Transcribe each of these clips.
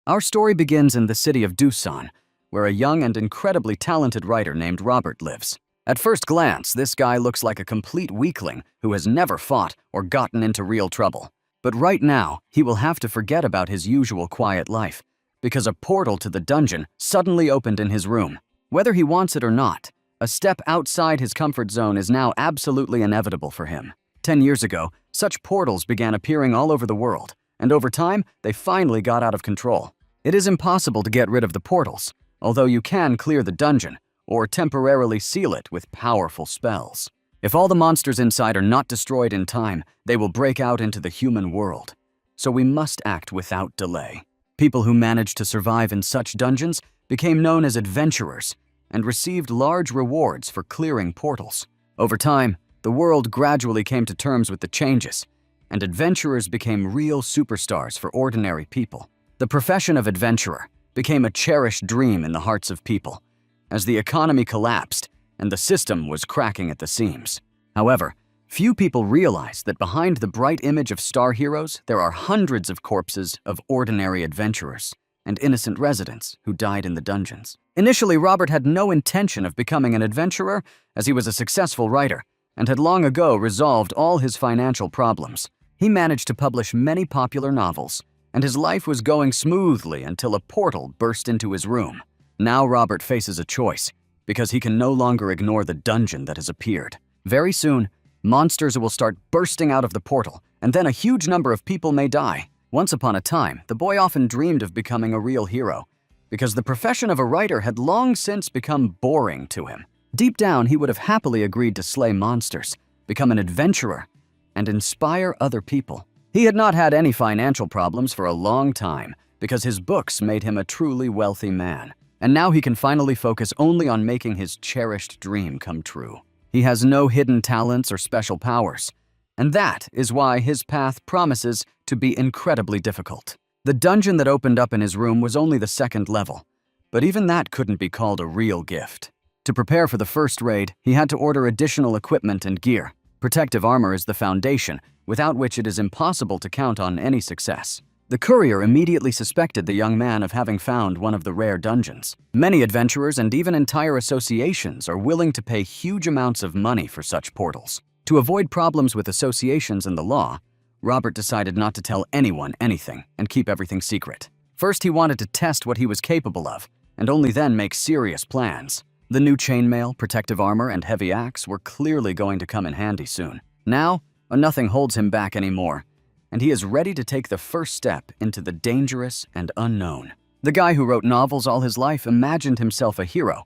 Our story begins in the city of Doosan, where a young and incredibly talented writer named Robert lives. At first glance, this guy looks like a complete weakling who has never fought or gotten into real trouble. But right now, he will have to forget about his usual quiet life, because a portal to the dungeon suddenly opened in his room. Whether he wants it or not, a step outside his comfort zone is now absolutely inevitable for him. 10 years ago, such portals began appearing all over the world, and over time, they finally got out of control. It is impossible to get rid of the portals, although you can clear the dungeon or temporarily seal it with powerful spells. If all the monsters inside are not destroyed in time, they will break out into the human world. So we must act without delay. People who managed to survive in such dungeons became known as adventurers and received large rewards for clearing portals. Over time, the world gradually came to terms with the changes, and adventurers became real superstars for ordinary people. The profession of adventurer became a cherished dream in the hearts of people, as the economy collapsed and the system was cracking at the seams. However, few people realize that behind the bright image of star heroes, there are hundreds of corpses of ordinary adventurers and innocent residents who died in the dungeons. Initially, Robert had no intention of becoming an adventurer, as he was a successful writer and had long ago resolved all his financial problems. He managed to publish many popular novels, and his life was going smoothly until a portal burst into his room. Now Robert faces a choice, because he can no longer ignore the dungeon that has appeared. Very soon, monsters will start bursting out of the portal, and then a huge number of people may die. Once upon a time, the boy often dreamed of becoming a real hero, because the profession of a writer had long since become boring to him. Deep down, he would have happily agreed to slay monsters, become an adventurer, and inspire other people. He had not had any financial problems for a long time, because his books made him a truly wealthy man. And now he can finally focus only on making his cherished dream come true. He has no hidden talents or special powers, and that is why his path promises to be incredibly difficult. The dungeon that opened up in his room was only the second level, but even that couldn't be called a real gift. To prepare for the first raid, he had to order additional equipment and gear. Protective armor is the foundation, without which it is impossible to count on any success. The courier immediately suspected the young man of having found one of the rare dungeons. Many adventurers and even entire associations are willing to pay huge amounts of money for such portals. To avoid problems with associations and the law, Robert decided not to tell anyone anything and keep everything secret. First, he wanted to test what he was capable of, and only then make serious plans. The new chainmail, protective armor, and heavy axe were clearly going to come in handy soon. Now, nothing holds him back anymore, and he is ready to take the first step into the dangerous and unknown. The guy who wrote novels all his life imagined himself a hero,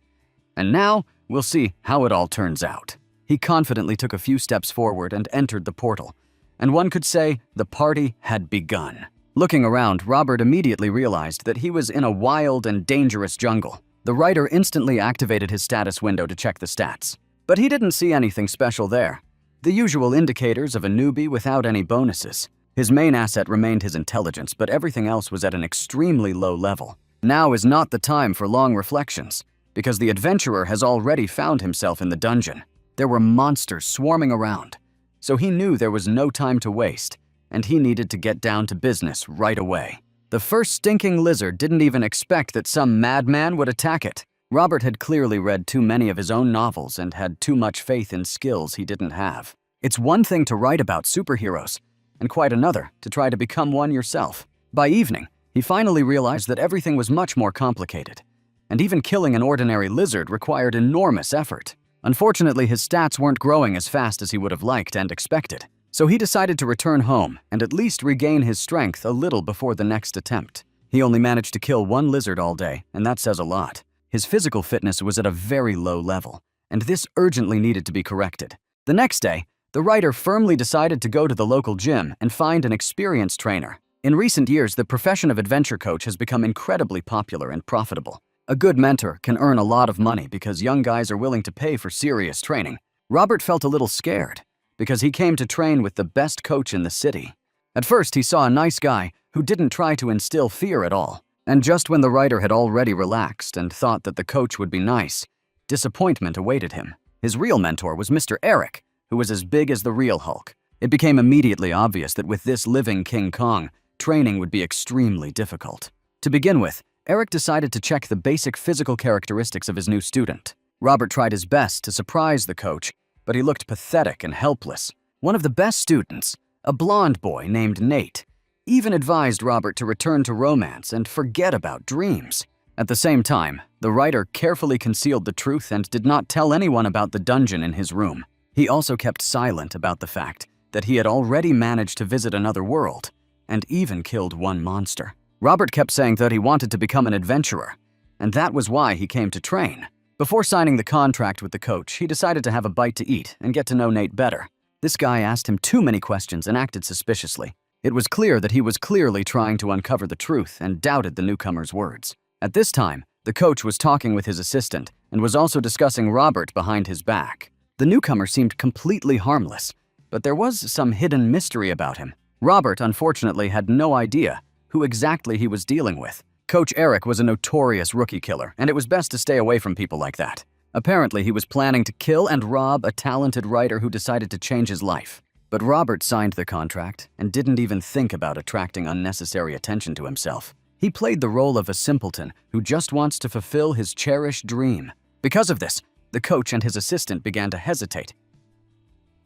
and now we'll see how it all turns out. He confidently took a few steps forward and entered the portal, and one could say the party had begun. Looking around, Robert immediately realized that he was in a wild and dangerous jungle. The writer instantly activated his status window to check the stats, but he didn't see anything special there. The usual indicators of a newbie without any bonuses. His main asset remained his intelligence, but everything else was at an extremely low level. Now is not the time for long reflections, because the adventurer has already found himself in the dungeon. There were monsters swarming around, so he knew there was no time to waste, and he needed to get down to business right away. The first stinking lizard didn't even expect that some madman would attack it. Robert had clearly read too many of his own novels and had too much faith in skills he didn't have. It's one thing to write about superheroes, and quite another to try to become one yourself. By evening, he finally realized that everything was much more complicated, and even killing an ordinary lizard required enormous effort. Unfortunately, his stats weren't growing as fast as he would have liked and expected, so he decided to return home and at least regain his strength a little before the next attempt. He only managed to kill one lizard all day, and that says a lot. His physical fitness was at a very low level, and this urgently needed to be corrected. The next day, the writer firmly decided to go to the local gym and find an experienced trainer. In recent years, the profession of adventure coach has become incredibly popular and profitable. A good mentor can earn a lot of money because young guys are willing to pay for serious training. Robert felt a little scared because he came to train with the best coach in the city. At first, he saw a nice guy who didn't try to instill fear at all. And just when the writer had already relaxed and thought that the coach would be nice, disappointment awaited him. His real mentor was Mr. Eric, who was as big as the real Hulk. It became immediately obvious that with this living King Kong, training would be extremely difficult. To begin with, Eric decided to check the basic physical characteristics of his new student. Robert tried his best to surprise the coach, but he looked pathetic and helpless. One of the best students, a blonde boy named Nate, even advised Robert to return to romance and forget about dreams. At the same time, the writer carefully concealed the truth and did not tell anyone about the dungeon in his room. He also kept silent about the fact that he had already managed to visit another world and even killed one monster. Robert kept saying that he wanted to become an adventurer, and that was why he came to train. Before signing the contract with the coach, he decided to have a bite to eat and get to know Nate better. This guy asked him too many questions and acted suspiciously. It was clear that he was clearly trying to uncover the truth and doubted the newcomer's words. At this time, the coach was talking with his assistant and was also discussing Robert behind his back. The newcomer seemed completely harmless, but there was some hidden mystery about him. Robert, unfortunately, had no idea who exactly he was dealing with. Coach Eric was a notorious rookie killer, and it was best to stay away from people like that. Apparently, he was planning to kill and rob a talented writer who decided to change his life. But Robert signed the contract and didn't even think about attracting unnecessary attention to himself. He played the role of a simpleton who just wants to fulfill his cherished dream. Because of this, the coach and his assistant began to hesitate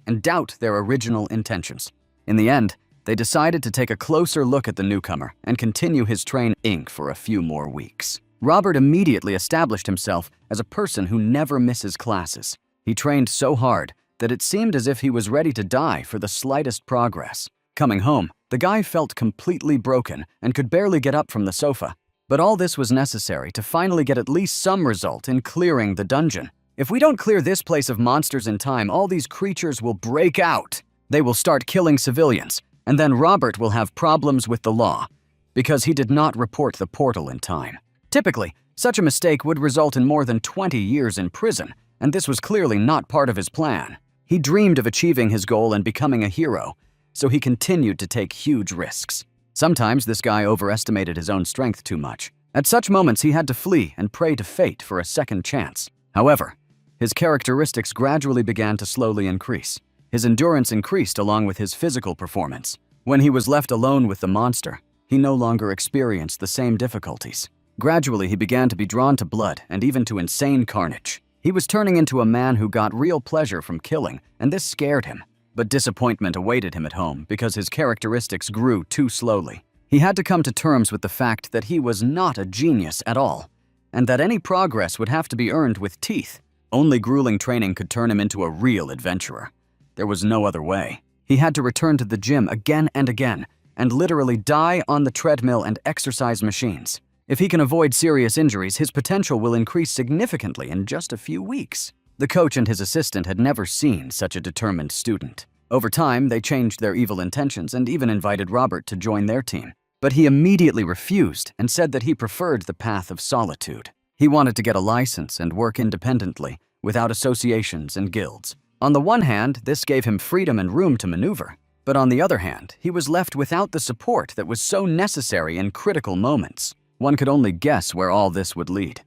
and doubt their original intentions. In the end, they decided to take a closer look at the newcomer and continue his training for a few more weeks. Robert immediately established himself as a person who never misses classes. He trained so hard that it seemed as if he was ready to die for the slightest progress. Coming home, the guy felt completely broken and could barely get up from the sofa. But all this was necessary to finally get at least some result in clearing the dungeon. If we don't clear this place of monsters in time, all these creatures will break out. They will start killing civilians, and then Robert will have problems with the law because he did not report the portal in time. Typically, such a mistake would result in more than 20 years in prison, and this was clearly not part of his plan. He dreamed of achieving his goal and becoming a hero, so he continued to take huge risks. Sometimes this guy overestimated his own strength too much. At such moments, he had to flee and pray to fate for a second chance. However, his characteristics gradually began to slowly increase. His endurance increased along with his physical performance. When he was left alone with the monster, he no longer experienced the same difficulties. Gradually, he began to be drawn to blood and even to insane carnage. He was turning into a man who got real pleasure from killing, and this scared him. But disappointment awaited him at home because his characteristics grew too slowly. He had to come to terms with the fact that he was not a genius at all, and that any progress would have to be earned with teeth. Only grueling training could turn him into a real adventurer. There was no other way. He had to return to the gym again and again, and literally die on the treadmill and exercise machines. If he can avoid serious injuries, his potential will increase significantly in just a few weeks. The coach and his assistant had never seen such a determined student. Over time, they changed their evil intentions and even invited Robert to join their team. But he immediately refused and said that he preferred the path of solitude. He wanted to get a license and work independently, without associations and guilds. On the one hand, this gave him freedom and room to maneuver. But on the other hand, he was left without the support that was so necessary in critical moments. One could only guess where all this would lead,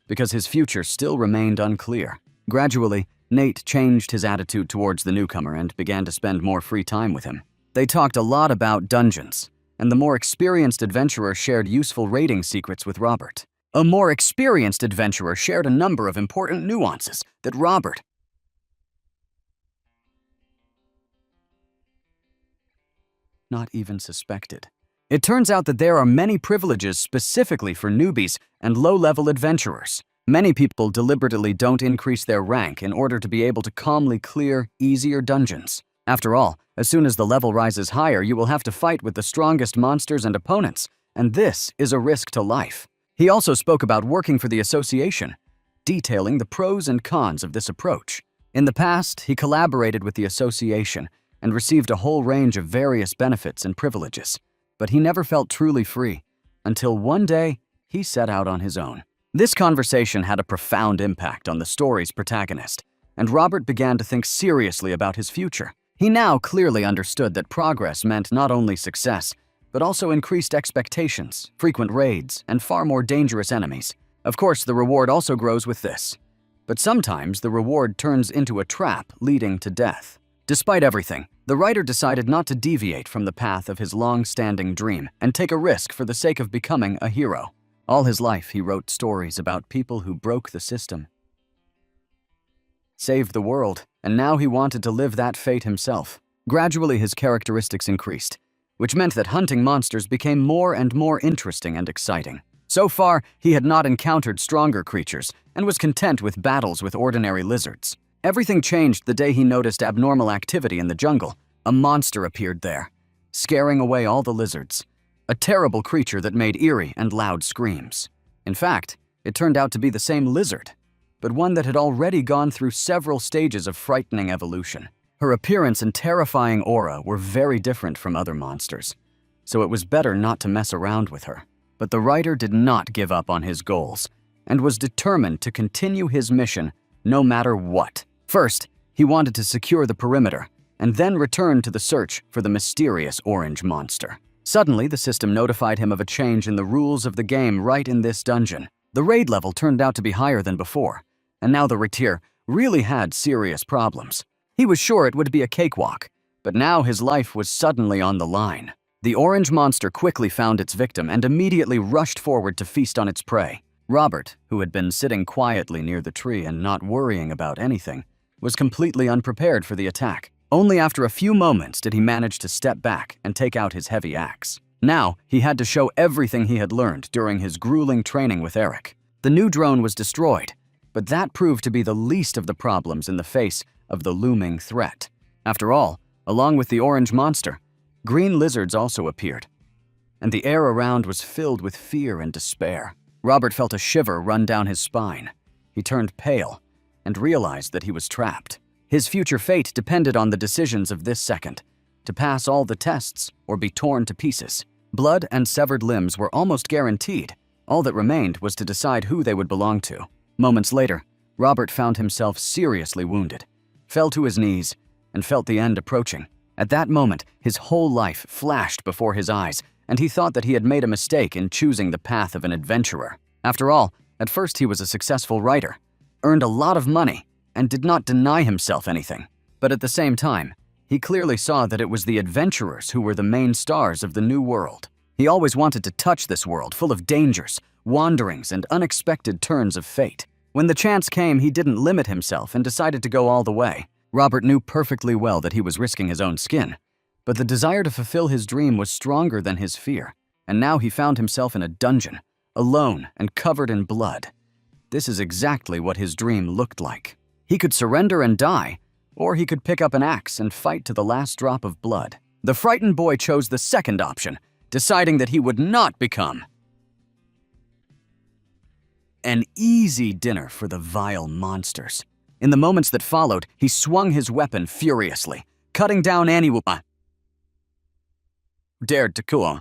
because his future still remained unclear. Gradually, Nate changed his attitude towards the newcomer and began to spend more free time with him. They talked a lot about dungeons, and the more experienced adventurer shared useful raiding secrets with Robert. A more experienced adventurer shared a number of important nuances that Robert not even suspected. It turns out that there are many privileges specifically for newbies and low-level adventurers. Many people deliberately don't increase their rank in order to be able to calmly clear easier dungeons. After all, as soon as the level rises higher, you will have to fight with the strongest monsters and opponents, and this is a risk to life. He also spoke about working for the association, detailing the pros and cons of this approach. In the past, he collaborated with the association and received a whole range of various benefits and privileges, but he never felt truly free until one day he set out on his own. This conversation had a profound impact on the story's protagonist, and Robert began to think seriously about his future. He now clearly understood that progress meant not only success, but also increased expectations, frequent raids, and far more dangerous enemies. Of course, the reward also grows with this, but sometimes the reward turns into a trap leading to death. Despite everything, The writer decided not to deviate from the path of his long-standing dream and take a risk for the sake of becoming a hero. All his life, he wrote stories about people who broke the system, saved the world, and now he wanted to live that fate himself. Gradually, his characteristics increased, which meant that hunting monsters became more and more interesting and exciting. So far, he had not encountered stronger creatures and was content with battles with ordinary lizards. Everything changed the day he noticed abnormal activity in the jungle. A monster appeared there, scaring away all the lizards. A terrible creature that made eerie and loud screams. In fact, it turned out to be the same lizard, but one that had already gone through several stages of frightening evolution. Her appearance and terrifying aura were very different from other monsters, so it was better not to mess around with her. But the writer did not give up on his goals and was determined to continue his mission no matter what. First, he wanted to secure the perimeter and then return to the search for the mysterious orange monster. Suddenly, the system notified him of a change in the rules of the game right in this dungeon. The raid level turned out to be higher than before, and now the Retir really had serious problems. He was sure it would be a cakewalk, but now his life was suddenly on the line. The orange monster quickly found its victim and immediately rushed forward to feast on its prey. Robert, who had been sitting quietly near the tree and not worrying about anything, was completely unprepared for the attack. Only after a few moments did he manage to step back and take out his heavy axe. Now, he had to show everything he had learned during his grueling training with Eric. The new drone was destroyed, but that proved to be the least of the problems in the face of the looming threat. After all, along with the orange monster, green lizards also appeared, and the air around was filled with fear and despair. Robert felt a shiver run down his spine. He turned pale and realized that he was trapped. His future fate depended on the decisions of this second, to pass all the tests or be torn to pieces. Blood and severed limbs were almost guaranteed. All that remained was to decide who they would belong to. Moments later, Robert found himself seriously wounded, fell to his knees, and felt the end approaching. At that moment, his whole life flashed before his eyes, and he thought that he had made a mistake in choosing the path of an adventurer. After all, at first he was a successful writer, earned a lot of money, and did not deny himself anything. But at the same time, he clearly saw that it was the adventurers who were the main stars of the new world. He always wanted to touch this world full of dangers, wanderings, and unexpected turns of fate. When the chance came, he didn't limit himself and decided to go all the way. Robert knew perfectly well that he was risking his own skin, but the desire to fulfill his dream was stronger than his fear, and now he found himself in a dungeon, alone and covered in blood. This is exactly what his dream looked like. He could surrender and die, or he could pick up an axe and fight to the last drop of blood. The frightened boy chose the second option, deciding that he would not become an easy dinner for the vile monsters. In the moments that followed, he swung his weapon furiously, cutting down MANHUA dared to kill.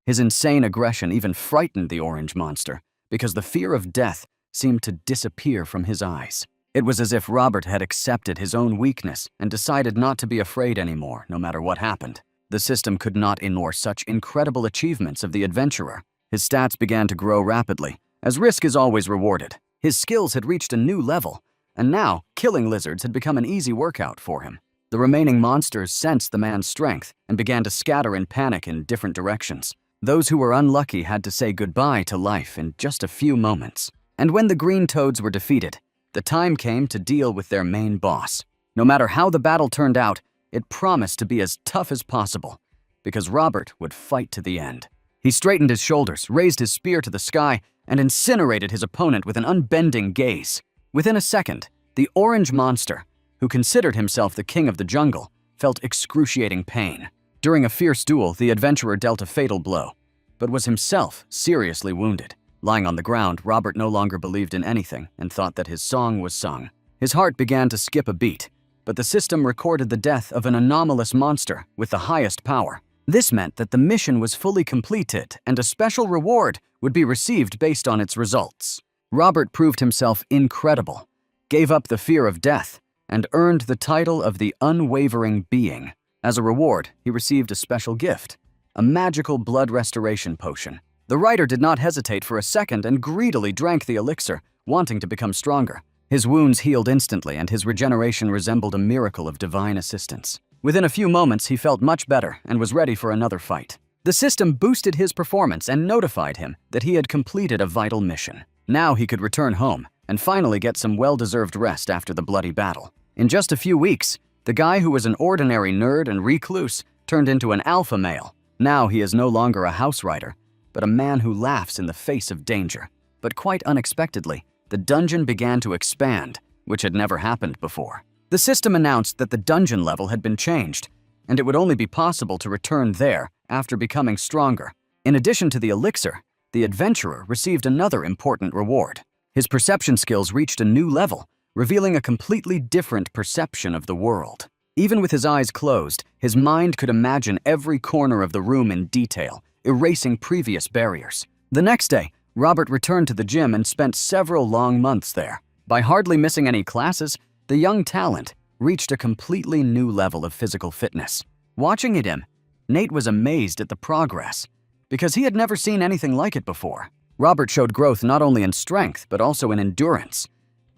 His insane aggression even frightened the orange monster, because the fear of death seemed to disappear from his eyes. It was as if Robert had accepted his own weakness and decided not to be afraid anymore, no matter what happened. The system could not ignore such incredible achievements of the adventurer. His stats began to grow rapidly, as risk is always rewarded. His skills had reached a new level, and now killing lizards had become an easy workout for him. The remaining monsters sensed the man's strength and began to scatter in panic in different directions. Those who were unlucky had to say goodbye to life in just a few moments. And when the green toads were defeated, the time came to deal with their main boss. No matter how the battle turned out, it promised to be as tough as possible, because Robert would fight to the end. He straightened his shoulders, raised his spear to the sky, and incinerated his opponent with an unbending gaze. Within a second, the orange monster, who considered himself the king of the jungle, felt excruciating pain. During a fierce duel, the adventurer dealt a fatal blow, but was himself seriously wounded. Lying on the ground, Robert no longer believed in anything and thought that his song was sung. His heart began to skip a beat, but the system recorded the death of an anomalous monster with the highest power. This meant that the mission was fully completed and a special reward would be received based on its results. Robert proved himself incredible, gave up the fear of death, and earned the title of the Unwavering Being. As a reward, he received a special gift, a magical blood restoration potion. The writer did not hesitate for a second and greedily drank the elixir, wanting to become stronger. His wounds healed instantly, and his regeneration resembled a miracle of divine assistance. Within a few moments, he felt much better and was ready for another fight. The system boosted his performance and notified him that he had completed a vital mission. Now he could return home and finally get some well-deserved rest after the bloody battle. In just a few weeks, the guy who was an ordinary nerd and recluse turned into an alpha male. Now he is no longer a house writer, but a man who laughs in the face of danger. But quite unexpectedly, the dungeon began to expand, which had never happened before. The system announced that the dungeon level had been changed, and it would only be possible to return there after becoming stronger. In addition to the elixir, the adventurer received another important reward. His perception skills reached a new level, revealing a completely different perception of the world. Even with his eyes closed, his mind could imagine every corner of the room in detail, erasing previous barriers. The next day, Robert returned to the gym and spent several long months there. By hardly missing any classes, the young talent reached a completely new level of physical fitness. Watching him, Nate was amazed at the progress, because he had never seen anything like it before. Robert showed growth not only in strength, but also in endurance.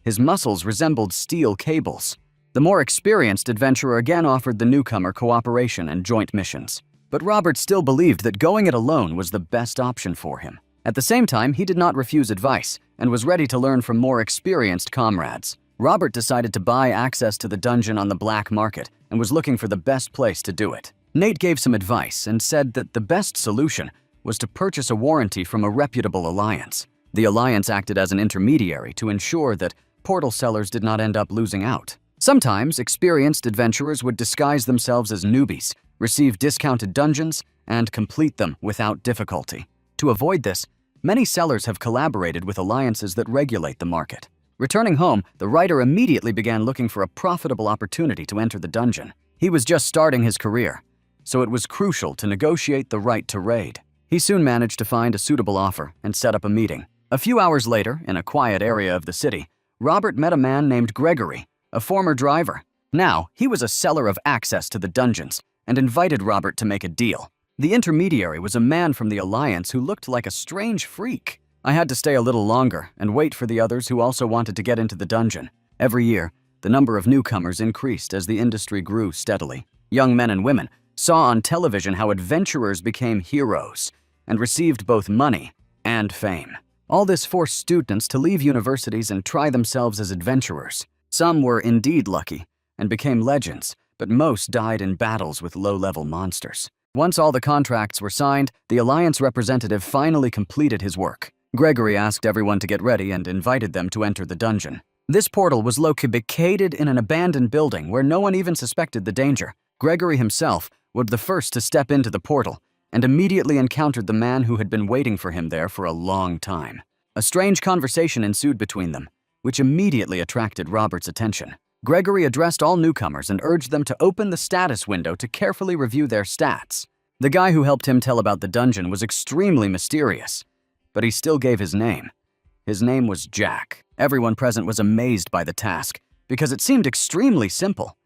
His muscles resembled steel cables. The more experienced adventurer again offered the newcomer cooperation and joint missions. But Robert still believed that going it alone was the best option for him. At the same time, he did not refuse advice and was ready to learn from more experienced comrades. Robert decided to buy access to the dungeon on the black market and was looking for the best place to do it. Nate gave some advice and said that the best solution was to purchase a warranty from a reputable alliance. The alliance acted as an intermediary to ensure that portal sellers did not end up losing out. Sometimes, experienced adventurers would disguise themselves as newbies, receive discounted dungeons, and complete them without difficulty. To avoid this, many sellers have collaborated with alliances that regulate the market. Returning home, the writer immediately began looking for a profitable opportunity to enter the dungeon. He was just starting his career, so it was crucial to negotiate the right to raid. He soon managed to find a suitable offer and set up a meeting. A few hours later, in a quiet area of the city, Robert met a man named Gregory, a former driver. Now, he was a seller of access to the dungeons and invited Robert to make a deal. The intermediary was a man from the Alliance who looked like a strange freak. I had to stay a little longer and wait for the others who also wanted to get into the dungeon. Every year, the number of newcomers increased as the industry grew steadily. Young men and women saw on television how adventurers became heroes and received both money and fame. All this forced students to leave universities and try themselves as adventurers. Some were indeed lucky and became legends, but most died in battles with low-level monsters. Once all the contracts were signed, the Alliance representative finally completed his work. Gregory asked everyone to get ready and invited them to enter the dungeon. This portal was located in an abandoned building where no one even suspected the danger. Gregory himself was the first to step into the portal and immediately encountered the man who had been waiting for him there for a long time. A strange conversation ensued between them, which immediately attracted Robert's attention. Gregory addressed all newcomers and urged them to open the status window to carefully review their stats. The guy who helped him tell about the dungeon was extremely mysterious, but he still gave his name. His name was Jack. Everyone present was amazed by the task, because it seemed extremely simple.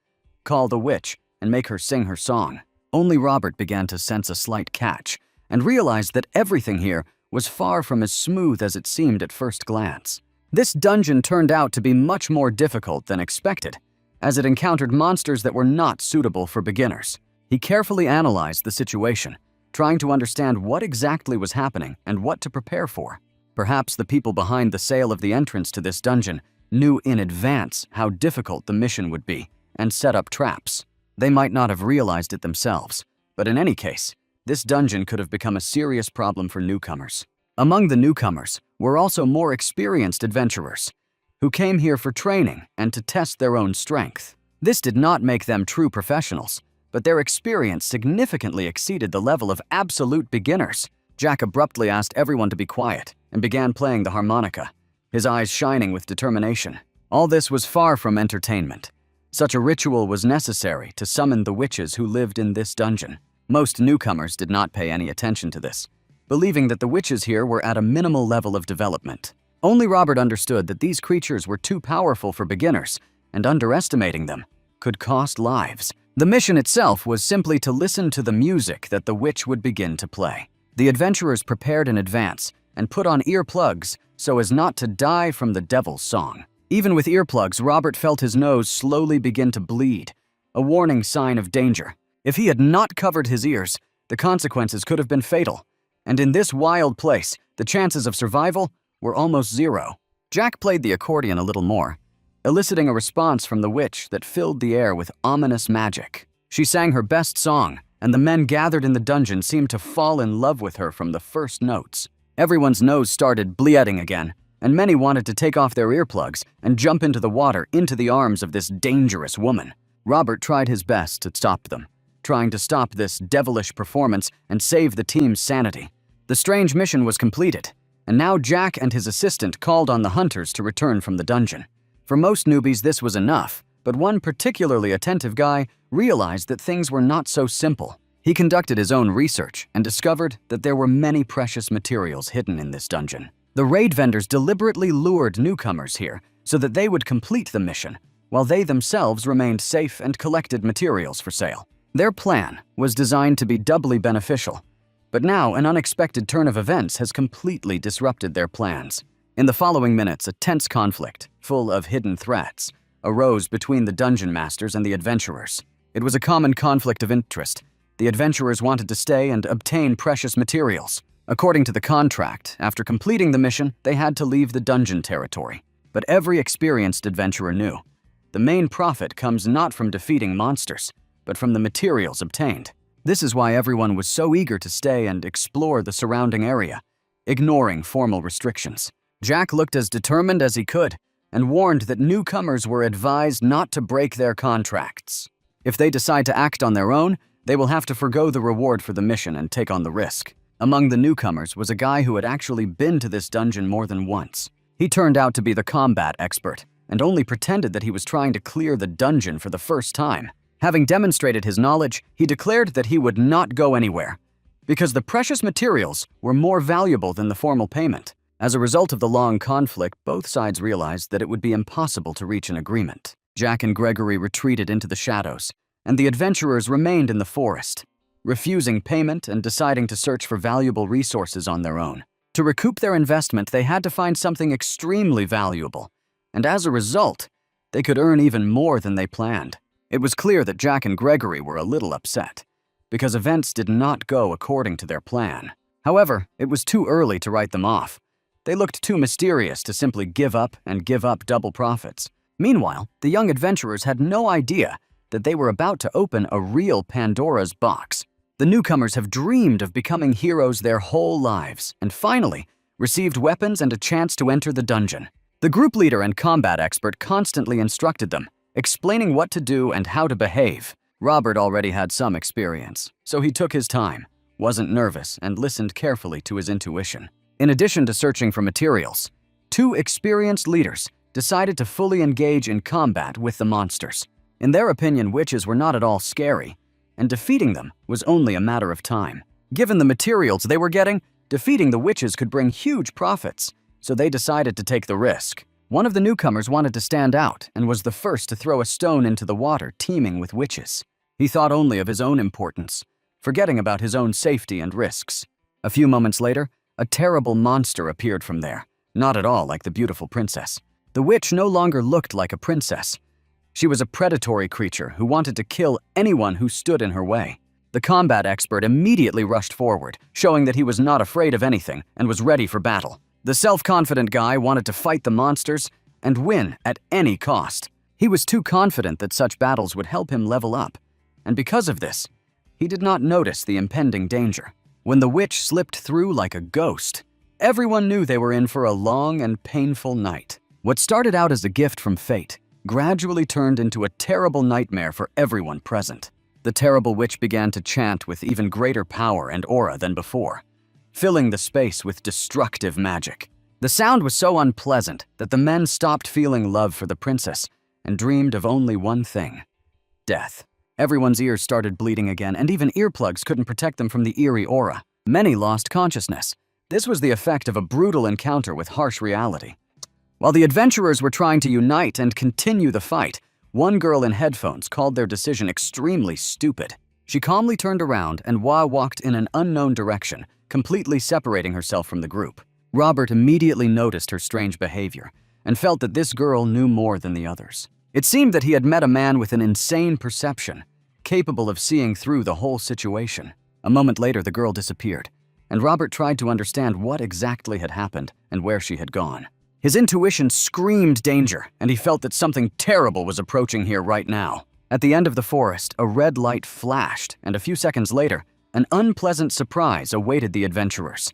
Call the witch and make her sing her song. Only Robert began to sense a slight catch and realized that everything here was far from as smooth as it seemed at first glance. This dungeon turned out to be much more difficult than expected, as it encountered monsters that were not suitable for beginners. He carefully analyzed the situation, trying to understand what exactly was happening and what to prepare for. Perhaps the people behind the sale of the entrance to this dungeon knew in advance how difficult the mission would be and set up traps. They might not have realized it themselves, but in any case, this dungeon could have become a serious problem for newcomers. Among the newcomers were also more experienced adventurers, who came here for training and to test their own strength. This did not make them true professionals, but their experience significantly exceeded the level of absolute beginners. Jack abruptly asked everyone to be quiet and began playing the harmonica, his eyes shining with determination. All this was far from entertainment. Such a ritual was necessary to summon the witches who lived in this dungeon. Most newcomers did not pay any attention to this, believing that the witches here were at a minimal level of development. Only Robert understood that these creatures were too powerful for beginners, and underestimating them could cost lives. The mission itself was simply to listen to the music that the witch would begin to play. The adventurers prepared in advance and put on earplugs so as not to die from the devil's song. Even with earplugs, Robert felt his nose slowly begin to bleed, a warning sign of danger. If he had not covered his ears, the consequences could have been fatal. And in this wild place, the chances of survival were almost zero. Jack played the accordion a little more, eliciting a response from the witch that filled the air with ominous magic. She sang her best song, and the men gathered in the dungeon seemed to fall in love with her from the first notes. Everyone's nose started bleeding again, and many wanted to take off their earplugs and jump into the water into the arms of this dangerous woman. Robert tried his best to stop them, trying to stop this devilish performance and save the team's sanity. The strange mission was completed, and now Jack and his assistant called on the hunters to return from the dungeon. For most newbies, this was enough, but one particularly attentive guy realized that things were not so simple. He conducted his own research and discovered that there were many precious materials hidden in this dungeon. The raid vendors deliberately lured newcomers here so that they would complete the mission, while they themselves remained safe and collected materials for sale. Their plan was designed to be doubly beneficial, but now an unexpected turn of events has completely disrupted their plans. In the following minutes, a tense conflict, full of hidden threats, arose between the dungeon masters and the adventurers. It was a common conflict of interest. The adventurers wanted to stay and obtain precious materials. According to the contract, after completing the mission, they had to leave the dungeon territory. But every experienced adventurer knew the main profit comes not from defeating monsters, but from the materials obtained. This is why everyone was so eager to stay and explore the surrounding area, ignoring formal restrictions. Jack looked as determined as he could and warned that newcomers were advised not to break their contracts. If they decide to act on their own, they will have to forgo the reward for the mission and take on the risk. Among the newcomers was a guy who had actually been to this dungeon more than once. He turned out to be the combat expert and only pretended that he was trying to clear the dungeon for the first time. Having demonstrated his knowledge, he declared that he would not go anywhere because the precious materials were more valuable than the formal payment. As a result of the long conflict, both sides realized that it would be impossible to reach an agreement. Jack and Gregory retreated into the shadows, and the adventurers remained in the forest, refusing payment and deciding to search for valuable resources on their own. To recoup their investment, they had to find something extremely valuable, and as a result, they could earn even more than they planned. It was clear that Jack and Gregory were a little upset, because events did not go according to their plan. However, it was too early to write them off. They looked too mysterious to simply give up double profits. Meanwhile, the young adventurers had no idea that they were about to open a real Pandora's box. The newcomers have dreamed of becoming heroes their whole lives, and finally received weapons and a chance to enter the dungeon. The group leader and combat expert constantly instructed them, explaining what to do and how to behave. Robert already had some experience, so he took his time, wasn't nervous, and listened carefully to his intuition. In addition to searching for materials, two experienced leaders decided to fully engage in combat with the monsters. In their opinion, witches were not at all scary, and defeating them was only a matter of time. Given the materials they were getting, defeating the witches could bring huge profits, so they decided to take the risk. One of the newcomers wanted to stand out and was the first to throw a stone into the water teeming with witches. He thought only of his own importance, forgetting about his own safety and risks. A few moments later, a terrible monster appeared from there, not at all like the beautiful princess. The witch no longer looked like a princess. She was a predatory creature who wanted to kill anyone who stood in her way. The combat expert immediately rushed forward, showing that he was not afraid of anything and was ready for battle. The self-confident guy wanted to fight the monsters and win at any cost. He was too confident that such battles would help him level up, and because of this, he did not notice the impending danger. When the witch slipped through like a ghost, everyone knew they were in for a long and painful night. What started out as a gift from fate gradually turned into a terrible nightmare for everyone present. The terrible witch began to chant with even greater power and aura than before, filling the space with destructive magic. The sound was so unpleasant that the men stopped feeling love for the princess and dreamed of only one thing: death. Everyone's ears started bleeding again, and even earplugs couldn't protect them from the eerie aura. Many lost consciousness. This was the effect of a brutal encounter with harsh reality. While the adventurers were trying to unite and continue the fight, one girl in headphones called their decision extremely stupid. She calmly turned around and walked in an unknown direction, completely separating herself from the group. Robert immediately noticed her strange behavior and felt that this girl knew more than the others. It seemed that he had met a man with an insane perception, capable of seeing through the whole situation. A moment later, the girl disappeared, and Robert tried to understand what exactly had happened and where she had gone. His intuition screamed danger, and he felt that something terrible was approaching here right now. At the end of the forest, a red light flashed, and a few seconds later, an unpleasant surprise awaited the adventurers.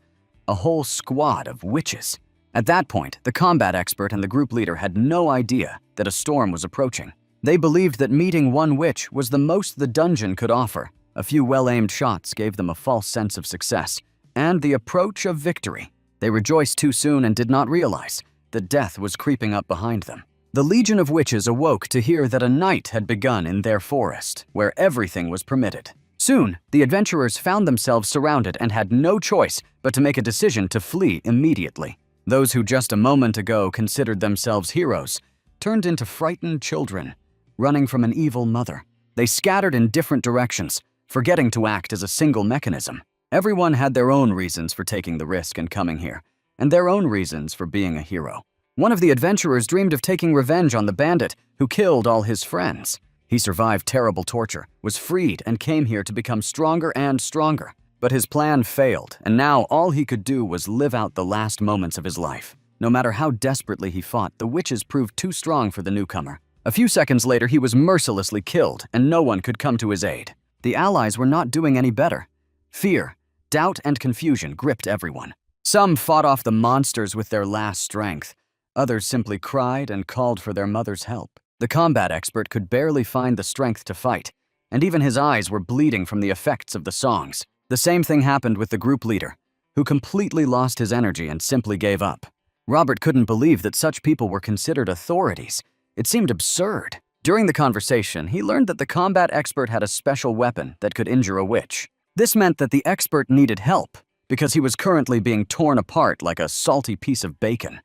A whole squad of witches. At that point, the combat expert and the group leader had no idea that a storm was approaching. They believed that meeting one witch was the most the dungeon could offer. A few well-aimed shots gave them a false sense of success and the approach of victory. They rejoiced too soon and did not realize that death was creeping up behind them. The Legion of Witches awoke to hear that a night had begun in their forest, where everything was permitted. Soon, the adventurers found themselves surrounded and had no choice but to make a decision to flee immediately. Those who just a moment ago considered themselves heroes turned into frightened children, running from an evil mother. They scattered in different directions, forgetting to act as a single mechanism. Everyone had their own reasons for taking the risk and coming here, and their own reasons for being a hero. One of the adventurers dreamed of taking revenge on the bandit who killed all his friends. He survived terrible torture, was freed, and came here to become stronger and stronger. But his plan failed, and now all he could do was live out the last moments of his life. No matter how desperately he fought, the witches proved too strong for the newcomer. A few seconds later, he was mercilessly killed, and no one could come to his aid. The allies were not doing any better. Fear, doubt, and confusion gripped everyone. Some fought off the monsters with their last strength. Others simply cried and called for their mother's help. The combat expert could barely find the strength to fight, and even his eyes were bleeding from the effects of the songs. The same thing happened with the group leader, who completely lost his energy and simply gave up. Robert couldn't believe that such people were considered authorities. It seemed absurd. During the conversation, he learned that the combat expert had a special weapon that could injure a witch. This meant that the expert needed help, because he was currently being torn apart like a salty piece of bacon.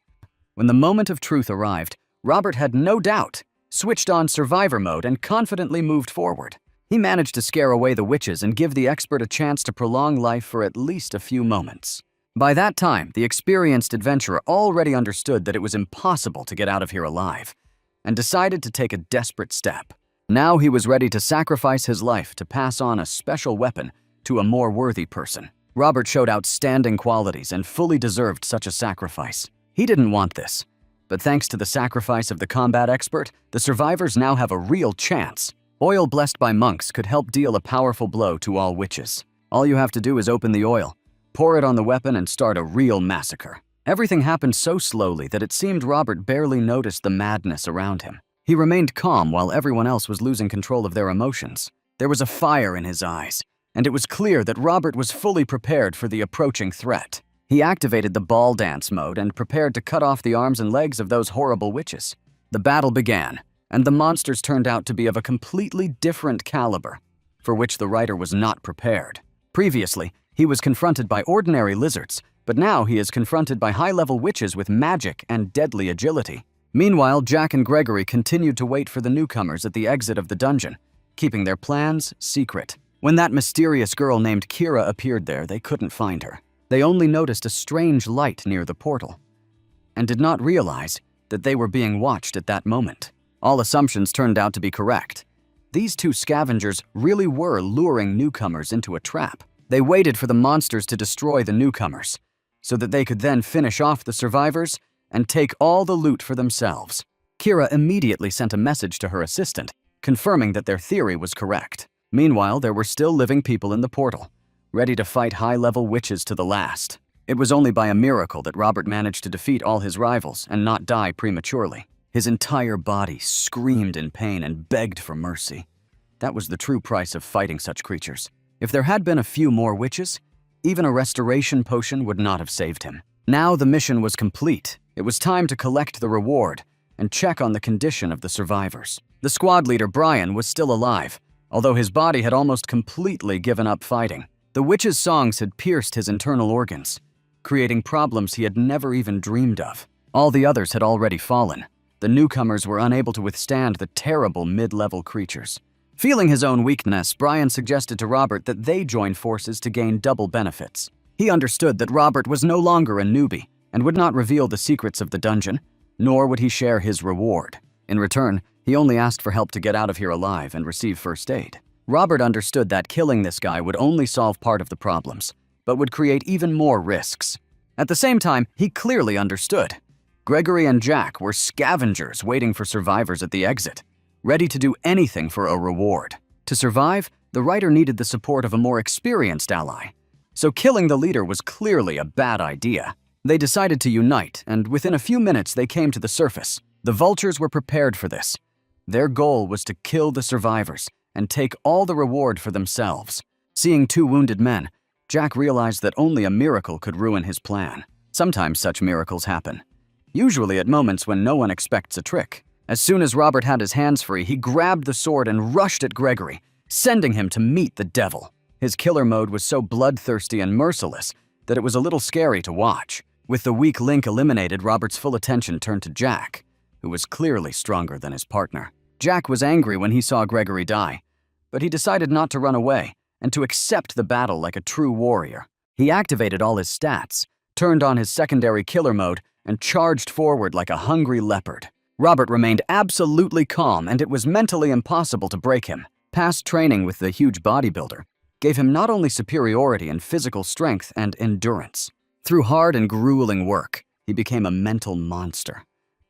When the moment of truth arrived, Robert had no doubt, switched on survivor mode, and confidently moved forward. He managed to scare away the witches and give the expert a chance to prolong life for at least a few moments. By that time, the experienced adventurer already understood that it was impossible to get out of here alive, and decided to take a desperate step. Now he was ready to sacrifice his life to pass on a special weapon to a more worthy person. Robert showed outstanding qualities and fully deserved such a sacrifice. He didn't want this, but thanks to the sacrifice of the combat expert, the survivors now have a real chance. Oil blessed by monks could help deal a powerful blow to all witches. All you have to do is open the oil, pour it on the weapon, and start a real massacre. Everything happened so slowly that it seemed Robert barely noticed the madness around him. He remained calm while everyone else was losing control of their emotions. There was a fire in his eyes, and it was clear that Robert was fully prepared for the approaching threat. He activated the ball dance mode and prepared to cut off the arms and legs of those horrible witches. The battle began, and the monsters turned out to be of a completely different caliber, for which the writer was not prepared. Previously, he was confronted by ordinary lizards, but now he is confronted by high-level witches with magic and deadly agility. Meanwhile, Jack and Gregory continued to wait for the newcomers at the exit of the dungeon, keeping their plans secret. When that mysterious girl named Kira appeared there, they couldn't find her. They only noticed a strange light near the portal, and did not realize that they were being watched at that moment. All assumptions turned out to be correct. These two scavengers really were luring newcomers into a trap. They waited for the monsters to destroy the newcomers, so that they could then finish off the survivors and take all the loot for themselves. Kira immediately sent a message to her assistant, confirming that their theory was correct. Meanwhile, there were still living people in the portal, ready to fight high-level witches to the last. It was only by a miracle that Robert managed to defeat all his rivals and not die prematurely. His entire body screamed in pain and begged for mercy. That was the true price of fighting such creatures. If there had been a few more witches, even a restoration potion would not have saved him. Now the mission was complete. It was time to collect the reward and check on the condition of the survivors. The squad leader, Brian, was still alive, although his body had almost completely given up fighting. The witch's songs had pierced his internal organs, creating problems he had never even dreamed of. All the others had already fallen. The newcomers were unable to withstand the terrible mid-level creatures. Feeling his own weakness, Brian suggested to Robert that they join forces to gain double benefits. He understood that Robert was no longer a newbie and would not reveal the secrets of the dungeon, nor would he share his reward. In return, He only asked for help to get out of here alive and receive first aid. Robert understood that killing this guy would only solve part of the problems, but would create even more risks. At the same time, he clearly understood. Gregory and Jack were scavengers waiting for survivors at the exit, ready to do anything for a reward. To survive, the writer needed the support of a more experienced ally. So killing the leader was clearly a bad idea. They decided to unite, and within a few minutes they came to the surface. The vultures were prepared for this. Their goal was to kill the survivors and take all the reward for themselves. Seeing two wounded men, Jack realized that only a miracle could ruin his plan. Sometimes such miracles happen, usually at moments when no one expects a trick. As soon as Robert had his hands free, he grabbed the sword and rushed at Gregory, sending him to meet the devil. His killer mode was so bloodthirsty and merciless that it was a little scary to watch. With the weak link eliminated, Robert's full attention turned to Jack, who was clearly stronger than his partner. Jack was angry when he saw Gregory die, but he decided not to run away and to accept the battle like a true warrior. He activated all his stats, turned on his secondary killer mode, and charged forward like a hungry leopard. Robert remained absolutely calm, and it was mentally impossible to break him. Past training with the huge bodybuilder gave him not only superiority in physical strength and endurance. Through hard and grueling work, he became a mental monster,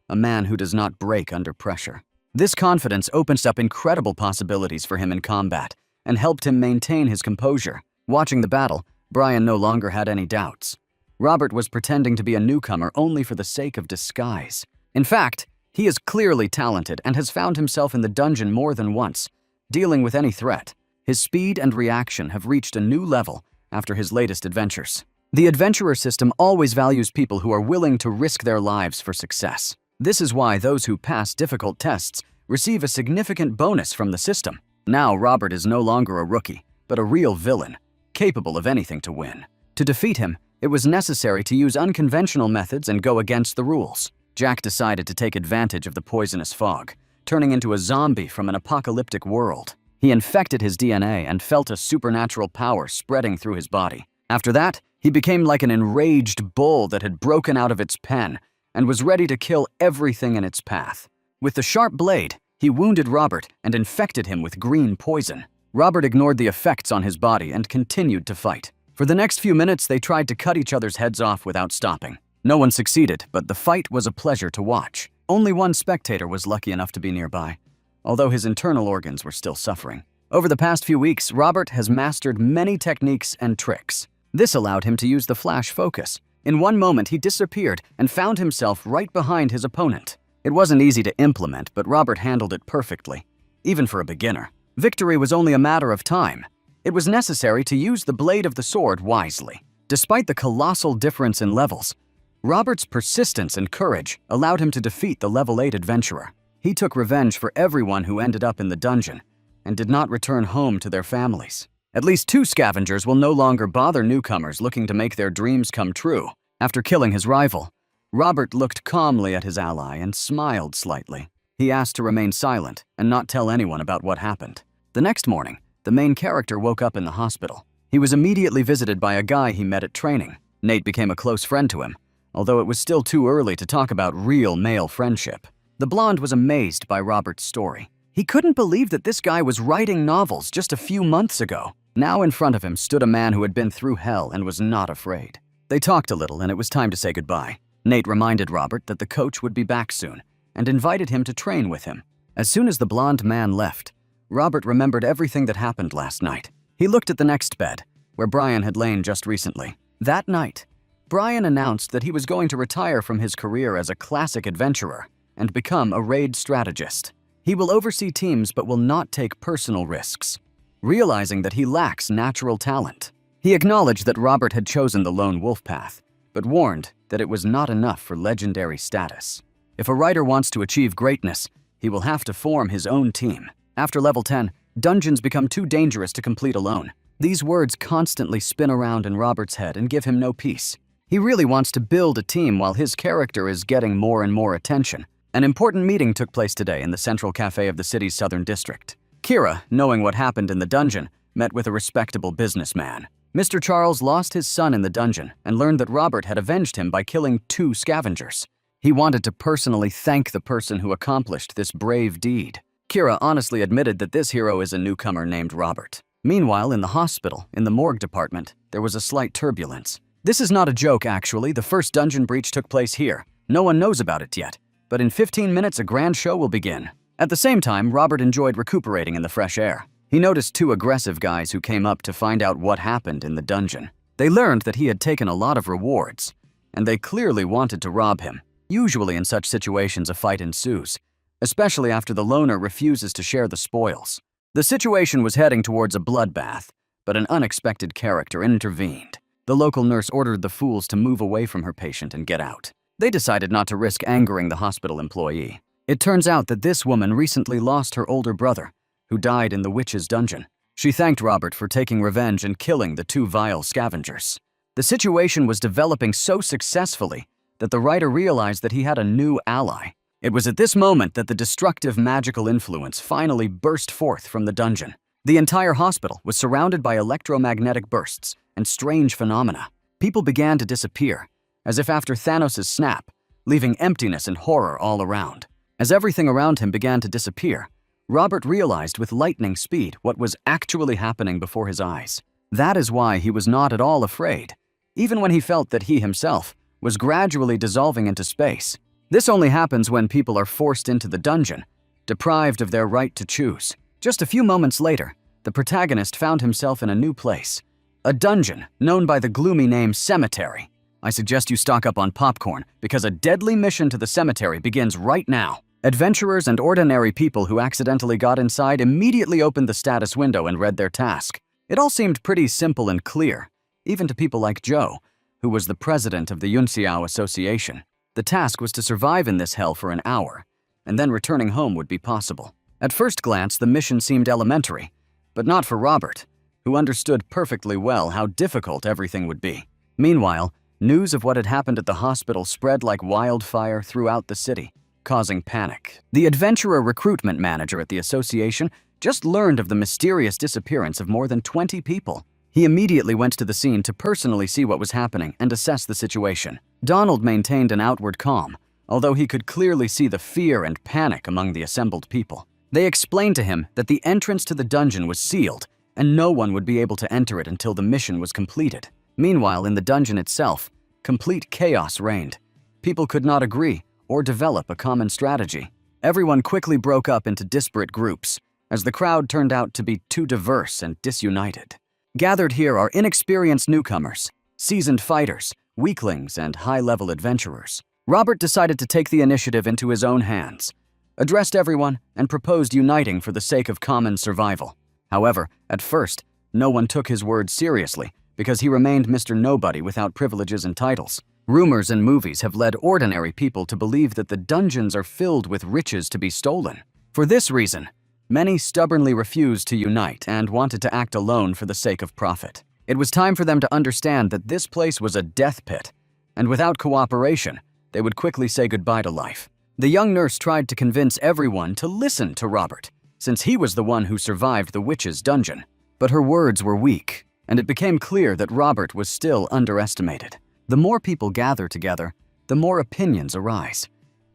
a man who does not break under pressure. This confidence opens up incredible possibilities for him in combat and helped him maintain his composure. Watching the battle, Brian no longer had any doubts. Robert was pretending to be a newcomer only for the sake of disguise. In fact, he is clearly talented and has found himself in the dungeon more than once, dealing with any threat. His speed and reaction have reached a new level after his latest adventures. The adventurer system always values people who are willing to risk their lives for success. This is why those who pass difficult tests receive a significant bonus from the system. Now Robert is no longer a rookie, but a real villain, capable of anything to win. To defeat him, it was necessary to use unconventional methods and go against the rules. Jack decided to take advantage of the poisonous fog, turning into a zombie from an apocalyptic world. He infected his DNA and felt a supernatural power spreading through his body. After that, he became like an enraged bull that had broken out of its pen and was ready to kill everything in its path. With the sharp blade, he wounded Robert and infected him with green poison. Robert ignored the effects on his body and continued to fight. For the next few minutes, they tried to cut each other's heads off without stopping. No one succeeded, but the fight was a pleasure to watch. Only one spectator was lucky enough to be nearby, although his internal organs were still suffering. Over the past few weeks, Robert has mastered many techniques and tricks. This allowed him to use the flash focus. In one moment, he disappeared and found himself right behind his opponent. It wasn't easy to implement, but Robert handled it perfectly, even for a beginner. Victory was only a matter of time. It was necessary to use the blade of the sword wisely. Despite the colossal difference in levels, Robert's persistence and courage allowed him to defeat the level 8 adventurer. He took revenge for everyone who ended up in the dungeon and did not return home to their families. At least 2 scavengers will no longer bother newcomers looking to make their dreams come true. After killing his rival, Robert looked calmly at his ally and smiled slightly. He asked to remain silent and not tell anyone about what happened. The next morning, the main character woke up in the hospital. He was immediately visited by a guy he met at training. Nate became a close friend to him, although it was still too early to talk about real male friendship. The blonde was amazed by Robert's story. He couldn't believe that this guy was writing novels just a few months ago. Now in front of him stood a man who had been through hell and was not afraid. They talked a little and it was time to say goodbye. Nate reminded Robert that the coach would be back soon and invited him to train with him. As soon as the blonde man left, Robert remembered everything that happened last night. He looked at the next bed, where Brian had lain just recently. That night, Brian announced that he was going to retire from his career as a classic adventurer and become a raid strategist. He will oversee teams but will not take personal risks, realizing that he lacks natural talent. He acknowledged that Robert had chosen the lone wolf path, but warned that it was not enough for legendary status. If a writer wants to achieve greatness, he will have to form his own team. After level 10, dungeons become too dangerous to complete alone. These words constantly spin around in Robert's head and give him no peace. He really wants to build a team while his character is getting more and more attention. An important meeting took place today in the central cafe of the city's southern district. Kira, knowing what happened in the dungeon, met with a respectable businessman. Mr. Charles lost his son in the dungeon and learned that Robert had avenged him by killing 2 scavengers. He wanted to personally thank the person who accomplished this brave deed. Kira honestly admitted that this hero is a newcomer named Robert. Meanwhile, in the hospital, in the morgue department, there was a slight turbulence. This is not a joke, actually. The first dungeon breach took place here. No one knows about it yet, but in 15 minutes a grand show will begin. At the same time, Robert enjoyed recuperating in the fresh air. He noticed two aggressive guys who came up to find out what happened in the dungeon. They learned that he had taken a lot of rewards, and they clearly wanted to rob him. Usually in such situations, a fight ensues, especially after the loner refuses to share the spoils. The situation was heading towards a bloodbath, but an unexpected character intervened. The local nurse ordered the fools to move away from her patient and get out. They decided not to risk angering the hospital employee. It turns out that this woman recently lost her older brother, who died in the witch's dungeon. She thanked Robert for taking revenge and killing the two vile scavengers. The situation was developing so successfully that the writer realized that he had a new ally. It was at this moment that the destructive magical influence finally burst forth from the dungeon. The entire hospital was surrounded by electromagnetic bursts and strange phenomena. People began to disappear, as if after Thanos' snap, leaving emptiness and horror all around. As everything around him began to disappear, Robert realized with lightning speed what was actually happening before his eyes. That is why he was not at all afraid, even when he felt that he himself was gradually dissolving into space. This only happens when people are forced into the dungeon, deprived of their right to choose. Just a few moments later, the protagonist found himself in a new place, a dungeon known by the gloomy name Cemetery. I suggest you stock up on popcorn because a deadly mission to the cemetery begins right now. Adventurers and ordinary people who accidentally got inside immediately opened the status window and read their task. It all seemed pretty simple and clear, even to people like Joe, who was the president of the Yunxiao Association. The task was to survive in this hell for an hour, and then returning home would be possible. At first glance, the mission seemed elementary, but not for Robert, who understood perfectly well how difficult everything would be. Meanwhile, news of what had happened at the hospital spread like wildfire throughout the city, causing panic. The adventurer recruitment manager at the association just learned of the mysterious disappearance of more than 20 people. He immediately went to the scene to personally see what was happening and assess the situation. Donald maintained an outward calm, although he could clearly see the fear and panic among the assembled people. They explained to him that the entrance to the dungeon was sealed and no one would be able to enter it until the mission was completed. Meanwhile, in the dungeon itself, complete chaos reigned. People could not agree or develop a common strategy. Everyone quickly broke up into disparate groups, as the crowd turned out to be too diverse and disunited. Gathered here are inexperienced newcomers, seasoned fighters, weaklings, and high-level adventurers. Robert decided to take the initiative into his own hands, addressed everyone, and proposed uniting for the sake of common survival. However, at first, no one took his words seriously because he remained Mr. Nobody without privileges and titles. Rumors and movies have led ordinary people to believe that the dungeons are filled with riches to be stolen. For this reason, many stubbornly refused to unite and wanted to act alone for the sake of profit. It was time for them to understand that this place was a death pit, and without cooperation, they would quickly say goodbye to life. The young nurse tried to convince everyone to listen to Robert, since he was the one who survived the witch's dungeon. But her words were weak, and it became clear that Robert was still underestimated. The more people gather together, the more opinions arise.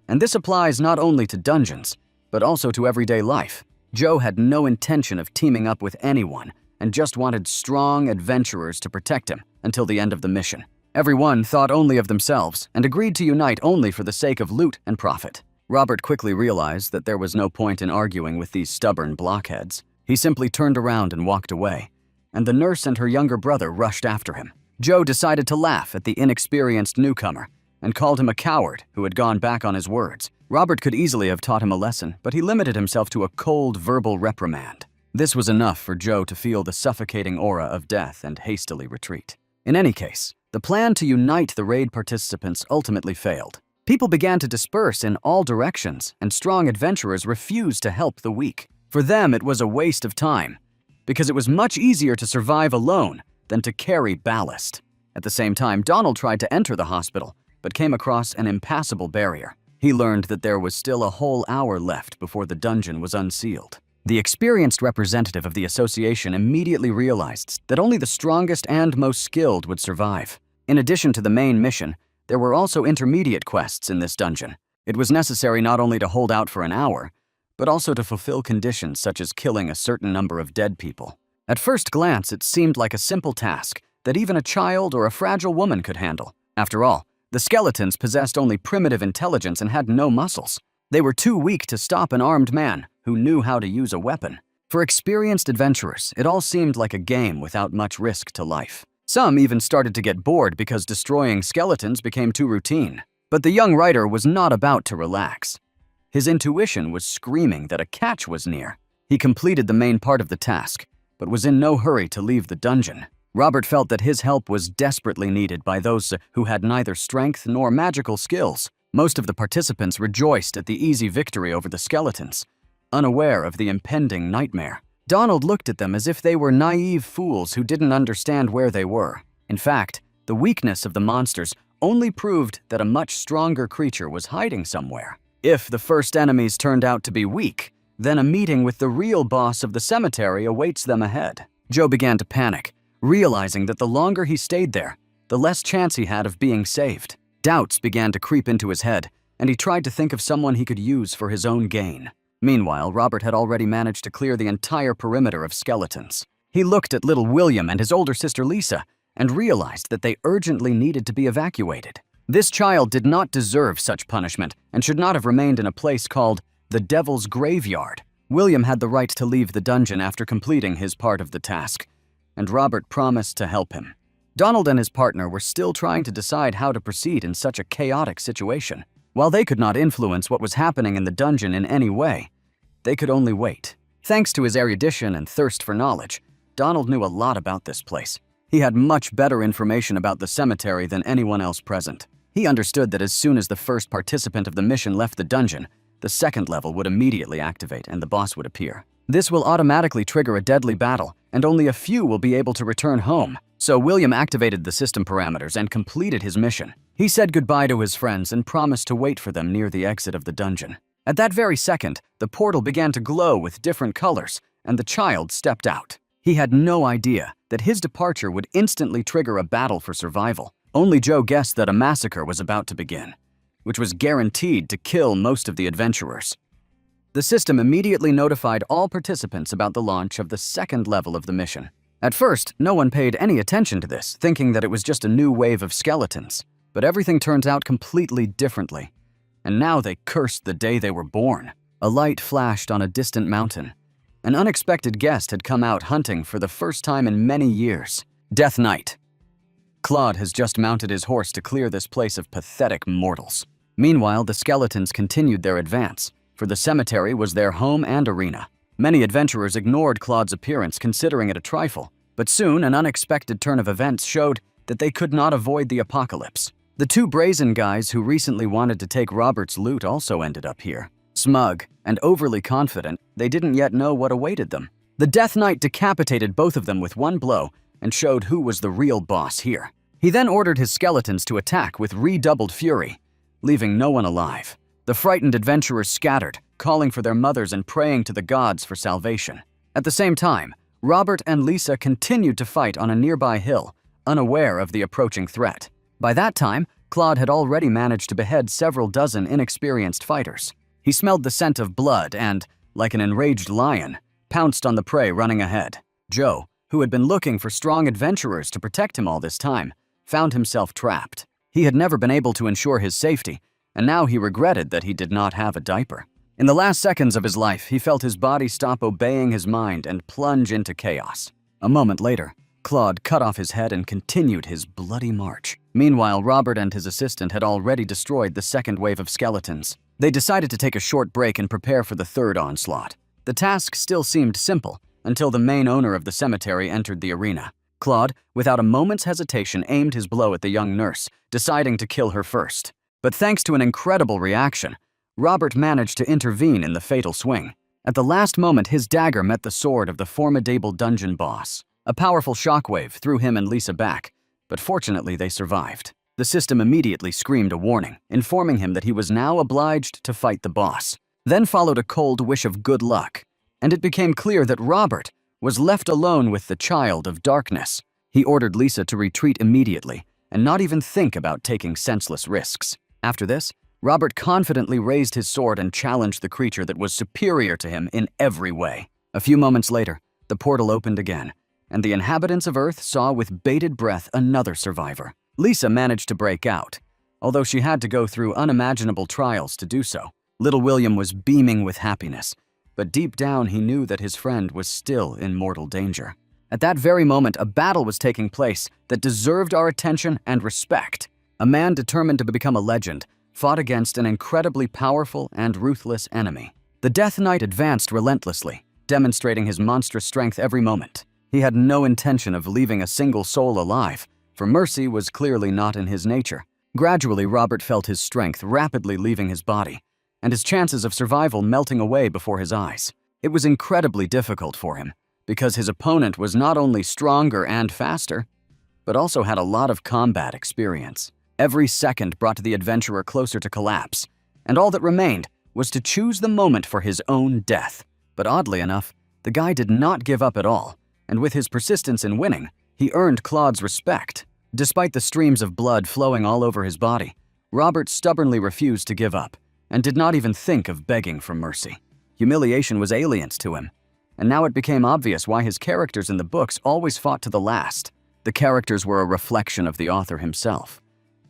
And this applies not only to dungeons, but also to everyday life. Joe had no intention of teaming up with anyone and just wanted strong adventurers to protect him until the end of the mission. Everyone thought only of themselves and agreed to unite only for the sake of loot and profit. Robert quickly realized that there was no point in arguing with these stubborn blockheads. He simply turned around and walked away, and the nurse and her younger brother rushed after him. Joe decided to laugh at the inexperienced newcomer and called him a coward who had gone back on his words. Robert could easily have taught him a lesson, but he limited himself to a cold verbal reprimand. This was enough for Joe to feel the suffocating aura of death and hastily retreat. In any case, the plan to unite the raid participants ultimately failed. People began to disperse in all directions, and strong adventurers refused to help the weak. For them, it was a waste of time, because it was much easier to survive alone than to carry ballast. At the same time, Donald tried to enter the hospital, but came across an impassable barrier. He learned that there was still a whole hour left before the dungeon was unsealed. The experienced representative of the association immediately realized that only the strongest and most skilled would survive. In addition to the main mission, There were also intermediate quests in this dungeon. It was necessary not only to hold out for an hour, but also to fulfill conditions such as killing a certain number of dead people. At first glance, it seemed like a simple task that even a child or a fragile woman could handle. After all, the skeletons possessed only primitive intelligence and had no muscles. They were too weak to stop an armed man who knew how to use a weapon. For experienced adventurers, it all seemed like a game without much risk to life. Some even started to get bored because destroying skeletons became too routine. But the young writer was not about to relax. His intuition was screaming that a catch was near. He completed the main part of the task, but was in no hurry to leave the dungeon. Robert felt that his help was desperately needed by those who had neither strength nor magical skills. Most of the participants rejoiced at the easy victory over the skeletons, unaware of the impending nightmare. Donald looked at them as if they were naive fools who didn't understand where they were. In fact, the weakness of the monsters only proved that a much stronger creature was hiding somewhere. If the first enemies turned out to be weak, then a meeting with the real boss of the cemetery awaits them ahead. Joe began to panic, realizing that the longer he stayed there, the less chance he had of being saved. Doubts began to creep into his head, and he tried to think of someone he could use for his own gain. Meanwhile, Robert had already managed to clear the entire perimeter of skeletons. He looked at little William and his older sister Lisa and realized that they urgently needed to be evacuated. This child did not deserve such punishment and should not have remained in a place called the Devil's Graveyard. William had the right to leave the dungeon after completing his part of the task, and Robert promised to help him. Donald and his partner were still trying to decide how to proceed in such a chaotic situation. While they could not influence what was happening in the dungeon in any way, they could only wait. Thanks to his erudition and thirst for knowledge, Donald knew a lot about this place. He had much better information about the cemetery than anyone else present. He understood that as soon as the first participant of the mission left the dungeon, the second level would immediately activate and the boss would appear. This will automatically trigger a deadly battle, and only a few will be able to return home. So William activated the system parameters and completed his mission. He said goodbye to his friends and promised to wait for them near the exit of the dungeon. At that very second, the portal began to glow with different colors, and the child stepped out. He had no idea that his departure would instantly trigger a battle for survival. Only Joe guessed that a massacre was about to begin, which was guaranteed to kill most of the adventurers. The system immediately notified all participants about the launch of the second level of the mission. At first, no one paid any attention to this, thinking that it was just a new wave of skeletons. But everything turns out completely differently. And now they cursed the day they were born. A light flashed on a distant mountain. An unexpected guest had come out hunting for the first time in many years. Death Knight. Claude has just mounted his horse to clear this place of pathetic mortals. Meanwhile, the skeletons continued their advance, for the cemetery was their home and arena. Many adventurers ignored Claude's appearance, considering it a trifle, but soon an unexpected turn of events showed that they could not avoid the apocalypse. The two brazen guys who recently wanted to take Robert's loot also ended up here. Smug and overly confident, they didn't yet know what awaited them. The Death Knight decapitated both of them with one blow and showed who was the real boss here. He then ordered his skeletons to attack with redoubled fury, leaving no one alive. The frightened adventurers scattered, calling for their mothers and praying to the gods for salvation. At the same time, Robert and Lisa continued to fight on a nearby hill, unaware of the approaching threat. By that time, Claude had already managed to behead several dozen inexperienced fighters. He smelled the scent of blood and, like an enraged lion, pounced on the prey running ahead. Joe, who had been looking for strong adventurers to protect him all this time, found himself trapped. He had never been able to ensure his safety, and now he regretted that he did not have a diaper. In the last seconds of his life, he felt his body stop obeying his mind and plunge into chaos. A moment later, Claude cut off his head and continued his bloody march. Meanwhile, Robert and his assistant had already destroyed the second wave of skeletons. They decided to take a short break and prepare for the third onslaught. The task still seemed simple until the main owner of the cemetery entered the arena. Claude, without a moment's hesitation, aimed his blow at the young nurse, deciding to kill her first. But thanks to an incredible reaction, Robert managed to intervene in the fatal swing. At the last moment, his dagger met the sword of the formidable dungeon boss. A powerful shockwave threw him and Lisa back, but fortunately they survived. The system immediately screamed a warning, informing him that he was now obliged to fight the boss. Then followed a cold wish of good luck, and it became clear that Robert was left alone with the child of darkness. He ordered Lisa to retreat immediately and not even think about taking senseless risks. After this, Robert confidently raised his sword and challenged the creature that was superior to him in every way. A few moments later, the portal opened again, and the inhabitants of Earth saw with bated breath another survivor. Lisa managed to break out, although she had to go through unimaginable trials to do so. Little William was beaming with happiness, but deep down he knew that his friend was still in mortal danger. At that very moment, a battle was taking place that deserved our attention and respect. A man determined to become a legend fought against an incredibly powerful and ruthless enemy. The Death Knight advanced relentlessly, demonstrating his monstrous strength every moment. He had no intention of leaving a single soul alive, for mercy was clearly not in his nature. Gradually, Robert felt his strength rapidly leaving his body, and his chances of survival melting away before his eyes. It was incredibly difficult for him, because his opponent was not only stronger and faster, but also had a lot of combat experience. Every second brought the adventurer closer to collapse, and all that remained was to choose the moment for his own death. But oddly enough, the guy did not give up at all, and with his persistence in winning, he earned Claude's respect. Despite the streams of blood flowing all over his body, Robert stubbornly refused to give up, and did not even think of begging for mercy. Humiliation was alien to him, and now it became obvious why his characters in the books always fought to the last. The characters were a reflection of the author himself.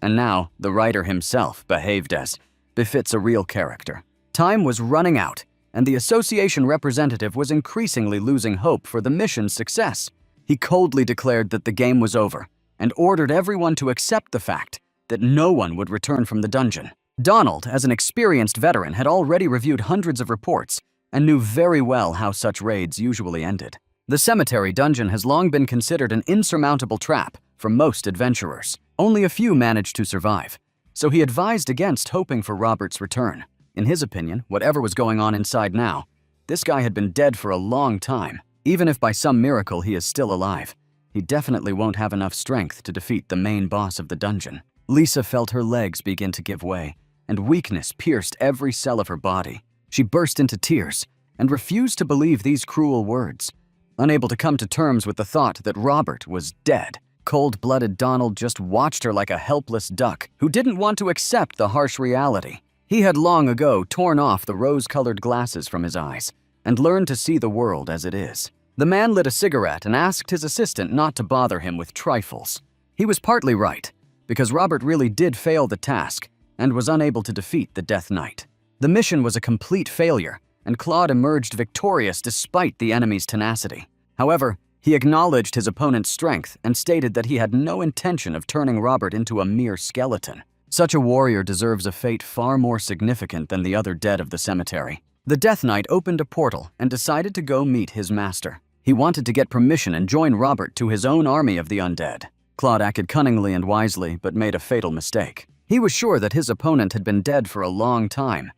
And now, the writer himself behaved as befits a real character. Time was running out, and the association representative was increasingly losing hope for the mission's success. He coldly declared that the game was over, and ordered everyone to accept the fact that no one would return from the dungeon. Donald, as an experienced veteran, had already reviewed hundreds of reports and knew very well how such raids usually ended. The cemetery dungeon has long been considered an insurmountable trap for most adventurers. Only a few managed to survive, so he advised against hoping for Robert's return. In his opinion, whatever was going on inside now, this guy had been dead for a long time. Even if by some miracle he is still alive, he definitely won't have enough strength to defeat the main boss of the dungeon. Lisa felt her legs begin to give way, and weakness pierced every cell of her body. She burst into tears and refused to believe these cruel words. Unable to come to terms with the thought that Robert was dead, cold-blooded Donald just watched her like a helpless duck who didn't want to accept the harsh reality. He had long ago torn off the rose-colored glasses from his eyes and learned to see the world as it is. The man lit a cigarette and asked his assistant not to bother him with trifles. He was partly right, because Robert really did fail the task and was unable to defeat the Death Knight. The mission was a complete failure, and Claude emerged victorious despite the enemy's tenacity. However, he acknowledged his opponent's strength and stated that he had no intention of turning Robert into a mere skeleton. Such a warrior deserves a fate far more significant than the other dead of the cemetery. The Death Knight opened a portal and decided to go meet his master. He wanted to get permission and join Robert to his own army of the undead. Claude acted cunningly and wisely, but made a fatal mistake. He was sure that his opponent had been dead for a long time,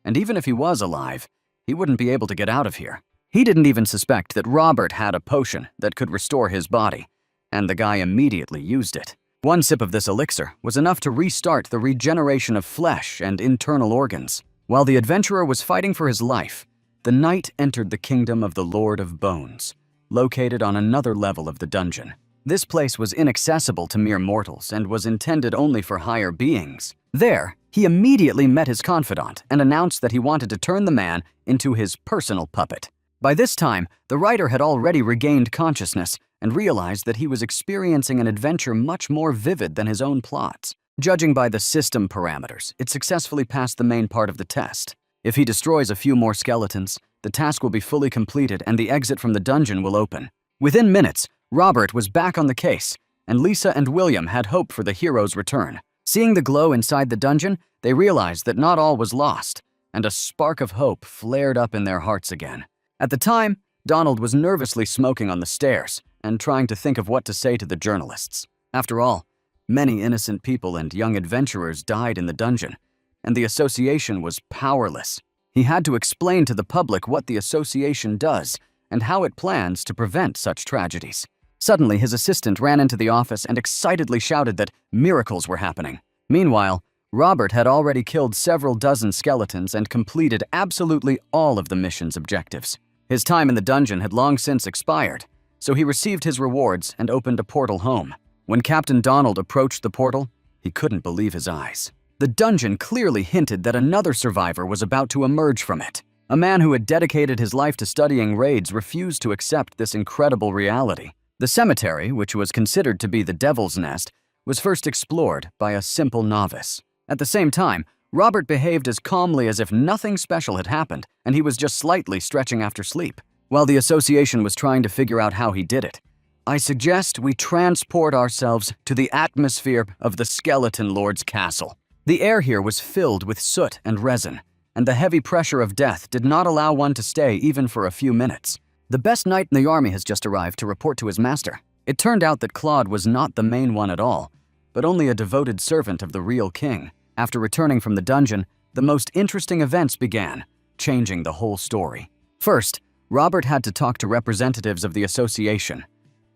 and even if he was alive, he wouldn't be able to get out of here. He didn't even suspect that Robert had a potion that could restore his body, and the guy immediately used it. One sip of this elixir was enough to restart the regeneration of flesh and internal organs. While the adventurer was fighting for his life, the knight entered the kingdom of the Lord of Bones, located on another level of the dungeon. This place was inaccessible to mere mortals and was intended only for higher beings. There, he immediately met his confidant and announced that he wanted to turn the man into his personal puppet. By this time, the writer had already regained consciousness and realized that he was experiencing an adventure much more vivid than his own plots. Judging by the system parameters, it successfully passed the main part of the test. If he destroys a few more skeletons, the task will be fully completed and the exit from the dungeon will open. Within minutes, Robert was back on the case, and Lisa and William had hope for the hero's return. Seeing the glow inside the dungeon, they realized that not all was lost, and a spark of hope flared up in their hearts again. At the time, Donald was nervously smoking on the stairs and trying to think of what to say to the journalists. After all, many innocent people and young adventurers died in the dungeon, and the association was powerless. He had to explain to the public what the association does and how it plans to prevent such tragedies. Suddenly, his assistant ran into the office and excitedly shouted that miracles were happening. Meanwhile, Robert had already killed several dozen skeletons and completed absolutely all of the mission's objectives. His time in the dungeon had long since expired, so he received his rewards and opened a portal home. When Captain Donald approached the portal, he couldn't believe his eyes. The dungeon clearly hinted that another survivor was about to emerge from it. A man who had dedicated his life to studying raids refused to accept this incredible reality. The cemetery, which was considered to be the devil's nest, was first explored by a simple novice. At the same time, Robert behaved as calmly as if nothing special had happened and he was just slightly stretching after sleep. While the association was trying to figure out how he did it, I suggest we transport ourselves to the atmosphere of the Skeleton Lord's castle. The air here was filled with soot and resin, and the heavy pressure of death did not allow one to stay even for a few minutes. The best knight in the army has just arrived to report to his master. It turned out that Claude was not the main one at all, but only a devoted servant of the real king. After returning from the dungeon, the most interesting events began, changing the whole story. First, Robert had to talk to representatives of the association,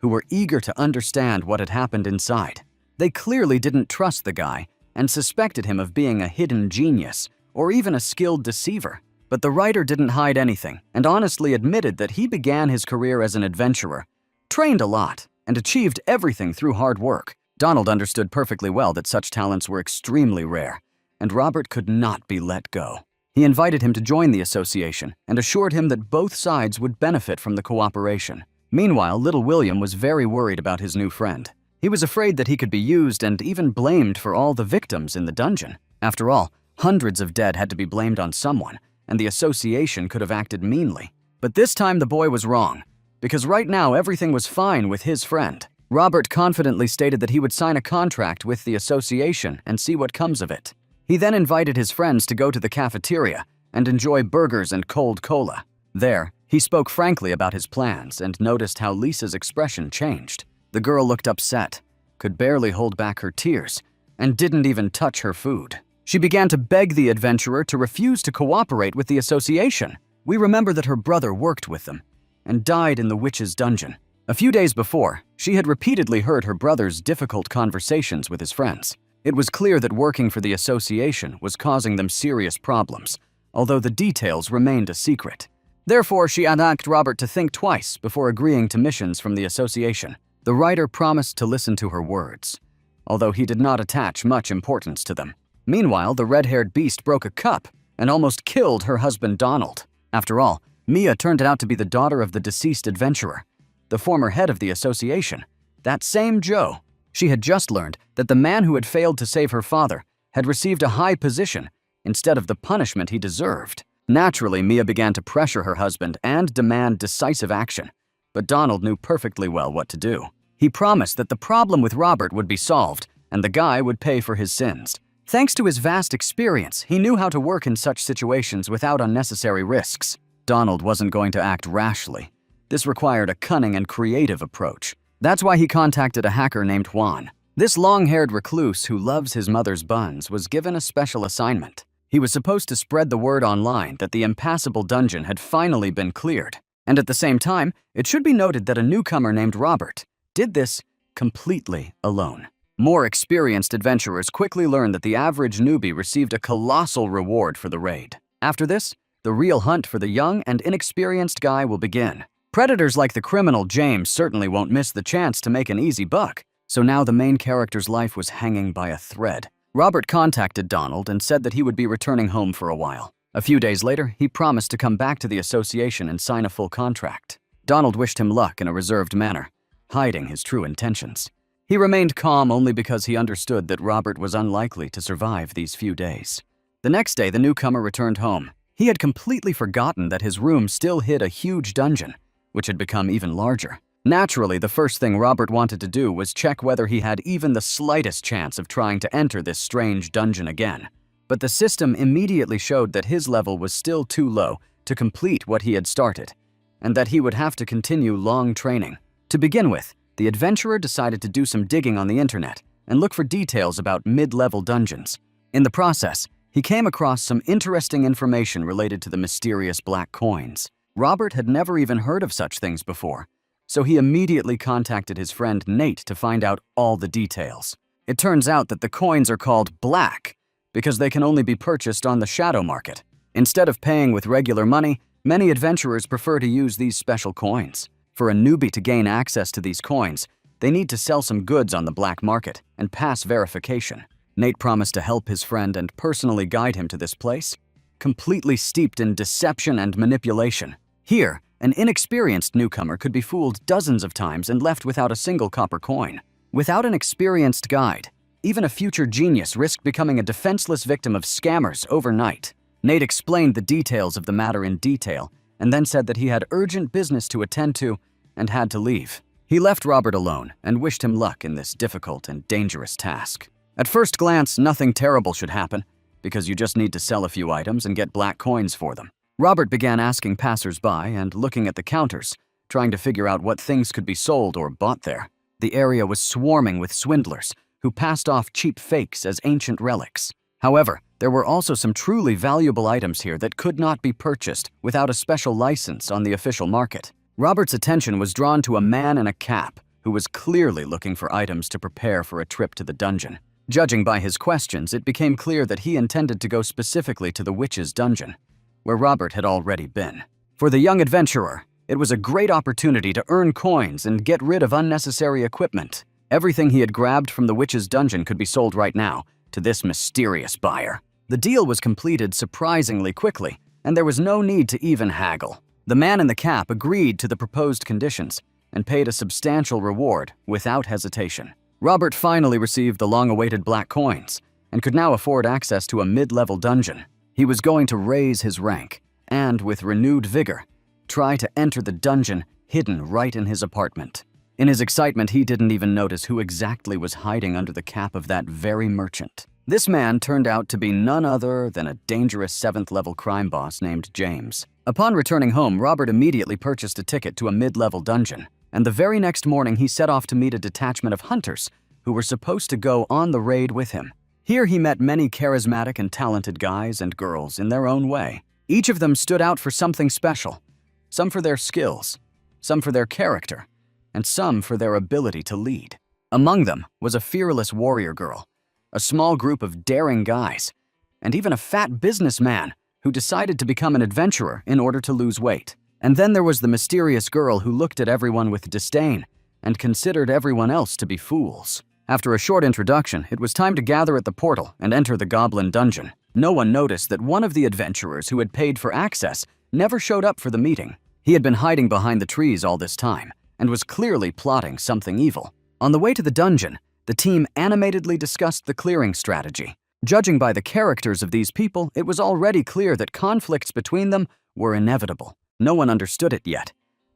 who were eager to understand what had happened inside. They clearly didn't trust the guy and suspected him of being a hidden genius or even a skilled deceiver. But the writer didn't hide anything and honestly admitted that he began his career as an adventurer, trained a lot, and achieved everything through hard work. Donald understood perfectly well that such talents were extremely rare, and Robert could not be let go. He invited him to join the association and assured him that both sides would benefit from the cooperation. Meanwhile, little William was very worried about his new friend. He was afraid that he could be used and even blamed for all the victims in the dungeon. After all, hundreds of dead had to be blamed on someone, and the association could have acted meanly. But this time the boy was wrong, because right now everything was fine with his friend. Robert confidently stated that he would sign a contract with the association and see what comes of it. He then invited his friends to go to the cafeteria and enjoy burgers and cold cola. There, he spoke frankly about his plans and noticed how Lisa's expression changed. The girl looked upset, could barely hold back her tears, and didn't even touch her food. She began to beg the adventurer to refuse to cooperate with the association. We remember that her brother worked with them and died in the witch's dungeon. A few days before, she had repeatedly heard her brother's difficult conversations with his friends. It was clear that working for the association was causing them serious problems, although the details remained a secret. Therefore, she asked Robert to think twice before agreeing to missions from the association. The writer promised to listen to her words, although he did not attach much importance to them. Meanwhile, the red-haired beast broke a cup and almost killed her husband Donald. After all, Mia turned out to be the daughter of the deceased adventurer, the former head of the association, that same Joe. She had just learned that the man who had failed to save her father had received a high position instead of the punishment he deserved. Naturally, Mia began to pressure her husband and demand decisive action, but Donald knew perfectly well what to do. He promised that the problem with Robert would be solved and the guy would pay for his sins. Thanks to his vast experience, he knew how to work in such situations without unnecessary risks. Donald wasn't going to act rashly. This required a cunning and creative approach. That's why he contacted a hacker named Juan. This long-haired recluse who loves his mother's buns was given a special assignment. He was supposed to spread the word online that the impassable dungeon had finally been cleared. And at the same time, it should be noted that a newcomer named Robert did this completely alone. More experienced adventurers quickly learned that the average newbie received a colossal reward for the raid. After this, the real hunt for the young and inexperienced guy will begin. Predators like the criminal James certainly won't miss the chance to make an easy buck, so now the main character's life was hanging by a thread. Robert contacted Donald and said that he would be returning home for a while. A few days later, he promised to come back to the association and sign a full contract. Donald wished him luck in a reserved manner, hiding his true intentions. He remained calm only because he understood that Robert was unlikely to survive these few days. The next day, the newcomer returned home. He had completely forgotten that his room still hid a huge dungeon, which had become even larger. Naturally, the first thing Robert wanted to do was check whether he had even the slightest chance of trying to enter this strange dungeon again. But the system immediately showed that his level was still too low to complete what he had started, and that he would have to continue long training. To begin with, the adventurer decided to do some digging on the internet and look for details about mid-level dungeons. In the process, he came across some interesting information related to the mysterious black coins. Robert had never even heard of such things before, so he immediately contacted his friend Nate to find out all the details. It turns out that the coins are called black because they can only be purchased on the shadow market. Instead of paying with regular money, many adventurers prefer to use these special coins. For a newbie to gain access to these coins, They need to sell some goods on the black market and pass verification. Nate promised to help his friend and personally guide him to this place, completely steeped in deception and manipulation. Here, an inexperienced newcomer could be fooled dozens of times and left without a single copper coin. Without an experienced guide, even a future genius risked becoming a defenseless victim of scammers overnight. Nate explained the details of the matter in detail and then said that he had urgent business to attend to and had to leave. He left Robert alone and wished him luck in this difficult and dangerous task. At first glance, nothing terrible should happen, because you just need to sell a few items and get black coins for them. Robert began asking passers-by and looking at the counters, trying to figure out what things could be sold or bought there. The area was swarming with swindlers who passed off cheap fakes as ancient relics. However, there were also some truly valuable items here that could not be purchased without a special license on the official market. Robert's attention was drawn to a man in a cap who was clearly looking for items to prepare for a trip to the dungeon. Judging by his questions, it became clear that he intended to go specifically to the witch's dungeon, where Robert had already been. For the young adventurer, it was a great opportunity to earn coins and get rid of unnecessary equipment. Everything he had grabbed from the witch's dungeon could be sold right now to this mysterious buyer. The deal was completed surprisingly quickly, and there was no need to even haggle. The man in the cap agreed to the proposed conditions and paid a substantial reward without hesitation. Robert finally received the long-awaited black coins and could now afford access to a mid-level dungeon. He was going to raise his rank and, with renewed vigor, try to enter the dungeon hidden right in his apartment. In his excitement, he didn't even notice who exactly was hiding under the cap of that very merchant. This man turned out to be none other than a dangerous 7th-level crime boss named James. Upon returning home, Robert immediately purchased a ticket to a mid-level dungeon, and the very next morning he set off to meet a detachment of hunters who were supposed to go on the raid with him. Here he met many charismatic and talented guys and girls in their own way. Each of them stood out for something special, some for their skills, some for their character, and some for their ability to lead. Among them was a fearless warrior girl, a small group of daring guys, and even a fat businessman who decided to become an adventurer in order to lose weight. And then there was the mysterious girl who looked at everyone with disdain and considered everyone else to be fools. After a short introduction, it was time to gather at the portal and enter the goblin dungeon. No one noticed that one of the adventurers who had paid for access never showed up for the meeting. He had been hiding behind the trees all this time and was clearly plotting something evil. On the way to the dungeon, the team animatedly discussed the clearing strategy. Judging by the characters of these people, it was already clear that conflicts between them were inevitable. No one understood it yet,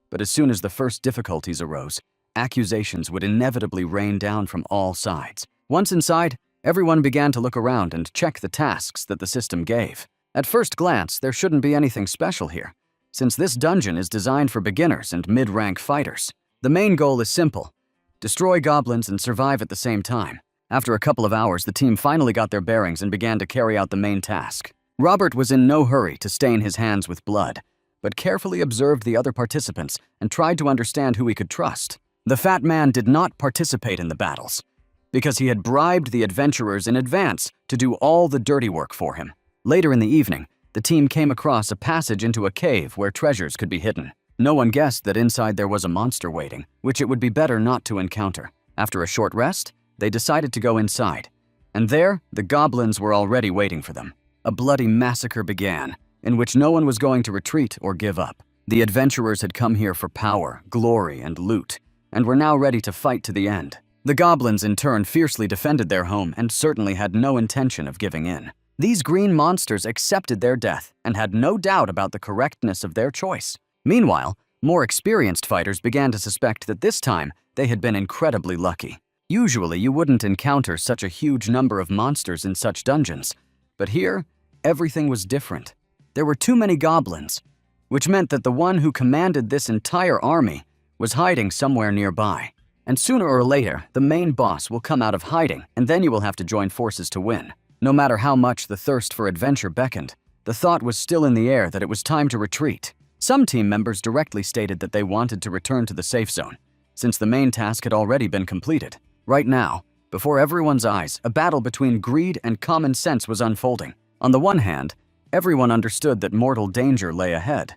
but as soon as the first difficulties arose, accusations would inevitably rain down from all sides. Once inside, everyone began to look around and check the tasks that the system gave. At first glance, there shouldn't be anything special here, since this dungeon is designed for beginners and mid-rank fighters. The main goal is simple: destroy goblins and survive at the same time. After a couple of hours, the team finally got their bearings and began to carry out the main task. Robert was in no hurry to stain his hands with blood, but carefully observed the other participants and tried to understand who he could trust. The fat man did not participate in the battles, because he had bribed the adventurers in advance to do all the dirty work for him. Later in the evening, the team came across a passage into a cave where treasures could be hidden. No one guessed that inside there was a monster waiting, which it would be better not to encounter. After a short rest, they decided to go inside, and there, the goblins were already waiting for them. A bloody massacre began, in which no one was going to retreat or give up. The adventurers had come here for power, glory, and loot, and were now ready to fight to the end. The goblins, in turn, fiercely defended their home and certainly had no intention of giving in. These green monsters accepted their death and had no doubt about the correctness of their choice. Meanwhile, more experienced fighters began to suspect that this time they had been incredibly lucky. Usually, you wouldn't encounter such a huge number of monsters in such dungeons, but here, everything was different. There were too many goblins, which meant that the one who commanded this entire army was hiding somewhere nearby. And sooner or later, the main boss will come out of hiding, and then you will have to join forces to win. No matter how much the thirst for adventure beckoned, the thought was still in the air that it was time to retreat. Some team members directly stated that they wanted to return to the safe zone, since the main task had already been completed. Right now, before everyone's eyes, a battle between greed and common sense was unfolding. On the one hand, everyone understood that mortal danger lay ahead,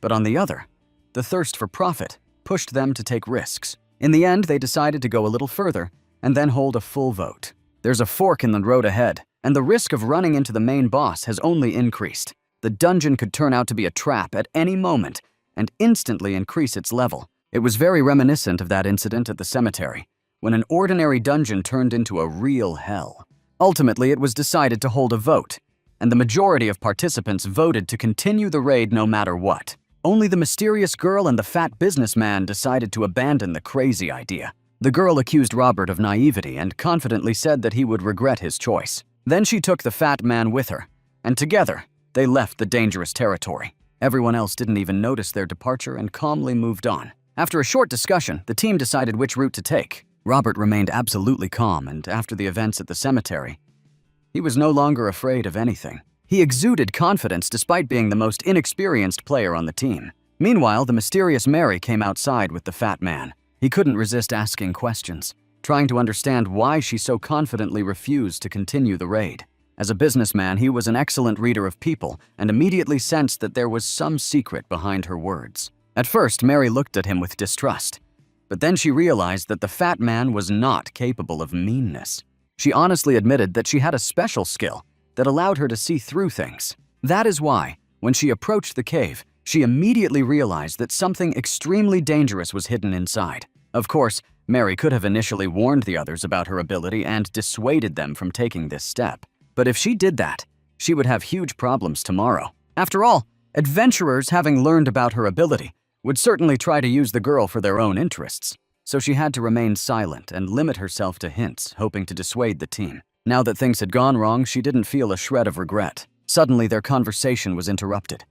but on the other, the thirst for profit pushed them to take risks. In the end, they decided to go a little further and then hold a full vote. There's a fork in the road ahead, and the risk of running into the main boss has only increased. The dungeon could turn out to be a trap at any moment and instantly increase its level. It was very reminiscent of that incident at the cemetery, when an ordinary dungeon turned into a real hell. Ultimately, it was decided to hold a vote, and the majority of participants voted to continue the raid no matter what. Only the mysterious girl and the fat businessman decided to abandon the crazy idea. The girl accused Robert of naivety and confidently said that he would regret his choice. Then she took the fat man with her, and together, they left the dangerous territory. Everyone else didn't even notice their departure and calmly moved on. After a short discussion, the team decided which route to take. Robert remained absolutely calm, and after the events at the cemetery, he was no longer afraid of anything. He exuded confidence despite being the most inexperienced player on the team. Meanwhile, the mysterious Mary came outside with the fat man. He couldn't resist asking questions, trying to understand why she so confidently refused to continue the raid. As a businessman, he was an excellent reader of people and immediately sensed that there was some secret behind her words. At first, Mary looked at him with distrust, but then she realized that the fat man was not capable of meanness. She honestly admitted that she had a special skill that allowed her to see through things. That is why, when she approached the cave, she immediately realized that something extremely dangerous was hidden inside. Of course, Mary could have initially warned the others about her ability and dissuaded them from taking this step. But if she did that, she would have huge problems tomorrow. After all, adventurers, having learned about her ability, would certainly try to use the girl for their own interests. So she had to remain silent and limit herself to hints, hoping to dissuade the team. Now that things had gone wrong, she didn't feel a shred of regret. Suddenly, their conversation was interrupted.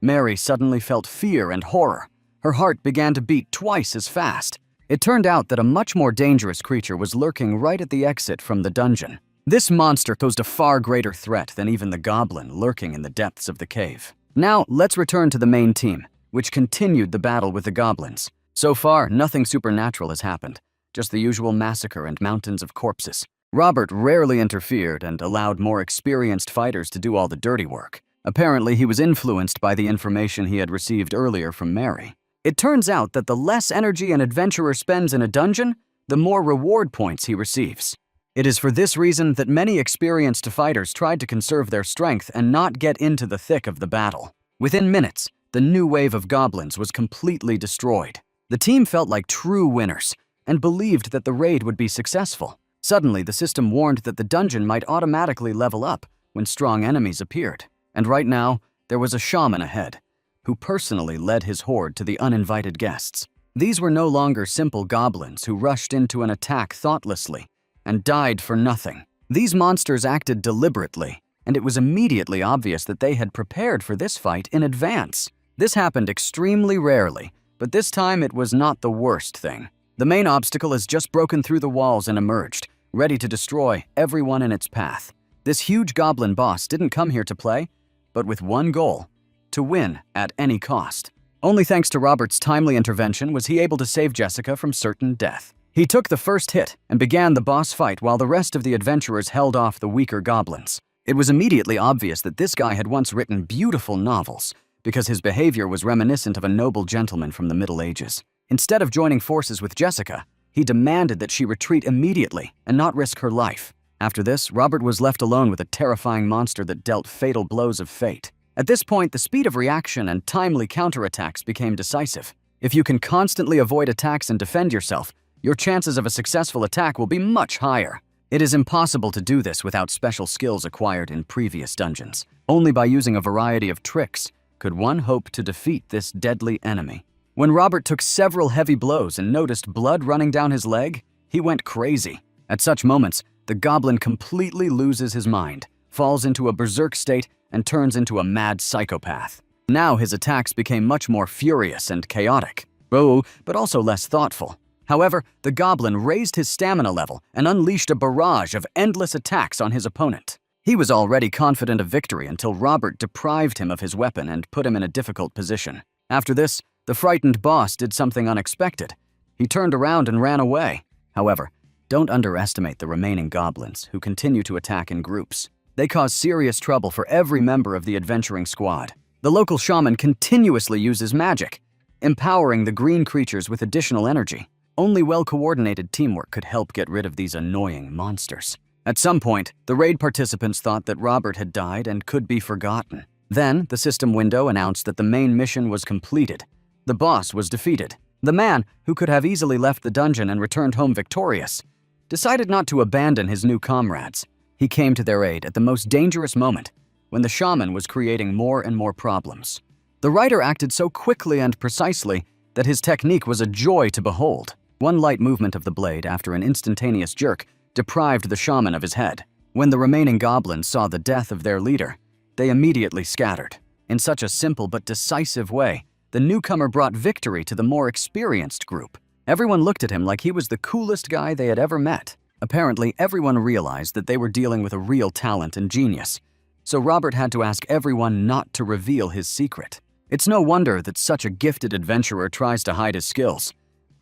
Mary suddenly felt fear and horror. Her heart began to beat twice as fast. It turned out that a much more dangerous creature was lurking right at the exit from the dungeon. This monster posed a far greater threat than even the goblin lurking in the depths of the cave. Now, let's return to the main team, which continued the battle with the goblins. So far, nothing supernatural has happened, just the usual massacre and mountains of corpses. Robert rarely interfered and allowed more experienced fighters to do all the dirty work. Apparently, he was influenced by the information he had received earlier from Mary. It turns out that the less energy an adventurer spends in a dungeon, the more reward points he receives. It is for this reason that many experienced fighters tried to conserve their strength and not get into the thick of the battle. Within minutes, the new wave of goblins was completely destroyed. The team felt like true winners and believed that the raid would be successful. Suddenly, the system warned that the dungeon might automatically level up when strong enemies appeared. And right now, there was a shaman ahead, who personally led his horde to the uninvited guests. These were no longer simple goblins who rushed into an attack thoughtlessly and died for nothing. These monsters acted deliberately, and it was immediately obvious that they had prepared for this fight in advance. This happened extremely rarely, but this time it was not the worst thing. The main obstacle has just broken through the walls and emerged, ready to destroy everyone in its path. This huge goblin boss didn't come here to play, but with one goal: to win at any cost. Only thanks to Robert's timely intervention was he able to save Jessica from certain death. He took the first hit and began the boss fight while the rest of the adventurers held off the weaker goblins. It was immediately obvious that this guy had once written beautiful novels, because his behavior was reminiscent of a noble gentleman from the Middle Ages. Instead of joining forces with Jessica, he demanded that she retreat immediately and not risk her life. After this, Robert was left alone with a terrifying monster that dealt fatal blows of fate. At this point, the speed of reaction and timely counterattacks became decisive. If you can constantly avoid attacks and defend yourself, your chances of a successful attack will be much higher. It is impossible to do this without special skills acquired in previous dungeons. Only by using a variety of tricks could one hope to defeat this deadly enemy. When Robert took several heavy blows and noticed blood running down his leg, he went crazy. At such moments, the goblin completely loses his mind, falls into a berserk state, and turns into a mad psychopath. Now his attacks became much more furious and chaotic, but also less thoughtful. However, the goblin raised his stamina level and unleashed a barrage of endless attacks on his opponent. He was already confident of victory until Robert deprived him of his weapon and put him in a difficult position. After this, the frightened boss did something unexpected. He turned around and ran away. However, don't underestimate the remaining goblins, who continue to attack in groups. They cause serious trouble for every member of the adventuring squad. The local shaman continuously uses magic, empowering the green creatures with additional energy. Only well-coordinated teamwork could help get rid of these annoying monsters. At some point, the raid participants thought that Robert had died and could be forgotten. Then, the system window announced that the main mission was completed. The boss was defeated. The man, who could have easily left the dungeon and returned home victorious, decided not to abandon his new comrades. He came to their aid at the most dangerous moment, when the shaman was creating more and more problems. The writer acted so quickly and precisely that his technique was a joy to behold. One light movement of the blade after an instantaneous jerk deprived the shaman of his head. When the remaining goblins saw the death of their leader, they immediately scattered. In such a simple but decisive way, the newcomer brought victory to the more experienced group. Everyone looked at him like he was the coolest guy they had ever met. Apparently, everyone realized that they were dealing with a real talent and genius, so Robert had to ask everyone not to reveal his secret. It's no wonder that such a gifted adventurer tries to hide his skills.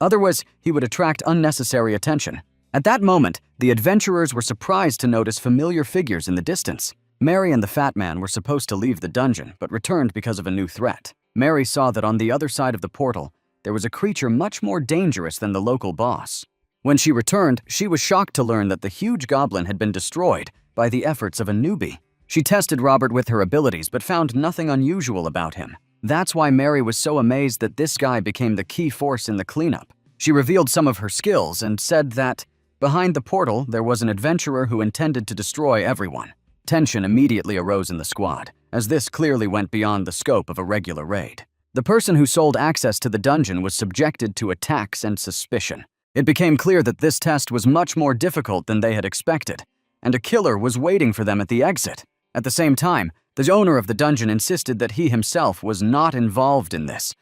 Otherwise, he would attract unnecessary attention. At that moment, the adventurers were surprised to notice familiar figures in the distance. Mary and the fat man were supposed to leave the dungeon, but returned because of a new threat. Mary saw that on the other side of the portal, there was a creature much more dangerous than the local boss. When she returned, she was shocked to learn that the huge goblin had been destroyed by the efforts of a newbie. She tested Robert with her abilities, but found nothing unusual about him. That's why Mary was so amazed that this guy became the key force in the cleanup. She revealed some of her skills and said that behind the portal, there was an adventurer who intended to destroy everyone. Tension immediately arose in the squad, as this clearly went beyond the scope of a regular raid. The person who sold access to the dungeon was subjected to attacks and suspicion. It became clear that this test was much more difficult than they had expected, and a killer was waiting for them at the exit. At the same time, the owner of the dungeon insisted that he himself was not involved in this,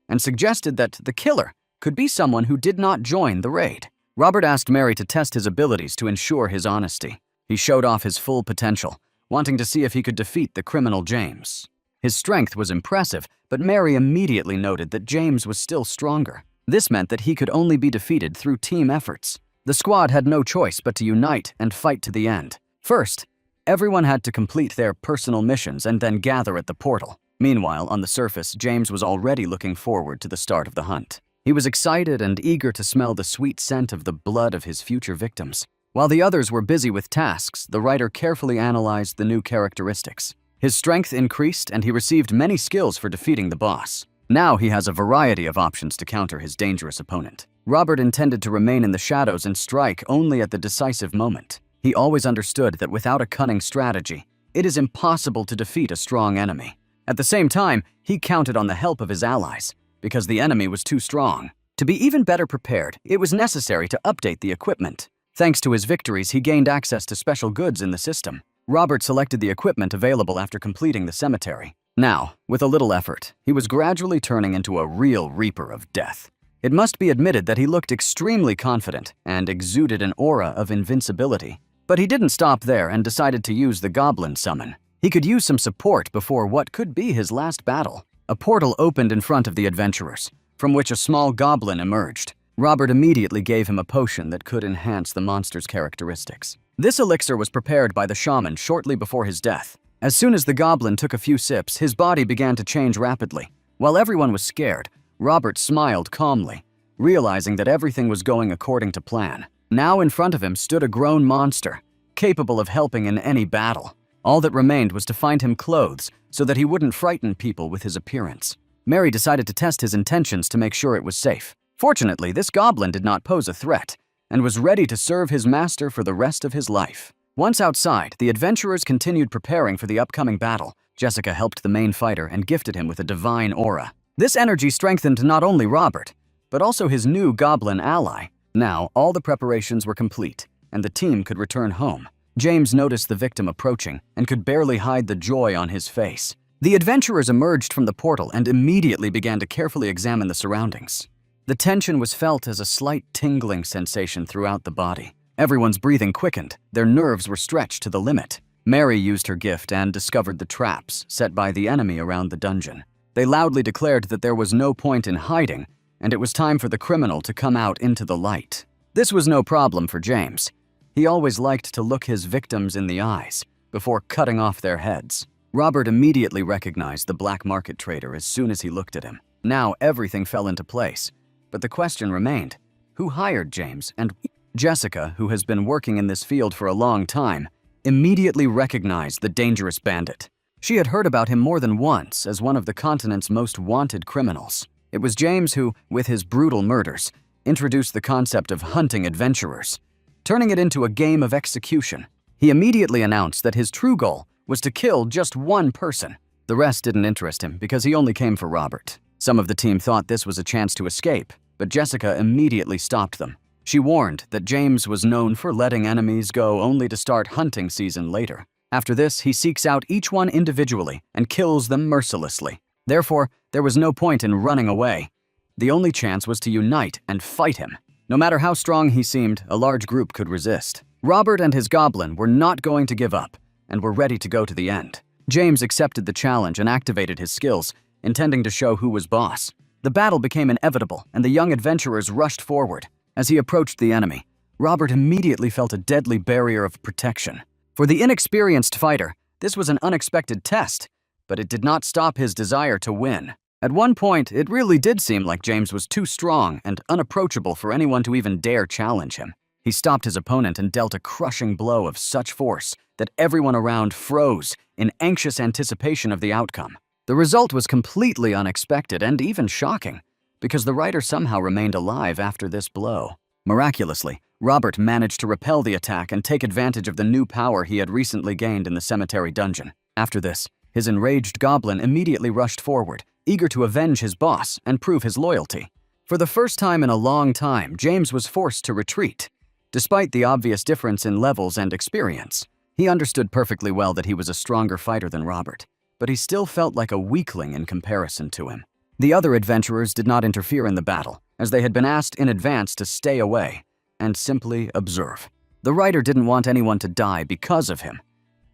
and suggested that the killer could be someone who did not join the raid. Robert asked Mary to test his abilities to ensure his honesty. He showed off his full potential, wanting to see if he could defeat the criminal James. His strength was impressive, but Mary immediately noted that James was still stronger. This meant that he could only be defeated through team efforts. The squad had no choice but to unite and fight to the end. First, everyone had to complete their personal missions and then gather at the portal. Meanwhile, on the surface, James was already looking forward to the start of the hunt. He was excited and eager to smell the sweet scent of the blood of his future victims. While the others were busy with tasks, the writer carefully analyzed the new characteristics. His strength increased, and he received many skills for defeating the boss. Now he has a variety of options to counter his dangerous opponent. Robert intended to remain in the shadows and strike only at the decisive moment. He always understood that without a cunning strategy, it is impossible to defeat a strong enemy. At the same time, he counted on the help of his allies, because the enemy was too strong. To be even better prepared, it was necessary to update the equipment. Thanks to his victories, he gained access to special goods in the system. Robert selected the equipment available after completing the cemetery. Now, with a little effort, he was gradually turning into a real reaper of death. It must be admitted that he looked extremely confident and exuded an aura of invincibility. But he didn't stop there and decided to use the goblin summon. He could use some support before what could be his last battle. A portal opened in front of the adventurers, from which a small goblin emerged. Robert immediately gave him a potion that could enhance the monster's characteristics. This elixir was prepared by the shaman shortly before his death. As soon as the goblin took a few sips, his body began to change rapidly. While everyone was scared, Robert smiled calmly, realizing that everything was going according to plan. Now in front of him stood a grown monster, capable of helping in any battle. All that remained was to find him clothes so that he wouldn't frighten people with his appearance. Mary decided to test his intentions to make sure it was safe. Fortunately, this goblin did not pose a threat and was ready to serve his master for the rest of his life. Once outside, the adventurers continued preparing for the upcoming battle. Jessica helped the main fighter and gifted him with a divine aura. This energy strengthened not only Robert, but also his new goblin ally. Now, all the preparations were complete, and the team could return home. James noticed the victim approaching and could barely hide the joy on his face. The adventurers emerged from the portal and immediately began to carefully examine the surroundings. The tension was felt as a slight tingling sensation throughout the body. Everyone's breathing quickened, their nerves were stretched to the limit. Mary used her gift and discovered the traps set by the enemy around the dungeon. They loudly declared that there was no point in hiding, and it was time for the criminal to come out into the light. This was no problem for James. He always liked to look his victims in the eyes before cutting off their heads. Robert immediately recognized the black market trader as soon as he looked at him. Now everything fell into place, but the question remained, who hired James, and Jessica, who has been working in this field for a long time, immediately recognized the dangerous bandit. She had heard about him more than once as one of the continent's most wanted criminals. It was James who, with his brutal murders, introduced the concept of hunting adventurers, turning it into a game of execution. He immediately announced that his true goal was to kill just one person. The rest didn't interest him because he only came for Robert. Some of the team thought this was a chance to escape, but Jessica immediately stopped them. She warned that James was known for letting enemies go only to start hunting season later. After this, he seeks out each one individually and kills them mercilessly. Therefore, there was no point in running away. The only chance was to unite and fight him. No matter how strong he seemed, a large group could resist. Robert and his goblin were not going to give up and were ready to go to the end. James accepted the challenge and activated his skills, intending to show who was boss. The battle became inevitable, and the young adventurers rushed forward. As he approached the enemy, Robert immediately felt a deadly barrier of protection. For the inexperienced fighter, this was an unexpected test, but it did not stop his desire to win. At one point, it really did seem like James was too strong and unapproachable for anyone to even dare challenge him. He stopped his opponent and dealt a crushing blow of such force that everyone around froze in anxious anticipation of the outcome. The result was completely unexpected and even shocking, because the writer somehow remained alive after this blow. Miraculously, Robert managed to repel the attack and take advantage of the new power he had recently gained in the cemetery dungeon. After this, his enraged goblin immediately rushed forward, eager to avenge his boss and prove his loyalty. For the first time in a long time, James was forced to retreat. Despite the obvious difference in levels and experience, he understood perfectly well that he was a stronger fighter than Robert, but he still felt like a weakling in comparison to him. The other adventurers did not interfere in the battle, as they had been asked in advance to stay away and simply observe. The writer didn't want anyone to die because of him,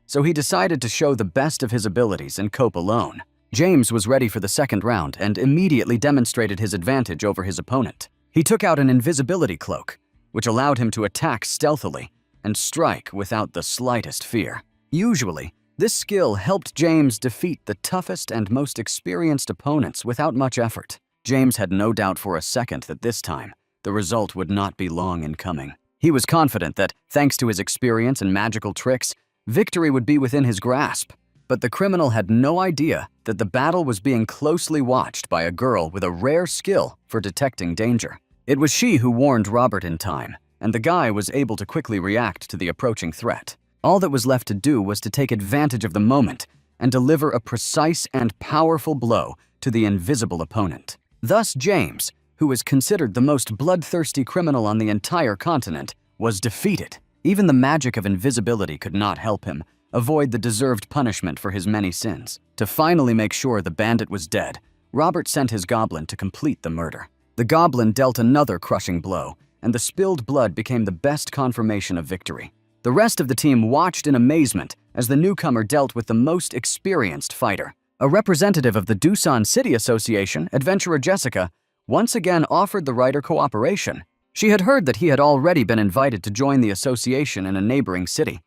so he decided to show the best of his abilities and cope alone. James was ready for the second round and immediately demonstrated his advantage over his opponent. He took out an invisibility cloak, which allowed him to attack stealthily and strike without the slightest fear. Usually, this skill helped James defeat the toughest and most experienced opponents without much effort. James had no doubt for a second that this time, the result would not be long in coming. He was confident that, thanks to his experience and magical tricks, victory would be within his grasp. But the criminal had no idea that the battle was being closely watched by a girl with a rare skill for detecting danger. It was she who warned Robert in time, and the guy was able to quickly react to the approaching threat. All that was left to do was to take advantage of the moment and deliver a precise and powerful blow to the invisible opponent. Thus, James, who was considered the most bloodthirsty criminal on the entire continent, was defeated. Even the magic of invisibility could not help him avoid the deserved punishment for his many sins. To finally make sure the bandit was dead, Robert sent his goblin to complete the murder. The goblin dealt another crushing blow, and the spilled blood became the best confirmation of victory. The rest of the team watched in amazement as the newcomer dealt with the most experienced fighter. A representative of the Doosan City Association, adventurer Jessica, once again offered the writer cooperation. She had heard that he had already been invited to join the association in a neighboring city,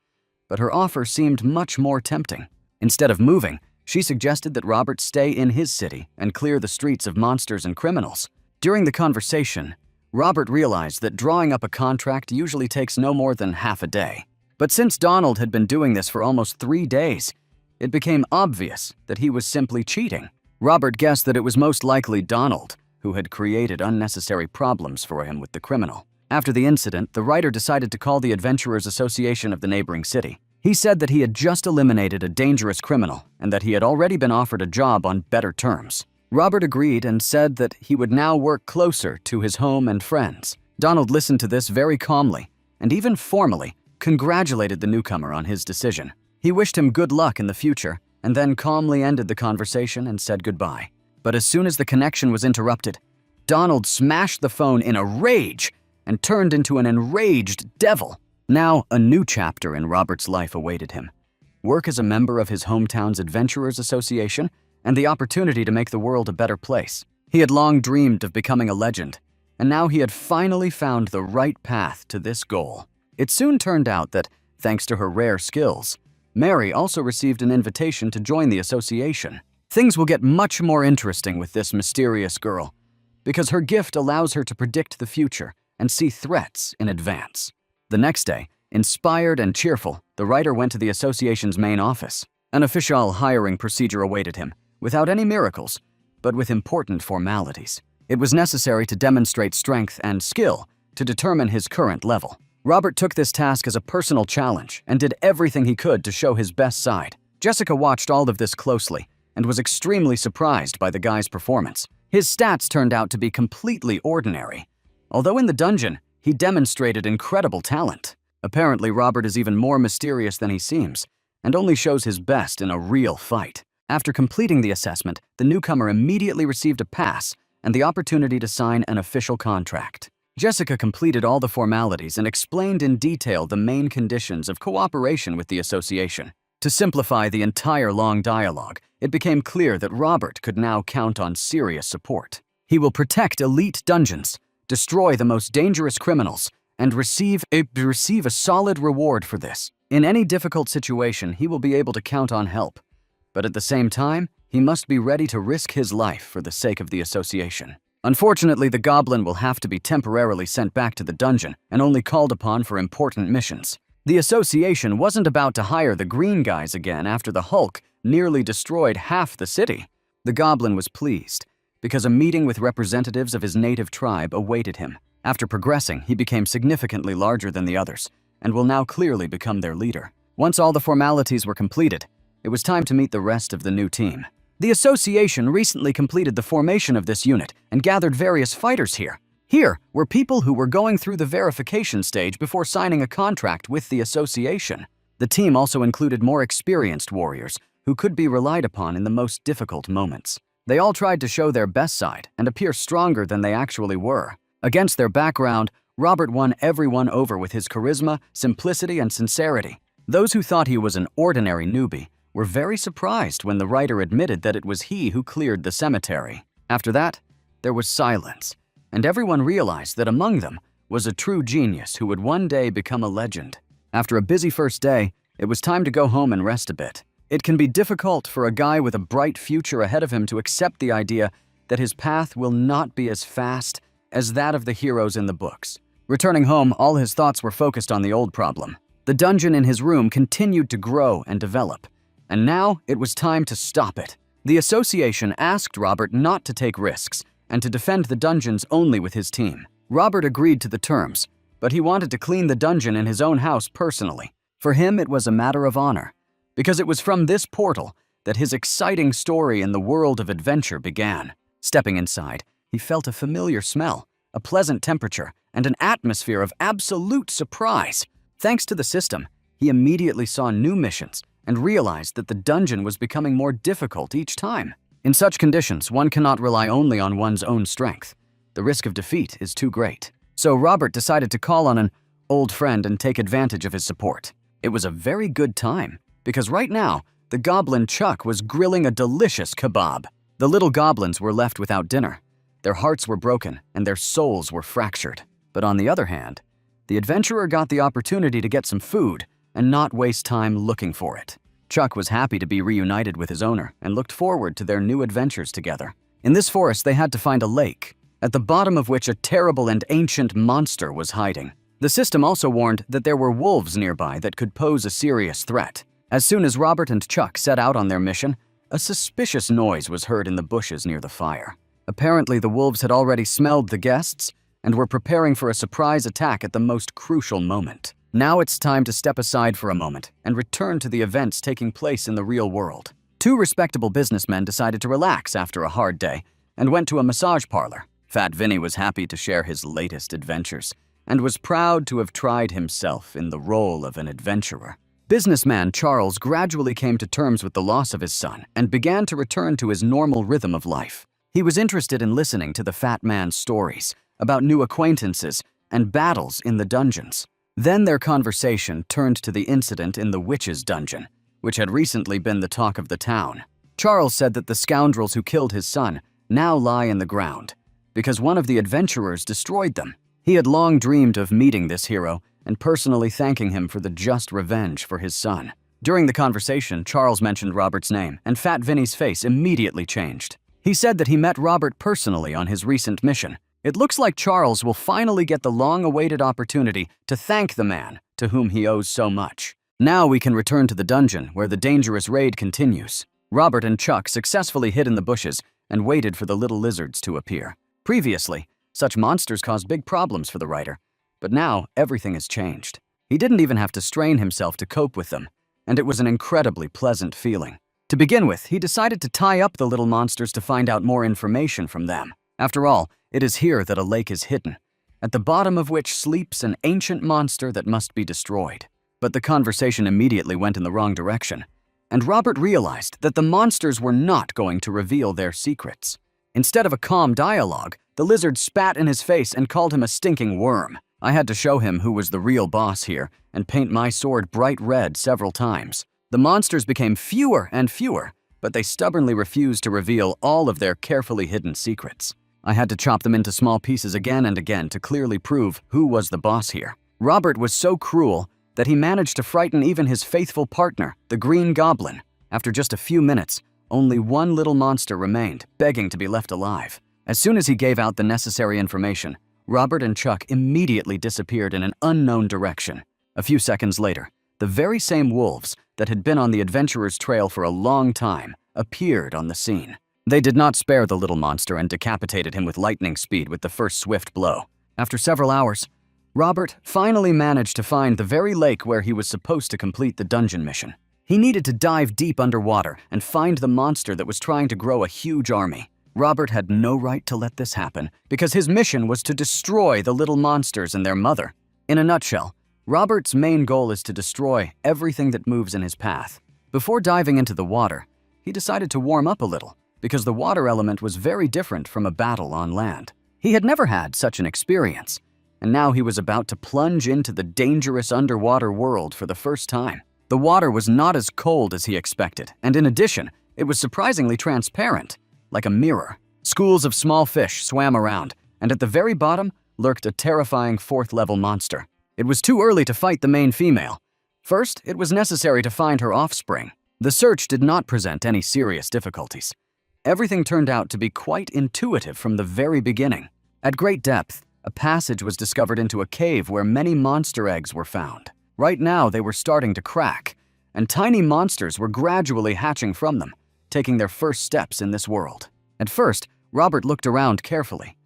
but her offer seemed much more tempting. Instead of moving, she suggested that Robert stay in his city and clear the streets of monsters and criminals. During the conversation, Robert realized that drawing up a contract usually takes no more than half a day. But since Donald had been doing this for almost 3 days, it became obvious that he was simply cheating. Robert guessed that it was most likely Donald who had created unnecessary problems for him with the criminal. After the incident, the writer decided to call the Adventurers Association of the neighboring city. He said that he had just eliminated a dangerous criminal and that he had already been offered a job on better terms. Robert agreed and said that he would now work closer to his home and friends. Donald listened to this very calmly and even formally congratulated the newcomer on his decision. He wished him good luck in the future and then calmly ended the conversation and said goodbye. But as soon as the connection was interrupted, Donald smashed the phone in a rage and turned into an enraged devil. Now, a new chapter in Robert's life awaited him. Work as a member of his hometown's Adventurers Association and the opportunity to make the world a better place. He had long dreamed of becoming a legend, and now he had finally found the right path to this goal. It soon turned out that, thanks to her rare skills, Mary also received an invitation to join the association. Things will get much more interesting with this mysterious girl, because her gift allows her to predict the future and see threats in advance. The next day, inspired and cheerful, the writer went to the association's main office. An official hiring procedure awaited him, without any miracles, but with important formalities. It was necessary to demonstrate strength and skill to determine his current level. Robert took this task as a personal challenge and did everything he could to show his best side. Jessica watched all of this closely and was extremely surprised by the guy's performance. His stats turned out to be completely ordinary. Although in the dungeon, he demonstrated incredible talent. Apparently, Robert is even more mysterious than he seems, and only shows his best in a real fight. After completing the assessment, the newcomer immediately received a pass and the opportunity to sign an official contract. Jessica completed all the formalities and explained in detail the main conditions of cooperation with the association. To simplify the entire long dialogue, it became clear that Robert could now count on serious support. He will protect elite dungeons, destroy the most dangerous criminals, and receive a solid reward for this. In any difficult situation, he will be able to count on help. But at the same time, he must be ready to risk his life for the sake of the association. Unfortunately, the goblin will have to be temporarily sent back to the dungeon and only called upon for important missions. The association wasn't about to hire the green guys again after the Hulk nearly destroyed half the city. The goblin was pleased, because a meeting with representatives of his native tribe awaited him. After progressing, he became significantly larger than the others, and will now clearly become their leader. Once all the formalities were completed, it was time to meet the rest of the new team. The association recently completed the formation of this unit and gathered various fighters here. Here were people who were going through the verification stage before signing a contract with the association. The team also included more experienced warriors who could be relied upon in the most difficult moments. They all tried to show their best side and appear stronger than they actually were. Against their background, Robert won everyone over with his charisma, simplicity, and sincerity. Those who thought he was an ordinary newbie were very surprised when the writer admitted that it was he who cleared the cemetery. After that, there was silence, and everyone realized that among them was a true genius who would one day become a legend. After a busy first day, it was time to go home and rest a bit. It can be difficult for a guy with a bright future ahead of him to accept the idea that his path will not be as fast as that of the heroes in the books. Returning home, all his thoughts were focused on the old problem. The dungeon in his room continued to grow and develop, and now it was time to stop it. The association asked Robert not to take risks and to defend the dungeons only with his team. Robert agreed to the terms, but he wanted to clean the dungeon in his own house personally. For him, it was a matter of honor, because it was from this portal that his exciting story in the world of adventure began. Stepping inside, he felt a familiar smell, a pleasant temperature, and an atmosphere of absolute surprise. Thanks to the system, he immediately saw new missions and realized that the dungeon was becoming more difficult each time. In such conditions, one cannot rely only on one's own strength. The risk of defeat is too great. So Robert decided to call on an old friend and take advantage of his support. It was a very good time, because right now, the goblin Chuck was grilling a delicious kebab. The little goblins were left without dinner. Their hearts were broken and their souls were fractured. But on the other hand, the adventurer got the opportunity to get some food and not waste time looking for it. Chuck was happy to be reunited with his owner and looked forward to their new adventures together. In this forest, they had to find a lake, at the bottom of which a terrible and ancient monster was hiding. The system also warned that there were wolves nearby that could pose a serious threat. As soon as Robert and Chuck set out on their mission, a suspicious noise was heard in the bushes near the fire. Apparently, the wolves had already smelled the guests and were preparing for a surprise attack at the most crucial moment. Now it's time to step aside for a moment and return to the events taking place in the real world. Two respectable businessmen decided to relax after a hard day and went to a massage parlor. Fat Vinny was happy to share his latest adventures and was proud to have tried himself in the role of an adventurer. Businessman Charles gradually came to terms with the loss of his son and began to return to his normal rhythm of life. He was interested in listening to the fat man's stories about new acquaintances and battles in the dungeons. Then their conversation turned to the incident in the witch's dungeon, which had recently been the talk of the town. Charles said that the scoundrels who killed his son now lie in the ground, because one of the adventurers destroyed them. He had long dreamed of meeting this hero and personally thanking him for the just revenge for his son. During the conversation, Charles mentioned Robert's name, and Fat Vinny's face immediately changed. He said that he met Robert personally on his recent mission. It looks like Charles will finally get the long-awaited opportunity to thank the man to whom he owes so much. Now we can return to the dungeon where the dangerous raid continues. Robert and Chuck successfully hid in the bushes and waited for the little lizards to appear. Previously, such monsters caused big problems for the writer, but now everything has changed. He didn't even have to strain himself to cope with them, and it was an incredibly pleasant feeling. To begin with, he decided to tie up the little monsters to find out more information from them. After all, it is here that a lake is hidden, at the bottom of which sleeps an ancient monster that must be destroyed. But the conversation immediately went in the wrong direction, and Robert realized that the monsters were not going to reveal their secrets. Instead of a calm dialogue, the lizard spat in his face and called him a stinking worm. I had to show him who was the real boss here and paint my sword bright red several times. The monsters became fewer and fewer, but they stubbornly refused to reveal all of their carefully hidden secrets. I had to chop them into small pieces again and again to clearly prove who was the boss here. Robert was so cruel that he managed to frighten even his faithful partner, the Green Goblin. After just a few minutes, only one little monster remained, begging to be left alive. As soon as he gave out the necessary information, Robert and Chuck immediately disappeared in an unknown direction. A few seconds later, the very same wolves that had been on the adventurer's trail for a long time appeared on the scene. They did not spare the little monster and decapitated him with lightning speed with the first swift blow. After several hours, Robert finally managed to find the very lake where he was supposed to complete the dungeon mission. He needed to dive deep underwater and find the monster that was trying to grow a huge army. Robert had no right to let this happen because his mission was to destroy the little monsters and their mother. In a nutshell, Robert's main goal is to destroy everything that moves in his path. Before diving into the water, he decided to warm up a little because the water element was very different from a battle on land. He had never had such an experience, and now he was about to plunge into the dangerous underwater world for the first time. The water was not as cold as he expected, and in addition, it was surprisingly transparent, like a mirror. Schools of small fish swam around, and at the very bottom lurked a terrifying fourth-level monster. It was too early to fight the main female. First, it was necessary to find her offspring. The search did not present any serious difficulties. Everything turned out to be quite intuitive from the very beginning. At great depth, a passage was discovered into a cave where many monster eggs were found. Right now, they were starting to crack, and tiny monsters were gradually hatching from them, taking their first steps in this world. At first, Robert looked around carefully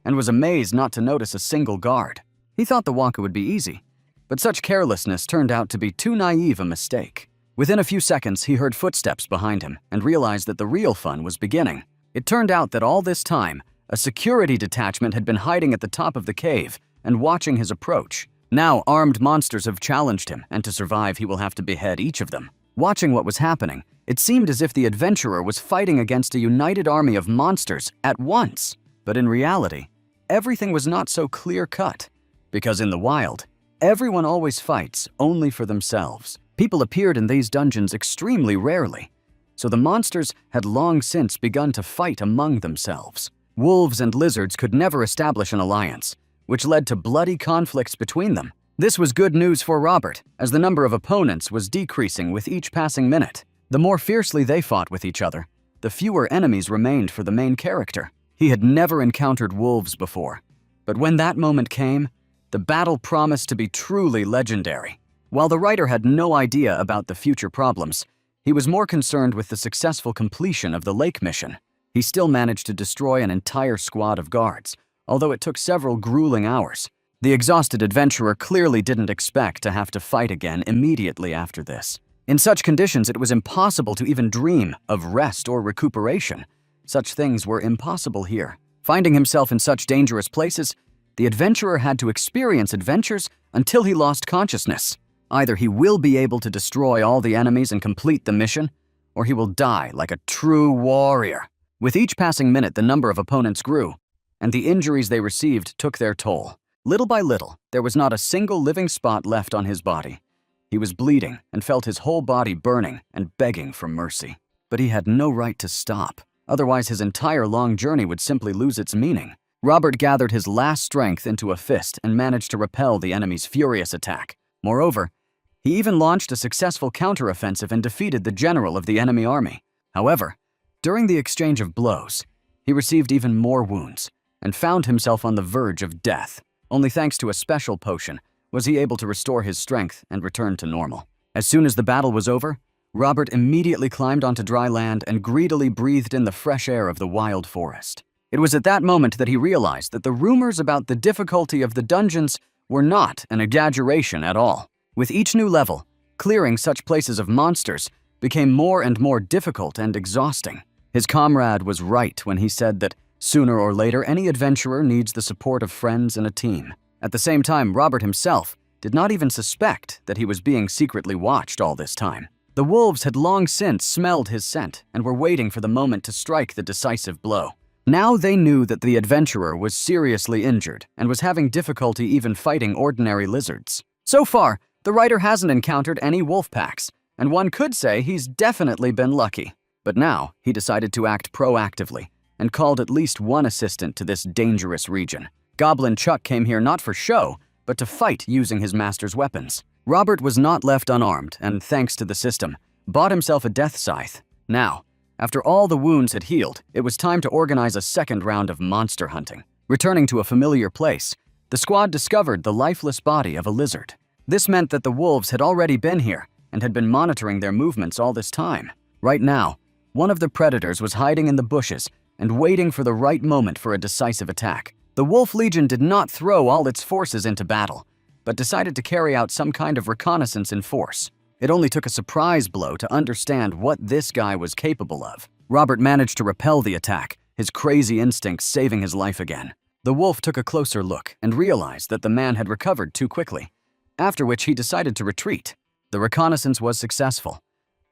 and was amazed not to notice a single guard. He thought the walk would be easy, but such carelessness turned out to be too naive a mistake. Within a few seconds, he heard footsteps behind him and realized that the real fun was beginning. It turned out that all this time, a security detachment had been hiding at the top of the cave and watching his approach. Now, armed monsters have challenged him, and to survive, he will have to behead each of them. Watching what was happening, it seemed as if the adventurer was fighting against a united army of monsters at once. But in reality, everything was not so clear-cut, because in the wild, everyone always fights only for themselves. People appeared in these dungeons extremely rarely, so the monsters had long since begun to fight among themselves. Wolves and lizards could never establish an alliance, which led to bloody conflicts between them. This was good news for Robert, as the number of opponents was decreasing with each passing minute. The more fiercely they fought with each other, the fewer enemies remained for the main character. He had never encountered wolves before, but when that moment came, the battle promised to be truly legendary. While the writer had no idea about the future problems, he was more concerned with the successful completion of the lake mission. He still managed to destroy an entire squad of guards, although it took several grueling hours. The exhausted adventurer clearly didn't expect to have to fight again immediately after this. In such conditions, it was impossible to even dream of rest or recuperation. Such things were impossible here. Finding himself in such dangerous places, the adventurer had to experience adventures until he lost consciousness. Either he will be able to destroy all the enemies and complete the mission, or he will die like a true warrior. With each passing minute, the number of opponents grew, and the injuries they received took their toll. Little by little, there was not a single living spot left on his body. He was bleeding and felt his whole body burning and begging for mercy. But he had no right to stop. Otherwise, his entire long journey would simply lose its meaning. Robert gathered his last strength into a fist and managed to repel the enemy's furious attack. Moreover, he even launched a successful counteroffensive and defeated the general of the enemy army. However, during the exchange of blows, he received even more wounds, and found himself on the verge of death. Only thanks to a special potion was he able to restore his strength and return to normal. As soon as the battle was over, Robert immediately climbed onto dry land and greedily breathed in the fresh air of the wild forest. It was at that moment that he realized that the rumors about the difficulty of the dungeons were not an exaggeration at all. With each new level, clearing such places of monsters became more and more difficult and exhausting. His comrade was right when he said that sooner or later any adventurer needs the support of friends and a team. At the same time, Robert himself did not even suspect that he was being secretly watched all this time. The wolves had long since smelled his scent and were waiting for the moment to strike the decisive blow. Now they knew that the adventurer was seriously injured and was having difficulty even fighting ordinary lizards. So far, the writer hasn't encountered any wolf packs, and one could say he's definitely been lucky. But now, he decided to act proactively and called at least one assistant to this dangerous region. Goblin Chuck came here not for show, but to fight using his master's weapons. Robert was not left unarmed and, thanks to the system, bought himself a death scythe. Now, after all the wounds had healed, it was time to organize a second round of monster hunting. Returning to a familiar place, the squad discovered the lifeless body of a lizard. This meant that the wolves had already been here and had been monitoring their movements all this time. Right now, one of the predators was hiding in the bushes and waiting for the right moment for a decisive attack. The Wolf Legion did not throw all its forces into battle, but decided to carry out some kind of reconnaissance in force. It only took a surprise blow to understand what this guy was capable of. Robert managed to repel the attack, his crazy instincts saving his life again. The wolf took a closer look and realized that the man had recovered too quickly, after which he decided to retreat. The reconnaissance was successful.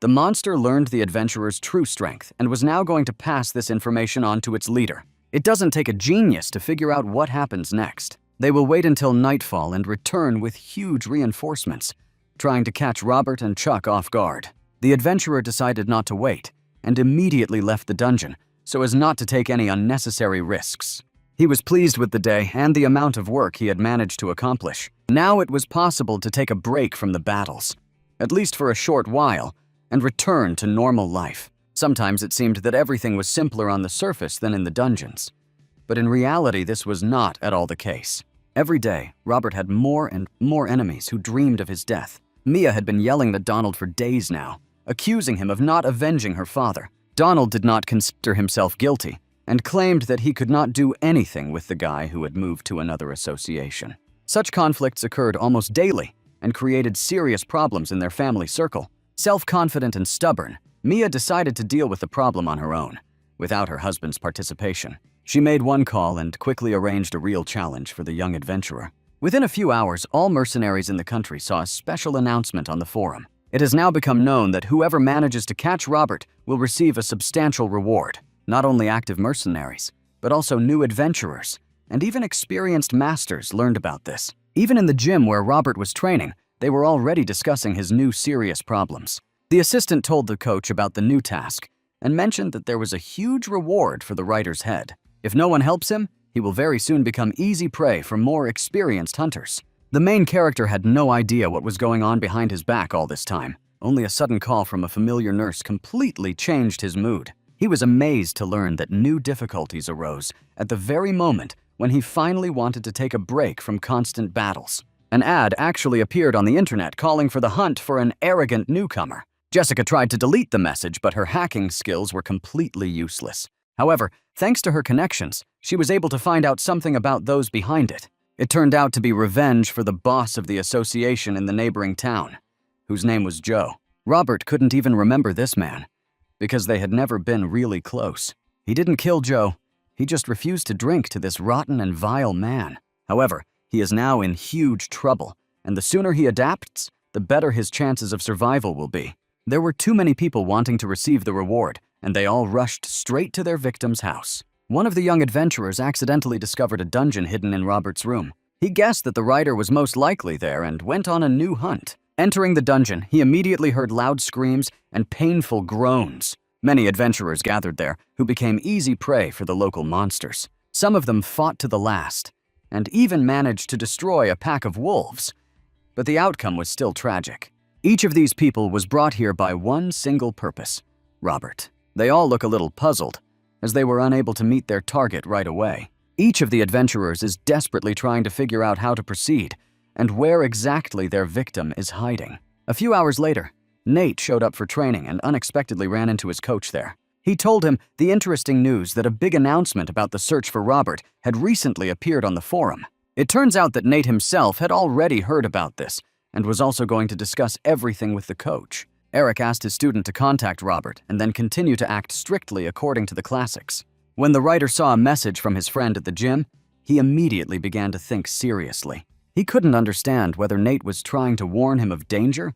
The monster learned the adventurer's true strength and was now going to pass this information on to its leader. It doesn't take a genius to figure out what happens next. They will wait until nightfall and return with huge reinforcements, trying to catch Robert and Chuck off guard. The adventurer decided not to wait and immediately left the dungeon so as not to take any unnecessary risks. He was pleased with the day and the amount of work he had managed to accomplish. Now it was possible to take a break from the battles, at least for a short while, and return to normal life. Sometimes it seemed that everything was simpler on the surface than in the dungeons. But in reality, this was not at all the case. Every day, Robert had more and more enemies who dreamed of his death. Mia had been yelling at Donald for days now, accusing him of not avenging her father. Donald did not consider himself guilty and claimed that he could not do anything with the guy who had moved to another association. Such conflicts occurred almost daily and created serious problems in their family circle. Self-confident and stubborn, Mia decided to deal with the problem on her own, without her husband's participation. She made one call and quickly arranged a real challenge for the young adventurer. Within a few hours, all mercenaries in the country saw a special announcement on the forum. It has now become known that whoever manages to catch Robert will receive a substantial reward. Not only active mercenaries, but also new adventurers, and even experienced masters learned about this. Even in the gym where Robert was training, they were already discussing his new serious problems. The assistant told the coach about the new task and mentioned that there was a huge reward for the writer's head. If no one helps him, he will very soon become easy prey for more experienced hunters. The main character had no idea what was going on behind his back all this time. Only a sudden call from a familiar nurse completely changed his mood. He was amazed to learn that new difficulties arose at the very moment when he finally wanted to take a break from constant battles. An ad actually appeared on the internet calling for the hunt for an arrogant newcomer. Jessica tried to delete the message, but her hacking skills were completely useless. However, thanks to her connections, she was able to find out something about those behind it. It turned out to be revenge for the boss of the association in the neighboring town, whose name was Joe. Robert couldn't even remember this man, because they had never been really close. He didn't kill Joe, he just refused to drink to this rotten and vile man. However, he is now in huge trouble, and the sooner he adapts, the better his chances of survival will be. There were too many people wanting to receive the reward, and they all rushed straight to their victim's house. One of the young adventurers accidentally discovered a dungeon hidden in Robert's room. He guessed that the writer was most likely there and went on a new hunt. Entering the dungeon, he immediately heard loud screams and painful groans. Many adventurers gathered there, who became easy prey for the local monsters. Some of them fought to the last, and even managed to destroy a pack of wolves. But the outcome was still tragic. Each of these people was brought here by one single purpose: Robert. They all look a little puzzled, as they were unable to meet their target right away. Each of the adventurers is desperately trying to figure out how to proceed and where exactly their victim is hiding. A few hours later, Nate showed up for training and unexpectedly ran into his coach there. He told him the interesting news that a big announcement about the search for Robert had recently appeared on the forum. It turns out that Nate himself had already heard about this and was also going to discuss everything with the coach. Eric asked his student to contact Robert and then continue to act strictly according to the classics. When the writer saw a message from his friend at the gym, he immediately began to think seriously. He couldn't understand whether Nate was trying to warn him of danger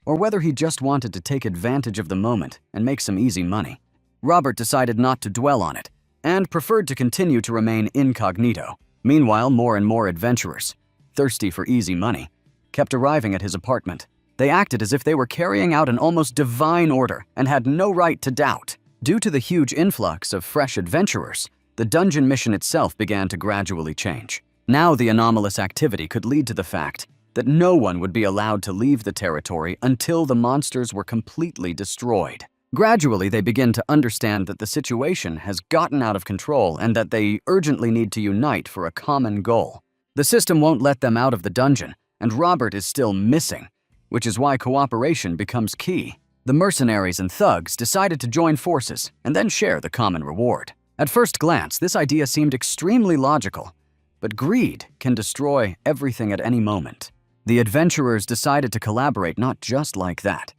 or whether he just wanted to take advantage of the moment and make some easy money. Robert decided not to dwell on it and preferred to continue to remain incognito. Meanwhile, more and more adventurers, thirsty for easy money, kept arriving at his apartment. They acted as if they were carrying out an almost divine order and had no right to doubt. Due to the huge influx of fresh adventurers, the dungeon mission itself began to gradually change. Now the anomalous activity could lead to the fact that no one would be allowed to leave the territory until the monsters were completely destroyed. Gradually, they begin to understand that the situation has gotten out of control and that they urgently need to unite for a common goal. The system won't let them out of the dungeon, and Robert is still missing, which is why cooperation becomes key. The mercenaries and thugs decided to join forces and then share the common reward. At first glance, this idea seemed extremely logical, but greed can destroy everything at any moment. The adventurers decided to collaborate not just like that,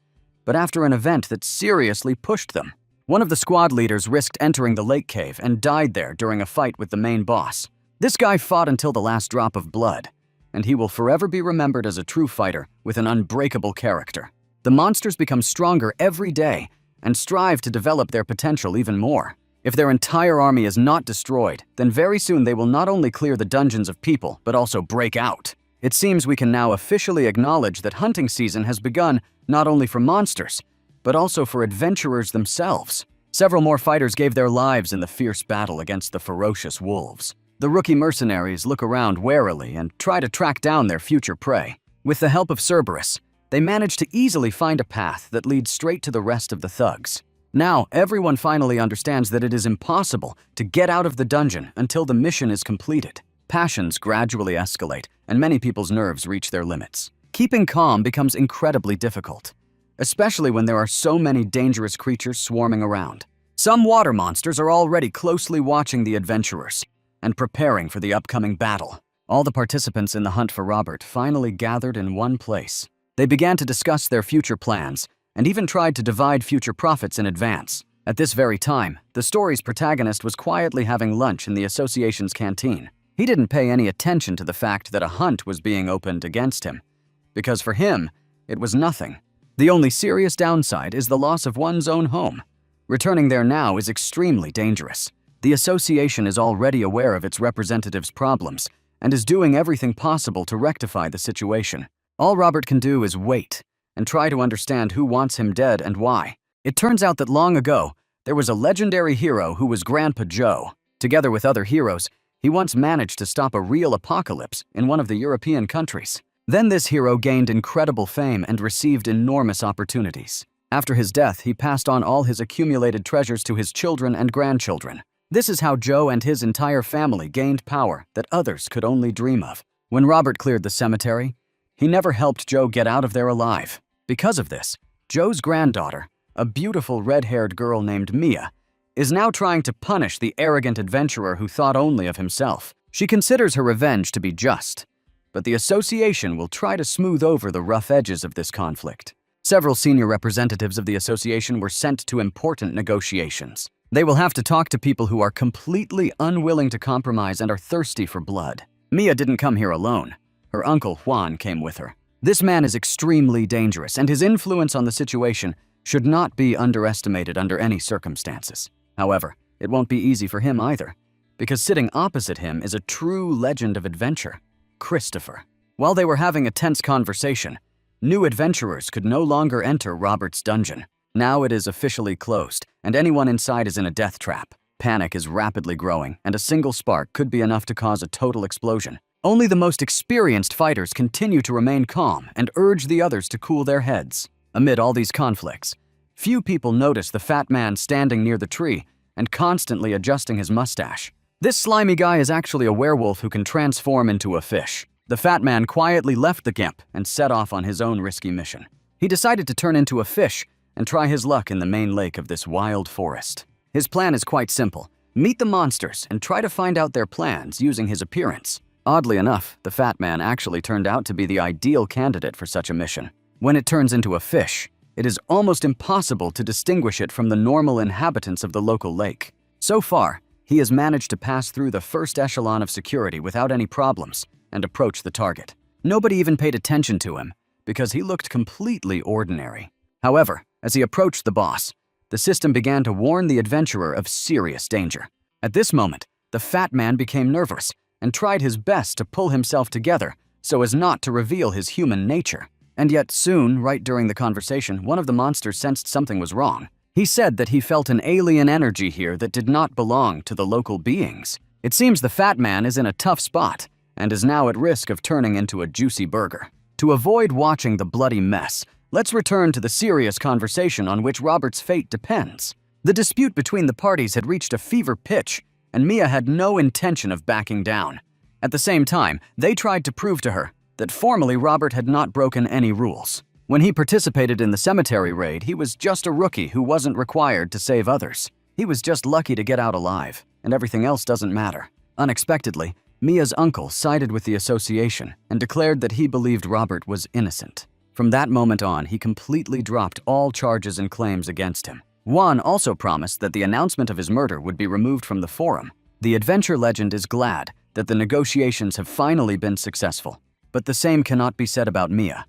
but after an event that seriously pushed them. One of the squad leaders risked entering the lake cave and died there during a fight with the main boss. This guy fought until the last drop of blood, and he will forever be remembered as a true fighter with an unbreakable character. The monsters become stronger every day and strive to develop their potential even more. If their entire army is not destroyed, then very soon they will not only clear the dungeons of people, but also break out. It seems we can now officially acknowledge that hunting season has begun not only for monsters, but also for adventurers themselves. Several more fighters gave their lives in the fierce battle against the ferocious wolves. The rookie mercenaries look around warily and try to track down their future prey. With the help of Cerberus, they manage to easily find a path that leads straight to the rest of the thugs. Now, everyone finally understands that it is impossible to get out of the dungeon until the mission is completed. Passions gradually escalate, and many people's nerves reach their limits. Keeping calm becomes incredibly difficult, especially when there are so many dangerous creatures swarming around. Some water monsters are already closely watching the adventurers and preparing for the upcoming battle. All the participants in the hunt for Robert finally gathered in one place. They began to discuss their future plans and even tried to divide future profits in advance. At this very time, the story's protagonist was quietly having lunch in the association's canteen. He didn't pay any attention to the fact that a hunt was being opened against him, because for him, it was nothing. The only serious downside is the loss of one's own home. Returning there now is extremely dangerous. The association is already aware of its representative's problems and is doing everything possible to rectify the situation. All Robert can do is wait and try to understand who wants him dead and why. It turns out that long ago, there was a legendary hero who was Grandpa Joe. Together with other heroes, he once managed to stop a real apocalypse in one of the European countries. Then this hero gained incredible fame and received enormous opportunities. After his death, he passed on all his accumulated treasures to his children and grandchildren. This is how Joe and his entire family gained power that others could only dream of. When Robert cleared the cemetery, he never helped Joe get out of there alive. Because of this, Joe's granddaughter, a beautiful red-haired girl named Mia, is now trying to punish the arrogant adventurer who thought only of himself. She considers her revenge to be just, but the association will try to smooth over the rough edges of this conflict. Several senior representatives of the association were sent to important negotiations. They will have to talk to people who are completely unwilling to compromise and are thirsty for blood. Mia didn't come here alone. Her uncle Juan came with her. This man is extremely dangerous, and his influence on the situation should not be underestimated under any circumstances. However, it won't be easy for him either, because sitting opposite him is a true legend of adventure, Christopher. While they were having a tense conversation, new adventurers could no longer enter Robert's dungeon. Now it is officially closed, and anyone inside is in a death trap. Panic is rapidly growing, and a single spark could be enough to cause a total explosion. Only the most experienced fighters continue to remain calm and urge the others to cool their heads. Amid all these conflicts, few people notice the fat man standing near the tree and constantly adjusting his mustache. This slimy guy is actually a werewolf who can transform into a fish. The fat man quietly left the gimp and set off on his own risky mission. He decided to turn into a fish and try his luck in the main lake of this wild forest. His plan is quite simple. Meet the monsters and try to find out their plans using his appearance. Oddly enough, the fat man actually turned out to be the ideal candidate for such a mission. When it turns into a fish, it is almost impossible to distinguish it from the normal inhabitants of the local lake. So far, he has managed to pass through the first echelon of security without any problems and approach the target. Nobody even paid attention to him because he looked completely ordinary. However, as he approached the boss, the system began to warn the adventurer of serious danger. At this moment, the fat man became nervous and tried his best to pull himself together so as not to reveal his human nature. And yet soon, right during the conversation, one of the monsters sensed something was wrong. He said that he felt an alien energy here that did not belong to the local beings. It seems the fat man is in a tough spot and is now at risk of turning into a juicy burger. To avoid watching the bloody mess, let's return to the serious conversation on which Robert's fate depends. The dispute between the parties had reached a fever pitch, and Mia had no intention of backing down. At the same time, they tried to prove to her that formally Robert had not broken any rules. When he participated in the cemetery raid, he was just a rookie who wasn't required to save others. He was just lucky to get out alive, and everything else doesn't matter. Unexpectedly, Mia's uncle sided with the association and declared that he believed Robert was innocent. From that moment on, he completely dropped all charges and claims against him. Juan also promised that the announcement of his murder would be removed from the forum. The adventure legend is glad that the negotiations have finally been successful. But the same cannot be said about Mia,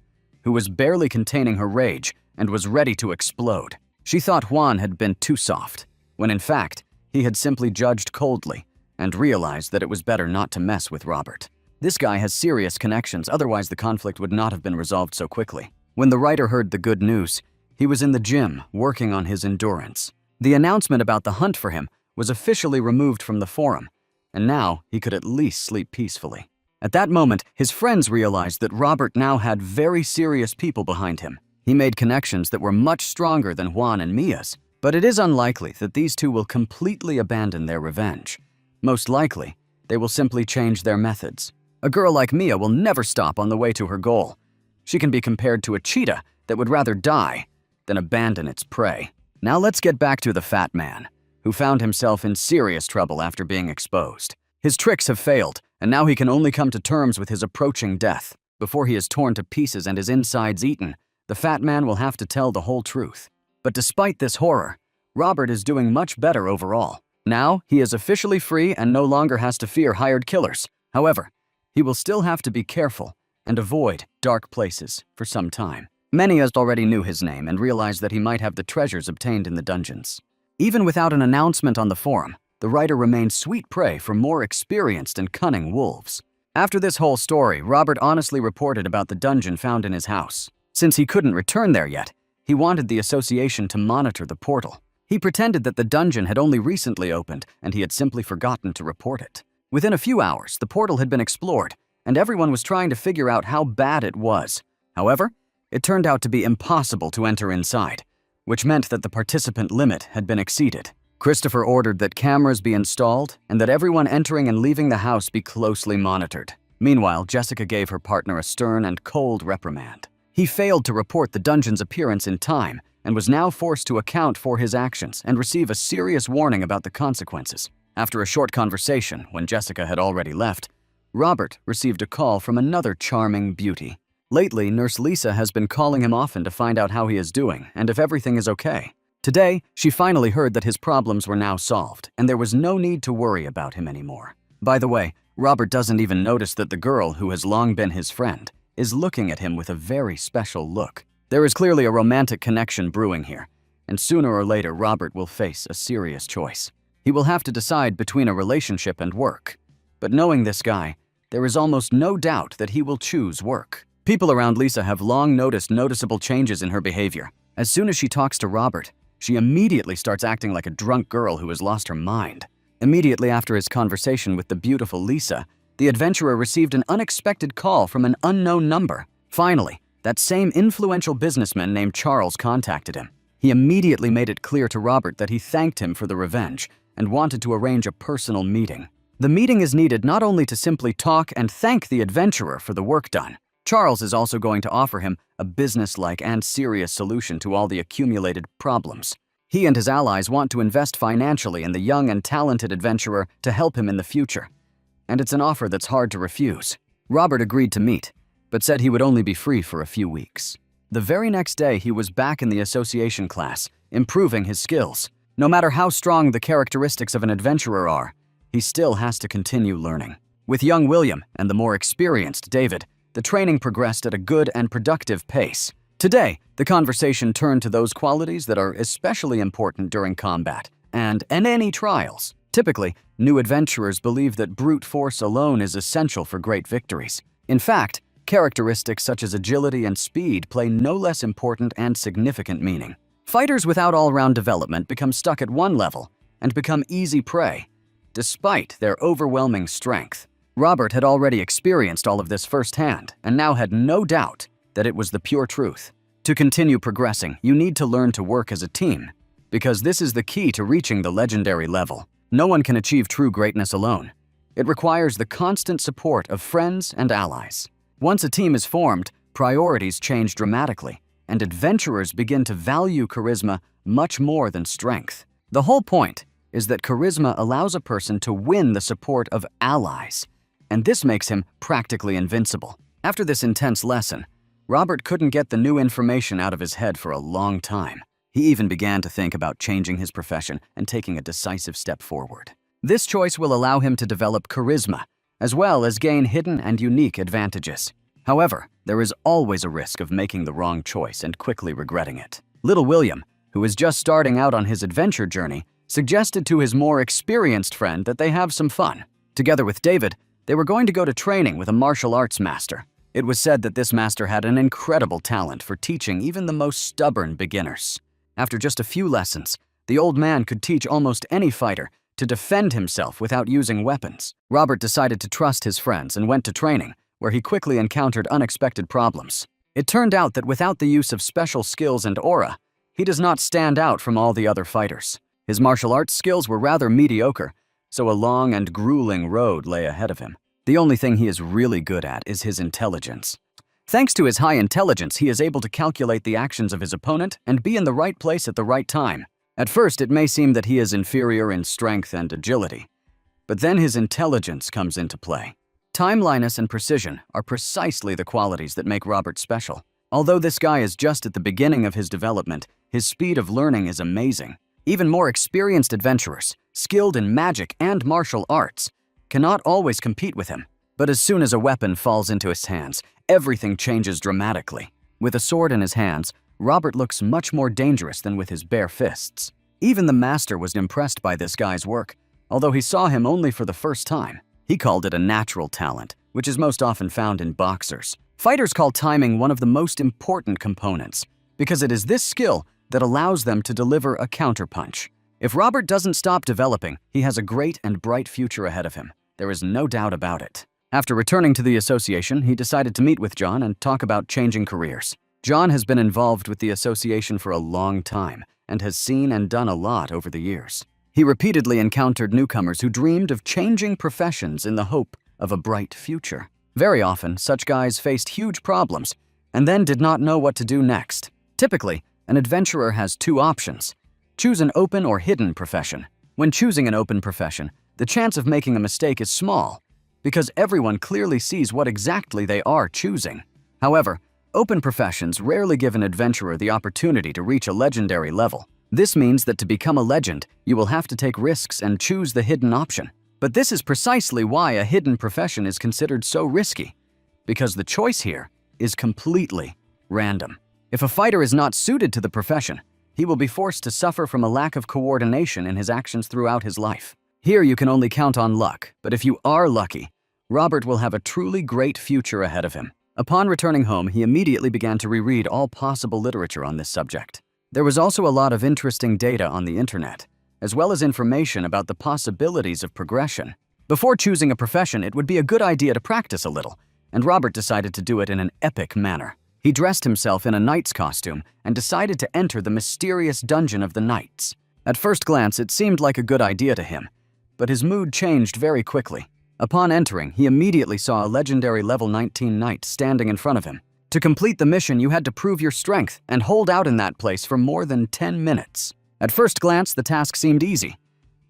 who was barely containing her rage and was ready to explode. She thought Juan had been too soft, when in fact, he had simply judged coldly and realized that it was better not to mess with Robert. This guy has serious connections, otherwise the conflict would not have been resolved so quickly. When the writer heard the good news, he was in the gym working on his endurance. The announcement about the hunt for him was officially removed from the forum, and now he could at least sleep peacefully. At that moment, his friends realized that Robert now had very serious people behind him. He made connections that were much stronger than Juan and Mia's, but it is unlikely that these two will completely abandon their revenge. Most likely, they will simply change their methods. A girl like Mia will never stop on the way to her goal. She can be compared to a cheetah that would rather die than abandon its prey. Now let's get back to the fat man, who found himself in serious trouble after being exposed. His tricks have failed, and now he can only come to terms with his approaching death. Before he is torn to pieces and his insides eaten, the fat man will have to tell the whole truth. But despite this horror, Robert is doing much better overall. Now, he is officially free and no longer has to fear hired killers. However, he will still have to be careful and avoid dark places for some time. Many already knew his name and realized that he might have the treasures obtained in the dungeons. Even without an announcement on the forum, the writer remained sweet prey for more experienced and cunning wolves. After this whole story, Robert honestly reported about the dungeon found in his house. Since he couldn't return there yet, he wanted the association to monitor the portal. He pretended that the dungeon had only recently opened and he had simply forgotten to report it. Within a few hours, the portal had been explored, and everyone was trying to figure out how bad it was. However, it turned out to be impossible to enter inside, which meant that the participant limit had been exceeded. Christopher ordered that cameras be installed and that everyone entering and leaving the house be closely monitored. Meanwhile, Jessica gave her partner a stern and cold reprimand. He failed to report the dungeon's appearance in time and was now forced to account for his actions and receive a serious warning about the consequences. After a short conversation, when Jessica had already left, Robert received a call from another charming beauty. Lately, Nurse Lisa has been calling him often to find out how he is doing and if everything is okay. Today, she finally heard that his problems were now solved, and there was no need to worry about him anymore. By the way, Robert doesn't even notice that the girl who has long been his friend is looking at him with a very special look. There is clearly a romantic connection brewing here, and sooner or later Robert will face a serious choice. He will have to decide between a relationship and work. But knowing this guy, there is almost no doubt that he will choose work. People around Lisa have long noticed noticeable changes in her behavior. As soon as she talks to Robert, she immediately starts acting like a drunk girl who has lost her mind. Immediately after his conversation with the beautiful Lisa, the adventurer received an unexpected call from an unknown number. Finally, that same influential businessman named Charles contacted him. He immediately made it clear to Robert that he thanked him for the revenge and wanted to arrange a personal meeting. The meeting is needed not only to simply talk and thank the adventurer for the work done. Charles is also going to offer him a business-like and serious solution to all the accumulated problems. He and his allies want to invest financially in the young and talented adventurer to help him in the future. And it's an offer that's hard to refuse. Robert agreed to meet, but said he would only be free for a few weeks. The very next day, he was back in the association class, improving his skills. No matter how strong the characteristics of an adventurer are, he still has to continue learning. With young William and the more experienced David, the training progressed at a good and productive pace. Today, the conversation turned to those qualities that are especially important during combat and any trials. Typically, new adventurers believe that brute force alone is essential for great victories. In fact, characteristics such as agility and speed play no less important and significant meaning. Fighters without all-round development become stuck at one level and become easy prey, despite their overwhelming strength. Robert had already experienced all of this firsthand and now had no doubt that it was the pure truth. To continue progressing, you need to learn to work as a team, because this is the key to reaching the legendary level. No one can achieve true greatness alone. It requires the constant support of friends and allies. Once a team is formed, priorities change dramatically, and adventurers begin to value charisma much more than strength. The whole point is that charisma allows a person to win the support of allies, and this makes him practically invincible. After this intense lesson, Robert couldn't get the new information out of his head for a long time. He even began to think about changing his profession and taking a decisive step forward. This choice will allow him to develop charisma, as well as gain hidden and unique advantages. However, there is always a risk of making the wrong choice and quickly regretting it. Little William, who is just starting out on his adventure journey, suggested to his more experienced friend that they have some fun. Together with David, they were going to go to training with a martial arts master. It was said that this master had an incredible talent for teaching even the most stubborn beginners. After just a few lessons, the old man could teach almost any fighter to defend himself without using weapons. Robert decided to trust his friends and went to training, where he quickly encountered unexpected problems. It turned out that without the use of special skills and aura, he does not stand out from all the other fighters. His martial arts skills were rather mediocre, so a long and grueling road lay ahead of him. The only thing he is really good at is his intelligence. Thanks to his high intelligence, he is able to calculate the actions of his opponent and be in the right place at the right time. At first, it may seem that he is inferior in strength and agility, but then his intelligence comes into play. Timeliness and precision are precisely the qualities that make Robert special. Although this guy is just at the beginning of his development, his speed of learning is amazing. Even more experienced adventurers, skilled in magic and martial arts, cannot always compete with him. But as soon as a weapon falls into his hands, everything changes dramatically. With a sword in his hands, Robert looks much more dangerous than with his bare fists. Even the master was impressed by this guy's work, although he saw him only for the first time. He called it a natural talent, which is most often found in boxers. Fighters call timing one of the most important components, because it is this skill that allows them to deliver a counterpunch. If Robert doesn't stop developing, he has a great and bright future ahead of him. There is no doubt about it. After returning to the association, he decided to meet with John and talk about changing careers. John has been involved with the association for a long time and has seen and done a lot over the years. He repeatedly encountered newcomers who dreamed of changing professions in the hope of a bright future. Very often, such guys faced huge problems and then did not know what to do next. Typically, an adventurer has two options. Choose an open or hidden profession. When choosing an open profession, the chance of making a mistake is small, because everyone clearly sees what exactly they are choosing. However, open professions rarely give an adventurer the opportunity to reach a legendary level. This means that to become a legend, you will have to take risks and choose the hidden option. But this is precisely why a hidden profession is considered so risky, because the choice here is completely random. If a fighter is not suited to the profession, he will be forced to suffer from a lack of coordination in his actions throughout his life. Here you can only count on luck, but if you are lucky, Robert will have a truly great future ahead of him. Upon returning home, he immediately began to reread all possible literature on this subject. There was also a lot of interesting data on the internet, as well as information about the possibilities of progression. Before choosing a profession, it would be a good idea to practice a little, and Robert decided to do it in an epic manner. He dressed himself in a knight's costume and decided to enter the mysterious dungeon of the knights. At first glance, it seemed like a good idea to him, but his mood changed very quickly. Upon entering, he immediately saw a legendary level 19 knight standing in front of him. To complete the mission, you had to prove your strength and hold out in that place for more than 10 minutes. At first glance, the task seemed easy,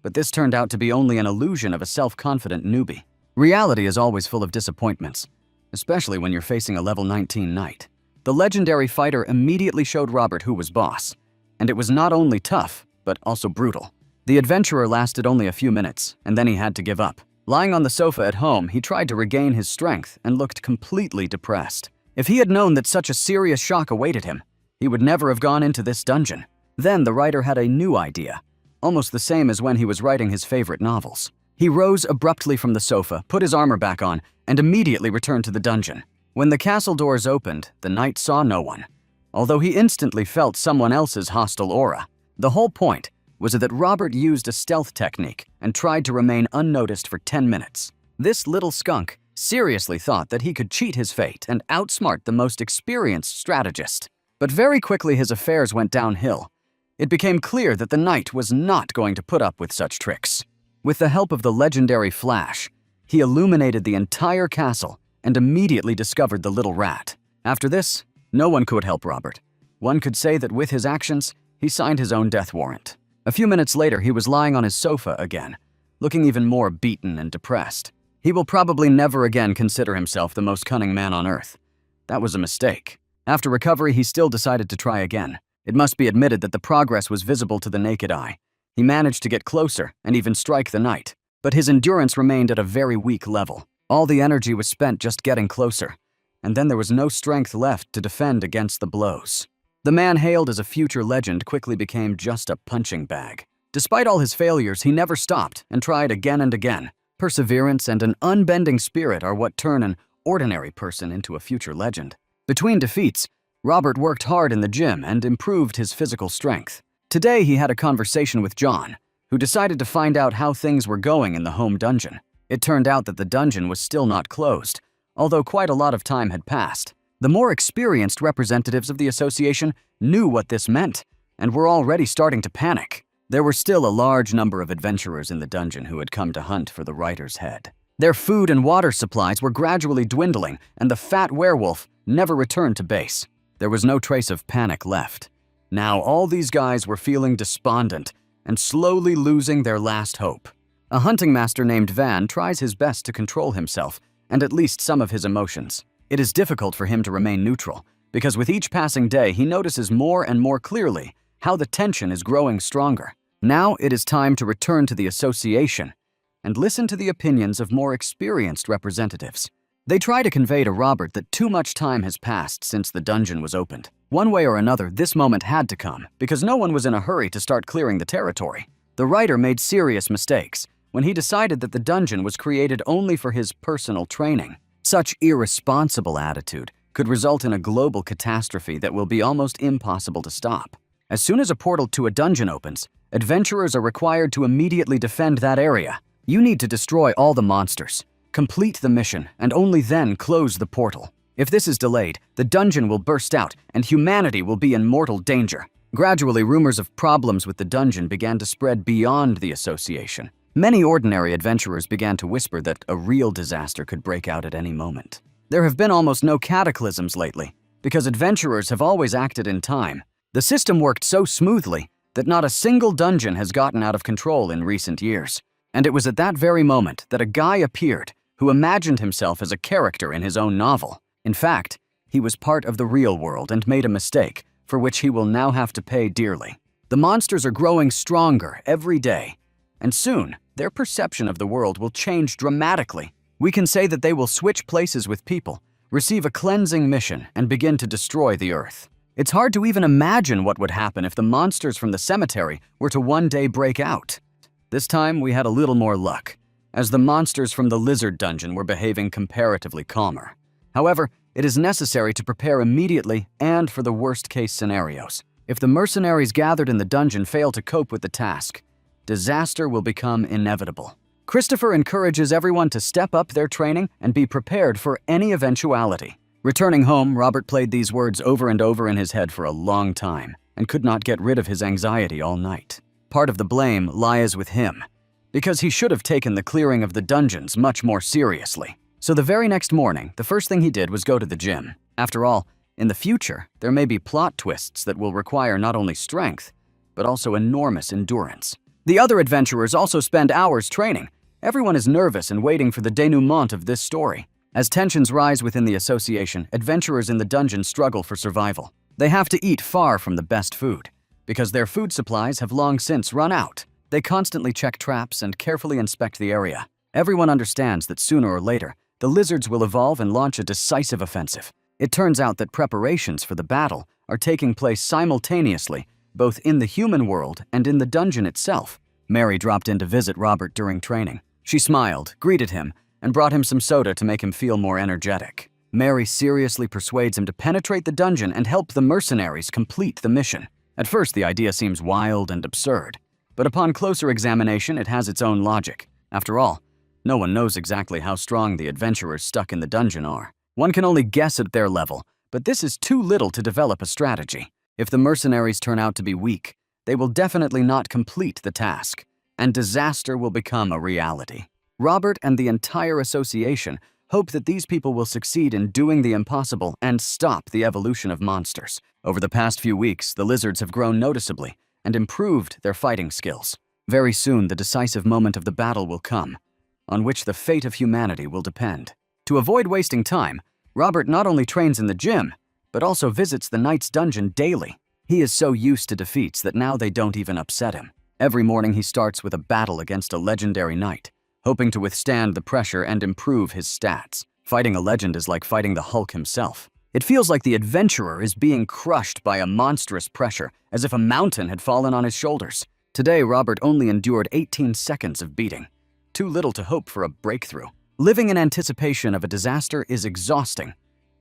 but this turned out to be only an illusion of a self-confident newbie. Reality is always full of disappointments, especially when you're facing a level 19 knight. The legendary fighter immediately showed Robert who was boss, and it was not only tough, but also brutal. The adventurer lasted only a few minutes, and then he had to give up. Lying on the sofa at home, he tried to regain his strength and looked completely depressed. If he had known that such a serious shock awaited him, he would never have gone into this dungeon. Then the writer had a new idea, almost the same as when he was writing his favorite novels. He rose abruptly from the sofa, put his armor back on, and immediately returned to the dungeon. When the castle doors opened, the knight saw no one, although he instantly felt someone else's hostile aura. The whole point was that Robert used a stealth technique and tried to remain unnoticed for 10 minutes. This little skunk seriously thought that he could cheat his fate and outsmart the most experienced strategist. But very quickly his affairs went downhill. It became clear that the knight was not going to put up with such tricks. With the help of the legendary flash, he illuminated the entire castle and immediately discovered the little rat. After this, no one could help Robert. One could say that with his actions, he signed his own death warrant. A few minutes later, he was lying on his sofa again, looking even more beaten and depressed. He will probably never again consider himself the most cunning man on earth. That was a mistake. After recovery, he still decided to try again. It must be admitted that the progress was visible to the naked eye. He managed to get closer and even strike the knight, but his endurance remained at a very weak level. All the energy was spent just getting closer, and then there was no strength left to defend against the blows. The man hailed as a future legend quickly became just a punching bag. Despite all his failures, he never stopped and tried again and again. Perseverance and an unbending spirit are what turn an ordinary person into a future legend. Between defeats, Robert worked hard in the gym and improved his physical strength. Today, he had a conversation with John, who decided to find out how things were going in the home dungeon. It turned out that the dungeon was still not closed, although quite a lot of time had passed. The more experienced representatives of the association knew what this meant and were already starting to panic. There were still a large number of adventurers in the dungeon who had come to hunt for the writer's head. Their food and water supplies were gradually dwindling, and the fat werewolf never returned to base. There was no trace of panic left. Now all these guys were feeling despondent and slowly losing their last hope. A hunting master named Van tries his best to control himself and at least some of his emotions. It is difficult for him to remain neutral, because with each passing day he notices more and more clearly how the tension is growing stronger. Now it is time to return to the association and listen to the opinions of more experienced representatives. They try to convey to Robert that too much time has passed since the dungeon was opened. One way or another, this moment had to come, because no one was in a hurry to start clearing the territory. The writer made serious mistakes when he decided that the dungeon was created only for his personal training. Such irresponsible attitude could result in a global catastrophe that will be almost impossible to stop. As soon as a portal to a dungeon opens, adventurers are required to immediately defend that area. You need to destroy all the monsters, complete the mission, and only then close the portal. If this is delayed, the dungeon will burst out and humanity will be in mortal danger. Gradually, rumors of problems with the dungeon began to spread beyond the association. Many ordinary adventurers began to whisper that a real disaster could break out at any moment. There have been almost no cataclysms lately, because adventurers have always acted in time. The system worked so smoothly that not a single dungeon has gotten out of control in recent years. And it was at that very moment that a guy appeared who imagined himself as a character in his own novel. In fact, he was part of the real world and made a mistake, for which he will now have to pay dearly. The monsters are growing stronger every day, and soon, their perception of the world will change dramatically. We can say that they will switch places with people, receive a cleansing mission, and begin to destroy the earth. It's hard to even imagine what would happen if the monsters from the cemetery were to one day break out. This time, we had a little more luck, as the monsters from the lizard dungeon were behaving comparatively calmer. However, it is necessary to prepare immediately and for the worst-case scenarios. If the mercenaries gathered in the dungeon fail to cope with the task, disaster will become inevitable. Christopher encourages everyone to step up their training and be prepared for any eventuality. Returning home, Robert played these words over and over in his head for a long time and could not get rid of his anxiety all night. Part of the blame lies with him, because he should have taken the clearing of the dungeons much more seriously. So the very next morning, the first thing he did was go to the gym. After all, in the future, there may be plot twists that will require not only strength, but also enormous endurance. The other adventurers also spend hours training. Everyone is nervous and waiting for the denouement of this story. As tensions rise within the association, adventurers in the dungeon struggle for survival. They have to eat far from the best food, because their food supplies have long since run out. They constantly check traps and carefully inspect the area. Everyone understands that sooner or later, the lizards will evolve and launch a decisive offensive. It turns out that preparations for the battle are taking place simultaneously, both in the human world and in the dungeon itself. Mary dropped in to visit Robert during training. She smiled, greeted him, and brought him some soda to make him feel more energetic. Mary seriously persuades him to penetrate the dungeon and help the mercenaries complete the mission. At first, the idea seems wild and absurd, but upon closer examination, it has its own logic. After all, no one knows exactly how strong the adventurers stuck in the dungeon are. One can only guess at their level, but this is too little to develop a strategy. If the mercenaries turn out to be weak, they will definitely not complete the task, and disaster will become a reality. Robert and the entire association hope that these people will succeed in doing the impossible and stop the evolution of monsters. Over the past few weeks, the lizards have grown noticeably and improved their fighting skills. Very soon, the decisive moment of the battle will come, on which the fate of humanity will depend. To avoid wasting time, Robert not only trains in the gym, but also visits the knight's dungeon daily. He is so used to defeats that now they don't even upset him. Every morning he starts with a battle against a legendary knight, hoping to withstand the pressure and improve his stats. Fighting a legend is like fighting the Hulk himself. It feels like the adventurer is being crushed by a monstrous pressure, as if a mountain had fallen on his shoulders. Today, Robert only endured 18 seconds of beating. Too little to hope for a breakthrough. Living in anticipation of a disaster is exhausting,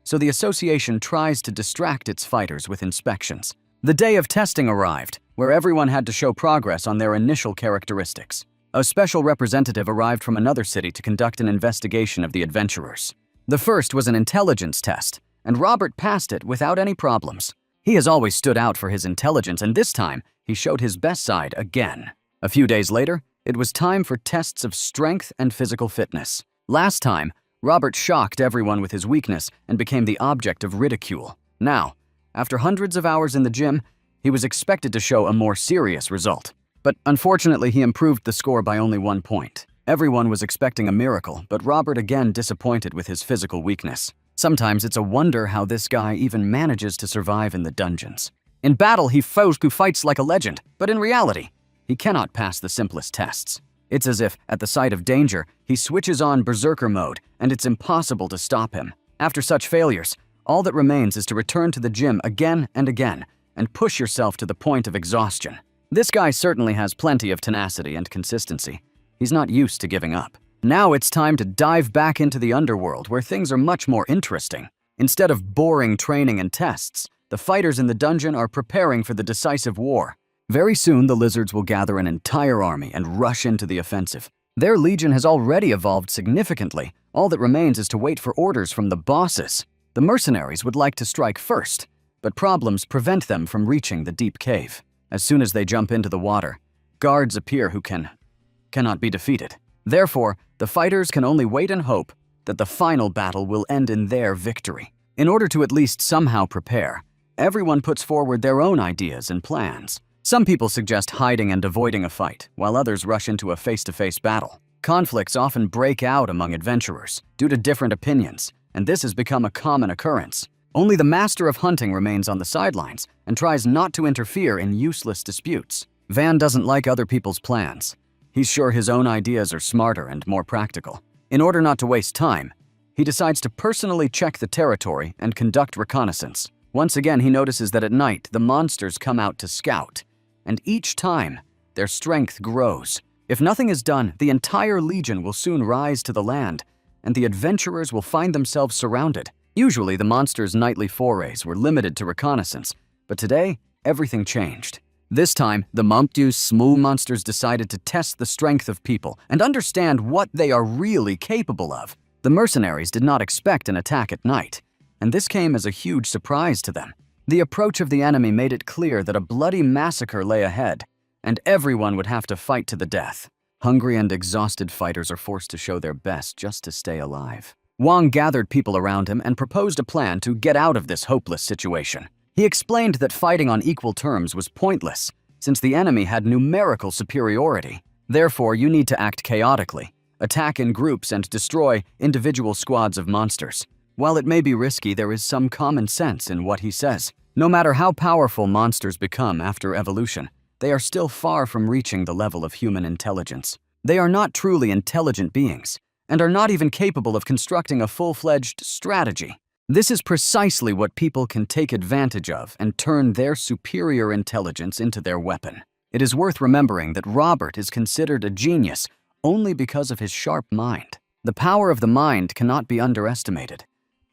so the association tries to distract its fighters with inspections. The day of testing arrived, where everyone had to show progress on their initial characteristics. A special representative arrived from another city to conduct an investigation of the adventurers. The first was an intelligence test, and Robert passed it without any problems. He has always stood out for his intelligence, and this time, he showed his best side again. A few days later, it was time for tests of strength and physical fitness. Last time, Robert shocked everyone with his weakness and became the object of ridicule. Now, after hundreds of hours in the gym, he was expected to show a more serious result. But unfortunately, he improved the score by only 1 point. Everyone was expecting a miracle, but Robert again disappointed with his physical weakness. Sometimes it's a wonder how this guy even manages to survive in the dungeons. In battle, he fights like a legend, but in reality, he cannot pass the simplest tests. It's as if, at the sight of danger, he switches on berserker mode, and it's impossible to stop him. After such failures, all that remains is to return to the gym again and again, and push yourself to the point of exhaustion. This guy certainly has plenty of tenacity and consistency. He's not used to giving up. Now it's time to dive back into the underworld, where things are much more interesting. Instead of boring training and tests, the fighters in the dungeon are preparing for the decisive war. Very soon, the lizards will gather an entire army and rush into the offensive. Their legion has already evolved significantly. All that remains is to wait for orders from the bosses. The mercenaries would like to strike first, but problems prevent them from reaching the deep cave. As soon as they jump into the water, guards appear who cannot be defeated. Therefore, the fighters can only wait and hope that the final battle will end in their victory. In order to at least somehow prepare, everyone puts forward their own ideas and plans. Some people suggest hiding and avoiding a fight, while others rush into a face-to-face battle. Conflicts often break out among adventurers due to different opinions, and this has become a common occurrence. Only the master of hunting remains on the sidelines and tries not to interfere in useless disputes. Van doesn't like other people's plans. He's sure his own ideas are smarter and more practical. In order not to waste time, he decides to personally check the territory and conduct reconnaissance. Once again, he notices that at night, the monsters come out to scout, and each time, their strength grows. If nothing is done, the entire legion will soon rise to the land, and the adventurers will find themselves surrounded. Usually, the monsters' nightly forays were limited to reconnaissance, but today, everything changed. This time, the small monsters decided to test the strength of people and understand what they are really capable of. The mercenaries did not expect an attack at night, and this came as a huge surprise to them. The approach of the enemy made it clear that a bloody massacre lay ahead, and everyone would have to fight to the death. Hungry and exhausted fighters are forced to show their best just to stay alive. Wang gathered people around him and proposed a plan to get out of this hopeless situation. He explained that fighting on equal terms was pointless, since the enemy had numerical superiority. Therefore, you need to act chaotically, attack in groups, and destroy individual squads of monsters. While it may be risky, there is some common sense in what he says. No matter how powerful monsters become after evolution, they are still far from reaching the level of human intelligence. They are not truly intelligent beings, and are not even capable of constructing a full-fledged strategy. This is precisely what people can take advantage of and turn their superior intelligence into their weapon. It is worth remembering that Robert is considered a genius only because of his sharp mind. The power of the mind cannot be underestimated,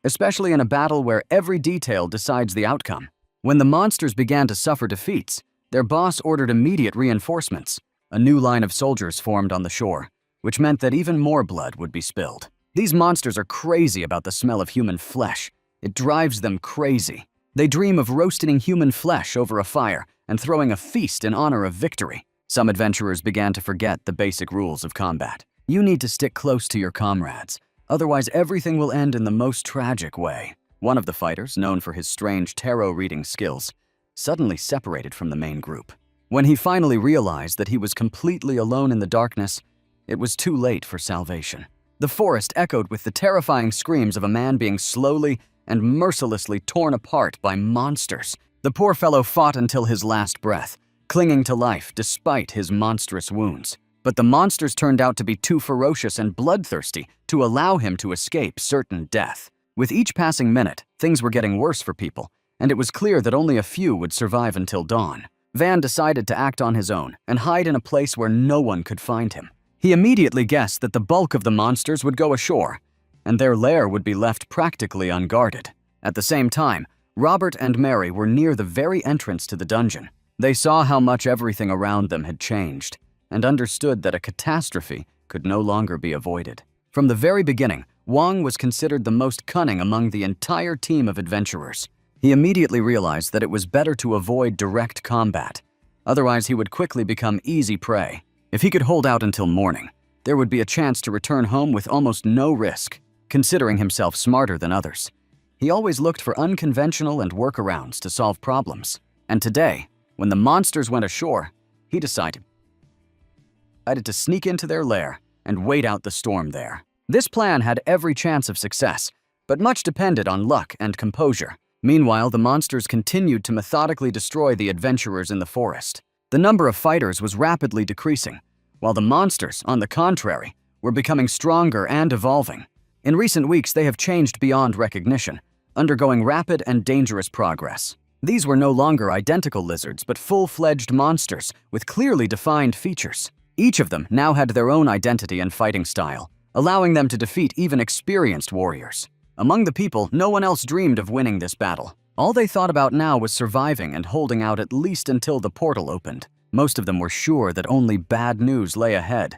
especially in a battle where every detail decides the outcome. When the monsters began to suffer defeats, their boss ordered immediate reinforcements. A new line of soldiers formed on the shore, which meant that even more blood would be spilled. These monsters are crazy about the smell of human flesh. It drives them crazy. They dream of roasting human flesh over a fire and throwing a feast in honor of victory. Some adventurers began to forget the basic rules of combat. You need to stick close to your comrades, otherwise everything will end in the most tragic way. One of the fighters, known for his strange tarot reading skills, suddenly separated from the main group. When he finally realized that he was completely alone in the darkness, it was too late for salvation. The forest echoed with the terrifying screams of a man being slowly and mercilessly torn apart by monsters. The poor fellow fought until his last breath, clinging to life despite his monstrous wounds. But the monsters turned out to be too ferocious and bloodthirsty to allow him to escape certain death. With each passing minute, things were getting worse for people, and it was clear that only a few would survive until dawn. Van decided to act on his own and hide in a place where no one could find him. He immediately guessed that the bulk of the monsters would go ashore, and their lair would be left practically unguarded. At the same time, Robert and Mary were near the very entrance to the dungeon. They saw how much everything around them had changed, and understood that a catastrophe could no longer be avoided. From the very beginning, Wang was considered the most cunning among the entire team of adventurers. He immediately realized that it was better to avoid direct combat. Otherwise, he would quickly become easy prey. If he could hold out until morning, there would be a chance to return home with almost no risk. Considering himself smarter than others, he always looked for unconventional and workarounds to solve problems. And today, when the monsters went ashore, he decided to sneak into their lair and wait out the storm there. This plan had every chance of success, but much depended on luck and composure. Meanwhile, the monsters continued to methodically destroy the adventurers in the forest. The number of fighters was rapidly decreasing, while the monsters, on the contrary, were becoming stronger and evolving. In recent weeks, they have changed beyond recognition, undergoing rapid and dangerous progress. These were no longer identical lizards, but full-fledged monsters with clearly defined features. Each of them now had their own identity and fighting style, allowing them to defeat even experienced warriors. Among the people, no one else dreamed of winning this battle. All they thought about now was surviving and holding out at least until the portal opened. Most of them were sure that only bad news lay ahead,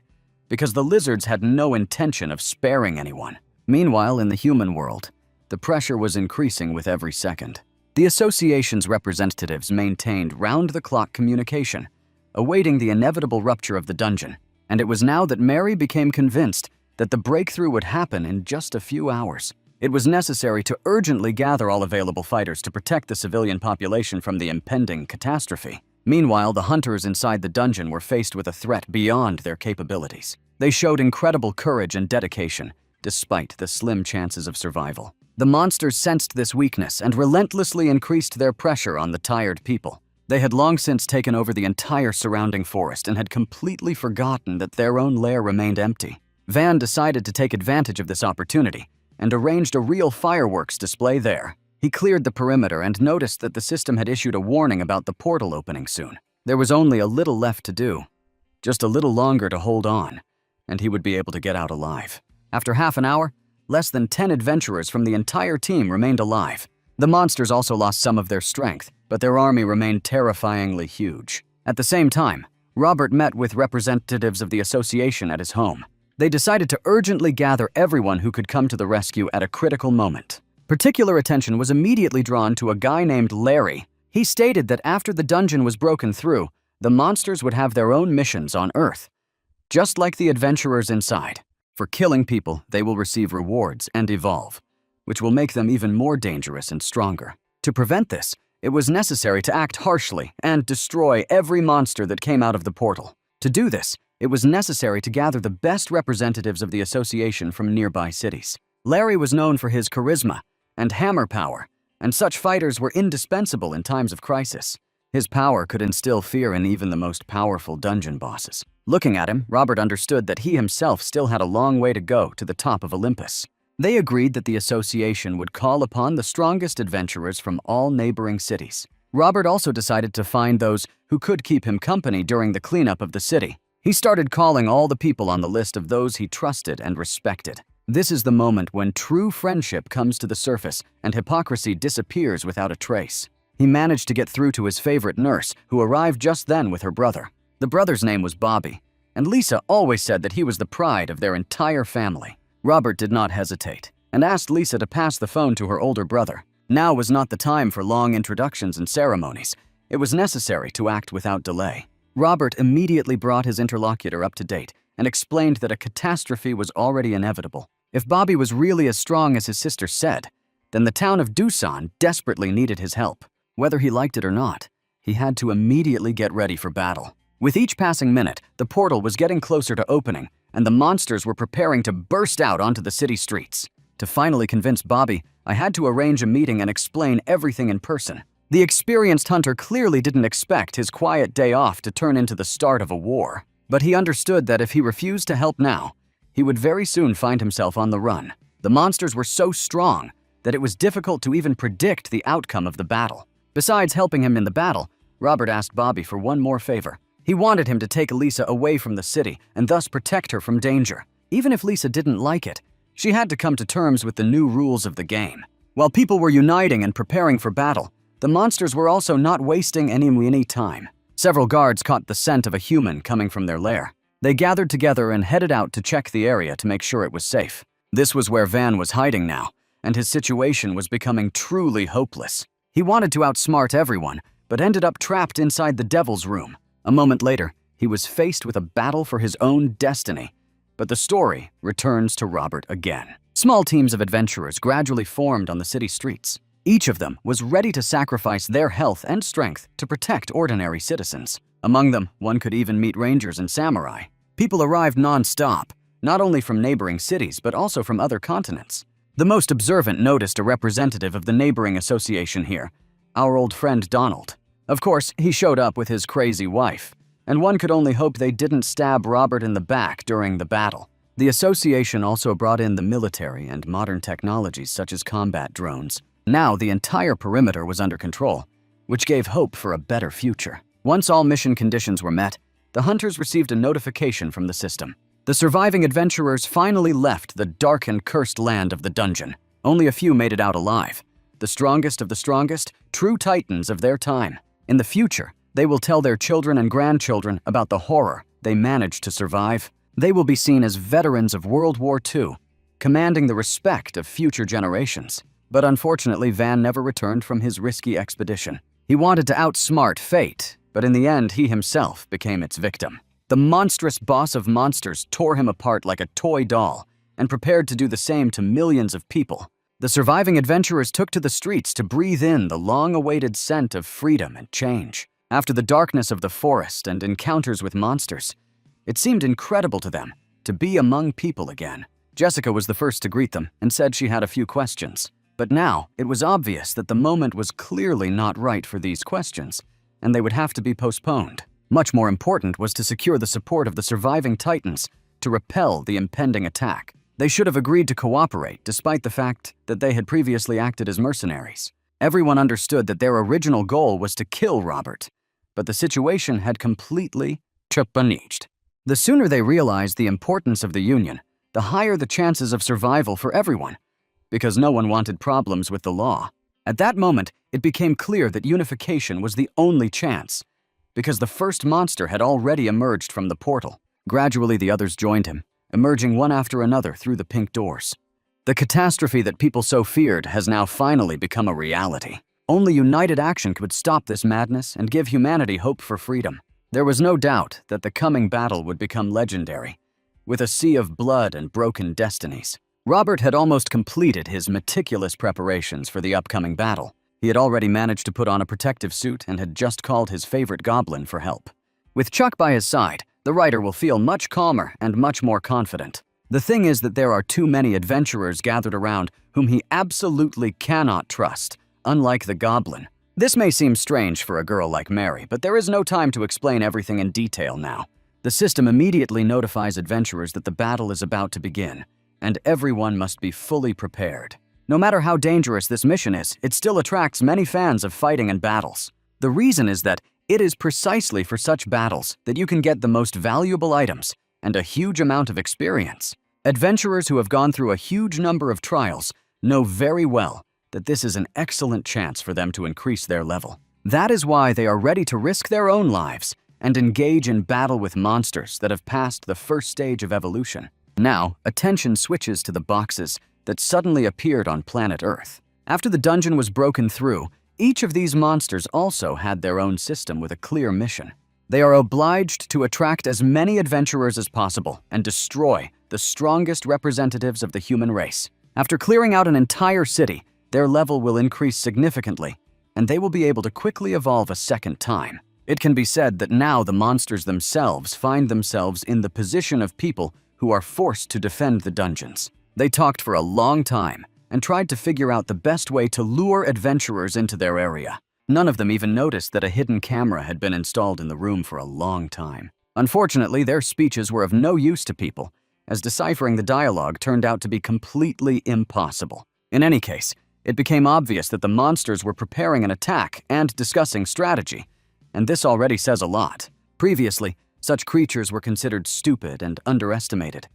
because the lizards had no intention of sparing anyone. Meanwhile, in the human world, the pressure was increasing with every second. The association's representatives maintained round-the-clock communication, awaiting the inevitable rupture of the dungeon, and it was now that Mary became convinced that the breakthrough would happen in just a few hours. It was necessary to urgently gather all available fighters to protect the civilian population from the impending catastrophe. Meanwhile, the hunters inside the dungeon were faced with a threat beyond their capabilities. They showed incredible courage and dedication, despite the slim chances of survival. The monsters sensed this weakness and relentlessly increased their pressure on the tired people. They had long since taken over the entire surrounding forest and had completely forgotten that their own lair remained empty. Van decided to take advantage of this opportunity and arranged a real fireworks display there. He cleared the perimeter and noticed that the system had issued a warning about the portal opening soon. There was only a little left to do, just a little longer to hold on, and he would be able to get out alive. After half an hour, less than 10 adventurers from the entire team remained alive. The monsters also lost some of their strength, but their army remained terrifyingly huge. At the same time, Robert met with representatives of the association at his home. They decided to urgently gather everyone who could come to the rescue at a critical moment. Particular attention was immediately drawn to a guy named Larry. He stated that after the dungeon was broken through, the monsters would have their own missions on Earth. just like the adventurers inside. For killing people, they will receive rewards and evolve, which will make them even more dangerous and stronger. To prevent this, it was necessary to act harshly and destroy every monster that came out of the portal. To do this, it was necessary to gather the best representatives of the association from nearby cities. Larry was known for his charisma and hammer power, and such fighters were indispensable in times of crisis. His power could instill fear in even the most powerful dungeon bosses. Looking at him, Robert understood that he himself still had a long way to go to the top of Olympus. They agreed that the association would call upon the strongest adventurers from all neighboring cities. Robert also decided to find those who could keep him company during the cleanup of the city. He started calling all the people on the list of those he trusted and respected. This is the moment when true friendship comes to the surface and hypocrisy disappears without a trace. He managed to get through to his favorite nurse, who arrived just then with her brother. The brother's name was Bobby, and Lisa always said that he was the pride of their entire family. Robert did not hesitate and asked Lisa to pass the phone to her older brother. Now was not the time for long introductions and ceremonies. It was necessary to act without delay. Robert immediately brought his interlocutor up to date and explained that a catastrophe was already inevitable. If Bobby was really as strong as his sister said, then the town of Doosan desperately needed his help. Whether he liked it or not, he had to immediately get ready for battle. With each passing minute, the portal was getting closer to opening, and the monsters were preparing to burst out onto the city streets. To finally convince Bobby, I had to arrange a meeting and explain everything in person. The experienced hunter clearly didn't expect his quiet day off to turn into the start of a war, but he understood that if he refused to help now, he would very soon find himself on the run. The monsters were so strong that it was difficult to even predict the outcome of the battle. Besides helping him in the battle, Robert asked Bobby for one more favor. He wanted him to take Lisa away from the city and thus protect her from danger. Even if Lisa didn't like it, she had to come to terms with the new rules of the game. While people were uniting and preparing for battle, the monsters were also not wasting any time. Several guards caught the scent of a human coming from their lair. They gathered together and headed out to check the area to make sure it was safe. This was where Van was hiding now, and his situation was becoming truly hopeless. He wanted to outsmart everyone, but ended up trapped inside the Devil's Room. A moment later, he was faced with a battle for his own destiny. But the story returns to Robert again. Small teams of adventurers gradually formed on the city streets. Each of them was ready to sacrifice their health and strength to protect ordinary citizens. Among them, one could even meet rangers and samurai. People arrived non-stop, not only from neighboring cities, but also from other continents. The most observant noticed a representative of the neighboring association here, our old friend Donald. Of course, he showed up with his crazy wife, and one could only hope they didn't stab Robert in the back during the battle. The association also brought in the military and modern technologies such as combat drones. Now the entire perimeter was under control, which gave hope for a better future. Once all mission conditions were met, the hunters received a notification from the system. The surviving adventurers finally left the dark and cursed land of the dungeon. Only a few made it out alive. The strongest of the strongest, true titans of their time. In the future, they will tell their children and grandchildren about the horror they managed to survive. They will be seen as veterans of World War II, commanding the respect of future generations. But unfortunately, Van never returned from his risky expedition. He wanted to outsmart fate, but in the end, he himself became its victim. The monstrous boss of monsters tore him apart like a toy doll and prepared to do the same to millions of people. The surviving adventurers took to the streets to breathe in the long-awaited scent of freedom and change. After the darkness of the forest and encounters with monsters, it seemed incredible to them to be among people again. Jessica was the first to greet them and said she had a few questions. But now, it was obvious that the moment was clearly not right for these questions, and they would have to be postponed. Much more important was to secure the support of the surviving Titans to repel the impending attack. They should have agreed to cooperate, despite the fact that they had previously acted as mercenaries. Everyone understood that their original goal was to kill Robert, but the situation had completely changed. The sooner they realized the importance of the Union, the higher the chances of survival for everyone, because no one wanted problems with the law. At that moment, it became clear that unification was the only chance, because the first monster had already emerged from the portal. Gradually, the others joined him, emerging one after another through the pink doors. The catastrophe that people so feared has now finally become a reality. Only united action could stop this madness and give humanity hope for freedom. There was no doubt that the coming battle would become legendary, with a sea of blood and broken destinies. Robert had almost completed his meticulous preparations for the upcoming battle. He had already managed to put on a protective suit and had just called his favorite goblin for help. With Chuck by his side, the writer will feel much calmer and much more confident. The thing is that there are too many adventurers gathered around whom he absolutely cannot trust, unlike the goblin. This may seem strange for a girl like Mary, but there is no time to explain everything in detail now. The system immediately notifies adventurers that the battle is about to begin, and everyone must be fully prepared. No matter how dangerous this mission is, it still attracts many fans of fighting and battles. The reason is that it is precisely for such battles that you can get the most valuable items and a huge amount of experience. Adventurers who have gone through a huge number of trials know very well that this is an excellent chance for them to increase their level. That is why they are ready to risk their own lives and engage in battle with monsters that have passed the first stage of evolution. Now, attention switches to the boxes that suddenly appeared on planet Earth. After the dungeon was broken through, each of these monsters also had their own system with a clear mission. They are obliged to attract as many adventurers as possible and destroy the strongest representatives of the human race. After clearing out an entire city, their level will increase significantly, and they will be able to quickly evolve a second time. It can be said that now the monsters themselves find themselves in the position of people who are forced to defend the dungeons. They talked for a long time and tried to figure out the best way to lure adventurers into their area. None of them even noticed that a hidden camera had been installed in the room for a long time. Unfortunately, their speeches were of no use to people, as deciphering the dialogue turned out to be completely impossible. In any case, it became obvious that the monsters were preparing an attack and discussing strategy, and this already says a lot. Previously, such creatures were considered stupid and underestimated,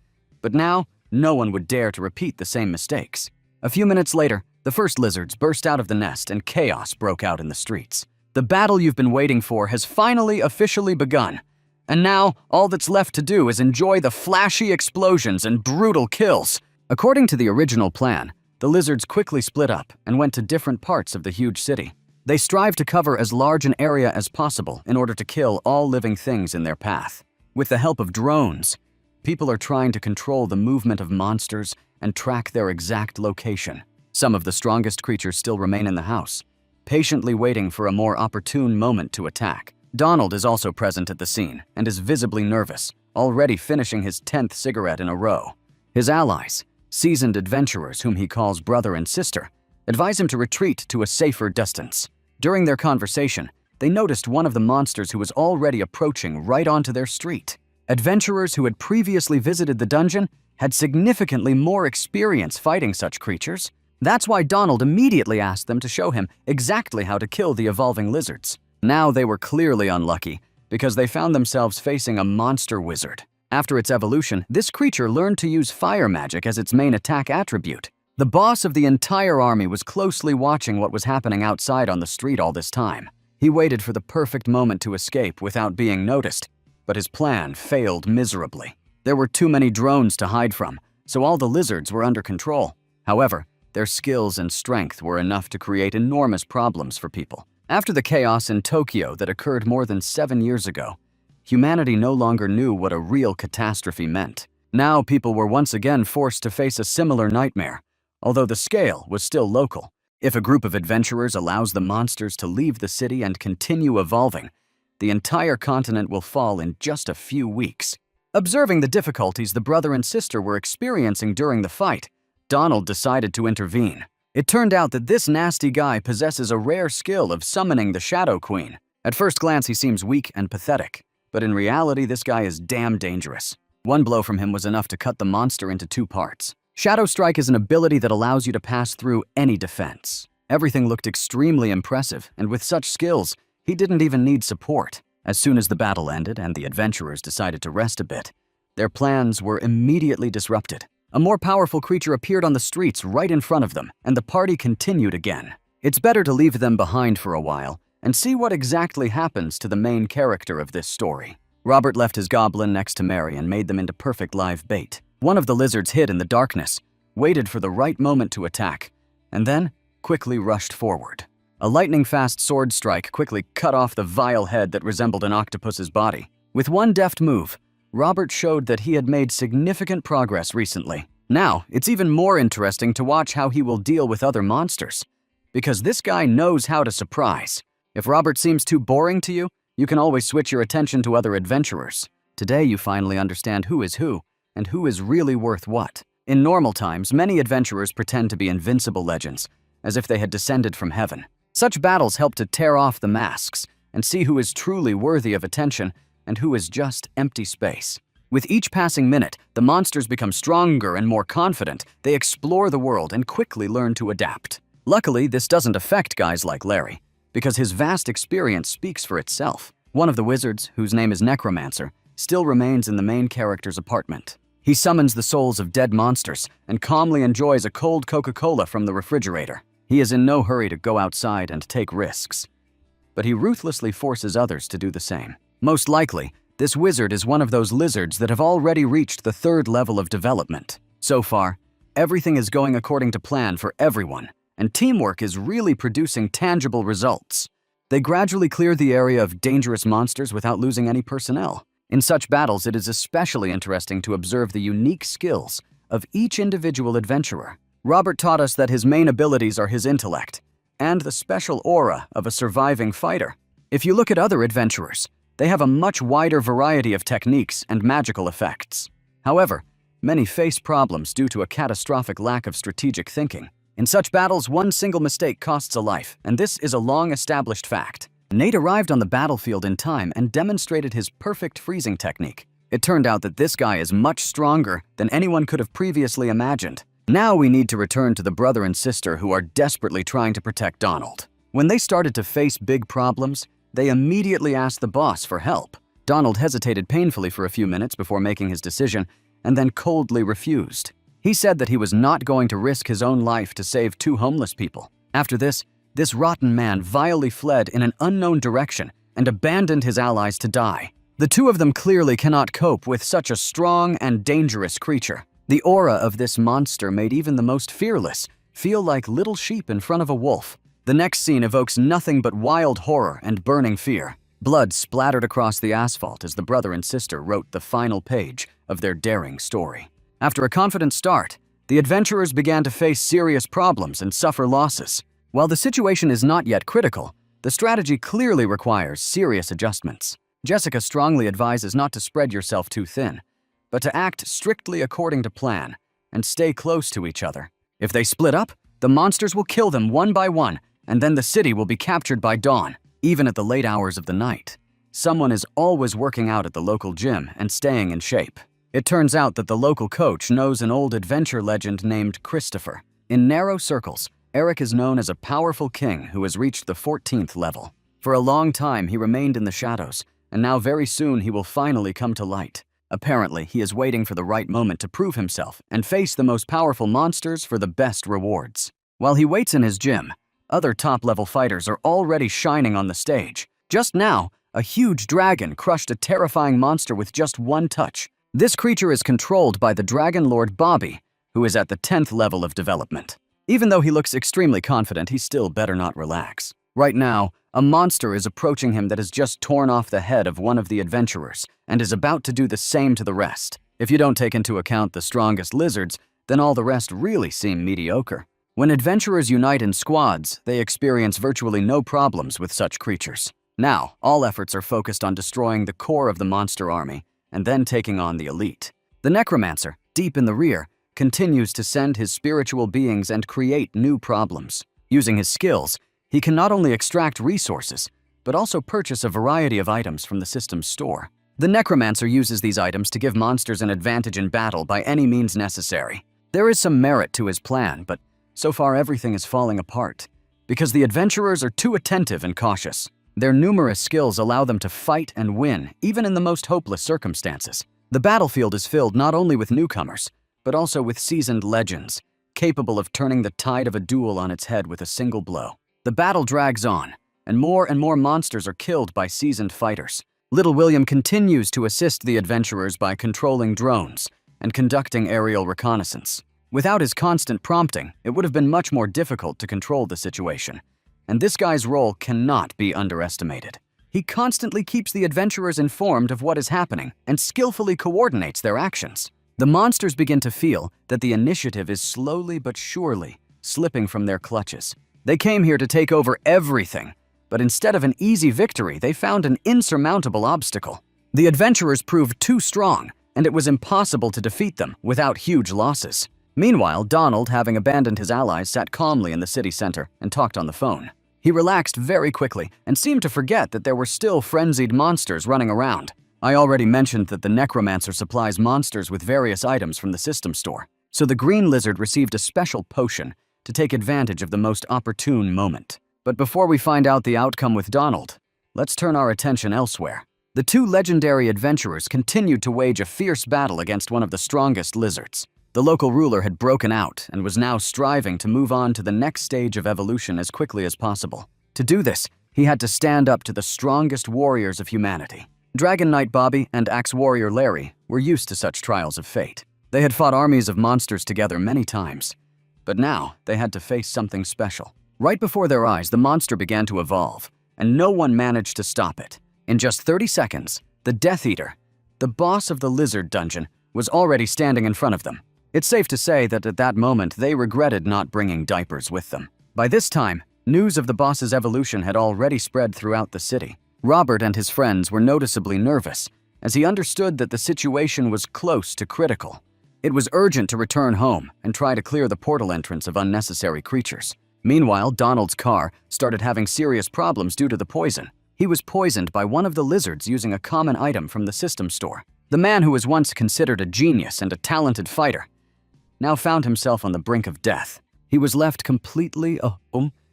but now no one would dare to repeat the same mistakes. A few minutes later, the first lizards burst out of the nest and chaos broke out in the streets. The battle you've been waiting for has finally officially begun, and now all that's left to do is enjoy the flashy explosions and brutal kills. According to the original plan, the lizards quickly split up and went to different parts of the huge city. They strive to cover as large an area as possible in order to kill all living things in their path. With the help of drones, people are trying to control the movement of monsters and track their exact location. Some of the strongest creatures still remain in the house, patiently waiting for a more opportune moment to attack. Donald is also present at the scene and is visibly nervous, already finishing his 10th cigarette in a row. His allies, seasoned adventurers whom he calls brother and sister, advise him to retreat to a safer distance. During their conversation, they noticed one of the monsters who was already approaching right onto their street. Adventurers who had previously visited the dungeon had significantly more experience fighting such creatures. That's why Donald immediately asked them to show him exactly how to kill the evolving lizards. Now they were clearly unlucky, because they found themselves facing a monster wizard. After its evolution, this creature learned to use fire magic as its main attack attribute. The boss of the entire army was closely watching what was happening outside on the street all this time. He waited for the perfect moment to escape without being noticed, but his plan failed miserably. There were too many drones to hide from, so all the lizards were under control. However, their skills and strength were enough to create enormous problems for people. After the chaos in Tokyo that occurred more than 7 years ago, humanity no longer knew what a real catastrophe meant. Now people were once again forced to face a similar nightmare, although the scale was still local. If a group of adventurers allows the monsters to leave the city and continue evolving, the entire continent will fall in just a few weeks. Observing the difficulties the brother and sister were experiencing during the fight, Donald decided to intervene. It turned out that this nasty guy possesses a rare skill of summoning the Shadow Queen. At first glance, he seems weak and pathetic, but in reality, this guy is damn dangerous. One blow from him was enough to cut the monster into 2 parts. Shadow Strike is an ability that allows you to pass through any defense. Everything looked extremely impressive, and with such skills, he didn't even need support. As soon as the battle ended and the adventurers decided to rest a bit, their plans were immediately disrupted. A more powerful creature appeared on the streets right in front of them, and the party continued again. It's better to leave them behind for a while and see what exactly happens to the main character of this story. Robert left his goblin next to Mary and made them into perfect live bait. One of the lizards hid in the darkness, waited for the right moment to attack, and then quickly rushed forward. A lightning-fast sword strike quickly cut off the vile head that resembled an octopus's body. With one deft move, Robert showed that he had made significant progress recently. Now, it's even more interesting to watch how he will deal with other monsters, because this guy knows how to surprise. If Robert seems too boring to you, you can always switch your attention to other adventurers. Today, you finally understand who is who, and who is really worth what. In normal times, many adventurers pretend to be invincible legends, as if they had descended from heaven. Such battles help to tear off the masks and see who is truly worthy of attention and who is just empty space. With each passing minute, the monsters become stronger and more confident. They explore the world and quickly learn to adapt. Luckily, this doesn't affect guys like Larry, because his vast experience speaks for itself. One of the wizards, whose name is Necromancer, still remains in the main character's apartment. He summons the souls of dead monsters and calmly enjoys a cold Coca-Cola from the refrigerator. He is in no hurry to go outside and take risks, but he ruthlessly forces others to do the same. Most likely, this wizard is one of those lizards that have already reached the 3rd level of development. So far, everything is going according to plan for everyone, and teamwork is really producing tangible results. They gradually clear the area of dangerous monsters without losing any personnel. In such battles, it is especially interesting to observe the unique skills of each individual adventurer. Robert taught us that his main abilities are his intellect and the special aura of a surviving fighter. If you look at other adventurers, they have a much wider variety of techniques and magical effects. However, many face problems due to a catastrophic lack of strategic thinking. In such battles, one single mistake costs a life, and this is a long-established fact. Nate arrived on the battlefield in time and demonstrated his perfect freezing technique. It turned out that this guy is much stronger than anyone could have previously imagined. Now we need to return to the brother and sister who are desperately trying to protect Donald. When they started to face big problems, they immediately asked the boss for help. Donald hesitated painfully for a few minutes before making his decision, and then coldly refused. He said that he was not going to risk his own life to save 2 homeless people. After this rotten man vilely fled in an unknown direction and abandoned his allies to die. The 2 of them clearly cannot cope with such a strong and dangerous creature. The aura of this monster made even the most fearless feel like little sheep in front of a wolf. The next scene evokes nothing but wild horror and burning fear. Blood splattered across the asphalt as the brother and sister wrote the final page of their daring story. After a confident start, the adventurers began to face serious problems and suffer losses. While the situation is not yet critical, the strategy clearly requires serious adjustments. Jessica strongly advises not to spread yourself too thin, but to act strictly according to plan and stay close to each other. If they split up, the monsters will kill them one by one, and then the city will be captured by dawn, even at the late hours of the night. Someone is always working out at the local gym and staying in shape. It turns out that the local coach knows an old adventure legend named Christopher. In narrow circles, Eric is known as a powerful king who has reached the 14th level. For a long time, he remained in the shadows, and now very soon he will finally come to light. Apparently, he is waiting for the right moment to prove himself and face the most powerful monsters for the best rewards. While he waits in his gym, other top-level fighters are already shining on the stage. Just now, a huge dragon crushed a terrifying monster with just one touch. This creature is controlled by the Dragon Lord Bobby, who is at the 10th level of development. Even though he looks extremely confident, he still better not relax. Right now, a monster is approaching him that has just torn off the head of one of the adventurers and is about to do the same to the rest. If you don't take into account the strongest lizards, then all the rest really seem mediocre. When adventurers unite in squads, they experience virtually no problems with such creatures. Now, all efforts are focused on destroying the core of the monster army and then taking on the elite. The Necromancer, deep in the rear, continues to send his spiritual beings and create new problems. Using his skills, he can not only extract resources, but also purchase a variety of items from the system's store. The Necromancer uses these items to give monsters an advantage in battle by any means necessary. There is some merit to his plan, but so far everything is falling apart, because the adventurers are too attentive and cautious. Their numerous skills allow them to fight and win, even in the most hopeless circumstances. The battlefield is filled not only with newcomers, but also with seasoned legends, capable of turning the tide of a duel on its head with a single blow. The battle drags on, and more monsters are killed by seasoned fighters. Little William continues to assist the adventurers by controlling drones and conducting aerial reconnaissance. Without his constant prompting, it would have been much more difficult to control the situation, and this guy's role cannot be underestimated. He constantly keeps the adventurers informed of what is happening and skillfully coordinates their actions. The monsters begin to feel that the initiative is slowly but surely slipping from their clutches. They came here to take over everything, but instead of an easy victory, they found an insurmountable obstacle. The adventurers proved too strong, and it was impossible to defeat them without huge losses. Meanwhile, Donald, having abandoned his allies, sat calmly in the city center and talked on the phone. He relaxed very quickly and seemed to forget that there were still frenzied monsters running around. I already mentioned that the necromancer supplies monsters with various items from the system store, so the green lizard received a special potion to take advantage of the most opportune moment. But before we find out the outcome with Donald, let's turn our attention elsewhere. The two legendary adventurers continued to wage a fierce battle against one of the strongest lizards. The local ruler had broken out and was now striving to move on to the next stage of evolution as quickly as possible. To do this, he had to stand up to the strongest warriors of humanity. Dragon Knight Bobby and Axe Warrior Larry were used to such trials of fate. They had fought armies of monsters together many times, but now they had to face something special. Right before their eyes, the monster began to evolve, and no one managed to stop it. In just 30 seconds, the Death Eater, the boss of the lizard dungeon, was already standing in front of them. It's safe to say that at that moment, they regretted not bringing diapers with them. By this time, news of the boss's evolution had already spread throughout the city. Robert and his friends were noticeably nervous, as he understood that the situation was close to critical. It was urgent to return home and try to clear the portal entrance of unnecessary creatures. Meanwhile, Donald's car started having serious problems due to the poison. He was poisoned by one of the lizards using a common item from the system store. The man who was once considered a genius and a talented fighter now found himself on the brink of death. He was left completely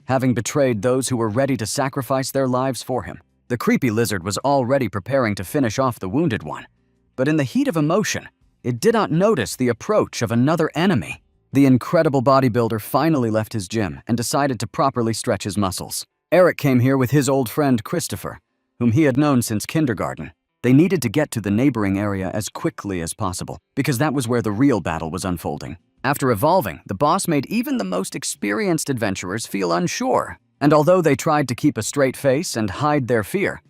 having betrayed those who were ready to sacrifice their lives for him. The creepy lizard was already preparing to finish off the wounded one, but in the heat of emotion, it did not notice the approach of another enemy. The incredible bodybuilder finally left his gym and decided to properly stretch his muscles. Eric came here with his old friend Christopher, whom he had known since kindergarten. They needed to get to the neighboring area as quickly as possible, because that was where the real battle was unfolding. After evolving, the boss made even the most experienced adventurers feel unsure, and although they tried to keep a straight face and hide their fear,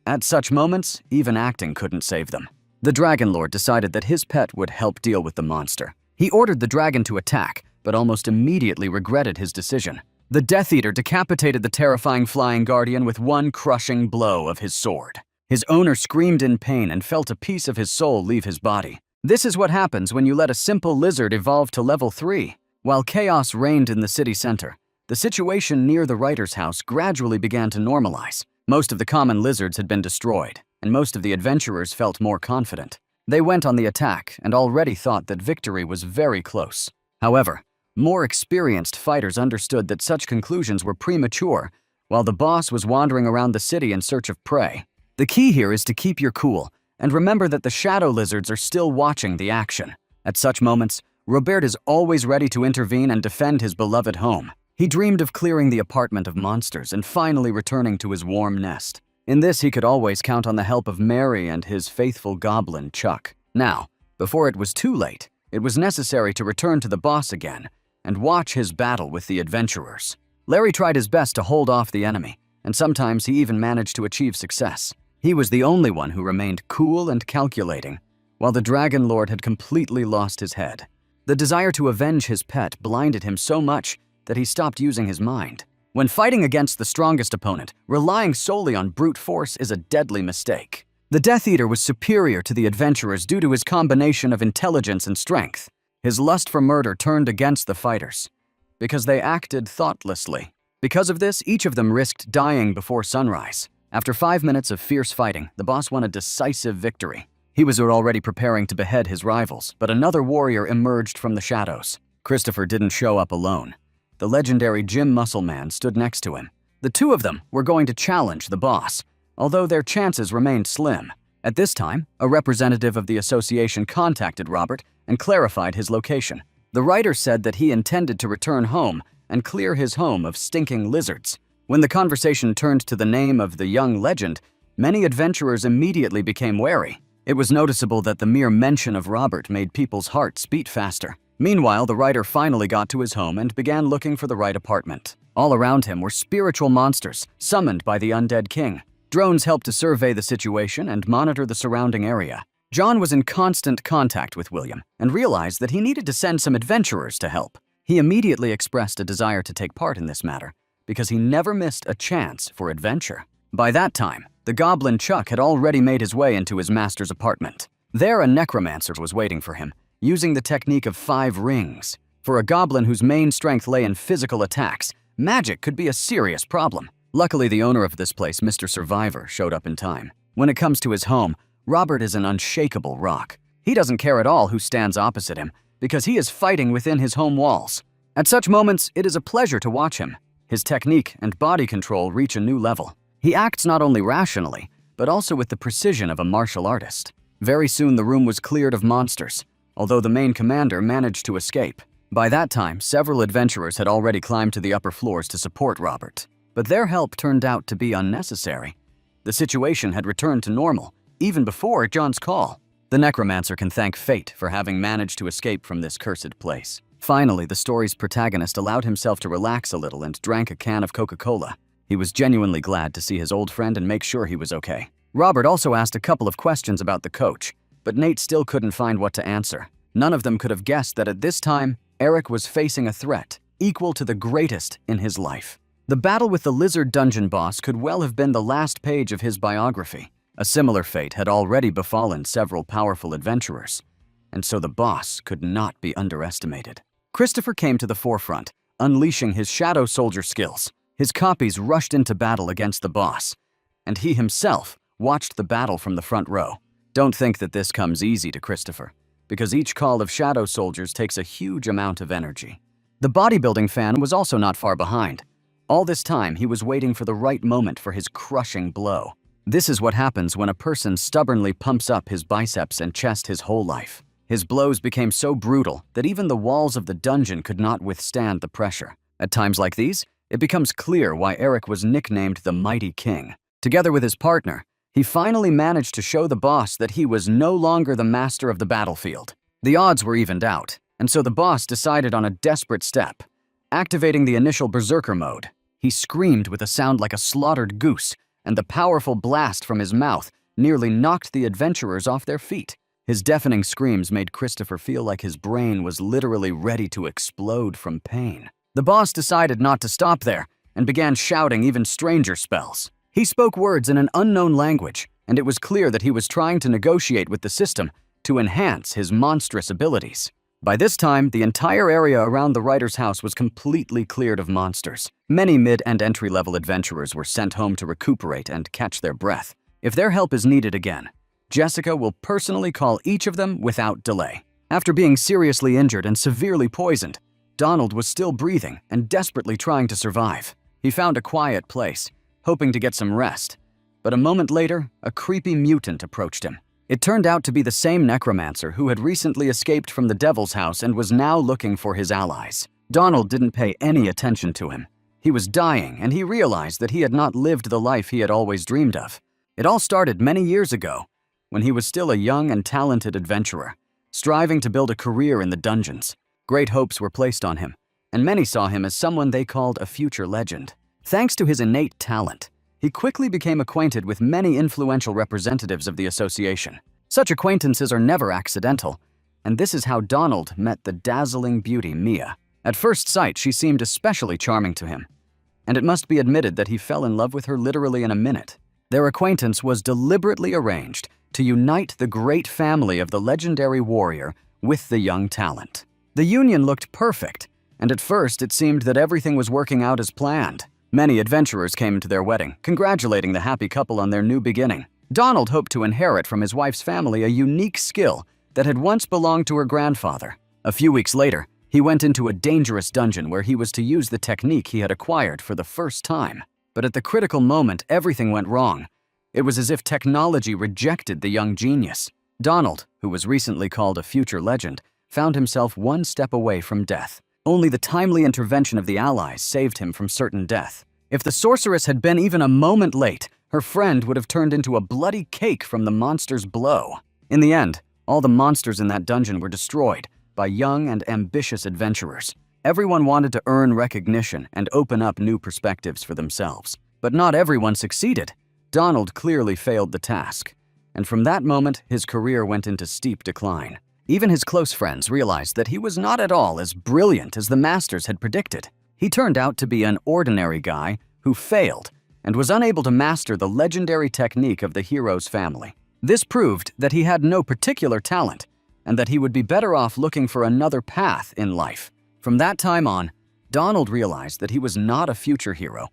at such moments, even acting couldn't save them. The Dragon Lord decided that his pet would help deal with the monster. He ordered the dragon to attack, but almost immediately regretted his decision. The Death Eater decapitated the terrifying flying guardian with one crushing blow of his sword. His owner screamed in pain and felt a piece of his soul leave his body. This is what happens when you let a simple lizard evolve to level 3. While chaos reigned in the city center, the situation near the writer's house gradually began to normalize. Most of the common lizards had been destroyed, and most of the adventurers felt more confident. They went on the attack and already thought that victory was very close. However, more experienced fighters understood that such conclusions were premature, while the boss was wandering around the city in search of prey. The key here is to keep your cool, and remember that the shadow lizards are still watching the action. At such moments, Robert is always ready to intervene and defend his beloved home. He dreamed of clearing the apartment of monsters and finally returning to his warm nest. In this, he could always count on the help of Mary and his faithful goblin, Chuck. Now, before it was too late, it was necessary to return to the boss again and watch his battle with the adventurers. Larry tried his best to hold off the enemy, and sometimes he even managed to achieve success. He was the only one who remained cool and calculating, while the Dragon Lord had completely lost his head. The desire to avenge his pet blinded him so much that he stopped using his mind. When fighting against the strongest opponent, relying solely on brute force is a deadly mistake. The Death Eater was superior to the adventurers due to his combination of intelligence and strength. His lust for murder turned against the fighters, because they acted thoughtlessly. Because of this, each of them risked dying before sunrise. After 5 minutes of fierce fighting, the boss won a decisive victory. He was already preparing to behead his rivals, but another warrior emerged from the shadows. Christopher didn't show up alone. The legendary Jim Muscle Man stood next to him. The two of them were going to challenge the boss, although their chances remained slim. At this time, a representative of the association contacted Robert and clarified his location. The writer said that he intended to return home and clear his home of stinking lizards. When the conversation turned to the name of the young legend, many adventurers immediately became wary. It was noticeable that the mere mention of Robert made people's hearts beat faster. Meanwhile, the writer finally got to his home and began looking for the right apartment. All around him were spiritual monsters summoned by the undead king. Drones helped to survey the situation and monitor the surrounding area. John was in constant contact with William and realized that he needed to send some adventurers to help. He immediately expressed a desire to take part in this matter because he never missed a chance for adventure. By that time, the goblin Chuck had already made his way into his master's apartment. There, a necromancer was waiting for him, using the technique of 5 rings. For a goblin whose main strength lay in physical attacks, magic could be a serious problem. Luckily, the owner of this place, Mr. Survivor, showed up in time. When it comes to his home, Robert is an unshakable rock. He doesn't care at all who stands opposite him, because he is fighting within his home walls. At such moments, it is a pleasure to watch him. His technique and body control reach a new level. He acts not only rationally, but also with the precision of a martial artist. Very soon the room was cleared of monsters, although the main commander managed to escape. By that time, several adventurers had already climbed to the upper floors to support Robert, but their help turned out to be unnecessary. The situation had returned to normal, even before John's call. The necromancer can thank fate for having managed to escape from this cursed place. Finally, the story's protagonist allowed himself to relax a little and drank a can of Coca-Cola. He was genuinely glad to see his old friend and make sure he was okay. Robert also asked a couple of questions about the coach, but Nate still couldn't find what to answer. None of them could have guessed that at this time, Eric was facing a threat equal to the greatest in his life. The battle with the lizard dungeon boss could well have been the last page of his biography. A similar fate had already befallen several powerful adventurers, and so the boss could not be underestimated. Christopher came to the forefront, unleashing his shadow soldier skills. His copies rushed into battle against the boss, and he himself watched the battle from the front row. Don't think that this comes easy to Christopher, because each call of shadow soldiers takes a huge amount of energy. The bodybuilding fan was also not far behind. All this time, he was waiting for the right moment for his crushing blow. This is what happens when a person stubbornly pumps up his biceps and chest his whole life. His blows became so brutal that even the walls of the dungeon could not withstand the pressure. At times like these, it becomes clear why Eric was nicknamed the Mighty King. Together with his partner, he finally managed to show the boss that he was no longer the master of the battlefield. The odds were evened out, and so the boss decided on a desperate step. Activating the initial berserker mode, he screamed with a sound like a slaughtered goose, and the powerful blast from his mouth nearly knocked the adventurers off their feet. His deafening screams made Christopher feel like his brain was literally ready to explode from pain. The boss decided not to stop there and began shouting even stranger spells. He spoke words in an unknown language, and it was clear that he was trying to negotiate with the system to enhance his monstrous abilities. By this time, the entire area around the writer's house was completely cleared of monsters. Many mid- and entry-level adventurers were sent home to recuperate and catch their breath. If their help is needed again, Jessica will personally call each of them without delay. After being seriously injured and severely poisoned, Donald was still breathing and desperately trying to survive. He found a quiet place, hoping to get some rest. But a moment later, a creepy mutant approached him. It turned out to be the same necromancer who had recently escaped from the Devil's House and was now looking for his allies. Donald didn't pay any attention to him. He was dying, and he realized that he had not lived the life he had always dreamed of. It all started many years ago, when he was still a young and talented adventurer, striving to build a career in the dungeons. Great hopes were placed on him, and many saw him as someone they called a future legend. Thanks to his innate talent, he quickly became acquainted with many influential representatives of the association. Such acquaintances are never accidental, and this is how Donald met the dazzling beauty Mia. At first sight, she seemed especially charming to him, and it must be admitted that he fell in love with her literally in a minute. Their acquaintance was deliberately arranged to unite the great family of the legendary warrior with the young talent. The union looked perfect, and at first it seemed that everything was working out as planned. Many adventurers came to their wedding, congratulating the happy couple on their new beginning. Donald hoped to inherit from his wife's family a unique skill that had once belonged to her grandfather. A few weeks later, he went into a dangerous dungeon where he was to use the technique he had acquired for the first time. But at the critical moment, everything went wrong. It was as if technology rejected the young genius. Donald, who was recently called a future legend, found himself one step away from death. Only the timely intervention of the allies saved him from certain death. If the sorceress had been even a moment late, her friend would have turned into a bloody cake from the monster's blow. In the end, all the monsters in that dungeon were destroyed by young and ambitious adventurers. Everyone wanted to earn recognition and open up new perspectives for themselves. But not everyone succeeded. Donald clearly failed the task. And from that moment, his career went into steep decline. Even his close friends realized that he was not at all as brilliant as the masters had predicted. He turned out to be an ordinary guy who failed and was unable to master the legendary technique of the hero's family. This proved that he had no particular talent and that he would be better off looking for another path in life. From that time on, Donald realized that he was not a future hero,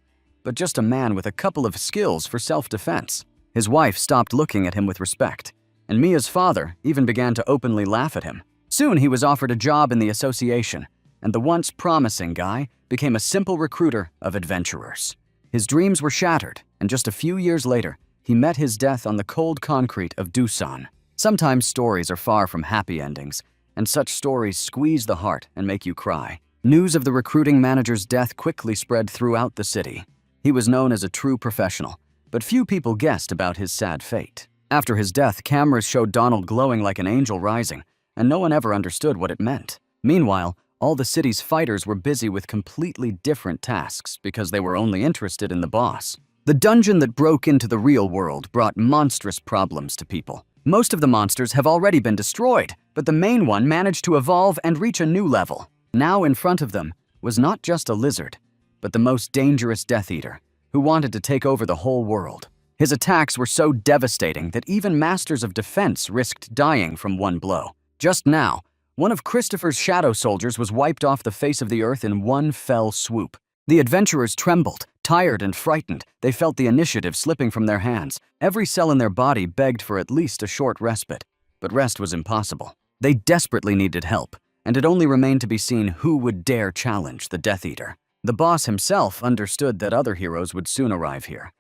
but just a man with a couple of skills for self-defense. His wife stopped looking at him with respect, and Mia's father even began to openly laugh at him. Soon he was offered a job in the association, and the once promising guy became a simple recruiter of adventurers. His dreams were shattered, and just a few years later, he met his death on the cold concrete of Doosan. Sometimes stories are far from happy endings, and such stories squeeze the heart and make you cry. News of the recruiting manager's death quickly spread throughout the city. He was known as a true professional, but few people guessed about his sad fate. After his death, cameras showed Donald glowing like an angel rising, and no one ever understood what it meant. Meanwhile, all the city's fighters were busy with completely different tasks because they were only interested in the boss. The dungeon that broke into the real world brought monstrous problems to people. Most of the monsters have already been destroyed, but the main one managed to evolve and reach a new level. Now in front of them was not just a lizard, but the most dangerous Death Eater, who wanted to take over the whole world. His attacks were so devastating that even masters of defense risked dying from one blow. Just now, one of Christopher's shadow soldiers was wiped off the face of the earth in one fell swoop. The adventurers trembled, tired and frightened. They felt the initiative slipping from their hands. Every cell in their body begged for at least a short respite, but rest was impossible. They desperately needed help, and it only remained to be seen who would dare challenge the Death Eater. The boss himself understood that other heroes would soon arrive here,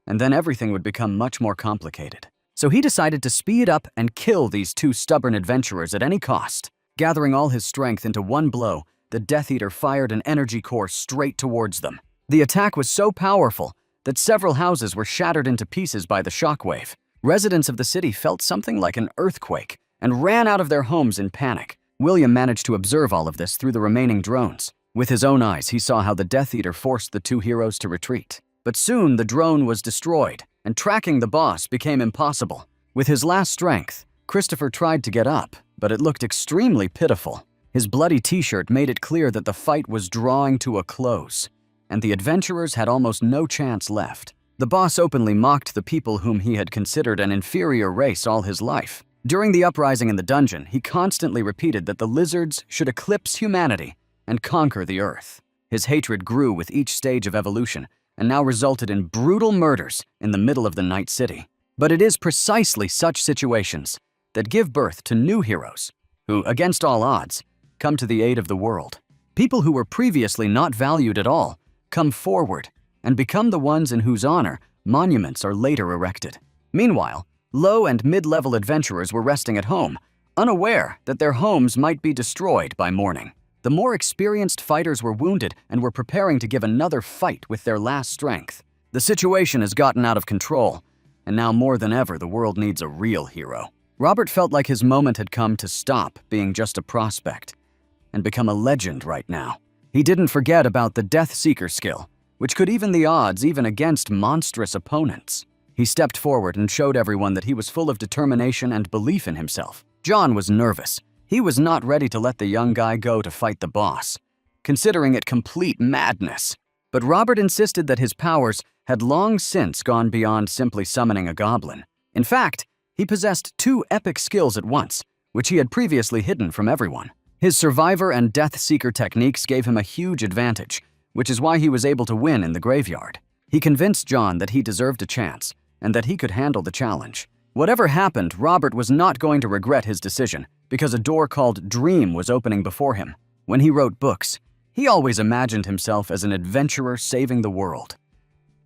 and then everything would become much more complicated. So he decided to speed up and kill these two stubborn adventurers at any cost. Gathering all his strength into one blow, the Death Eater fired an energy core straight towards them. The attack was so powerful that several houses were shattered into pieces by the shockwave. Residents of the city felt something like an earthquake and ran out of their homes in panic. William managed to observe all of this through the remaining drones. With his own eyes, he saw how the Death Eater forced the two heroes to retreat. But soon the drone was destroyed, and tracking the boss became impossible. With his last strength, Christopher tried to get up, but it looked extremely pitiful. His bloody t-shirt made it clear that the fight was drawing to a close, and the adventurers had almost no chance left. The boss openly mocked the people whom he had considered an inferior race all his life. During the uprising in the dungeon, he constantly repeated that the lizards should eclipse humanity and conquer the earth. His hatred grew with each stage of evolution, and now resulted in brutal murders in the middle of the Night City. But it is precisely such situations that give birth to new heroes, who, against all odds, come to the aid of the world. People who were previously not valued at all come forward and become the ones in whose honor monuments are later erected. Meanwhile, low and mid-level adventurers were resting at home, unaware that their homes might be destroyed by morning. The more experienced fighters were wounded and were preparing to give another fight with their last strength. The situation has gotten out of control, and now more than ever the world needs a real hero. Robert felt like his moment had come to stop being just a prospect and become a legend right now. He didn't forget about the Death Seeker skill, which could even the odds even against monstrous opponents. He stepped forward and showed everyone that he was full of determination and belief in himself. John was nervous. He was not ready to let the young guy go to fight the boss, considering it complete madness. But Robert insisted that his powers had long since gone beyond simply summoning a goblin. In fact, he possessed two epic skills at once, which he had previously hidden from everyone. His Survivor and Death Seeker techniques gave him a huge advantage, which is why he was able to win in the graveyard. He convinced John that he deserved a chance and that he could handle the challenge. Whatever happened, Robert was not going to regret his decision because a door called Dream was opening before him. When he wrote books, he always imagined himself as an adventurer saving the world.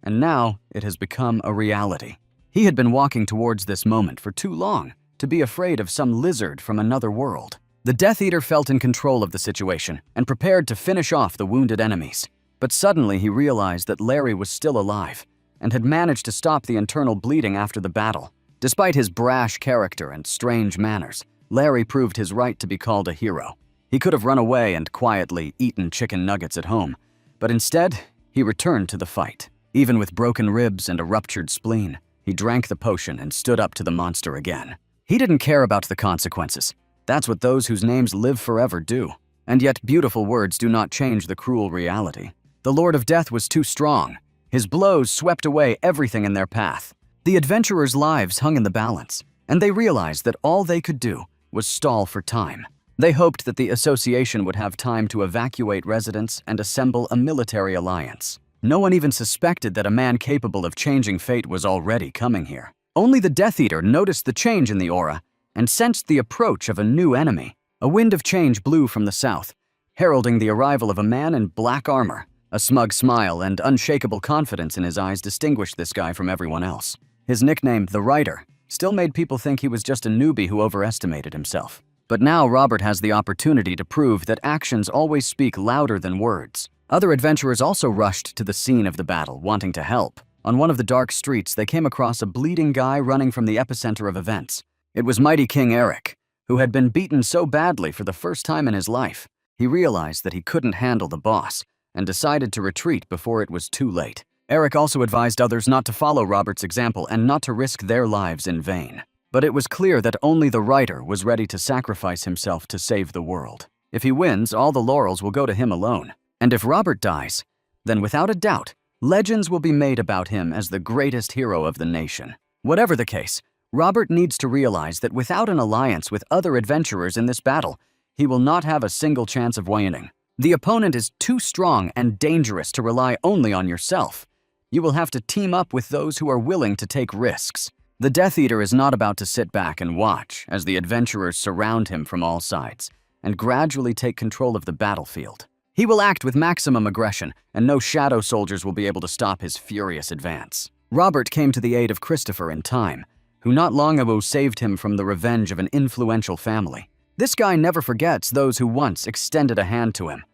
And now it has become a reality. He had been walking towards this moment for too long to be afraid of some lizard from another world. The Death Eater felt in control of the situation and prepared to finish off the wounded enemies. But suddenly he realized that Larry was still alive and had managed to stop the internal bleeding after the battle. Despite his brash character and strange manners, Larry proved his right to be called a hero. He could have run away and quietly eaten chicken nuggets at home, but instead, he returned to the fight. Even with broken ribs and a ruptured spleen, he drank the potion and stood up to the monster again. He didn't care about the consequences. That's what those whose names live forever do. And yet, beautiful words do not change the cruel reality. The Lord of Death was too strong. His blows swept away everything in their path. The adventurers' lives hung in the balance, and they realized that all they could do was stall for time. They hoped that the association would have time to evacuate residents and assemble a military alliance. No one even suspected that a man capable of changing fate was already coming here. Only the Death Eater noticed the change in the aura and sensed the approach of a new enemy. A wind of change blew from the south, heralding the arrival of a man in black armor. A smug smile and unshakable confidence in his eyes distinguished this guy from everyone else. His nickname, the Writer, still made people think he was just a newbie who overestimated himself. But now Robert has the opportunity to prove that actions always speak louder than words. Other adventurers also rushed to the scene of the battle, wanting to help. On one of the dark streets, they came across a bleeding guy running from the epicenter of events. It was mighty King Eric, who had been beaten so badly for the first time in his life. He realized that he couldn't handle the boss and decided to retreat before it was too late. Eric also advised others not to follow Robert's example and not to risk their lives in vain. But it was clear that only the Writer was ready to sacrifice himself to save the world. If he wins, all the laurels will go to him alone. And if Robert dies, then without a doubt, legends will be made about him as the greatest hero of the nation. Whatever the case, Robert needs to realize that without an alliance with other adventurers in this battle, he will not have a single chance of winning. The opponent is too strong and dangerous to rely only on yourself. You will have to team up with those who are willing to take risks. The Death Eater is not about to sit back and watch as the adventurers surround him from all sides and gradually take control of the battlefield. He will act with maximum aggression, and no shadow soldiers will be able to stop his furious advance. Robert came to the aid of Christopher in time, who not long ago saved him from the revenge of an influential family. This guy never forgets those who once extended a hand to him,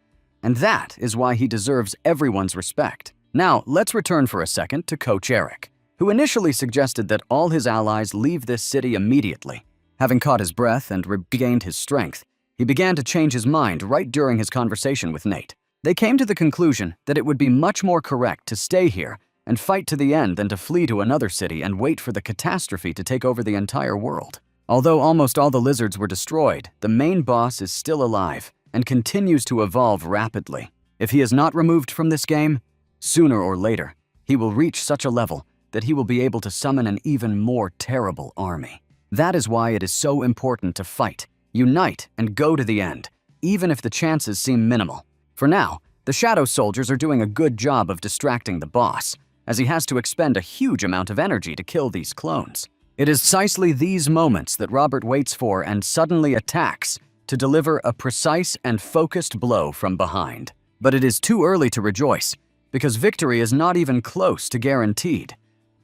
and that is why he deserves everyone's respect. Now, let's return for a second to Coach Eric, who initially suggested that all his allies leave this city immediately. Having caught his breath and regained his strength, he began to change his mind right during his conversation with Nate. They came to the conclusion that it would be much more correct to stay here and fight to the end than to flee to another city and wait for the catastrophe to take over the entire world. Although almost all the lizards were destroyed, the main boss is still alive and continues to evolve rapidly. If he is not removed from this game, sooner or later, he will reach such a level that he will be able to summon an even more terrible army. That is why it is so important to fight, unite, and go to the end, even if the chances seem minimal. For now, the Shadow Soldiers are doing a good job of distracting the boss, as he has to expend a huge amount of energy to kill these clones. It is precisely these moments that Robert waits for and suddenly attacks to deliver a precise and focused blow from behind. But it is too early to rejoice, because victory is not even close to guaranteed.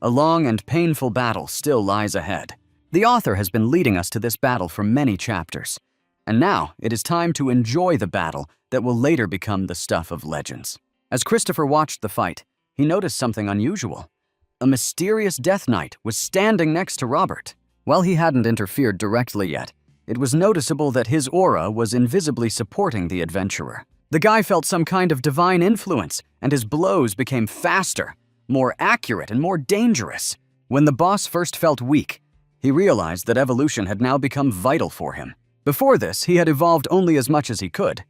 A long and painful battle still lies ahead. The author has been leading us to this battle for many chapters, and now it is time to enjoy the battle that will later become the stuff of legends. As Christopher watched the fight, he noticed something unusual. A mysterious Death Knight was standing next to Robert. While he hadn't interfered directly yet, it was noticeable that his aura was invisibly supporting the adventurer. The guy felt some kind of divine influence, and his blows became faster, more accurate, and more dangerous. When the boss first felt weak, he realized that evolution had now become vital for him. Before this, he had evolved only as much as he could,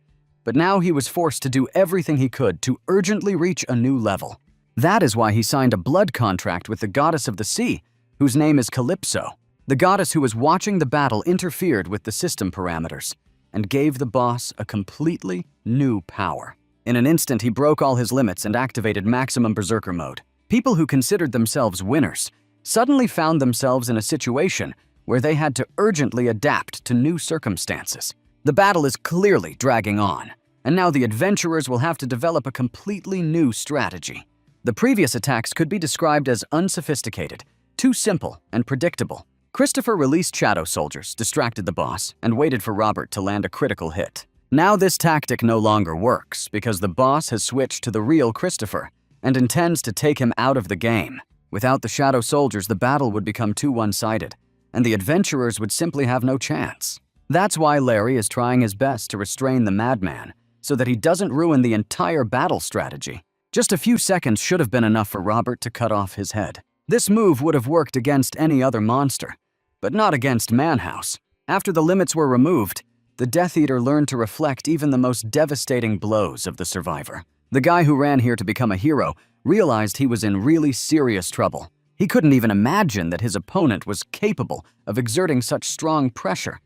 but now he was forced to do everything he could to urgently reach a new level. That is why he signed a blood contract with the goddess of the sea, whose name is Calypso. The goddess who was watching the battle interfered with the system parameters and gave the boss a completely new power. In an instant, he broke all his limits and activated maximum berserker mode. People who considered themselves winners suddenly found themselves in a situation where they had to urgently adapt to new circumstances. The battle is clearly dragging on, and now the adventurers will have to develop a completely new strategy. The previous attacks could be described as unsophisticated, too simple, and predictable. Christopher released Shadow Soldiers, distracted the boss, and waited for Robert to land a critical hit. Now this tactic no longer works because the boss has switched to the real Christopher and intends to take him out of the game. Without the Shadow Soldiers, the battle would become too one-sided, and the adventurers would simply have no chance. That's why Larry is trying his best to restrain the madman, so that he doesn't ruin the entire battle strategy. Just a few seconds should have been enough for Robert to cut off his head. This move would have worked against any other monster, but not against Manhouse. After the limits were removed, the Death Eater learned to reflect even the most devastating blows of the survivor. The guy who ran here to become a hero realized he was in really serious trouble. He couldn't even imagine that his opponent was capable of exerting such strong pressure.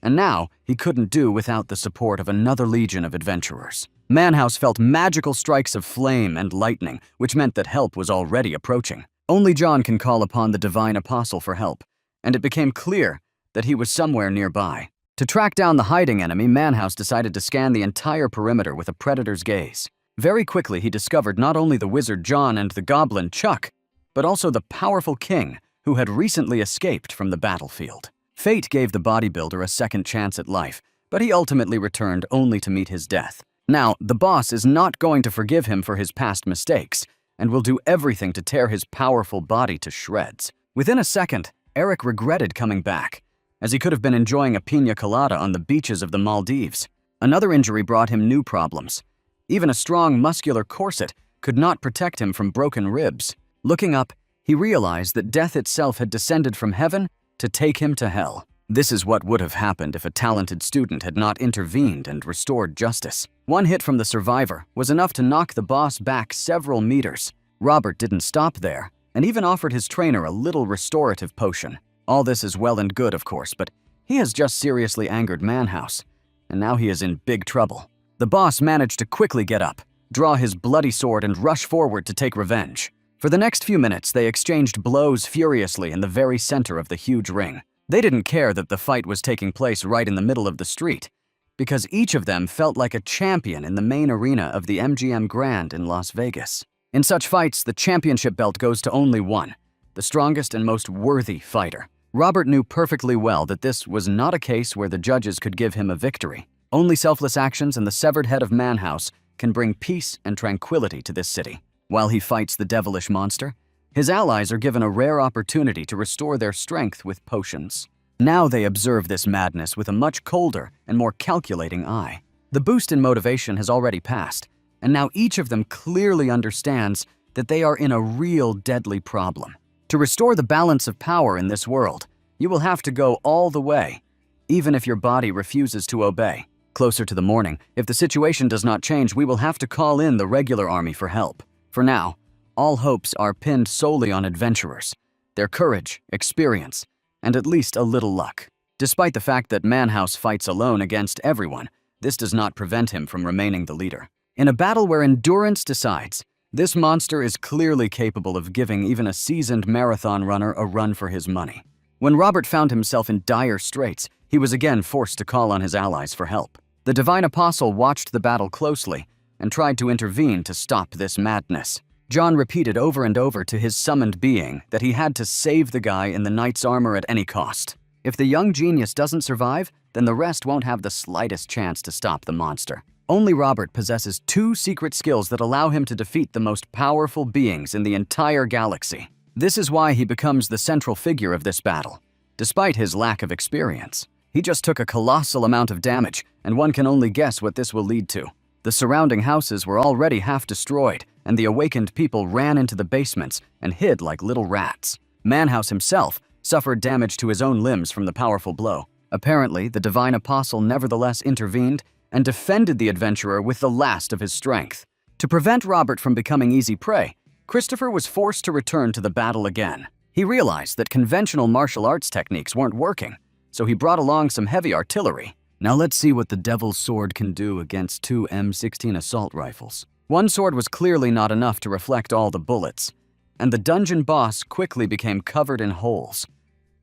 And now, he couldn't do without the support of another legion of adventurers. Manhouse felt magical strikes of flame and lightning, which meant that help was already approaching. Only John can call upon the Divine Apostle for help, and it became clear that he was somewhere nearby. To track down the hiding enemy, Manhouse decided to scan the entire perimeter with a predator's gaze. Very quickly, he discovered not only the wizard John and the goblin Chuck, but also the powerful king who had recently escaped from the battlefield. Fate gave the bodybuilder a second chance at life, but he ultimately returned only to meet his death. Now, the boss is not going to forgive him for his past mistakes, and will do everything to tear his powerful body to shreds. Within a second, Eric regretted coming back, as he could have been enjoying a piña colada on the beaches of the Maldives. Another injury brought him new problems. Even a strong, muscular corset could not protect him from broken ribs. Looking up, he realized that death itself had descended from heaven to take him to hell. This is what would have happened if a talented student had not intervened and restored justice. One hit from the survivor was enough to knock the boss back several meters. Robert didn't stop there, and even offered his trainer a little restorative potion. All this is well and good, of course, but he has just seriously angered Manhouse, and now he is in big trouble. The boss managed to quickly get up, draw his bloody sword, and rush forward to take revenge. For the next few minutes, they exchanged blows furiously in the very center of the huge ring. They didn't care that the fight was taking place right in the middle of the street, because each of them felt like a champion in the main arena of the MGM Grand in Las Vegas. In such fights, the championship belt goes to only one, the strongest and most worthy fighter. Robert knew perfectly well that this was not a case where the judges could give him a victory. Only selfless actions and the severed head of Manhouse can bring peace and tranquility to this city. While he fights the devilish monster, his allies are given a rare opportunity to restore their strength with potions. Now they observe this madness with a much colder and more calculating eye. The boost in motivation has already passed, and now each of them clearly understands that they are in a real deadly problem. To restore the balance of power in this world, you will have to go all the way, even if your body refuses to obey. Closer to the morning, if the situation does not change, we will have to call in the regular army for help. For now, all hopes are pinned solely on adventurers, their courage, experience, and at least a little luck. Despite the fact that Manhouse fights alone against everyone, this does not prevent him from remaining the leader. In a battle where endurance decides, this monster is clearly capable of giving even a seasoned marathon runner a run for his money. When Robert found himself in dire straits, he was again forced to call on his allies for help. The Divine Apostle watched the battle closely and tried to intervene to stop this madness. John repeated over and over to his summoned being that he had to save the guy in the knight's armor at any cost. If the young genius doesn't survive, then the rest won't have the slightest chance to stop the monster. Only Robert possesses two secret skills that allow him to defeat the most powerful beings in the entire galaxy. This is why he becomes the central figure of this battle. Despite his lack of experience, he just took a colossal amount of damage, and one can only guess what this will lead to. The surrounding houses were already half destroyed, and the awakened people ran into the basements and hid like little rats. Manhouse himself suffered damage to his own limbs from the powerful blow. Apparently, the Divine Apostle nevertheless intervened and defended the adventurer with the last of his strength. To prevent Robert from becoming easy prey, Christopher was forced to return to the battle again. He realized that conventional martial arts techniques weren't working, so he brought along some heavy artillery. Now let's see what the Devil's Sword can do against two M16 assault rifles. One sword was clearly not enough to reflect all the bullets, and the dungeon boss quickly became covered in holes,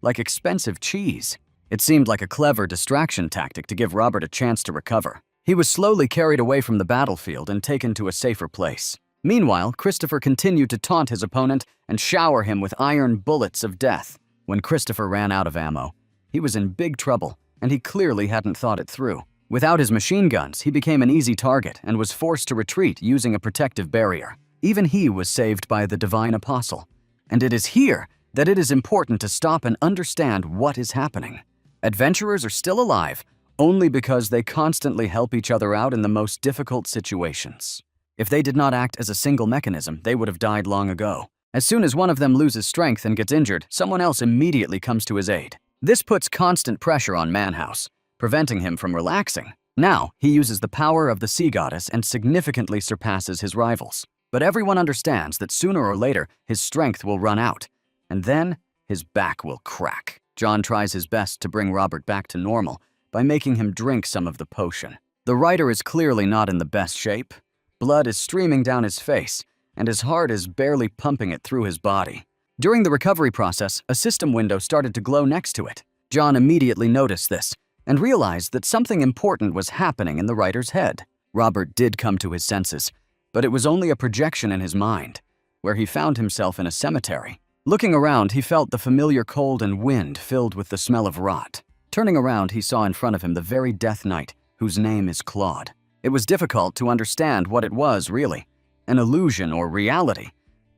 like expensive cheese. It seemed like a clever distraction tactic to give Robert a chance to recover. He was slowly carried away from the battlefield and taken to a safer place. Meanwhile, Christopher continued to taunt his opponent and shower him with iron bullets of death. When Christopher ran out of ammo, he was in big trouble, and he clearly hadn't thought it through. Without his machine guns, he became an easy target and was forced to retreat using a protective barrier. Even he was saved by the Divine Apostle. And it is here that it is important to stop and understand what is happening. Adventurers are still alive only because they constantly help each other out in the most difficult situations. If they did not act as a single mechanism, they would have died long ago. As soon as one of them loses strength and gets injured, someone else immediately comes to his aid. This puts constant pressure on Manhwa, preventing him from relaxing. Now, he uses the power of the sea goddess and significantly surpasses his rivals. But everyone understands that sooner or later, his strength will run out, and then his back will crack. John tries his best to bring Robert back to normal by making him drink some of the potion. The writer is clearly not in the best shape. Blood is streaming down his face, and his heart is barely pumping it through his body. During the recovery process, a system window started to glow next to it. John immediately noticed this and realized that something important was happening in the writer's head. Robert did come to his senses, but it was only a projection in his mind, where he found himself in a cemetery. Looking around, he felt the familiar cold and wind filled with the smell of rot. Turning around, he saw in front of him the very Death Knight, whose name is Claude. It was difficult to understand what it was, really, an illusion or reality,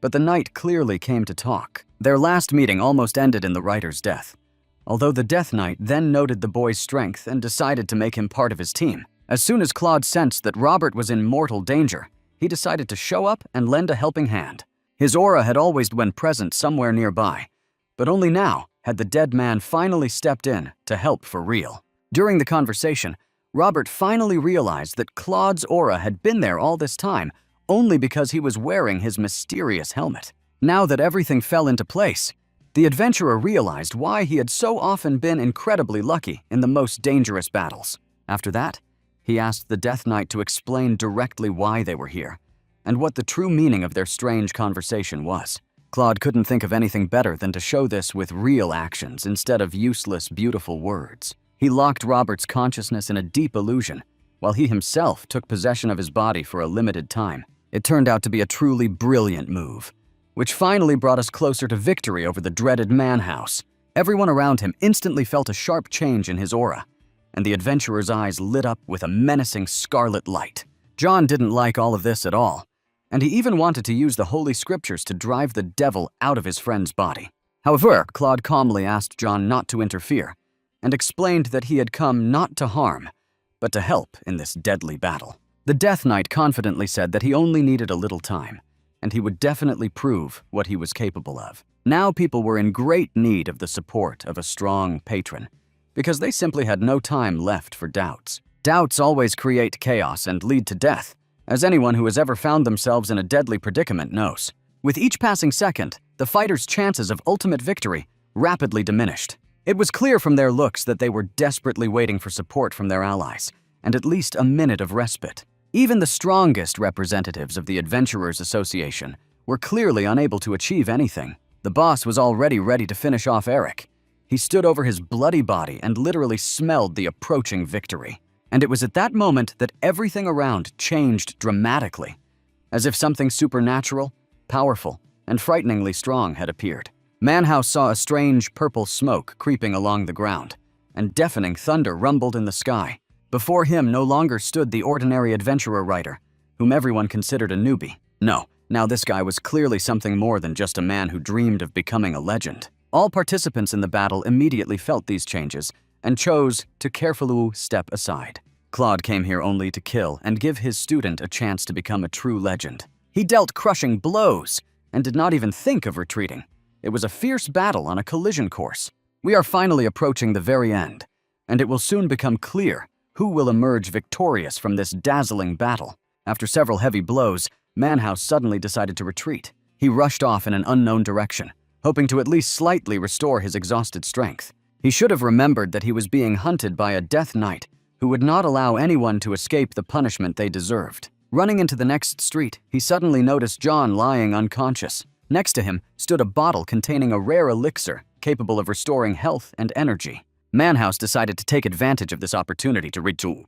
but the knight clearly came to talk. Their last meeting almost ended in the writer's death, although the Death Knight then noted the boy's strength and decided to make him part of his team. As soon as Claude sensed that Robert was in mortal danger, he decided to show up and lend a helping hand. His aura had always been present somewhere nearby, but only now had the dead man finally stepped in to help for real. During the conversation, Robert finally realized that Claude's aura had been there all this time only because he was wearing his mysterious helmet. Now that everything fell into place, the adventurer realized why he had so often been incredibly lucky in the most dangerous battles. After that, he asked the Death Knight to explain directly why they were here and what the true meaning of their strange conversation was. Claude couldn't think of anything better than to show this with real actions instead of useless, beautiful words. He locked Robert's consciousness in a deep illusion, while he himself took possession of his body for a limited time. It turned out to be a truly brilliant move, which finally brought us closer to victory over the dreaded Manhwa. Everyone around him instantly felt a sharp change in his aura, and the adventurer's eyes lit up with a menacing scarlet light. John didn't like all of this at all, and he even wanted to use the Holy Scriptures to drive the devil out of his friend's body. However, Claude calmly asked John not to interfere, and explained that he had come not to harm, but to help in this deadly battle. The Death Knight confidently said that he only needed a little time, and he would definitely prove what he was capable of. Now people were in great need of the support of a strong patron, because they simply had no time left for doubts. Doubts always create chaos and lead to death, as anyone who has ever found themselves in a deadly predicament knows. With each passing second, the fighters' chances of ultimate victory rapidly diminished. It was clear from their looks that they were desperately waiting for support from their allies, and at least a minute of respite. Even the strongest representatives of the Adventurers Association were clearly unable to achieve anything. The boss was already ready to finish off Eric. He stood over his bloody body and literally smelled the approaching victory. And it was at that moment that everything around changed dramatically, as if something supernatural, powerful, and frighteningly strong had appeared. Manhwa saw a strange purple smoke creeping along the ground, and deafening thunder rumbled in the sky. Before him no longer stood the ordinary adventurer writer, whom everyone considered a newbie. No, now this guy was clearly something more than just a man who dreamed of becoming a legend. All participants in the battle immediately felt these changes and chose to carefully step aside. Claude came here only to kill and give his student a chance to become a true legend. He dealt crushing blows and did not even think of retreating. It was a fierce battle on a collision course. We are finally approaching the very end, and it will soon become clear who will emerge victorious from this dazzling battle. After several heavy blows, Manhwa suddenly decided to retreat. He rushed off in an unknown direction, hoping to at least slightly restore his exhausted strength. He should have remembered that he was being hunted by a Death Knight who would not allow anyone to escape the punishment they deserved. Running into the next street, he suddenly noticed John lying unconscious. Next to him stood a bottle containing a rare elixir capable of restoring health and energy. Manhwa decided to take advantage of this opportunity to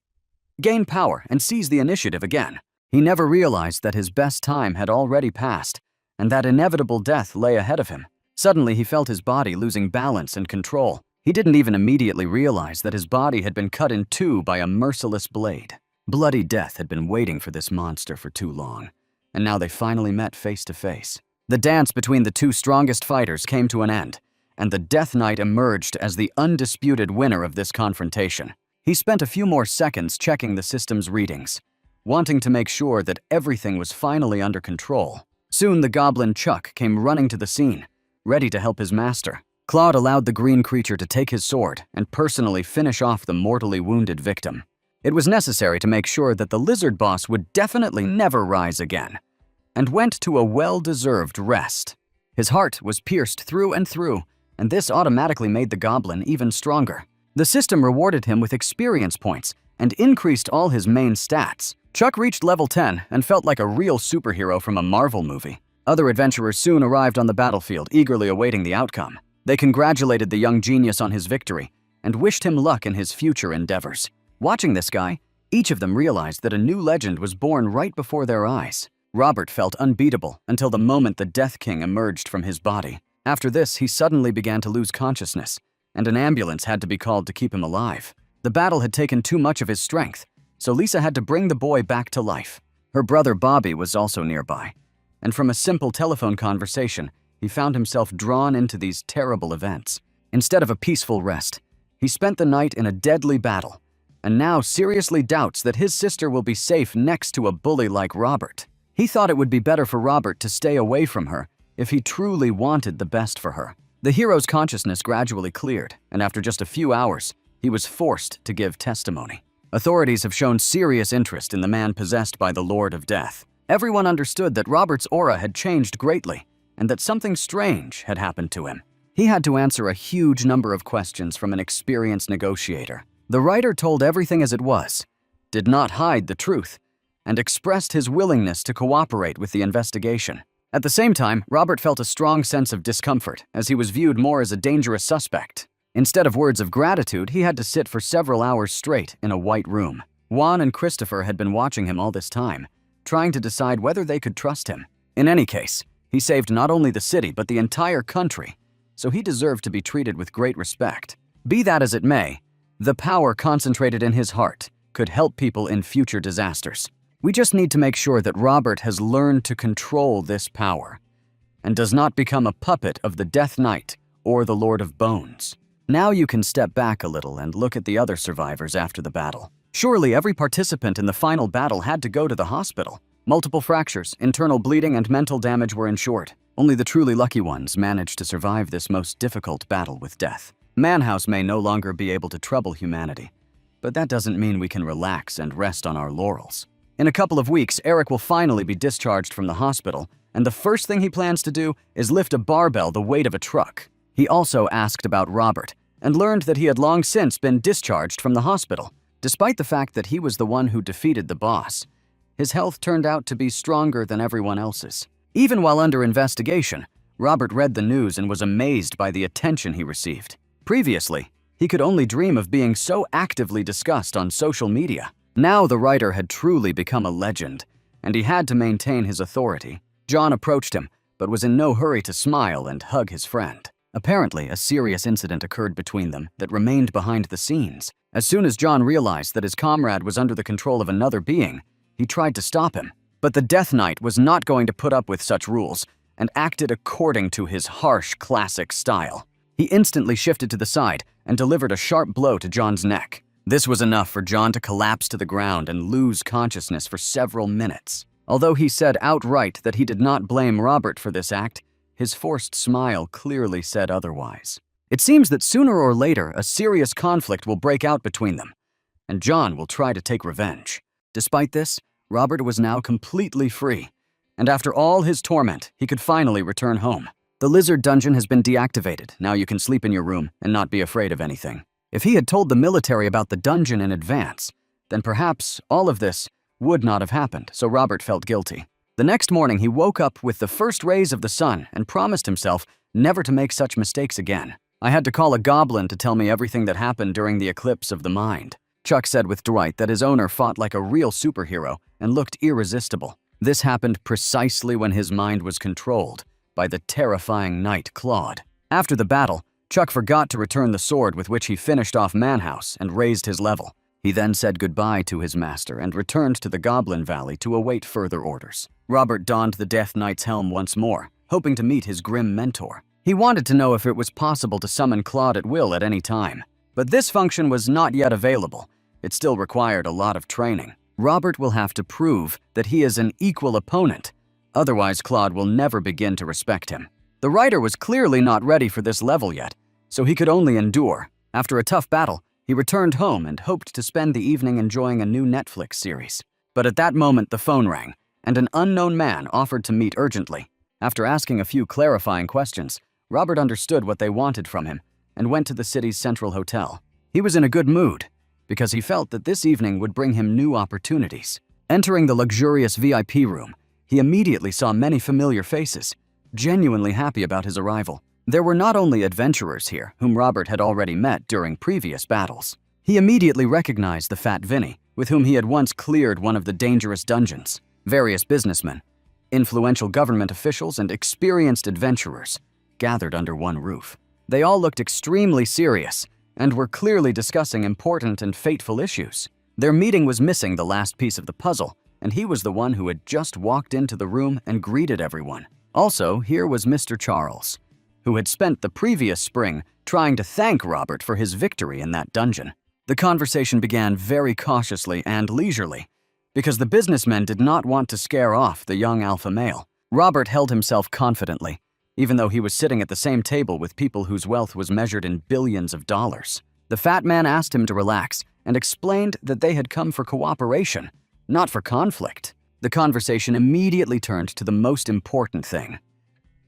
gain power and seize the initiative again. He never realized that his best time had already passed and that inevitable death lay ahead of him. Suddenly, he felt his body losing balance and control. He didn't even immediately realize that his body had been cut in two by a merciless blade. Bloody death had been waiting for this monster for too long, and now they finally met face to face. The dance between the two strongest fighters came to an end, and the Death Knight emerged as the undisputed winner of this confrontation. He spent a few more seconds checking the system's readings, wanting to make sure that everything was finally under control. Soon the goblin Chuck came running to the scene, ready to help his master. Claude allowed the green creature to take his sword and personally finish off the mortally wounded victim. It was necessary to make sure that the lizard boss would definitely never rise again, and went to a well-deserved rest. His heart was pierced through and through, and this automatically made the goblin even stronger. The system rewarded him with experience points and increased all his main stats. Chuck reached level 10 and felt like a real superhero from a Marvel movie. Other adventurers soon arrived on the battlefield, eagerly awaiting the outcome. They congratulated the young genius on his victory and wished him luck in his future endeavors. Watching this guy, each of them realized that a new legend was born right before their eyes. Robert felt unbeatable until the moment the Death King emerged from his body. After this, he suddenly began to lose consciousness, and an ambulance had to be called to keep him alive. The battle had taken too much of his strength, so Lisa had to bring the boy back to life. Her brother Bobby was also nearby, and from a simple telephone conversation, he found himself drawn into these terrible events. Instead of a peaceful rest, he spent the night in a deadly battle, and now seriously doubts that his sister will be safe next to a bully like Robert. He thought it would be better for Robert to stay away from her if he truly wanted the best for her. The hero's consciousness gradually cleared, and after just a few hours, he was forced to give testimony. Authorities have shown serious interest in the man possessed by the Lord of Death. Everyone understood that Robert's aura had changed greatly, and that something strange had happened to him. He had to answer a huge number of questions from an experienced negotiator. The writer told everything as it was, did not hide the truth, and expressed his willingness to cooperate with the investigation. At the same time, Robert felt a strong sense of discomfort, as he was viewed more as a dangerous suspect. Instead of words of gratitude, he had to sit for several hours straight in a white room. Juan and Christopher had been watching him all this time, trying to decide whether they could trust him. In any case, he saved not only the city, but the entire country, so he deserved to be treated with great respect. Be that as it may, the power concentrated in his heart could help people in future disasters. We just need to make sure that Robert has learned to control this power and does not become a puppet of the Death Knight or the Lord of Bones. Now you can step back a little and look at the other survivors after the battle. Surely every participant in the final battle had to go to the hospital. Multiple fractures, internal bleeding, and mental damage were ensured. Only the truly lucky ones managed to survive this most difficult battle with death. Manhouse may no longer be able to trouble humanity, but that doesn't mean we can relax and rest on our laurels. In a couple of weeks, Eric will finally be discharged from the hospital, and the first thing he plans to do is lift a barbell the weight of a truck. He also asked about Robert, and learned that he had long since been discharged from the hospital. Despite the fact that he was the one who defeated the boss, his health turned out to be stronger than everyone else's. Even while under investigation, Robert read the news and was amazed by the attention he received. Previously, he could only dream of being so actively discussed on social media. Now the writer had truly become a legend, and he had to maintain his authority. John approached him, but was in no hurry to smile and hug his friend. Apparently, a serious incident occurred between them that remained behind the scenes. As soon as John realized that his comrade was under the control of another being, he tried to stop him. But the Death Knight was not going to put up with such rules, and acted according to his harsh, classic style. He instantly shifted to the side and delivered a sharp blow to John's neck. This was enough for John to collapse to the ground and lose consciousness for several minutes. Although he said outright that he did not blame Robert for this act, his forced smile clearly said otherwise. It seems that sooner or later a serious conflict will break out between them, and John will try to take revenge. Despite this, Robert was now completely free, and after all his torment, he could finally return home. The lizard dungeon has been deactivated. Now you can sleep in your room and not be afraid of anything. If he had told the military about the dungeon in advance, then perhaps all of this would not have happened, so Robert felt guilty. The next morning, he woke up with the first rays of the sun and promised himself never to make such mistakes again. I had to call a goblin to tell me everything that happened during the eclipse of the mind. Chuck said with Dwight that his owner fought like a real superhero and looked irresistible. This happened precisely when his mind was controlled by the terrifying knight Claude. After the battle, Chuck forgot to return the sword with which he finished off Manhouse and raised his level. He then said goodbye to his master and returned to the Goblin Valley to await further orders. Robert donned the Death Knight's helm once more, hoping to meet his grim mentor. He wanted to know if it was possible to summon Claude at will at any time. But this function was not yet available. It still required a lot of training. Robert will have to prove that he is an equal opponent. Otherwise, Claude will never begin to respect him. The writer was clearly not ready for this level yet, so he could only endure. After a tough battle, he returned home and hoped to spend the evening enjoying a new Netflix series. But at that moment, the phone rang, and an unknown man offered to meet urgently. After asking a few clarifying questions, Robert understood what they wanted from him and went to the city's central hotel. He was in a good mood because he felt that this evening would bring him new opportunities. Entering the luxurious VIP room, he immediately saw many familiar faces, genuinely happy about his arrival. There were not only adventurers here, whom Robert had already met during previous battles. He immediately recognized the fat Vinny, with whom he had once cleared one of the dangerous dungeons. Various businessmen, influential government officials, and experienced adventurers gathered under one roof. They all looked extremely serious and were clearly discussing important and fateful issues. Their meeting was missing the last piece of the puzzle, and he was the one who had just walked into the room and greeted everyone. Also, here was Mr. Charles, who had spent the previous spring trying to thank Robert for his victory in that dungeon. The conversation began very cautiously and leisurely, because the businessmen did not want to scare off the young alpha male. Robert held himself confidently, even though he was sitting at the same table with people whose wealth was measured in billions of dollars. The fat man asked him to relax and explained that they had come for cooperation, not for conflict. The conversation immediately turned to the most important thing.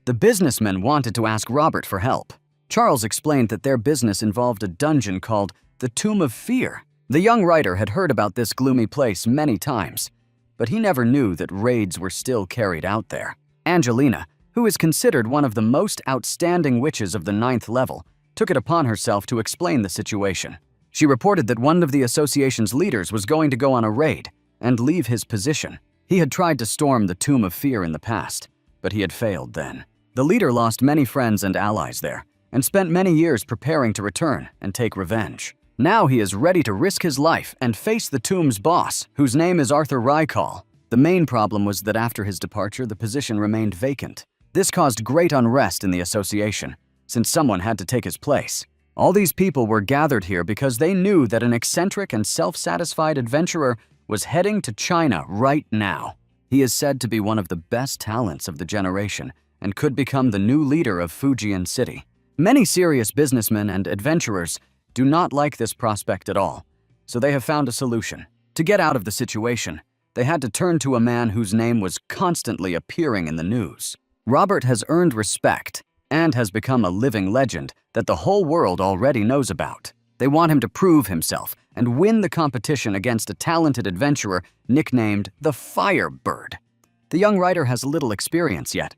The businessmen wanted to ask Robert for help. Charles explained that their business involved a dungeon called the Tomb of Fear. The young writer had heard about this gloomy place many times, but he never knew that raids were still carried out there. Angelina, who is considered one of the most outstanding witches of the 9th level, took it upon herself to explain the situation. She reported that one of the association's leaders was going to go on a raid and leave his position. He had tried to storm the Tomb of Fear in the past, but he had failed then. The leader lost many friends and allies there, and spent many years preparing to return and take revenge. Now he is ready to risk his life and face the tomb's boss, whose name is Arthur Rykal. The main problem was that after his departure, the position remained vacant. This caused great unrest in the association, since someone had to take his place. All these people were gathered here because they knew that an eccentric and self-satisfied adventurer was heading to China right now. He is said to be one of the best talents of the generation and could become the new leader of Fujian City. Many serious businessmen and adventurers do not like this prospect at all, so they have found a solution. To get out of the situation, they had to turn to a man whose name was constantly appearing in the news. Robert has earned respect and has become a living legend that the whole world already knows about. They want him to prove himself and win the competition against a talented adventurer nicknamed the Firebird. The young writer has little experience yet,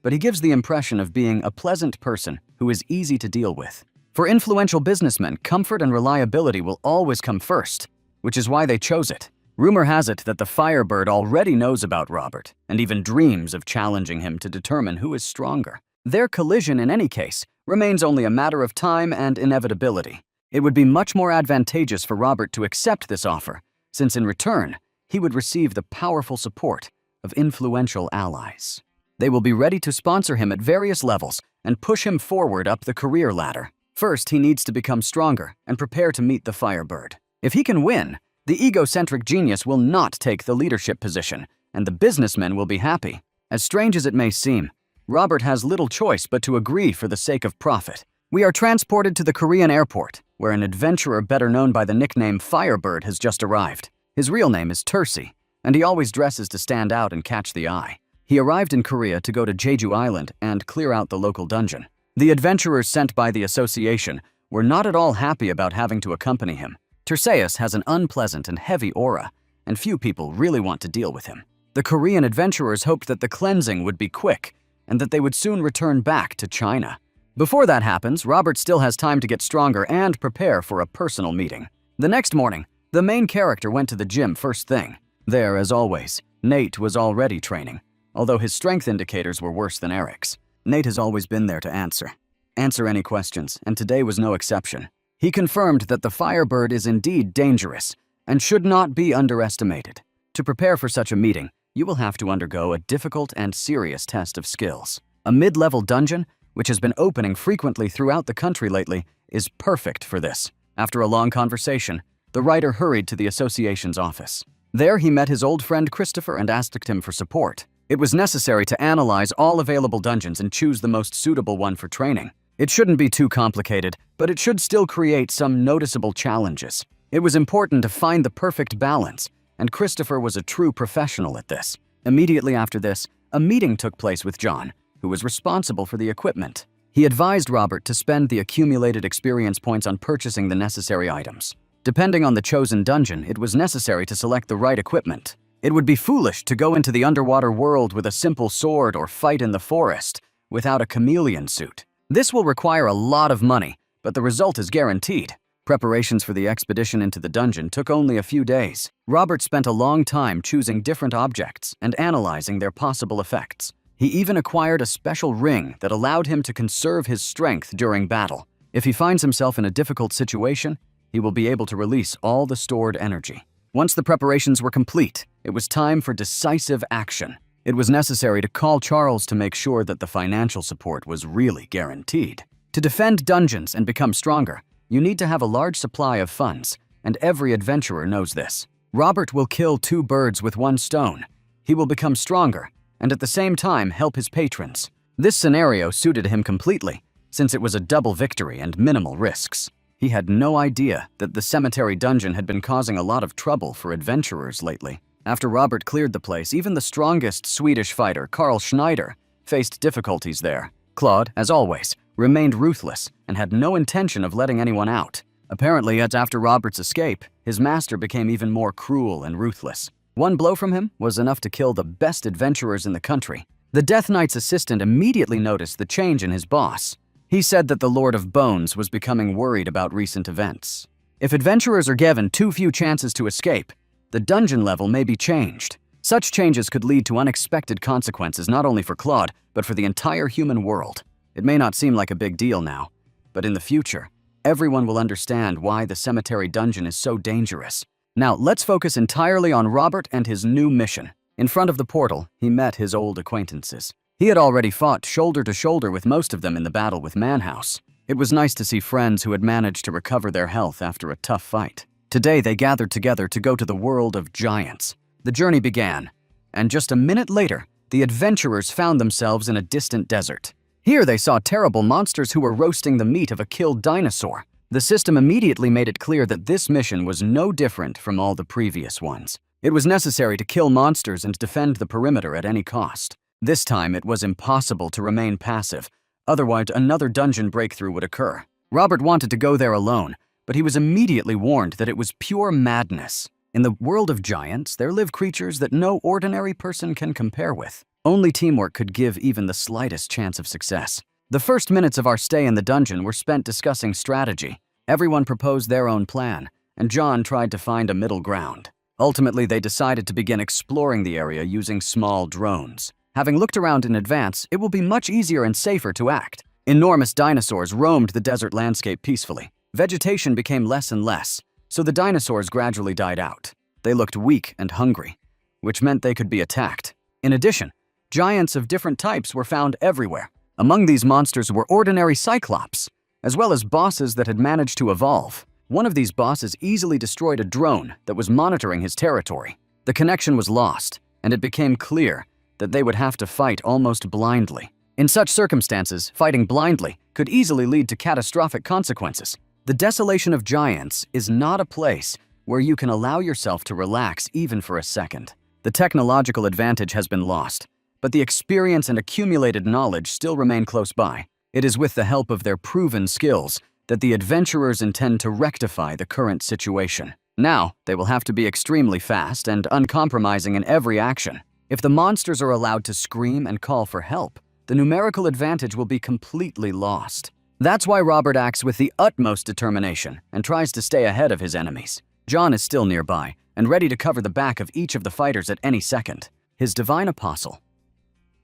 but he gives the impression of being a pleasant person who is easy to deal with. For influential businessmen, comfort and reliability will always come first, which is why they chose it. Rumor has it that the Firebird already knows about Robert and even dreams of challenging him to determine who is stronger. Their collision, in any case, remains only a matter of time and inevitability. It would be much more advantageous for Robert to accept this offer, since in return, he would receive the powerful support of influential allies. They will be ready to sponsor him at various levels and push him forward up the career ladder. First, he needs to become stronger and prepare to meet the Firebird. If he can win, the egocentric genius will not take the leadership position, and the businessmen will be happy. As strange as it may seem, Robert has little choice but to agree for the sake of profit. We are transported to the Korean airport, where an adventurer better known by the nickname Firebird has just arrived. His real name is Tursi, and he always dresses to stand out and catch the eye. He arrived in Korea to go to Jeju Island and clear out the local dungeon. The adventurers sent by the association were not at all happy about having to accompany him. Terseus has an unpleasant and heavy aura, and few people really want to deal with him. The Korean adventurers hoped that the cleansing would be quick and that they would soon return back to China. Before that happens, Robert still has time to get stronger and prepare for a personal meeting. The next morning, the main character went to the gym first thing. There, as always, Nate was already training, although his strength indicators were worse than Eric's. Nate has always been there to answer any questions, and today was no exception. He confirmed that the Firebird is indeed dangerous and should not be underestimated. To prepare for such a meeting, you will have to undergo a difficult and serious test of skills. A mid-level dungeon which has been opening frequently throughout the country lately, is perfect for this. After a long conversation, the writer hurried to the association's office. There he met his old friend Christopher and asked him for support. It was necessary to analyze all available dungeons and choose the most suitable one for training. It shouldn't be too complicated, but it should still create some noticeable challenges. It was important to find the perfect balance, and Christopher was a true professional at this. Immediately after this, a meeting took place with John, who was responsible for the equipment. He advised Robert to spend the accumulated experience points on purchasing the necessary items. Depending on the chosen dungeon, it was necessary to select the right equipment. It would be foolish to go into the underwater world with a simple sword or fight in the forest without a chameleon suit. This will require a lot of money, but the result is guaranteed. Preparations for the expedition into the dungeon took only a few days. Robert spent a long time choosing different objects and analyzing their possible effects. He even acquired a special ring that allowed him to conserve his strength during battle. If he finds himself in a difficult situation, he will be able to release all the stored energy. Once the preparations were complete, it was time for decisive action. It was necessary to call Charles to make sure that the financial support was really guaranteed. To defend dungeons and become stronger, you need to have a large supply of funds, and every adventurer knows this. Robert will kill 2 birds with 1 stone. He will become stronger, and at the same time help his patrons. This scenario suited him completely, since it was a double victory and minimal risks. He had no idea that the cemetery dungeon had been causing a lot of trouble for adventurers lately. After Robert cleared the place, even the strongest Swedish fighter, Carl Schneider, faced difficulties there. Claude, as always, remained ruthless and had no intention of letting anyone out. Apparently, after Robert's escape, his master became even more cruel and ruthless. 1 blow from him was enough to kill the best adventurers in the country. The Death Knight's assistant immediately noticed the change in his boss. He said that the Lord of Bones was becoming worried about recent events. If adventurers are given too few chances to escape, the dungeon level may be changed. Such changes could lead to unexpected consequences not only for Claude, but for the entire human world. It may not seem like a big deal now, but in the future, everyone will understand why the cemetery dungeon is so dangerous. Now, let's focus entirely on Robert and his new mission. In front of the portal, he met his old acquaintances. He had already fought shoulder to shoulder with most of them in the battle with Manhwa. It was nice to see friends who had managed to recover their health after a tough fight. Today, they gathered together to go to the world of giants. The journey began, and just a minute later, the adventurers found themselves in a distant desert. Here they saw terrible monsters who were roasting the meat of a killed dinosaur. The system immediately made it clear that this mission was no different from all the previous ones. It was necessary to kill monsters and defend the perimeter at any cost. This time, it was impossible to remain passive, otherwise another dungeon breakthrough would occur. Robert wanted to go there alone, but he was immediately warned that it was pure madness. In the world of giants, there live creatures that no ordinary person can compare with. Only teamwork could give even the slightest chance of success. The first minutes of our stay in the dungeon were spent discussing strategy. Everyone proposed their own plan, and John tried to find a middle ground. Ultimately, they decided to begin exploring the area using small drones. Having looked around in advance, it will be much easier and safer to act. Enormous dinosaurs roamed the desert landscape peacefully. Vegetation became less and less, so the dinosaurs gradually died out. They looked weak and hungry, which meant they could be attacked. In addition, giants of different types were found everywhere. Among these monsters were ordinary cyclops, as well as bosses that had managed to evolve. One of these bosses easily destroyed a drone that was monitoring his territory. The connection was lost, and it became clear that they would have to fight almost blindly. In such circumstances, fighting blindly could easily lead to catastrophic consequences. The desolation of giants is not a place where you can allow yourself to relax even for a second. The technological advantage has been lost, but the experience and accumulated knowledge still remain close by. It is with the help of their proven skills that the adventurers intend to rectify the current situation. Now, they will have to be extremely fast and uncompromising in every action. If the monsters are allowed to scream and call for help, the numerical advantage will be completely lost. That's why Robert acts with the utmost determination and tries to stay ahead of his enemies. John is still nearby and ready to cover the back of each of the fighters at any second. His divine apostle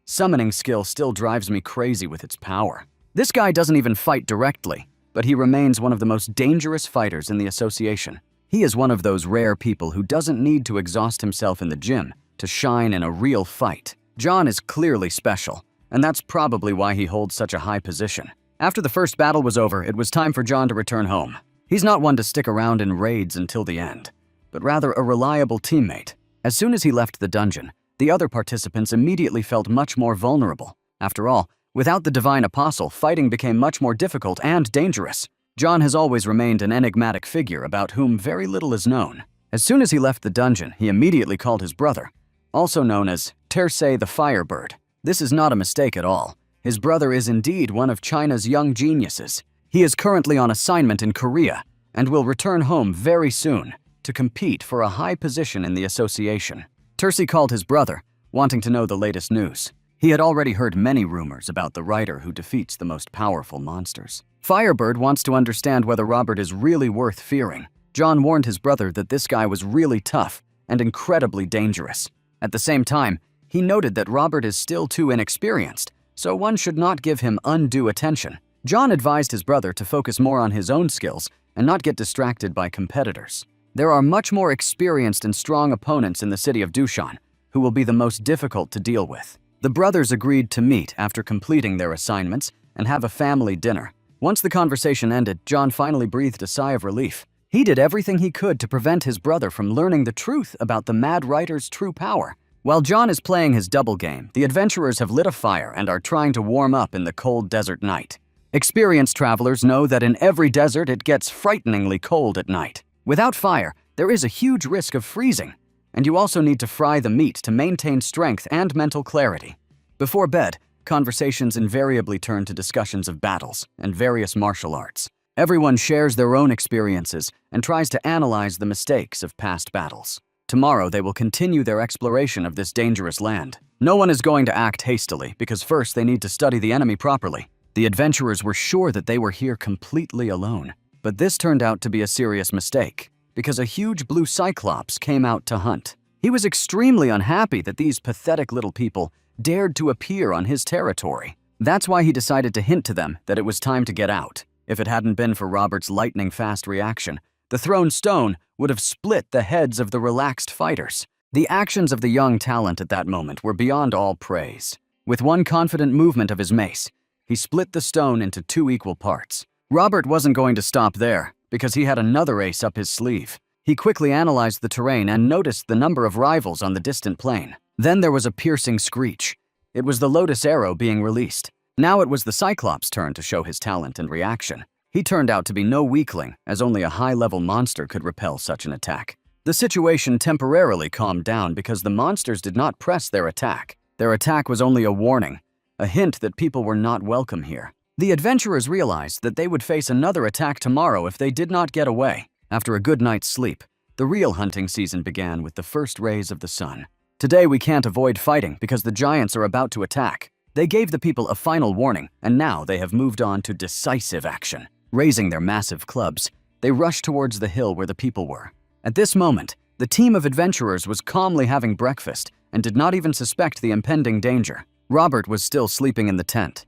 summoning skill still drives me crazy with its power. This guy doesn't even fight directly, but he remains one of the most dangerous fighters in the association. He is one of those rare people who doesn't need to exhaust himself in the gym to shine in a real fight. John is clearly special, and that's probably why he holds such a high position. After the first battle was over, it was time for John to return home. He's not one to stick around in raids until the end, but rather a reliable teammate. As soon as he left the dungeon, the other participants immediately felt much more vulnerable. After all, without the Divine Apostle, fighting became much more difficult and dangerous. John has always remained an enigmatic figure about whom very little is known. As soon as he left the dungeon, he immediately called his brother, also known as Tersei the Firebird. This is not a mistake at all. His brother is indeed one of China's young geniuses. He is currently on assignment in Korea and will return home very soon to compete for a high position in the association. Tersei called his brother, wanting to know the latest news. He had already heard many rumors about the writer who defeats the most powerful monsters. Firebird wants to understand whether Robert is really worth fearing. John warned his brother that this guy was really tough and incredibly dangerous. At the same time, he noted that Robert is still too inexperienced, so one should not give him undue attention. John advised his brother to focus more on his own skills and not get distracted by competitors. There are much more experienced and strong opponents in the city of Dushan who will be the most difficult to deal with. The brothers agreed to meet after completing their assignments and have a family dinner. Once the conversation ended, John finally breathed a sigh of relief. He did everything he could to prevent his brother from learning the truth about the Mad Writer's true power. While John is playing his double game, the adventurers have lit a fire and are trying to warm up in the cold desert night. Experienced travelers know that in every desert it gets frighteningly cold at night. Without fire, there is a huge risk of freezing, and you also need to fry the meat to maintain strength and mental clarity. Before bed, conversations invariably turn to discussions of battles and various martial arts. Everyone shares their own experiences and tries to analyze the mistakes of past battles. Tomorrow they will continue their exploration of this dangerous land. No one is going to act hastily because first they need to study the enemy properly. The adventurers were sure that they were here completely alone, but this turned out to be a serious mistake because a huge blue cyclops came out to hunt. He was extremely unhappy that these pathetic little people dared to appear on his territory. That's why he decided to hint to them that it was time to get out. If it hadn't been for Robert's lightning-fast reaction, the thrown stone would have split the heads of the relaxed fighters. The actions of the young talent at that moment were beyond all praise. With one confident movement of his mace, he split the stone into 2 equal parts. Robert wasn't going to stop there, because he had another ace up his sleeve. He quickly analyzed the terrain and noticed the number of rivals on the distant plain. Then there was a piercing screech. It was the Lotus Arrow being released. Now it was the Cyclops' turn to show his talent and reaction. He turned out to be no weakling, as only a high-level monster could repel such an attack. The situation temporarily calmed down because the monsters did not press their attack. Their attack was only a warning, a hint that people were not welcome here. The adventurers realized that they would face another attack tomorrow if they did not get away. After a good night's sleep, the real hunting season began with the first rays of the sun. Today we can't avoid fighting because the giants are about to attack. They gave the people a final warning, and now they have moved on to decisive action. Raising their massive clubs, they rushed towards the hill where the people were. At this moment, the team of adventurers was calmly having breakfast and did not even suspect the impending danger. Robert was still sleeping in the tent.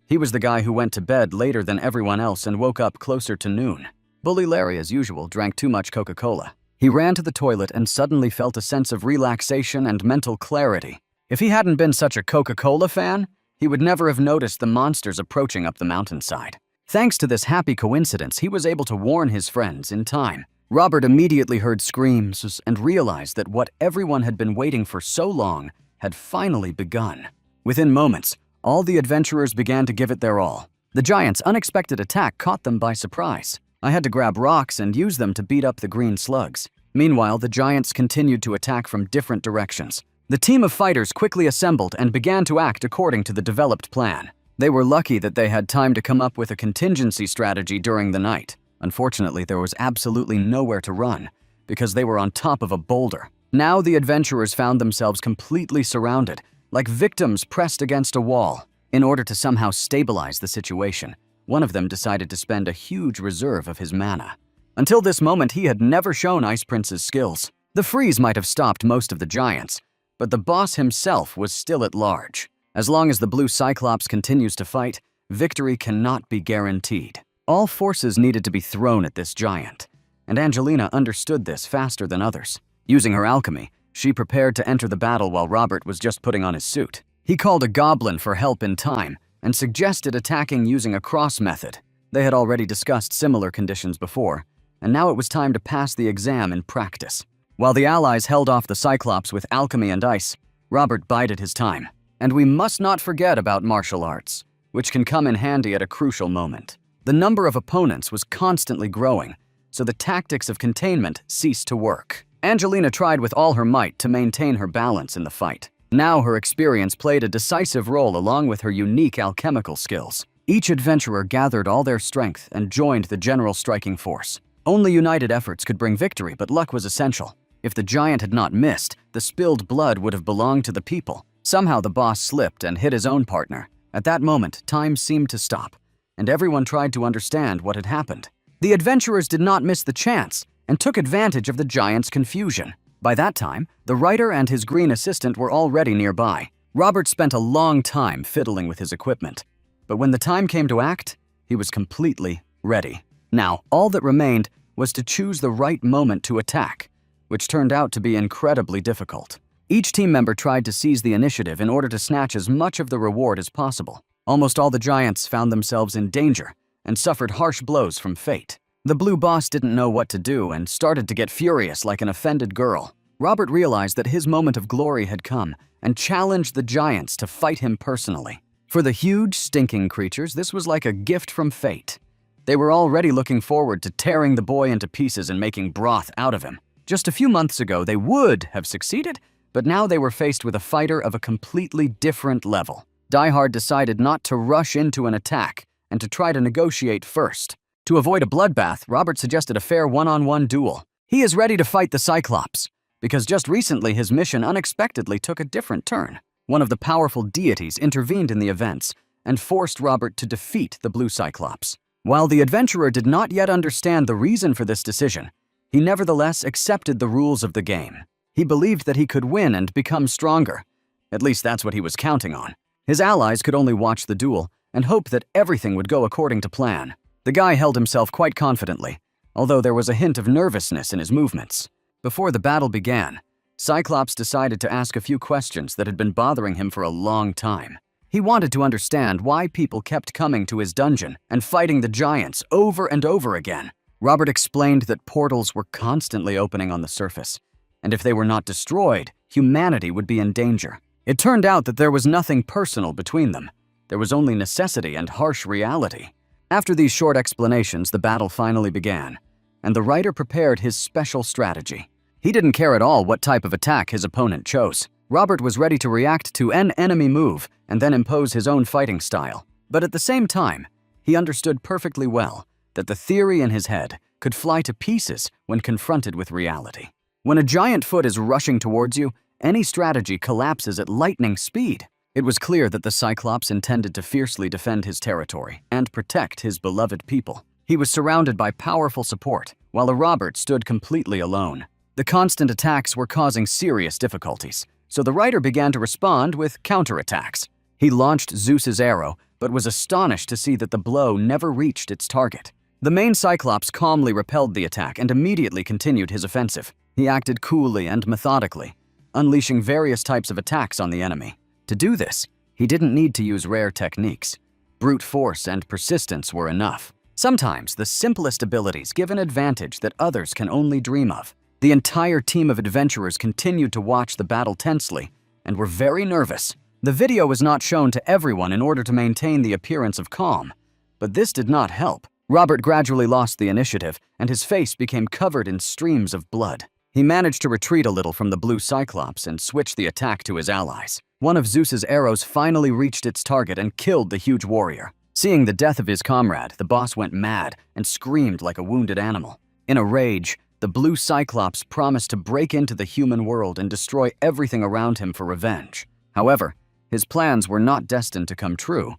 He was the guy who went to bed later than everyone else and woke up closer to noon. Bully Larry, as usual, drank too much Coca-Cola. He ran to the toilet and suddenly felt a sense of relaxation and mental clarity. If he hadn't been such a Coca-Cola fan, he would never have noticed the monsters approaching up the mountainside. Thanks to this happy coincidence, he was able to warn his friends in time. Robert immediately heard screams and realized that what everyone had been waiting for so long had finally begun. Within moments, all the adventurers began to give it their all. The giant's unexpected attack caught them by surprise. I had to grab rocks and use them to beat up the green slugs. Meanwhile, the giants continued to attack from different directions. The team of fighters quickly assembled and began to act according to the developed plan. They were lucky that they had time to come up with a contingency strategy during the night. Unfortunately, there was absolutely nowhere to run because they were on top of a boulder. Now the adventurers found themselves completely surrounded, like victims pressed against a wall. In order to somehow stabilize the situation, one of them decided to spend a huge reserve of his mana. Until this moment, he had never shown Ice Prince's skills. The freeze might have stopped most of the giants, but the boss himself was still at large. As long as the blue Cyclops continues to fight, victory cannot be guaranteed. All forces needed to be thrown at this giant, and Angelina understood this faster than others. Using her alchemy, she prepared to enter the battle while Robert was just putting on his suit. He called a goblin for help in time and suggested attacking using a cross method. They had already discussed similar conditions before, and now it was time to pass the exam in practice. While the allies held off the Cyclops with alchemy and ice, Robert bided his time. And we must not forget about martial arts, which can come in handy at a crucial moment. The number of opponents was constantly growing, so the tactics of containment ceased to work. Angelina tried with all her might to maintain her balance in the fight. Now her experience played a decisive role along with her unique alchemical skills. Each adventurer gathered all their strength and joined the general striking force. Only united efforts could bring victory, but luck was essential. If the giant had not missed, the spilled blood would have belonged to the people. Somehow the boss slipped and hit his own partner. At that moment, time seemed to stop, and everyone tried to understand what had happened. The adventurers did not miss the chance and took advantage of the giant's confusion. By that time, the writer and his green assistant were already nearby. Robert spent a long time fiddling with his equipment, but when the time came to act, he was completely ready. Now, all that remained was to choose the right moment to attack, which turned out to be incredibly difficult. Each team member tried to seize the initiative in order to snatch as much of the reward as possible. Almost all the giants found themselves in danger and suffered harsh blows from fate. The blue boss didn't know what to do and started to get furious like an offended girl. Robert realized that his moment of glory had come and challenged the giants to fight him personally. For the huge, stinking creatures, this was like a gift from fate. They were already looking forward to tearing the boy into pieces and making broth out of him. Just a few months ago, they would have succeeded, but now they were faced with a fighter of a completely different level. Die Hard decided not to rush into an attack and to try to negotiate first. To avoid a bloodbath, Robert suggested a fair one-on-one duel. He is ready to fight the Cyclops, because just recently his mission unexpectedly took a different turn. One of the powerful deities intervened in the events and forced Robert to defeat the Blue Cyclops. While the adventurer did not yet understand the reason for this decision, he nevertheless accepted the rules of the game. He believed that he could win and become stronger. At least that's what he was counting on. His allies could only watch the duel and hope that everything would go according to plan. The guy held himself quite confidently, although there was a hint of nervousness in his movements. Before the battle began, Cyclops decided to ask a few questions that had been bothering him for a long time. He wanted to understand why people kept coming to his dungeon and fighting the giants over and over again. Robert explained that portals were constantly opening on the surface, and if they were not destroyed, humanity would be in danger. It turned out that there was nothing personal between them. There was only necessity and harsh reality. After these short explanations, the battle finally began, and the writer prepared his special strategy. He didn't care at all what type of attack his opponent chose. Robert was ready to react to an enemy move and then impose his own fighting style. But at the same time, he understood perfectly well that the theory in his head could fly to pieces when confronted with reality. When a giant foot is rushing towards you, any strategy collapses at lightning speed. It was clear that the Cyclops intended to fiercely defend his territory and protect his beloved people. He was surrounded by powerful support, while Robert stood completely alone. The constant attacks were causing serious difficulties, so the writer began to respond with counterattacks. He launched Zeus's arrow, but was astonished to see that the blow never reached its target. The main Cyclops calmly repelled the attack and immediately continued his offensive. He acted coolly and methodically, unleashing various types of attacks on the enemy. To do this, he didn't need to use rare techniques. Brute force and persistence were enough. Sometimes the simplest abilities give an advantage that others can only dream of. The entire team of adventurers continued to watch the battle tensely and were very nervous. The video was not shown to everyone in order to maintain the appearance of calm, but this did not help. Robert gradually lost the initiative and his face became covered in streams of blood. He managed to retreat a little from the Blue Cyclops and switch the attack to his allies. One of Zeus's arrows finally reached its target and killed the huge warrior. Seeing the death of his comrade, the boss went mad and screamed like a wounded animal. In a rage, the Blue Cyclops promised to break into the human world and destroy everything around him for revenge. However, his plans were not destined to come true,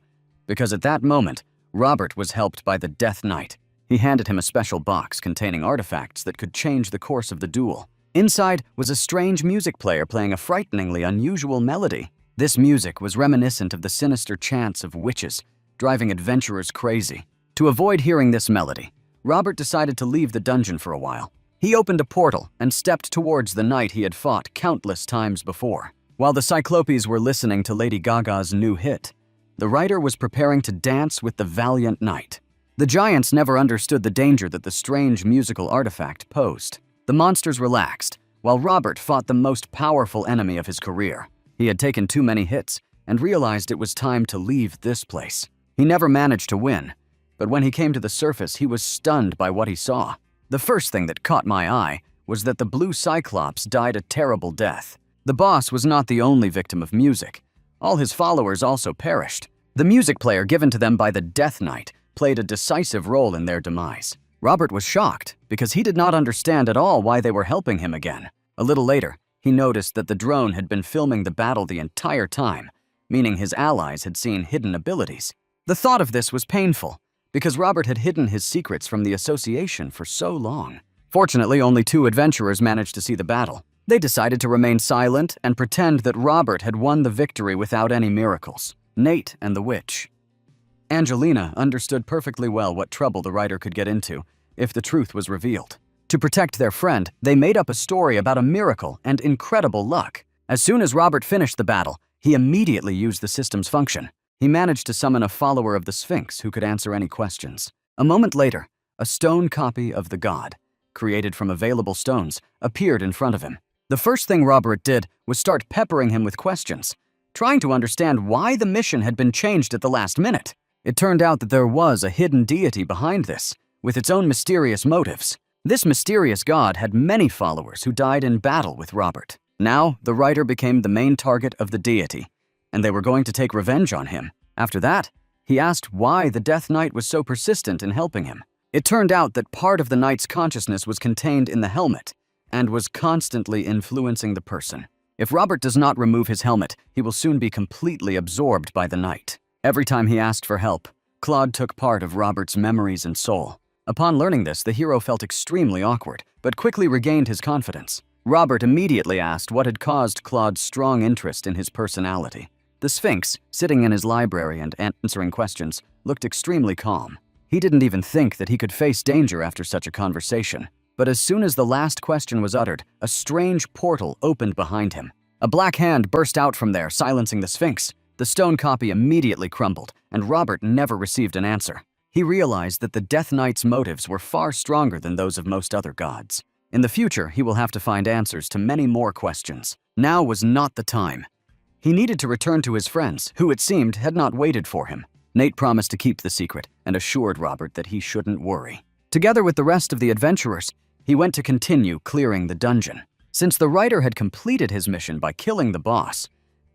because at that moment, Robert was helped by the Death Knight. He handed him a special box containing artifacts that could change the course of the duel. Inside was a strange music player playing a frighteningly unusual melody. This music was reminiscent of the sinister chants of witches, driving adventurers crazy. To avoid hearing this melody, Robert decided to leave the dungeon for a while. He opened a portal and stepped towards the knight he had fought countless times before. While the Cyclopes were listening to Lady Gaga's new hit, the writer was preparing to dance with the valiant knight. The giants never understood the danger that the strange musical artifact posed. The monsters relaxed, while Robert fought the most powerful enemy of his career. He had taken too many hits and realized it was time to leave this place. He never managed to win, but when he came to the surface, he was stunned by what he saw. The first thing that caught my eye was that the blue Cyclops died a terrible death. The boss was not the only victim of music. All his followers also perished. The music player given to them by the Death Knight played a decisive role in their demise. Robert was shocked because he did not understand at all why they were helping him again. A little later, he noticed that the drone had been filming the battle the entire time, meaning his allies had seen hidden abilities. The thought of this was painful because Robert had hidden his secrets from the association for so long. Fortunately, only 2 adventurers managed to see the battle. They decided to remain silent and pretend that Robert had won the victory without any miracles. Nate and the witch. Angelina understood perfectly well what trouble the writer could get into if the truth was revealed. To protect their friend, they made up a story about a miracle and incredible luck. As soon as Robert finished the battle, he immediately used the system's function. He managed to summon a follower of the Sphinx who could answer any questions. A moment later, a stone copy of the god, created from available stones, appeared in front of him. The first thing Robert did was start peppering him with questions, trying to understand why the mission had been changed at the last minute. It turned out that there was a hidden deity behind this, with its own mysterious motives. This mysterious god had many followers who died in battle with Robert. Now, the writer became the main target of the deity, and they were going to take revenge on him. After that, he asked why the Death Knight was so persistent in helping him. It turned out that part of the knight's consciousness was contained in the helmet, and was constantly influencing the person. If Robert does not remove his helmet, he will soon be completely absorbed by the knight. Every time he asked for help, Claude took part of Robert's memories and soul. Upon learning this, the hero felt extremely awkward, but quickly regained his confidence. Robert immediately asked what had caused Claude's strong interest in his personality. The Sphinx, sitting in his library and answering questions, looked extremely calm. He didn't even think that he could face danger after such a conversation. But as soon as the last question was uttered, a strange portal opened behind him. A black hand burst out from there, silencing the Sphinx. The stone copy immediately crumbled, and Robert never received an answer. He realized that the Death Knight's motives were far stronger than those of most other gods. In the future, he will have to find answers to many more questions. Now was not the time. He needed to return to his friends, who it seemed had not waited for him. Nate promised to keep the secret and assured Robert that he shouldn't worry. Together with the rest of the adventurers, he went to continue clearing the dungeon. Since the writer had completed his mission by killing the boss,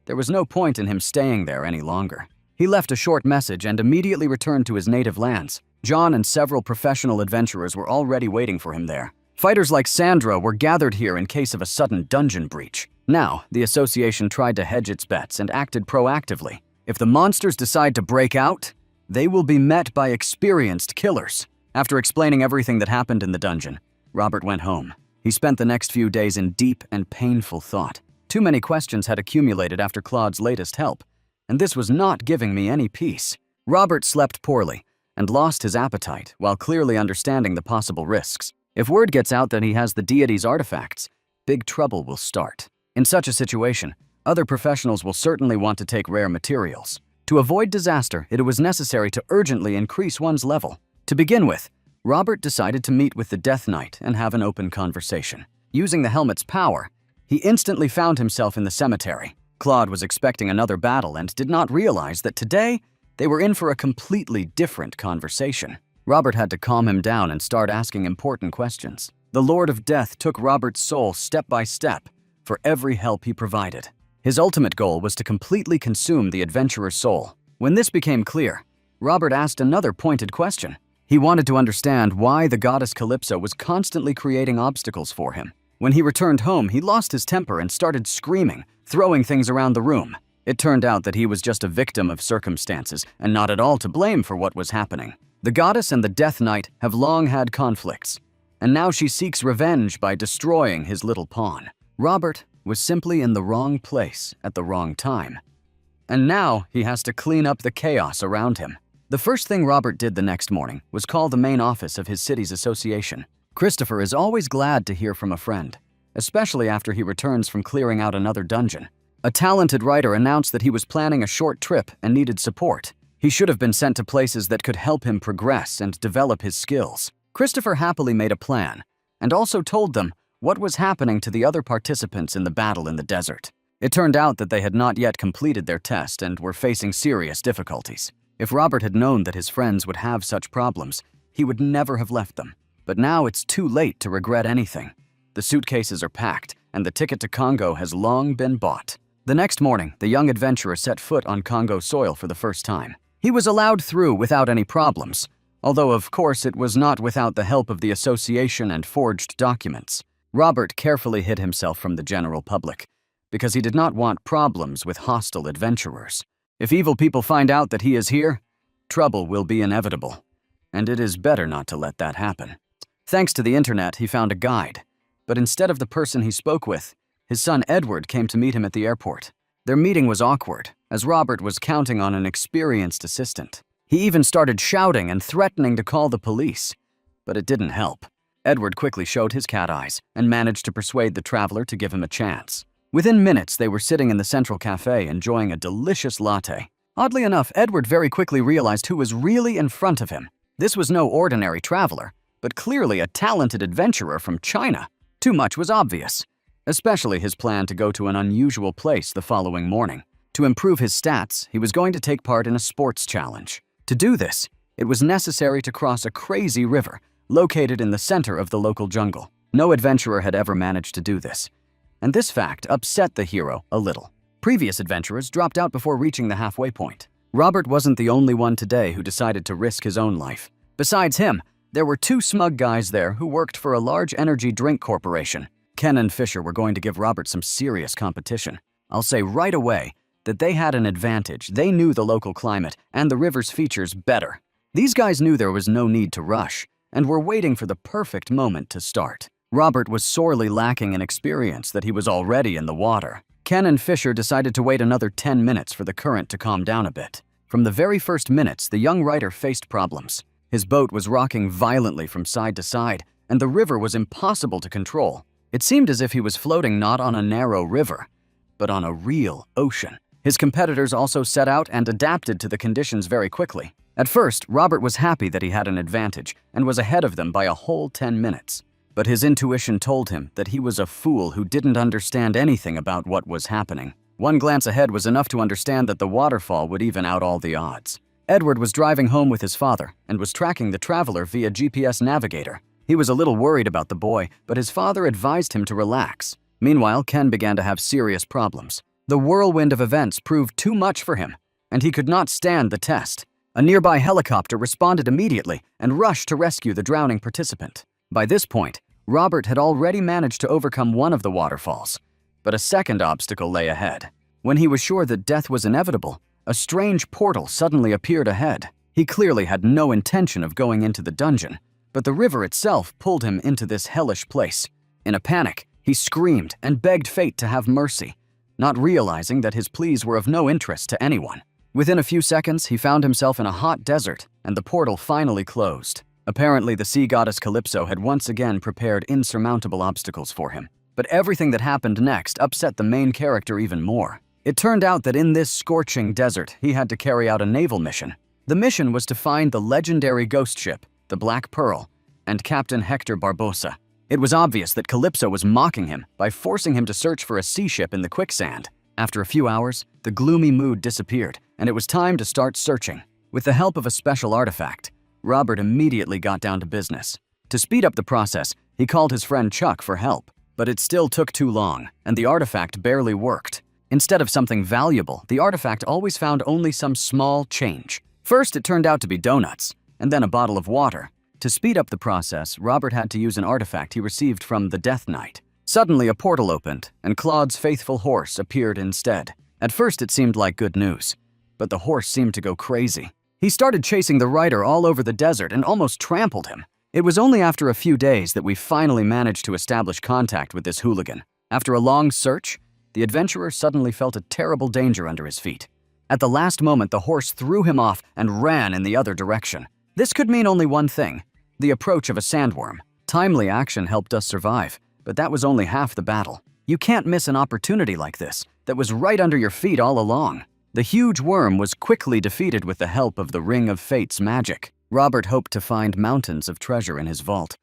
there was no point in him staying there any longer. He left a short message and immediately returned to his native lands. John and several professional adventurers were already waiting for him there. Fighters like Sandra were gathered here in case of a sudden dungeon breach. Now, the association tried to hedge its bets and acted proactively. If the monsters decide to break out, they will be met by experienced killers. After explaining everything that happened in the dungeon, Robert went home. He spent the next few days in deep and painful thought. Too many questions had accumulated after Claude's latest help, and this was not giving me any peace. Robert slept poorly and lost his appetite while clearly understanding the possible risks. If word gets out that he has the deity's artifacts, big trouble will start. In such a situation, other professionals will certainly want to take rare materials. To avoid disaster, it was necessary to urgently increase one's level. To begin with, Robert decided to meet with the Death Knight and have an open conversation. Using the helmet's power, he instantly found himself in the cemetery. Claude was expecting another battle and did not realize that today they were in for a completely different conversation. Robert had to calm him down and start asking important questions. The Lord of Death took Robert's soul step by step for every help he provided. His ultimate goal was to completely consume the adventurer's soul. When this became clear, Robert asked another pointed question. He wanted to understand why the goddess Calypso was constantly creating obstacles for him. When he returned home, he lost his temper and started screaming, throwing things around the room. It turned out that he was just a victim of circumstances and not at all to blame for what was happening. The goddess and the Death Knight have long had conflicts, and now she seeks revenge by destroying his little pawn. Robert was simply in the wrong place at the wrong time, and now he has to clean up the chaos around him. The first thing Robert did the next morning was call the main office of his city's association. Christopher is always glad to hear from a friend, especially after he returns from clearing out another dungeon. A talented writer announced that he was planning a short trip and needed support. He should have been sent to places that could help him progress and develop his skills. Christopher happily made a plan, and also told them what was happening to the other participants in the battle in the desert. It turned out that they had not yet completed their test and were facing serious difficulties. If Robert had known that his friends would have such problems, he would never have left them. But now it's too late to regret anything. The suitcases are packed, and the ticket to Congo has long been bought. The next morning, the young adventurer set foot on Congo soil for the first time. He was allowed through without any problems, although of course it was not without the help of the association and forged documents. Robert carefully hid himself from the general public, because he did not want problems with hostile adventurers. If evil people find out that he is here, trouble will be inevitable, and it is better not to let that happen. Thanks to the internet, he found a guide, but instead of the person he spoke with, his son Edward came to meet him at the airport. Their meeting was awkward, as Robert was counting on an experienced assistant. He even started shouting and threatening to call the police, but it didn't help. Edward quickly showed his cat eyes and managed to persuade the traveler to give him a chance. Within minutes, they were sitting in the central cafe enjoying a delicious latte. Oddly enough, Edward very quickly realized who was really in front of him. This was no ordinary traveler, but clearly a talented adventurer from China. Too much was obvious, especially his plan to go to an unusual place the following morning. To improve his stats, he was going to take part in a sports challenge. To do this, it was necessary to cross a crazy river located in the center of the local jungle. No adventurer had ever managed to do this, and this fact upset the hero a little. Previous adventurers dropped out before reaching the halfway point. Robert wasn't the only one today who decided to risk his own life. Besides him, there were two smug guys there who worked for a large energy drink corporation. Ken and Fisher were going to give Robert some serious competition. I'll say right away that they had an advantage. They knew the local climate and the river's features better. These guys knew there was no need to rush and were waiting for the perfect moment to start. Robert was sorely lacking in experience that he was already in the water. Ken and Fisher decided to wait another 10 minutes for the current to calm down a bit. From the very first minutes, the young writer faced problems. His boat was rocking violently from side to side, and the river was impossible to control. It seemed as if he was floating not on a narrow river, but on a real ocean. His competitors also set out and adapted to the conditions very quickly. At first, Robert was happy that he had an advantage and was ahead of them by a whole 10 minutes. But his intuition told him that he was a fool who didn't understand anything about what was happening. One glance ahead was enough to understand that the waterfall would even out all the odds. Edward was driving home with his father and was tracking the traveler via GPS navigator. He was a little worried about the boy, but his father advised him to relax. Meanwhile, Ken began to have serious problems. The whirlwind of events proved too much for him, and he could not stand the test. A nearby helicopter responded immediately and rushed to rescue the drowning participant. By this point, Robert had already managed to overcome one of the waterfalls, but a second obstacle lay ahead. When he was sure that death was inevitable, a strange portal suddenly appeared ahead. He clearly had no intention of going into the dungeon, but the river itself pulled him into this hellish place. In a panic, he screamed and begged fate to have mercy, not realizing that his pleas were of no interest to anyone. Within a few seconds, he found himself in a hot desert, and the portal finally closed. Apparently, the sea goddess Calypso had once again prepared insurmountable obstacles for him. But everything that happened next upset the main character even more. It turned out that in this scorching desert, he had to carry out a naval mission. The mission was to find the legendary ghost ship, the Black Pearl, and Captain Hector Barbosa. It was obvious that Calypso was mocking him by forcing him to search for a sea ship in the quicksand. After a few hours, the gloomy mood disappeared, and it was time to start searching. With the help of a special artifact, Robert immediately got down to business. To speed up the process, he called his friend Chuck for help, but it still took too long, and the artifact barely worked. Instead of something valuable, the artifact always found only some small change. First, it turned out to be donuts, and then a bottle of water. To speed up the process, Robert had to use an artifact he received from the Death Knight. Suddenly, a portal opened, and Claude's faithful horse appeared instead. At first, it seemed like good news, but the horse seemed to go crazy. He started chasing the rider all over the desert and almost trampled him. It was only after a few days that we finally managed to establish contact with this hooligan. After a long search, the adventurer suddenly felt a terrible danger under his feet. At the last moment, the horse threw him off and ran in the other direction. This could mean only one thing: the approach of a sandworm. Timely action helped us survive, but that was only half the battle. You can't miss an opportunity like this that was right under your feet all along. The huge worm was quickly defeated with the help of the Ring of Fate's magic. Robert hoped to find mountains of treasure in his vault,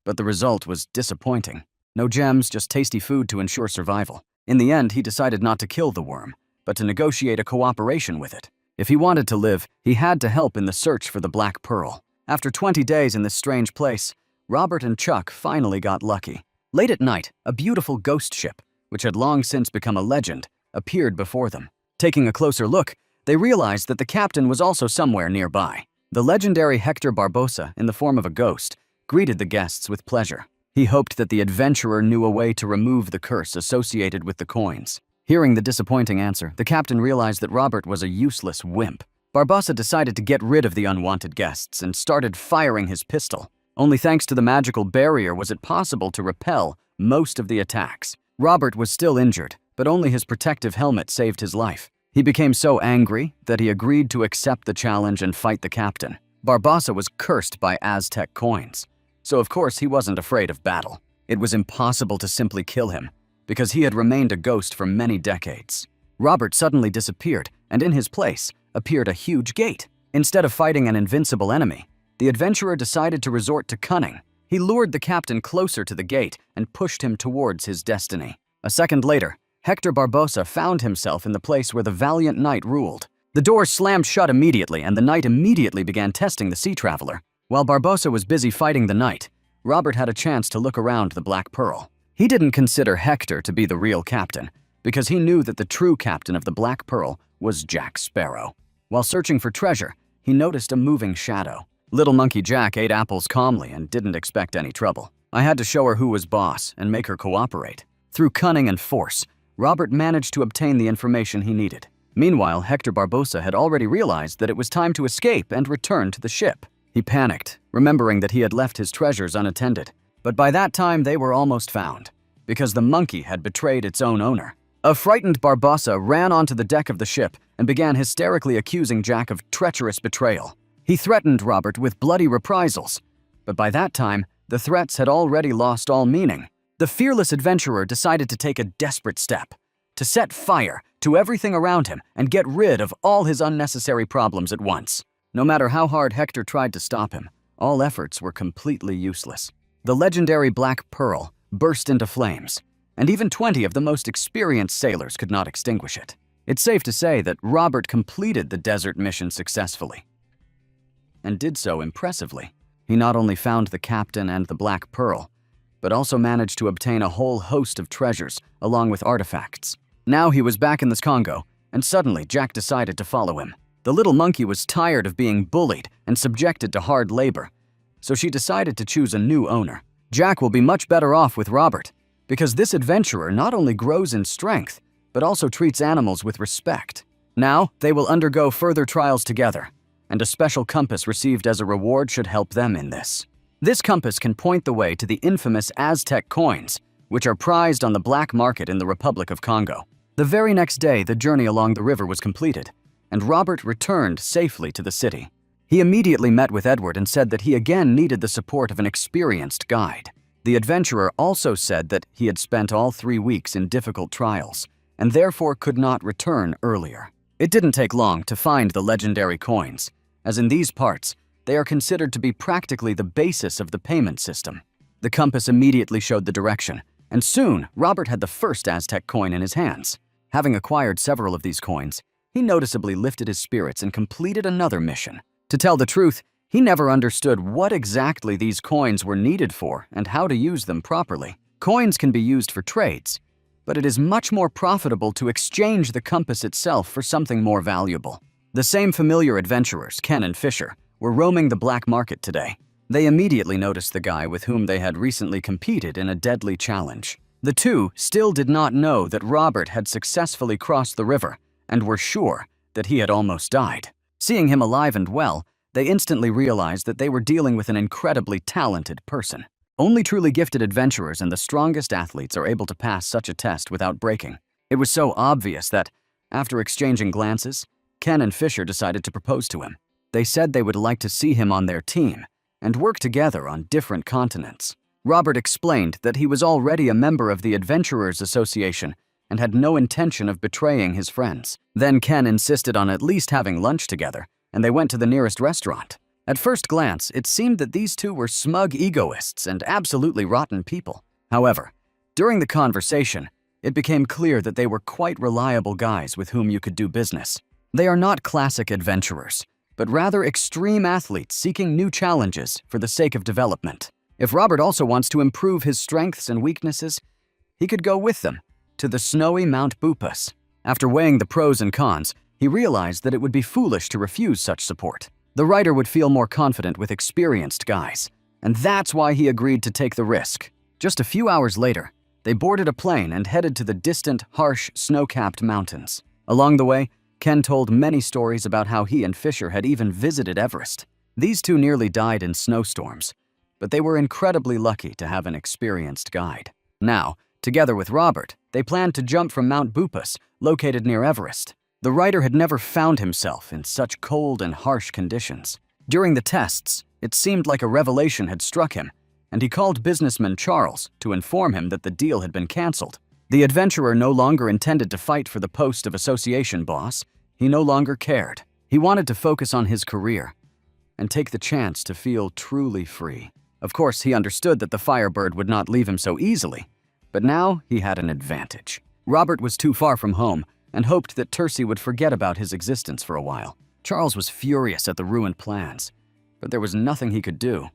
but the result was disappointing. No gems, just tasty food to ensure survival. In the end, he decided not to kill the worm, but to negotiate a cooperation with it. If he wanted to live, he had to help in the search for the Black Pearl. After 20 days in this strange place, Robert and Chuck finally got lucky. Late at night, a beautiful ghost ship, which had long since become a legend, appeared before them. Taking a closer look, they realized that the captain was also somewhere nearby. The legendary Hector Barbosa, in the form of a ghost, greeted the guests with pleasure. He hoped that the adventurer knew a way to remove the curse associated with the coins. Hearing the disappointing answer, the captain realized that Robert was a useless wimp. Barbosa decided to get rid of the unwanted guests and started firing his pistol. Only thanks to the magical barrier was it possible to repel most of the attacks. Robert was still injured, but only his protective helmet saved his life. He became so angry that he agreed to accept the challenge and fight the captain. Barbosa was cursed by Aztec coins, so of course he wasn't afraid of battle. It was impossible to simply kill him, because he had remained a ghost for many decades. Robert suddenly disappeared, and in his place appeared a huge gate. Instead of fighting an invincible enemy, the adventurer decided to resort to cunning. He lured the captain closer to the gate and pushed him towards his destiny. A second later, Hector Barbosa found himself in the place where the valiant knight ruled. The doors slammed shut immediately, and the knight immediately began testing the sea traveler. While Barbosa was busy fighting the knight, Robert had a chance to look around the Black Pearl. He didn't consider Hector to be the real captain, because he knew that the true captain of the Black Pearl was Jack Sparrow. While searching for treasure, he noticed a moving shadow. Little Monkey Jack ate apples calmly and didn't expect any trouble. I had to show her who was boss and make her cooperate. Through cunning and force, Robert managed to obtain the information he needed. Meanwhile, Hector Barbosa had already realized that it was time to escape and return to the ship. He panicked, remembering that he had left his treasures unattended. But by that time, they were almost found, because the monkey had betrayed its own owner. A frightened Barbosa ran onto the deck of the ship and began hysterically accusing Jack of treacherous betrayal. He threatened Robert with bloody reprisals, but by that time, the threats had already lost all meaning. The fearless adventurer decided to take a desperate step, to set fire to everything around him and get rid of all his unnecessary problems at once. No matter how hard Hector tried to stop him, all efforts were completely useless. The legendary Black Pearl burst into flames, and even 20 of the most experienced sailors could not extinguish it. It's safe to say that Robert completed the desert mission successfully, and did so impressively. He not only found the captain and the Black Pearl, but also managed to obtain a whole host of treasures along with artifacts. Now he was back in the Congo, and suddenly Jack decided to follow him. The little monkey was tired of being bullied and subjected to hard labor, so she decided to choose a new owner. Jack will be much better off with Robert, because this adventurer not only grows in strength, but also treats animals with respect. Now, they will undergo further trials together, and a special compass received as a reward should help them in this. This compass can point the way to the infamous Aztec coins, which are prized on the black market in the Republic of Congo. The very next day, the journey along the river was completed, and Robert returned safely to the city. He immediately met with Edward and said that he again needed the support of an experienced guide. The adventurer also said that he had spent all 3 weeks in difficult trials, and therefore could not return earlier. It didn't take long to find the legendary coins, as in these parts, they are considered to be practically the basis of the payment system. The compass immediately showed the direction, and soon Robert had the first Aztec coin in his hands. Having acquired several of these coins, he noticeably lifted his spirits and completed another mission. To tell the truth, he never understood what exactly these coins were needed for and how to use them properly. Coins can be used for trades, but it is much more profitable to exchange the compass itself for something more valuable. The same familiar adventurers, Ken and Fisher, were roaming the black market today. They immediately noticed the guy with whom they had recently competed in a deadly challenge. The two still did not know that Robert had successfully crossed the river and were sure that he had almost died. Seeing him alive and well, they instantly realized that they were dealing with an incredibly talented person. Only truly gifted adventurers and the strongest athletes are able to pass such a test without breaking. It was so obvious that, after exchanging glances, Ken and Fisher decided to propose to him. They said they would like to see him on their team and work together on different continents. Robert explained that he was already a member of the Adventurers Association and had no intention of betraying his friends. Then Ken insisted on at least having lunch together, and they went to the nearest restaurant. At first glance, it seemed that these two were smug egoists and absolutely rotten people. However, during the conversation, it became clear that they were quite reliable guys with whom you could do business. They are not classic adventurers, but rather extreme athletes seeking new challenges for the sake of development. If Robert also wants to improve his strengths and weaknesses, he could go with them to the snowy Mount Bupas. After weighing the pros and cons, he realized that it would be foolish to refuse such support. The writer would feel more confident with experienced guys, and that's why he agreed to take the risk. Just a few hours later, they boarded a plane and headed to the distant, harsh, snow-capped mountains. Along the way, Ken told many stories about how he and Fisher had even visited Everest. These two nearly died in snowstorms, but they were incredibly lucky to have an experienced guide. Now, together with Robert, they planned to jump from Mount Bupas, located near Everest. The writer had never found himself in such cold and harsh conditions. During the tests, it seemed like a revelation had struck him, and he called businessman Charles to inform him that the deal had been canceled. The adventurer no longer intended to fight for the post of association boss. He no longer cared. He wanted to focus on his career and take the chance to feel truly free. Of course, he understood that the Firebird would not leave him so easily, but now he had an advantage. Robert was too far from home and hoped that Tercy would forget about his existence for a while. Charles was furious at the ruined plans, but there was nothing he could do.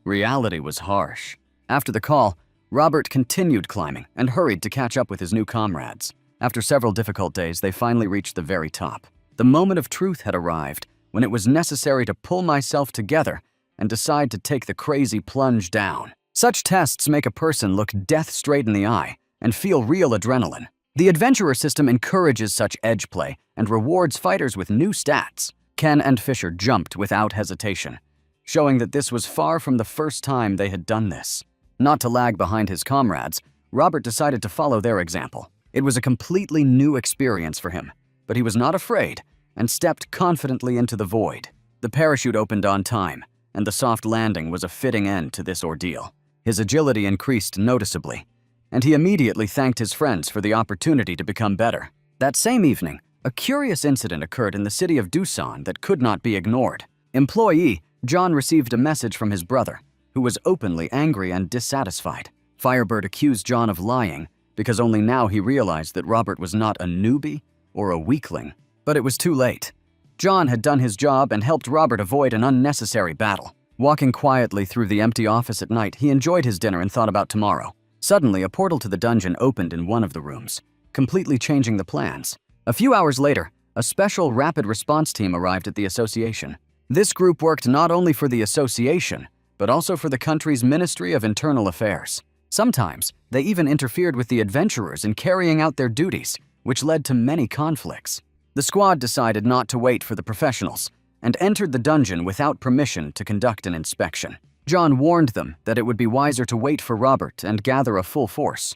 Reality was harsh. After the call, Robert continued climbing and hurried to catch up with his new comrades. After several difficult days, they finally reached the very top. The moment of truth had arrived, when it was necessary to pull myself together and decide to take the crazy plunge down. Such tests make a person look death straight in the eye and feel real adrenaline. The adventurer system encourages such edge play and rewards fighters with new stats. Ken and Fisher jumped without hesitation, showing that this was far from the first time they had done this. Not to lag behind his comrades, Robert decided to follow their example. It was a completely new experience for him, but he was not afraid and stepped confidently into the void. The parachute opened on time, and the soft landing was a fitting end to this ordeal. His agility increased noticeably, and he immediately thanked his friends for the opportunity to become better. That same evening, a curious incident occurred in the city of Doosan that could not be ignored. Employee John received a message from his brother, who was openly angry and dissatisfied. Firebird accused John of lying because only now he realized that Robert was not a newbie or a weakling. But it was too late. John had done his job and helped Robert avoid an unnecessary battle. Walking quietly through the empty office at night, he enjoyed his dinner and thought about tomorrow. Suddenly, a portal to the dungeon opened in one of the rooms, completely changing the plans. A few hours later, a special rapid response team arrived at the association. This group worked not only for the association, but also for the country's Ministry of Internal Affairs. Sometimes, they even interfered with the adventurers in carrying out their duties, which led to many conflicts. The squad decided not to wait for the professionals and entered the dungeon without permission to conduct an inspection. John warned them that it would be wiser to wait for Robert and gather a full force,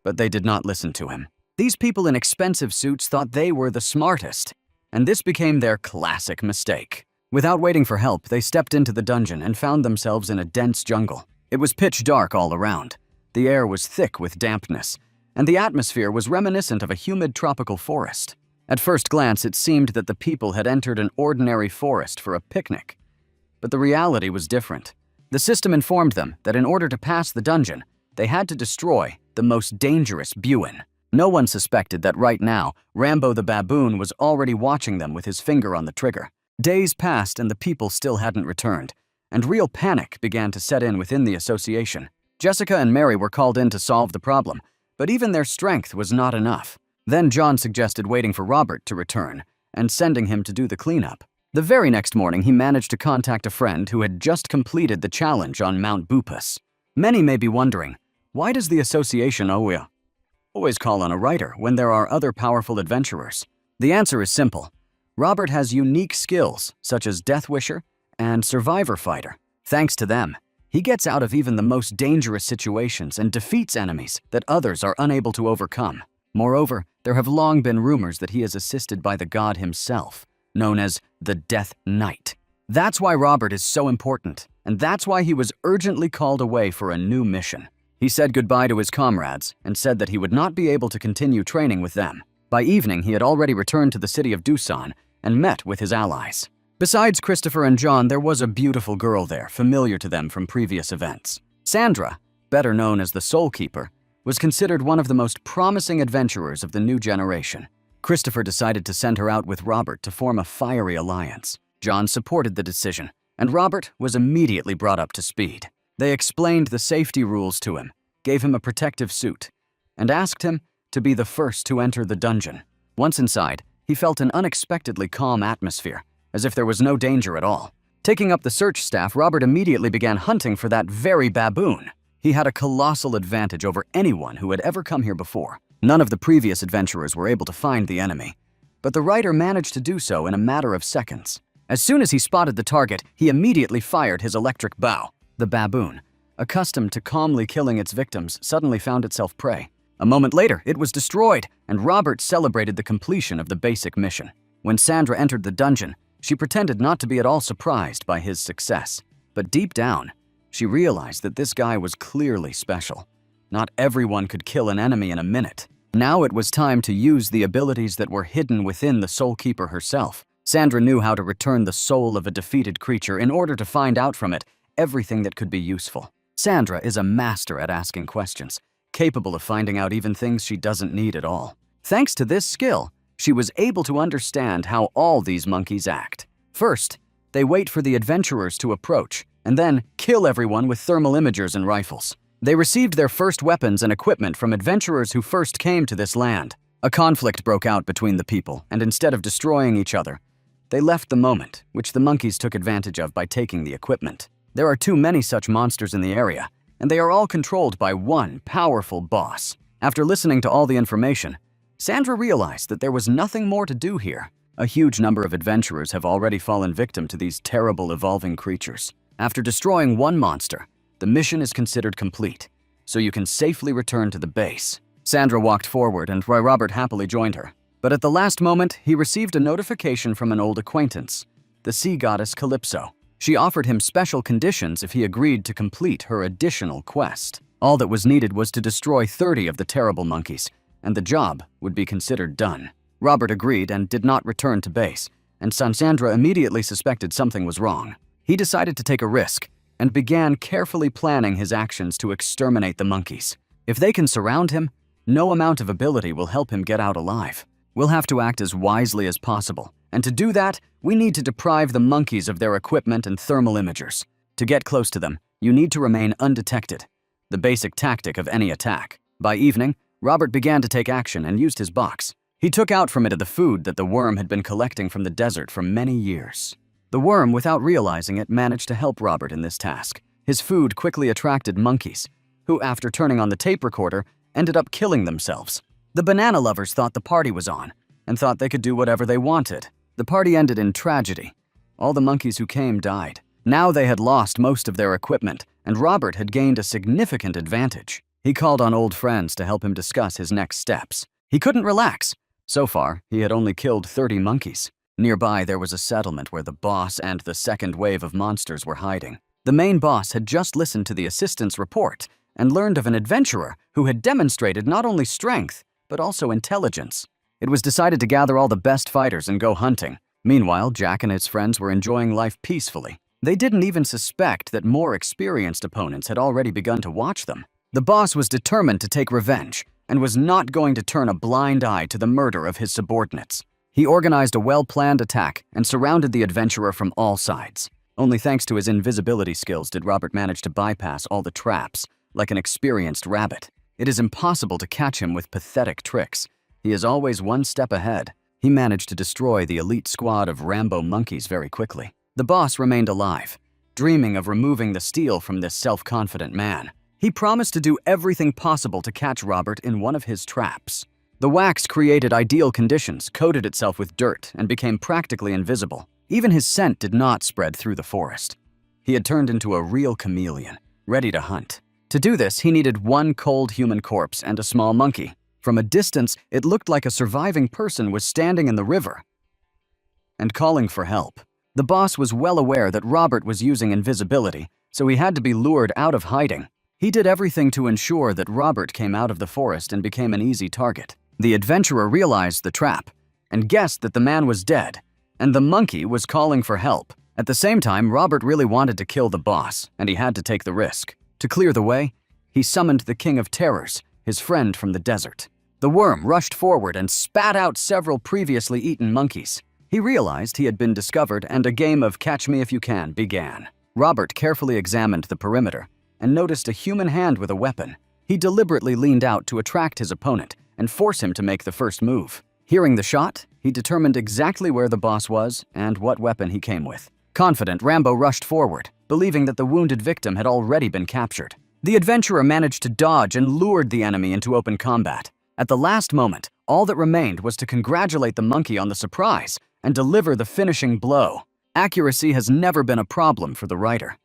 but they did not listen to him. These people in expensive suits thought they were the smartest, and this became their classic mistake. Without waiting for help, they stepped into the dungeon and found themselves in a dense jungle. It was pitch dark all around. The air was thick with dampness, and the atmosphere was reminiscent of a humid tropical forest. At first glance, it seemed that the people had entered an ordinary forest for a picnic. But the reality was different. The system informed them that in order to pass the dungeon, they had to destroy the most dangerous Buin. No one suspected that right now, Rambo the baboon was already watching them with his finger on the trigger. Days passed and the people still hadn't returned, and real panic began to set in within the association. Jessica and Mary were called in to solve the problem, but even their strength was not enough. Then John suggested waiting for Robert to return and sending him to do the cleanup. The very next morning, he managed to contact a friend who had just completed the challenge on Mount Bupas. Many may be wondering, why does the association always call on a writer when there are other powerful adventurers? The answer is simple. Robert has unique skills such as Death Wisher and Survivor Fighter. Thanks to them, he gets out of even the most dangerous situations and defeats enemies that others are unable to overcome. Moreover, there have long been rumors that he is assisted by the god himself, known as the Death Knight. That's why Robert is so important, and that's why he was urgently called away for a new mission. He said goodbye to his comrades and said that he would not be able to continue training with them. By evening, he had already returned to the city of Doosan and met with his allies. Besides Christopher and John, there was a beautiful girl there, familiar to them from previous events. Sandra, better known as the Soul Keeper, was considered one of the most promising adventurers of the new generation. Christopher decided to send her out with Robert to form a fiery alliance. John supported the decision, and Robert was immediately brought up to speed. They explained the safety rules to him, gave him a protective suit, and asked him to be the first to enter the dungeon. Once inside, he felt an unexpectedly calm atmosphere, as if there was no danger at all. Taking up the search staff, Robert immediately began hunting for that very baboon. He had a colossal advantage over anyone who had ever come here before. None of the previous adventurers were able to find the enemy, but the writer managed to do so in a matter of seconds. As soon as he spotted the target, he immediately fired his electric bow. The baboon, accustomed to calmly killing its victims, suddenly found itself prey. A moment later, it was destroyed, and Robert celebrated the completion of the basic mission. When Sandra entered the dungeon, she pretended not to be at all surprised by his success. But deep down, she realized that this guy was clearly special. Not everyone could kill an enemy in a minute. Now it was time to use the abilities that were hidden within the Soul Keeper herself. Sandra knew how to return the soul of a defeated creature in order to find out from it everything that could be useful. Sandra is a master at asking questions, capable of finding out even things she doesn't need at all. Thanks to this skill, she was able to understand how all these monkeys act. First, they wait for the adventurers to approach, and then kill everyone with thermal imagers and rifles. They received their first weapons and equipment from adventurers who first came to this land. A conflict broke out between the people, and instead of destroying each other, they left the moment, which the monkeys took advantage of by taking the equipment. There are too many such monsters in the area, and they are all controlled by one powerful boss. After listening to all the information, Sandra realized that there was nothing more to do here. A huge number of adventurers have already fallen victim to these terrible evolving creatures. After destroying one monster, the mission is considered complete, so you can safely return to the base. Sandra walked forward, and Robert happily joined her. But at the last moment, he received a notification from an old acquaintance, the sea goddess Calypso. She offered him special conditions if he agreed to complete her additional quest. All that was needed was to destroy 30 of the terrible monkeys, and the job would be considered done. Robert agreed and did not return to base, and Sandra immediately suspected something was wrong. He decided to take a risk and began carefully planning his actions to exterminate the monkeys. If they can surround him, no amount of ability will help him get out alive. We'll have to act as wisely as possible, and to do that, we need to deprive the monkeys of their equipment and thermal imagers. To get close to them, you need to remain undetected, the basic tactic of any attack. By evening, Robert began to take action and used his box. He took out from it the food that the worm had been collecting from the desert for many years. The worm, without realizing it, managed to help Robert in this task. His food quickly attracted monkeys, who, after turning on the tape recorder, ended up killing themselves. The banana lovers thought the party was on, and thought they could do whatever they wanted. The party ended in tragedy. All the monkeys who came died. Now they had lost most of their equipment, and Robert had gained a significant advantage. He called on old friends to help him discuss his next steps. He couldn't relax. So far, he had only killed 30 monkeys. Nearby, there was a settlement where the boss and the second wave of monsters were hiding. The main boss had just listened to the assistant's report and learned of an adventurer who had demonstrated not only strength, but also intelligence. It was decided to gather all the best fighters and go hunting. Meanwhile, Jack and his friends were enjoying life peacefully. They didn't even suspect that more experienced opponents had already begun to watch them. The boss was determined to take revenge and was not going to turn a blind eye to the murder of his subordinates. He organized a well-planned attack and surrounded the adventurer from all sides. Only thanks to his invisibility skills did Robert manage to bypass all the traps, like an experienced rabbit. It is impossible to catch him with pathetic tricks. He is always one step ahead. He managed to destroy the elite squad of Rambo monkeys very quickly. The boss remained alive, dreaming of removing the steel from this self-confident man. He promised to do everything possible to catch Robert in one of his traps. The wax created ideal conditions, coated itself with dirt, and became practically invisible. Even his scent did not spread through the forest. He had turned into a real chameleon, ready to hunt. To do this, he needed one cold human corpse and a small monkey. From a distance, it looked like a surviving person was standing in the river and calling for help. The boss was well aware that Robert was using invisibility, so he had to be lured out of hiding. He did everything to ensure that Robert came out of the forest and became an easy target. The adventurer realized the trap and guessed that the man was dead, and the monkey was calling for help. At the same time, Robert really wanted to kill the boss, and he had to take the risk. To clear the way, he summoned the King of Terrors, his friend from the desert. The worm rushed forward and spat out several previously eaten monkeys. He realized he had been discovered, and a game of catch me if you can began. Robert carefully examined the perimeter and noticed a human hand with a weapon. He deliberately leaned out to attract his opponent and force him to make the first move. Hearing the shot, he determined exactly where the boss was and what weapon he came with. Confident, Rambo rushed forward, believing that the wounded victim had already been captured. The adventurer managed to dodge and lured the enemy into open combat. At the last moment, all that remained was to congratulate the monkey on the surprise and deliver the finishing blow. Accuracy has never been a problem for the writer.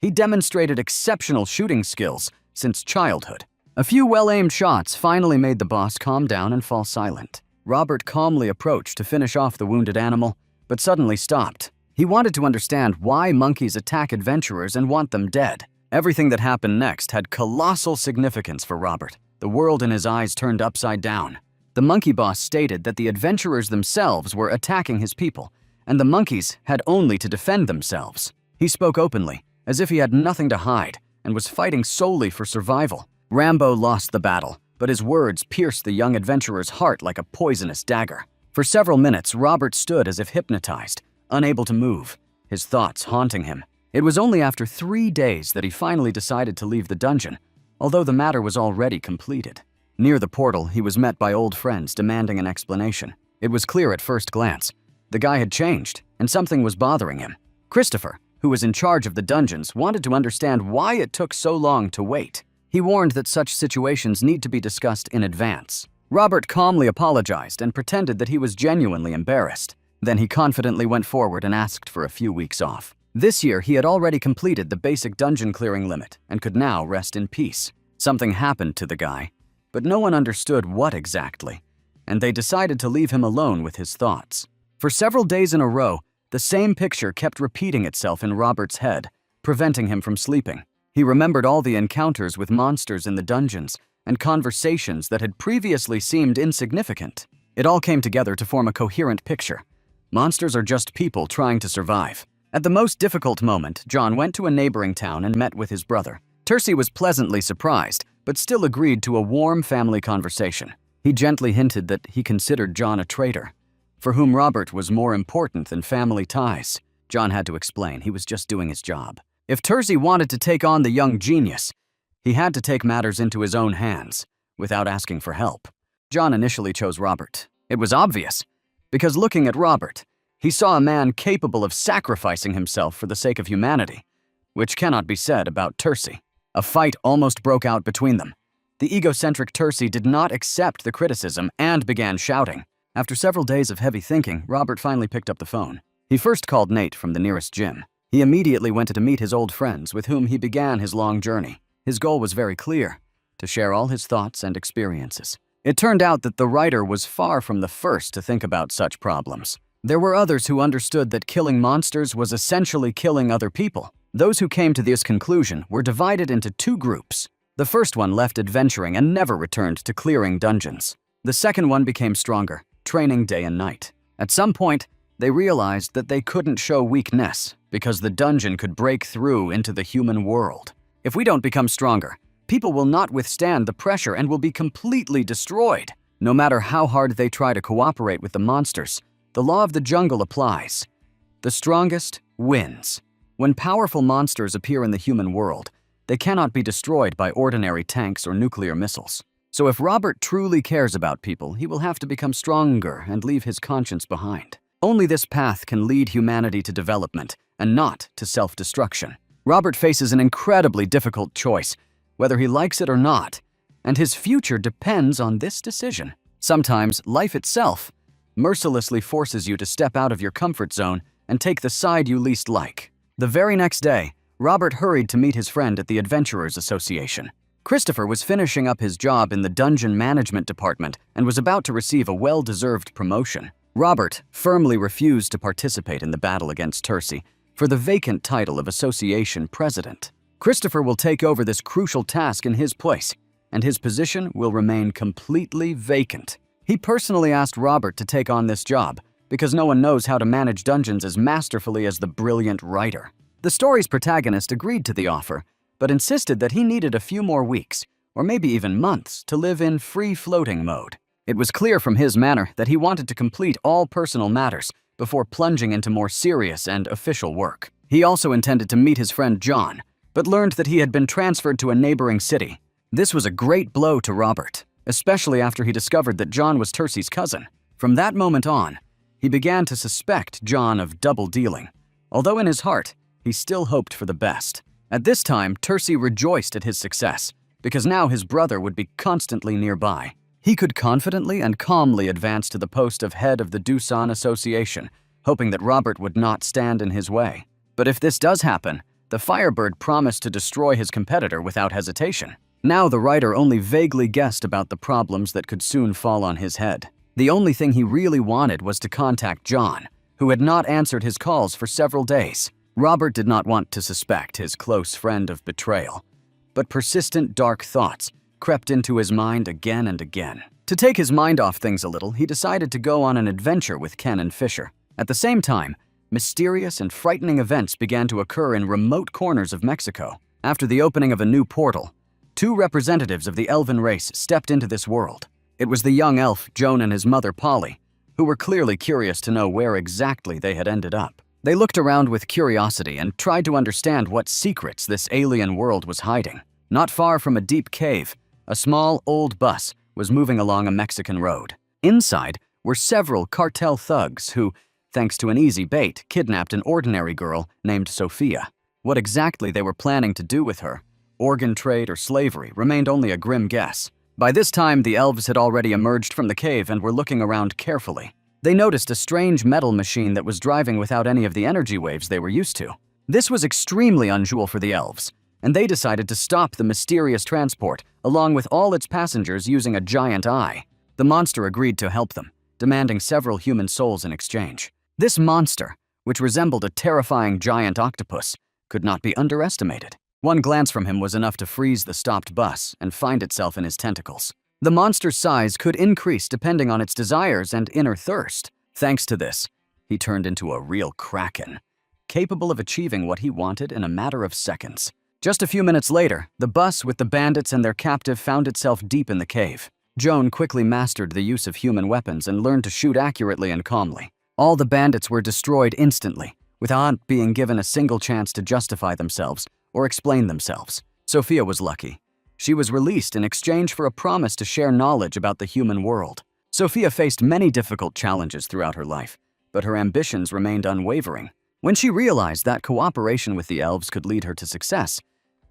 He demonstrated exceptional shooting skills since childhood. A few well-aimed shots finally made the boss calm down and fall silent. Robert calmly approached to finish off the wounded animal, but suddenly stopped. He wanted to understand why monkeys attack adventurers and want them dead. Everything that happened next had colossal significance for Robert. The world in his eyes turned upside down. The monkey boss stated that the adventurers themselves were attacking his people, and the monkeys had only to defend themselves. He spoke openly, as if he had nothing to hide, and was fighting solely for survival. Rambo lost the battle, but his words pierced the young adventurer's heart like a poisonous dagger. For several minutes, Robert stood as if hypnotized, unable to move, his thoughts haunting him. It was only after 3 days that he finally decided to leave the dungeon, although the matter was already completed. Near the portal, he was met by old friends demanding an explanation. It was clear at first glance. The guy had changed, and something was bothering him. Christopher, who was in charge of the dungeons, wanted to understand why it took so long to wait. He warned that such situations need to be discussed in advance. Robert calmly apologized and pretended that he was genuinely embarrassed. Then he confidently went forward and asked for a few weeks off. This year, he had already completed the basic dungeon clearing limit and could now rest in peace. Something happened to the guy, but no one understood what exactly, and they decided to leave him alone with his thoughts. For several days in a row, the same picture kept repeating itself in Robert's head, preventing him from sleeping. He remembered all the encounters with monsters in the dungeons and conversations that had previously seemed insignificant. It all came together to form a coherent picture. Monsters are just people trying to survive. At the most difficult moment, John went to a neighboring town and met with his brother. Tercy was pleasantly surprised, but still agreed to a warm family conversation. He gently hinted that he considered John a traitor, for whom Robert was more important than family ties. John had to explain he was just doing his job. If Tercy wanted to take on the young genius, he had to take matters into his own hands, without asking for help. John initially chose Robert. It was obvious, because looking at Robert, he saw a man capable of sacrificing himself for the sake of humanity, which cannot be said about Tercy. A fight almost broke out between them. The egocentric Tercy did not accept the criticism and began shouting. After several days of heavy thinking, Robert finally picked up the phone. He first called Nate from the nearest gym. He immediately went to meet his old friends with whom he began his long journey. His goal was very clear: to share all his thoughts and experiences. It turned out that the writer was far from the first to think about such problems. There were others who understood that killing monsters was essentially killing other people. Those who came to this conclusion were divided into 2 groups. The first one left adventuring and never returned to clearing dungeons. The second one became stronger, training day and night. At some point, they realized that they couldn't show weakness because the dungeon could break through into the human world. If we don't become stronger, people will not withstand the pressure and will be completely destroyed. No matter how hard they try to cooperate with the monsters, the law of the jungle applies. The strongest wins. When powerful monsters appear in the human world, they cannot be destroyed by ordinary tanks or nuclear missiles. So if Robert truly cares about people, he will have to become stronger and leave his conscience behind. Only this path can lead humanity to development and not to self-destruction. Robert faces an incredibly difficult choice, whether he likes it or not, and his future depends on this decision. Sometimes life itself mercilessly forces you to step out of your comfort zone and take the side you least like. The very next day, Robert hurried to meet his friend at the Adventurers Association. Christopher was finishing up his job in the dungeon management department and was about to receive a well-deserved promotion. Robert firmly refused to participate in the battle against Tursi for the vacant title of association president. Christopher will take over this crucial task in his place, and his position will remain completely vacant. He personally asked Robert to take on this job because no one knows how to manage dungeons as masterfully as the brilliant writer. The story's protagonist agreed to the offer, but insisted that he needed a few more weeks, or maybe even months, to live in free-floating mode. It was clear from his manner that he wanted to complete all personal matters before plunging into more serious and official work. He also intended to meet his friend John, but learned that he had been transferred to a neighboring city. This was a great blow to Robert, especially after he discovered that John was Tursi's cousin. From that moment on, he began to suspect John of double-dealing, although in his heart, he still hoped for the best. At this time, Tursi rejoiced at his success, because now his brother would be constantly nearby. He could confidently and calmly advance to the post of head of the Doosan Association, hoping that Robert would not stand in his way. But if this does happen, the Firebird promised to destroy his competitor without hesitation. Now the writer only vaguely guessed about the problems that could soon fall on his head. The only thing he really wanted was to contact John, who had not answered his calls for several days. Robert did not want to suspect his close friend of betrayal, but persistent dark thoughts crept into his mind again and again. To take his mind off things a little, he decided to go on an adventure with Ken and Fisher. At the same time, mysterious and frightening events began to occur in remote corners of Mexico. After the opening of a new portal, two representatives of the elven race stepped into this world. It was the young elf, Joan, and his mother, Polly, who were clearly curious to know where exactly they had ended up. They looked around with curiosity and tried to understand what secrets this alien world was hiding. Not far from a deep cave, a small, old bus was moving along a Mexican road. Inside were several cartel thugs who, thanks to an easy bait, kidnapped an ordinary girl named Sophia. What exactly they were planning to do with her, organ trade or slavery, remained only a grim guess. By this time, the elves had already emerged from the cave and were looking around carefully. They noticed a strange metal machine that was driving without any of the energy waves they were used to. This was extremely unusual for the elves, and they decided to stop the mysterious transport, along with all its passengers, using a giant eye. The monster agreed to help them, demanding several human souls in exchange. This monster, which resembled a terrifying giant octopus, could not be underestimated. One glance from him was enough to freeze the stopped bus and find itself in his tentacles. The monster's size could increase depending on its desires and inner thirst. Thanks to this, he turned into a real kraken, capable of achieving what he wanted in a matter of seconds. Just a few minutes later, the bus with the bandits and their captive found itself deep in the cave. Joan quickly mastered the use of human weapons and learned to shoot accurately and calmly. All the bandits were destroyed instantly, without being given a single chance to justify themselves or explain themselves. Sophia was lucky. She was released in exchange for a promise to share knowledge about the human world. Sophia faced many difficult challenges throughout her life, but her ambitions remained unwavering. When she realized that cooperation with the elves could lead her to success,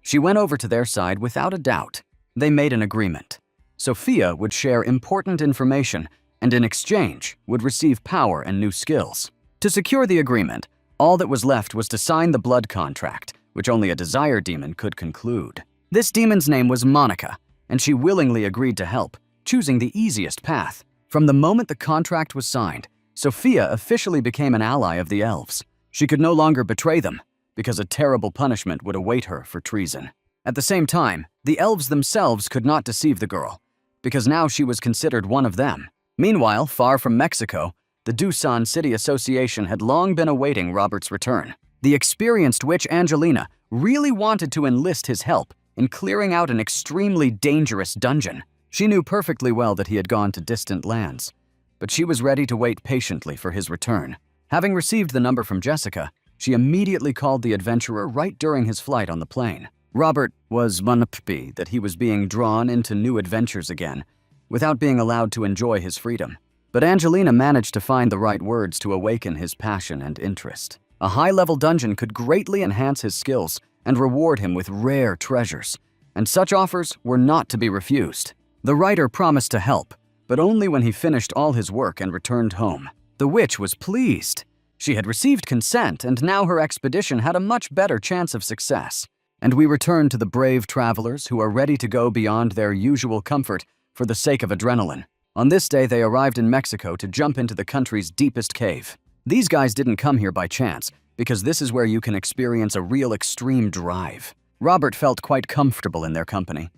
she went over to their side without a doubt. They made an agreement. Sophia would share important information and in exchange would receive power and new skills. To secure the agreement, all that was left was to sign the blood contract, which only a desire demon could conclude. This demon's name was Monica, and she willingly agreed to help, choosing the easiest path. From the moment the contract was signed, Sophia officially became an ally of the elves. She could no longer betray them, because a terrible punishment would await her for treason. At the same time, the elves themselves could not deceive the girl, because now she was considered one of them. Meanwhile, far from Mexico, the Doosan City Association had long been awaiting Robert's return. The experienced witch Angelina really wanted to enlist his help in clearing out an extremely dangerous dungeon. She knew perfectly well that he had gone to distant lands, but she was ready to wait patiently for his return. Having received the number from Jessica, she immediately called the adventurer right during his flight on the plane. Robert was unhappy that he was being drawn into new adventures again, without being allowed to enjoy his freedom. But Angelina managed to find the right words to awaken his passion and interest. A high-level dungeon could greatly enhance his skills and reward him with rare treasures, and such offers were not to be refused. The writer promised to help, but only when he finished all his work and returned home. The witch was pleased. She had received consent, and now her expedition had a much better chance of success. And we return to the brave travelers who are ready to go beyond their usual comfort for the sake of adrenaline. On this day, they arrived in Mexico to jump into the country's deepest cave. These guys didn't come here by chance, because this is where you can experience a real extreme drive. Robert felt quite comfortable in their company,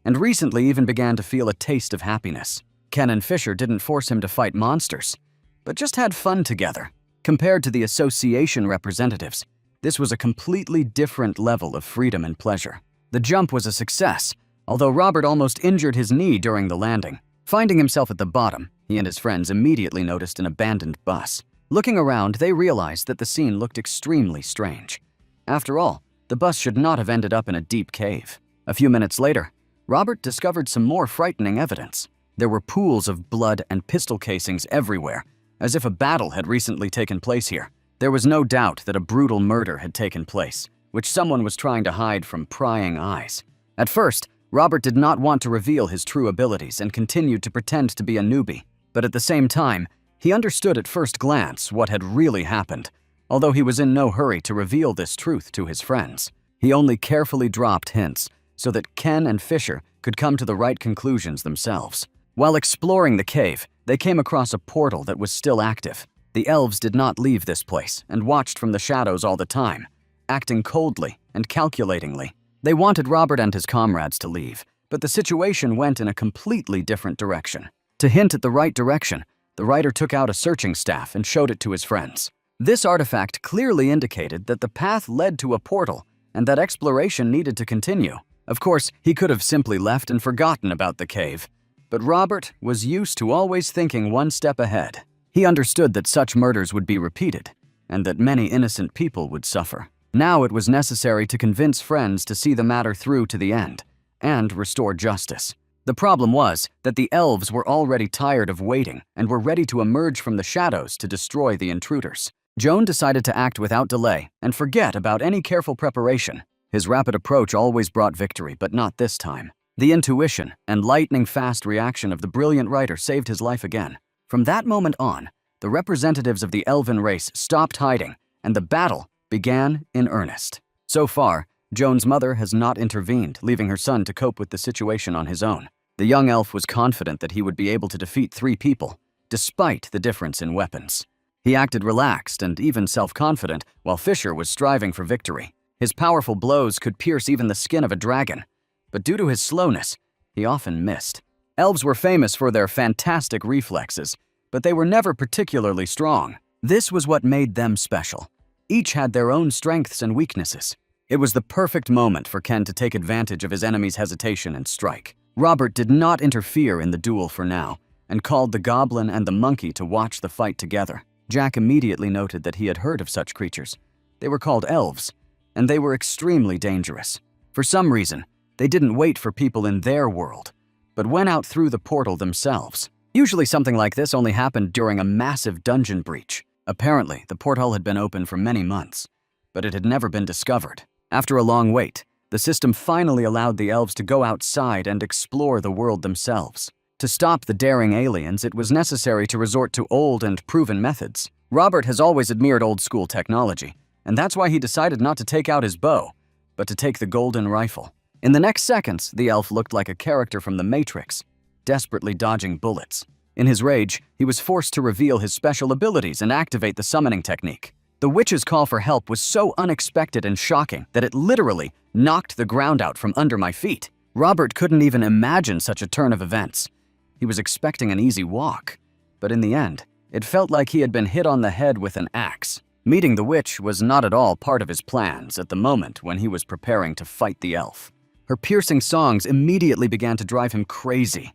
and recently even began to feel a taste of happiness. Ken and Fisher didn't force him to fight monsters, but just had fun together. Compared to the association representatives, this was a completely different level of freedom and pleasure. The jump was a success, although Robert almost injured his knee during the landing. Finding himself at the bottom, he and his friends immediately noticed an abandoned bus. Looking around, they realized that the scene looked extremely strange. After all, the bus should not have ended up in a deep cave. A few minutes later, Robert discovered some more frightening evidence. There were pools of blood and pistol casings everywhere, as if a battle had recently taken place here. There was no doubt that a brutal murder had taken place, which someone was trying to hide from prying eyes. At first, Robert did not want to reveal his true abilities and continued to pretend to be a newbie. But at the same time, he understood at first glance what had really happened, although he was in no hurry to reveal this truth to his friends. He only carefully dropped hints so that Ken and Fisher could come to the right conclusions themselves. While exploring the cave, they came across a portal that was still active. The elves did not leave this place and watched from the shadows all the time, acting coldly and calculatingly. They wanted Robert and his comrades to leave, but the situation went in a completely different direction. To hint at the right direction, the writer took out a searching staff and showed it to his friends. This artifact clearly indicated that the path led to a portal and that exploration needed to continue. Of course, he could have simply left and forgotten about the cave, but Robert was used to always thinking one step ahead. He understood that such murders would be repeated and that many innocent people would suffer. Now it was necessary to convince friends to see the matter through to the end and restore justice. The problem was that the elves were already tired of waiting and were ready to emerge from the shadows to destroy the intruders. Joan decided to act without delay and forget about any careful preparation. His rapid approach always brought victory, but not this time. The intuition and lightning-fast reaction of the brilliant writer saved his life again. From that moment on, the representatives of the elven race stopped hiding, and the battle began in earnest. So far, Joan's mother has not intervened, leaving her son to cope with the situation on his own. The young elf was confident that he would be able to defeat 3 people, despite the difference in weapons. He acted relaxed and even self-confident, while Fisher was striving for victory. His powerful blows could pierce even the skin of a dragon, but due to his slowness, he often missed. Elves were famous for their fantastic reflexes, but they were never particularly strong. This was what made them special. Each had their own strengths and weaknesses. It was the perfect moment for Ken to take advantage of his enemy's hesitation and strike. Robert did not interfere in the duel for now, and called the goblin and the monkey to watch the fight together. Jack immediately noted that he had heard of such creatures. They were called elves, and they were extremely dangerous. For some reason, they didn't wait for people in their world, but went out through the portal themselves. Usually something like this only happened during a massive dungeon breach. Apparently, the portal had been open for many months, but it had never been discovered. After a long wait, the system finally allowed the elves to go outside and explore the world themselves. To stop the daring aliens, it was necessary to resort to old and proven methods. Robert has always admired old-school technology, and that's why he decided not to take out his bow, but to take the golden rifle. In the next seconds, the elf looked like a character from The Matrix, desperately dodging bullets. In his rage, he was forced to reveal his special abilities and activate the summoning technique. The witch's call for help was so unexpected and shocking that it literally knocked the ground out from under my feet. Robert couldn't even imagine such a turn of events. He was expecting an easy walk, but in the end, it felt like he had been hit on the head with an axe. Meeting the witch was not at all part of his plans at the moment when he was preparing to fight the elf. Her piercing songs immediately began to drive him crazy,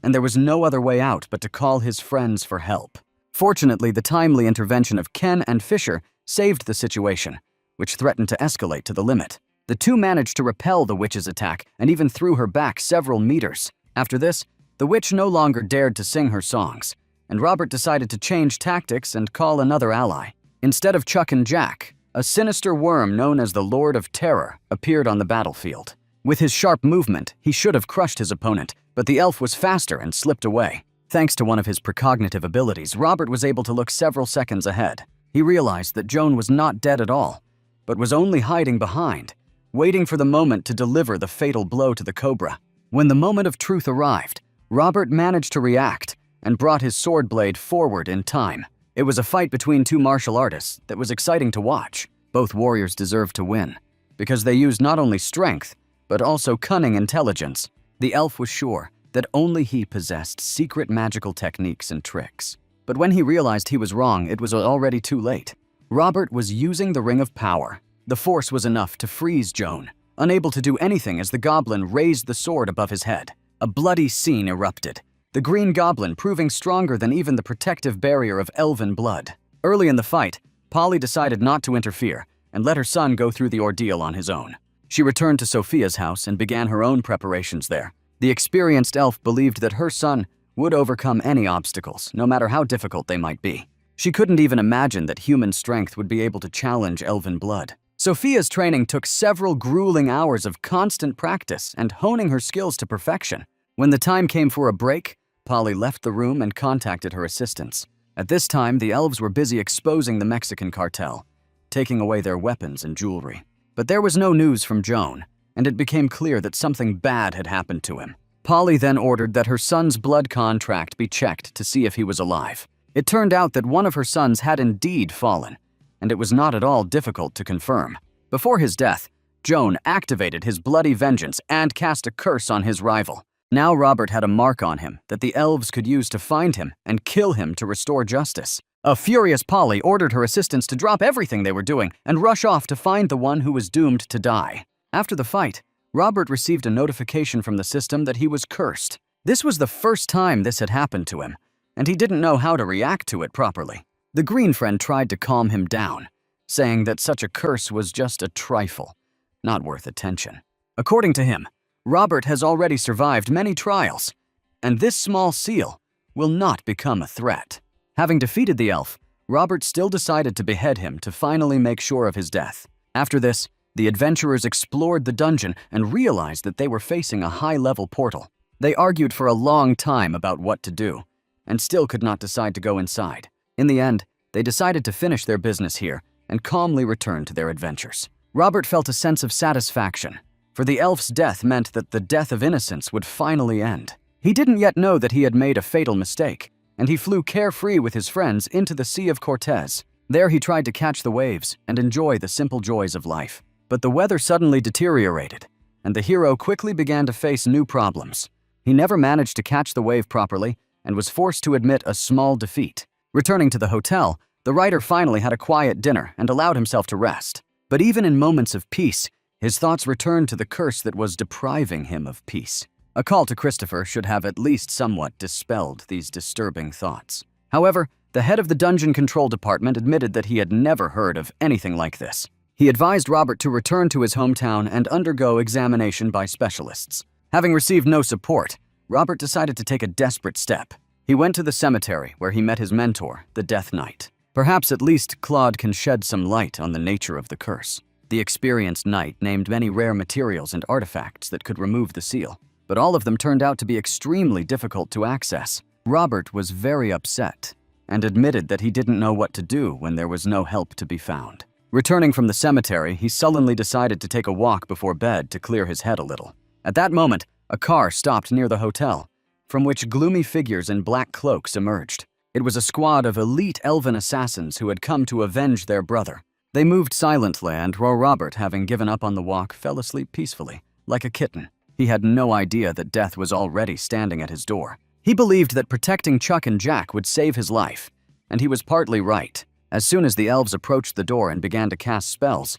and there was no other way out but to call his friends for help. Fortunately, the timely intervention of Ken and Fisher saved the situation, which threatened to escalate to the limit. The two managed to repel the witch's attack and even threw her back several meters. After this, the witch no longer dared to sing her songs, and Robert decided to change tactics and call another ally. Instead of Chuck and Jack, a sinister worm known as the Lord of Terror appeared on the battlefield. With his sharp movement, he should have crushed his opponent, but the elf was faster and slipped away. Thanks to one of his precognitive abilities, Robert was able to look several seconds ahead. He realized that Joan was not dead at all, but was only hiding behind, waiting for the moment to deliver the fatal blow to the cobra. When the moment of truth arrived, Robert managed to react and brought his sword blade forward in time. It was a fight between two martial artists that was exciting to watch. Both warriors deserved to win, because they used not only strength, but also cunning intelligence. The elf was sure that only he possessed secret magical techniques and tricks. But when he realized he was wrong, it was already too late. Robert was using the Ring of Power. The force was enough to freeze Joan, unable to do anything as the goblin raised the sword above his head. A bloody scene erupted, the Green Goblin proving stronger than even the protective barrier of elven blood. Early in the fight, Polly decided not to interfere and let her son go through the ordeal on his own. She returned to Sophia's house and began her own preparations there. The experienced elf believed that her son would overcome any obstacles, no matter how difficult they might be. She couldn't even imagine that human strength would be able to challenge elven blood. Sophia's training took several grueling hours of constant practice and honing her skills to perfection. When the time came for a break, Polly left the room and contacted her assistants. At this time, the elves were busy exposing the Mexican cartel, taking away their weapons and jewelry. But there was no news from Joan, and it became clear that something bad had happened to him. Polly then ordered that her son's blood contract be checked to see if he was alive. It turned out that one of her sons had indeed fallen, and it was not at all difficult to confirm. Before his death, Joan activated his bloody vengeance and cast a curse on his rival. Now Robert had a mark on him that the elves could use to find him and kill him to restore justice. A furious Polly ordered her assistants to drop everything they were doing and rush off to find the one who was doomed to die. After the fight, Robert received a notification from the system that he was cursed. This was the first time this had happened to him, and he didn't know how to react to it properly. The green friend tried to calm him down, saying that such a curse was just a trifle, not worth attention. According to him, Robert has already survived many trials, and this small seal will not become a threat. Having defeated the elf, Robert still decided to behead him to finally make sure of his death. After this, the adventurers explored the dungeon and realized that they were facing a high-level portal. They argued for a long time about what to do, and still could not decide to go inside. In the end, they decided to finish their business here and calmly return to their adventures. Robert felt a sense of satisfaction, for the elf's death meant that the death of innocence would finally end. He didn't yet know that he had made a fatal mistake, and he flew carefree with his friends into the Sea of Cortez. There he tried to catch the waves and enjoy the simple joys of life. But the weather suddenly deteriorated, and the hero quickly began to face new problems. He never managed to catch the wave properly and was forced to admit a small defeat. Returning to the hotel, the writer finally had a quiet dinner and allowed himself to rest. But even in moments of peace, his thoughts returned to the curse that was depriving him of peace. A call to Christopher should have at least somewhat dispelled these disturbing thoughts. However, the head of the dungeon control department admitted that he had never heard of anything like this. He advised Robert to return to his hometown and undergo examination by specialists. Having received no support, Robert decided to take a desperate step. He went to the cemetery where he met his mentor, the Death Knight. Perhaps at least Claude can shed some light on the nature of the curse. The experienced knight named many rare materials and artifacts that could remove the seal, but all of them turned out to be extremely difficult to access. Robert was very upset and admitted that he didn't know what to do when there was no help to be found. Returning from the cemetery, he sullenly decided to take a walk before bed to clear his head a little. At that moment, a car stopped near the hotel, from which gloomy figures in black cloaks emerged. It was a squad of elite elven assassins who had come to avenge their brother. They moved silently, and Robert, having given up on the walk, fell asleep peacefully, like a kitten. He had no idea that death was already standing at his door. He believed that protecting Chuck and Jack would save his life, and he was partly right. As soon as the elves approached the door and began to cast spells,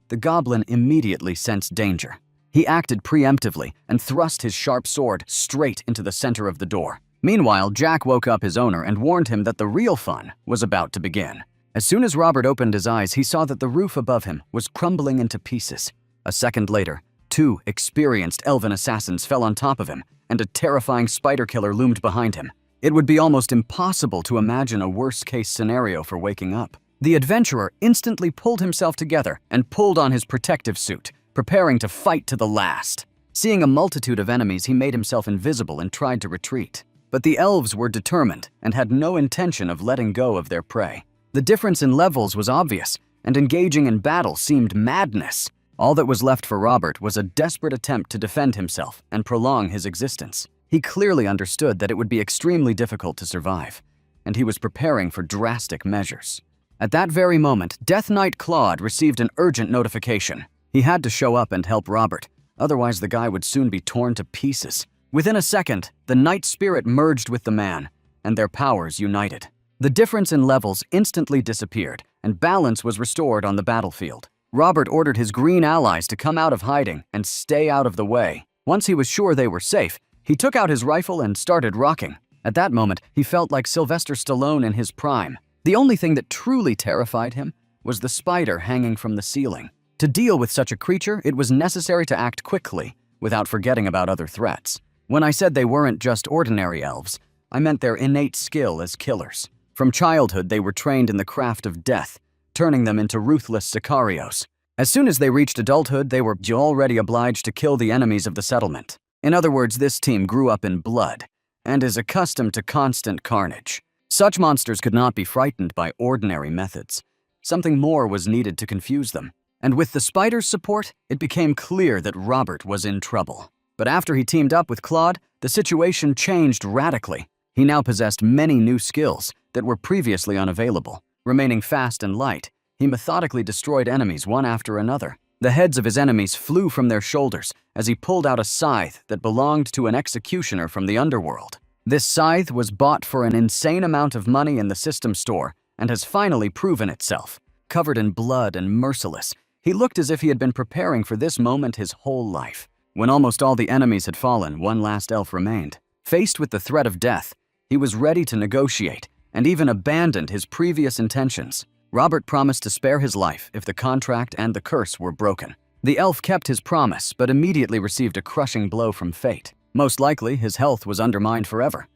the goblin immediately sensed danger. He acted preemptively and thrust his sharp sword straight into the center of the door. Meanwhile, Jack woke up his owner and warned him that the real fun was about to begin. As soon as Robert opened his eyes, he saw that the roof above him was crumbling into pieces. A second later, two experienced elven assassins fell on top of him, and a terrifying spider killer loomed behind him. It would be almost impossible to imagine a worst-case scenario for waking up. The adventurer instantly pulled himself together and pulled on his protective suit, preparing to fight to the last. Seeing a multitude of enemies, he made himself invisible and tried to retreat. But the elves were determined and had no intention of letting go of their prey. The difference in levels was obvious, and engaging in battle seemed madness. All that was left for Robert was a desperate attempt to defend himself and prolong his existence. He clearly understood that it would be extremely difficult to survive, and he was preparing for drastic measures. At that very moment, Death Knight Claude received an urgent notification. He had to show up and help Robert, otherwise the guy would soon be torn to pieces. Within a second, the Night Spirit merged with the man, and their powers united. The difference in levels instantly disappeared, and balance was restored on the battlefield. Robert ordered his green allies to come out of hiding and stay out of the way. Once he was sure they were safe, he took out his rifle and started rocking. At that moment, he felt like Sylvester Stallone in his prime. The only thing that truly terrified him was the spider hanging from the ceiling. To deal with such a creature, it was necessary to act quickly, without forgetting about other threats. When I said they weren't just ordinary elves, I meant their innate skill as killers. From childhood, they were trained in the craft of death, turning them into ruthless sicarios. As soon as they reached adulthood, they were already obliged to kill the enemies of the settlement. In other words, this team grew up in blood and is accustomed to constant carnage. Such monsters could not be frightened by ordinary methods. Something more was needed to confuse them. And with the spider's support, it became clear that Robert was in trouble. But after he teamed up with Claude, the situation changed radically. He now possessed many new skills that were previously unavailable. Remaining fast and light, he methodically destroyed enemies one after another. The heads of his enemies flew from their shoulders as he pulled out a scythe that belonged to an executioner from the underworld. This scythe was bought for an insane amount of money in the system store and has finally proven itself. Covered in blood and merciless, he looked as if he had been preparing for this moment his whole life. When almost all the enemies had fallen, one last elf remained. Faced with the threat of death, he was ready to negotiate and even abandoned his previous intentions. Robert promised to spare his life if the contract and the curse were broken. The elf kept his promise, but immediately received a crushing blow from fate. Most likely, his health was undermined forever.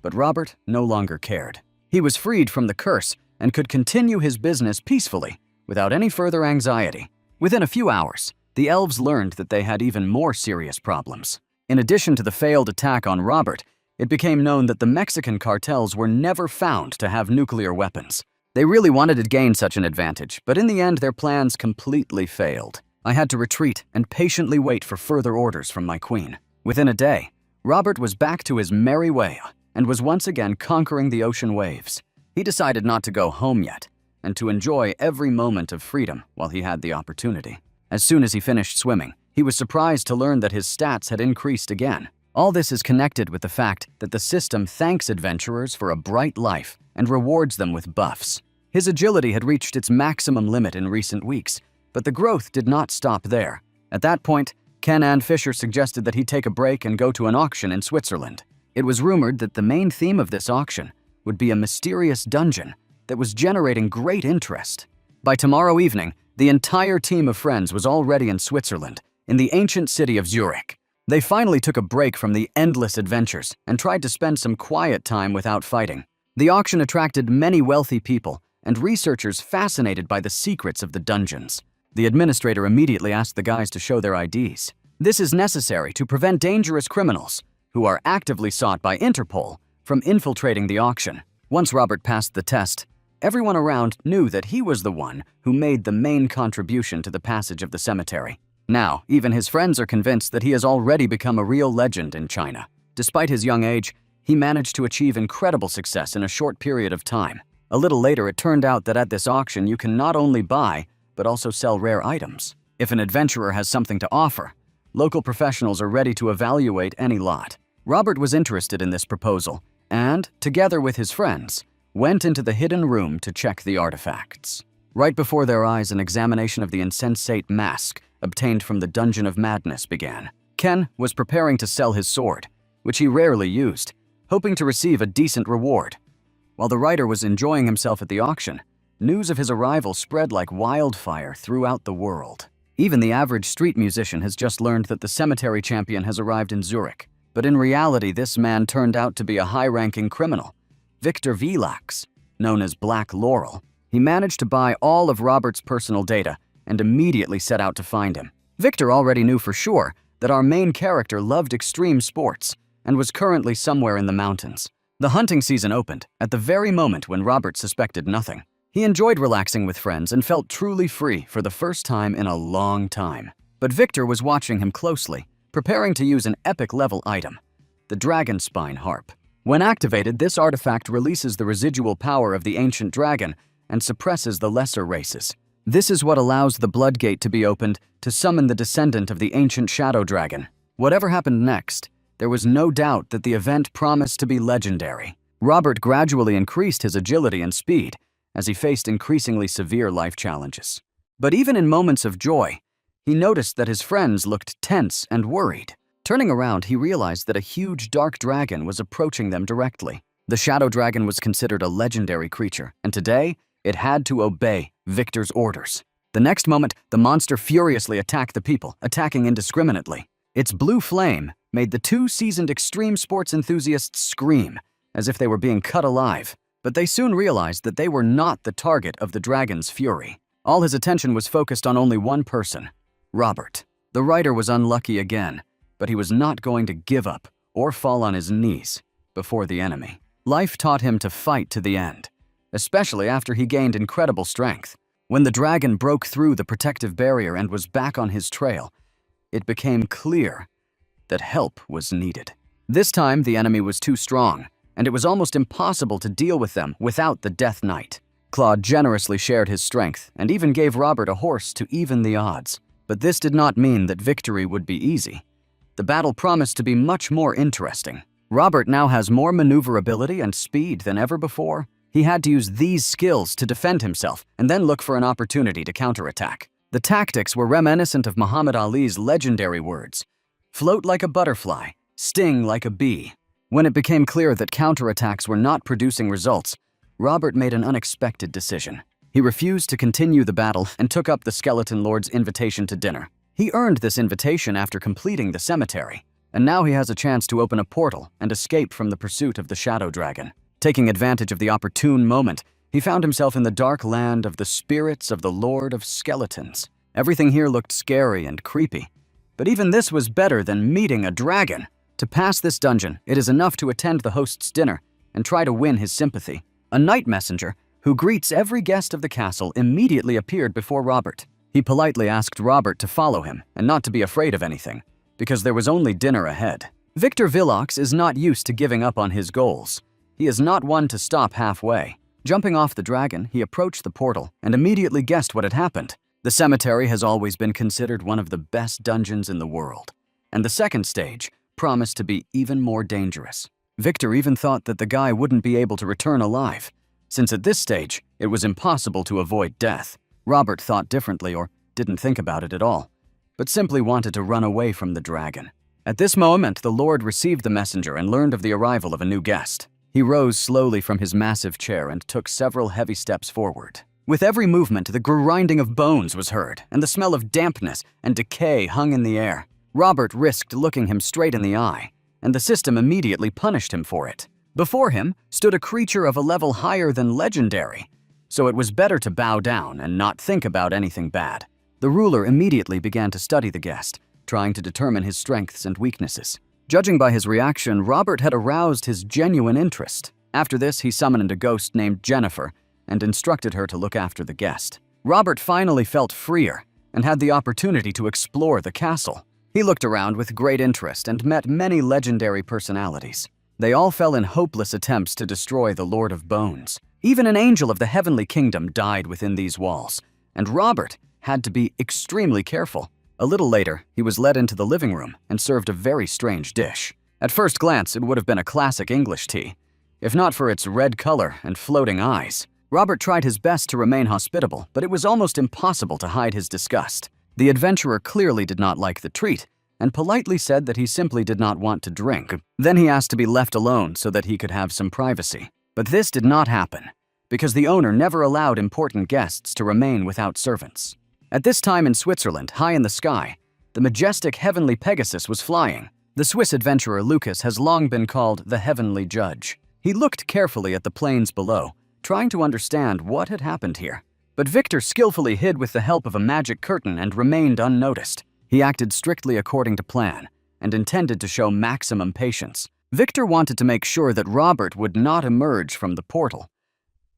But Robert no longer cared. He was freed from the curse and could continue his business peacefully, without any further anxiety. Within a few hours, the elves learned that they had even more serious problems. In addition to the failed attack on Robert, it became known that the Mexican cartels were never found to have nuclear weapons. They really wanted to gain such an advantage, but in the end their plans completely failed. I had to retreat and patiently wait for further orders from my queen. Within a day, Robert was back to his merry way and was once again conquering the ocean waves. He decided not to go home yet and to enjoy every moment of freedom while he had the opportunity. As soon as he finished swimming, he was surprised to learn that his stats had increased again. All this is connected with the fact that the system thanks adventurers for a bright life and rewards them with buffs. His agility had reached its maximum limit in recent weeks, but the growth did not stop there. At that point, Ken and Fisher suggested that he take a break and go to an auction in Switzerland. It was rumored that the main theme of this auction would be a mysterious dungeon that was generating great interest. By tomorrow evening, the entire team of friends was already in Switzerland, in the ancient city of Zurich. They finally took a break from the endless adventures and tried to spend some quiet time without fighting. The auction attracted many wealthy people and researchers fascinated by the secrets of the dungeons. The administrator immediately asked the guys to show their IDs. This is necessary to prevent dangerous criminals, who are actively sought by Interpol, from infiltrating the auction. Once Robert passed the test, everyone around knew that he was the one who made the main contribution to the passage of the cemetery. Now, even his friends are convinced that he has already become a real legend in China. Despite his young age, he managed to achieve incredible success in a short period of time. A little later, it turned out that at this auction you can not only buy, but also sell rare items. If an adventurer has something to offer, local professionals are ready to evaluate any lot. Robert was interested in this proposal and, together with his friends, went into the hidden room to check the artifacts. Right before their eyes, an examination of the insensate mask obtained from the Dungeon of Madness began. Ken was preparing to sell his sword, which he rarely used, hoping to receive a decent reward. While the writer was enjoying himself at the auction, news of his arrival spread like wildfire throughout the world. Even the average street musician has just learned that the cemetery champion has arrived in Zurich. But in reality, this man turned out to be a high-ranking criminal, Victor Vilax, known as Black Laurel. He managed to buy all of Robert's personal data and immediately set out to find him. Victor already knew for sure that our main character loved extreme sports and was currently somewhere in the mountains. The hunting season opened at the very moment when Robert suspected nothing. He enjoyed relaxing with friends and felt truly free for the first time in a long time. But Victor was watching him closely, preparing to use an epic level item. the dragon spine harp. When activated, this artifact releases the residual power of the ancient dragon and suppresses the lesser races. This is what allows the blood gate to be opened to summon the descendant of the ancient shadow dragon. Whatever happened next, there was no doubt that the event promised to be legendary. Robert gradually increased his agility and speed as he faced increasingly severe life challenges. But even in moments of joy, he noticed that his friends looked tense and worried. Turning around, he realized that a huge dark dragon was approaching them directly. The shadow dragon was considered a legendary creature, and today, it had to obey Victor's orders. The next moment, the monster furiously attacked the people, attacking indiscriminately. Its blue flame made the two seasoned extreme sports enthusiasts scream, as if they were being cut alive. But they soon realized that they were not the target of the dragon's fury. All his attention was focused on only one person, Robert. The writer was unlucky again, but he was not going to give up or fall on his knees before the enemy. Life taught him to fight to the end, especially after he gained incredible strength. When the dragon broke through the protective barrier and was back on his trail, it became clear that help was needed. This time, the enemy was too strong, and it was almost impossible to deal with them without the Death Knight. Claude generously shared his strength and even gave Robert a horse to even the odds. But this did not mean that victory would be easy. The battle promised to be much more interesting. Robert now has more maneuverability and speed than ever before. He had to use these skills to defend himself and then look for an opportunity to counterattack. The tactics were reminiscent of Muhammad Ali's legendary words: float like a butterfly, sting like a bee. When it became clear that counterattacks were not producing results, Robert made an unexpected decision. He refused to continue the battle and took up the Skeleton Lord's invitation to dinner. He earned this invitation after completing the cemetery, and now he has a chance to open a portal and escape from the pursuit of the Shadow Dragon. Taking advantage of the opportune moment, he found himself in the dark land of the spirits of the Lord of Skeletons. Everything here looked scary and creepy, but even this was better than meeting a dragon. To pass this dungeon, it is enough to attend the host's dinner and try to win his sympathy. A night messenger, who greets every guest of the castle, immediately appeared before Robert. He politely asked Robert to follow him and not to be afraid of anything, because there was only dinner ahead. Victor Villox is not used to giving up on his goals. He is not one to stop halfway. Jumping off the dragon, he approached the portal and immediately guessed what had happened. The cemetery has always been considered one of the best dungeons in the world, and the second stage promised to be even more dangerous. Victor even thought that the guy wouldn't be able to return alive, since at this stage, it was impossible to avoid death. Robert thought differently, or didn't think about it at all, but simply wanted to run away from the dragon. At this moment, the Lord received the messenger and learned of the arrival of a new guest. He rose slowly from his massive chair and took several heavy steps forward. With every movement, the grinding of bones was heard, and the smell of dampness and decay hung in the air. Robert risked looking him straight in the eye, and the system immediately punished him for it. Before him stood a creature of a level higher than legendary, so it was better to bow down and not think about anything bad. The ruler immediately began to study the guest, trying to determine his strengths and weaknesses. Judging by his reaction, Robert had aroused his genuine interest. After this, he summoned a ghost named Jennifer and instructed her to look after the guest. Robert finally felt freer and had the opportunity to explore the castle. He looked around with great interest and met many legendary personalities. They all fell in hopeless attempts to destroy the Lord of Bones. Even an angel of the heavenly kingdom died within these walls, and Robert had to be extremely careful. A little later, he was led into the living room and served a very strange dish. At first glance, it would have been a classic English tea, if not for its red color and floating eyes. Robert tried his best to remain hospitable, but it was almost impossible to hide his disgust. The adventurer clearly did not like the treat, and politely said that he simply did not want to drink. Then he asked to be left alone so that he could have some privacy. But this did not happen, because the owner never allowed important guests to remain without servants. At this time in Switzerland, high in the sky, the majestic heavenly Pegasus was flying. The Swiss adventurer Lucas has long been called the Heavenly Judge. He looked carefully at the plains below, trying to understand what had happened here. But Victor skillfully hid with the help of a magic curtain and remained unnoticed. He acted strictly according to plan and intended to show maximum patience. Victor wanted to make sure that Robert would not emerge from the portal,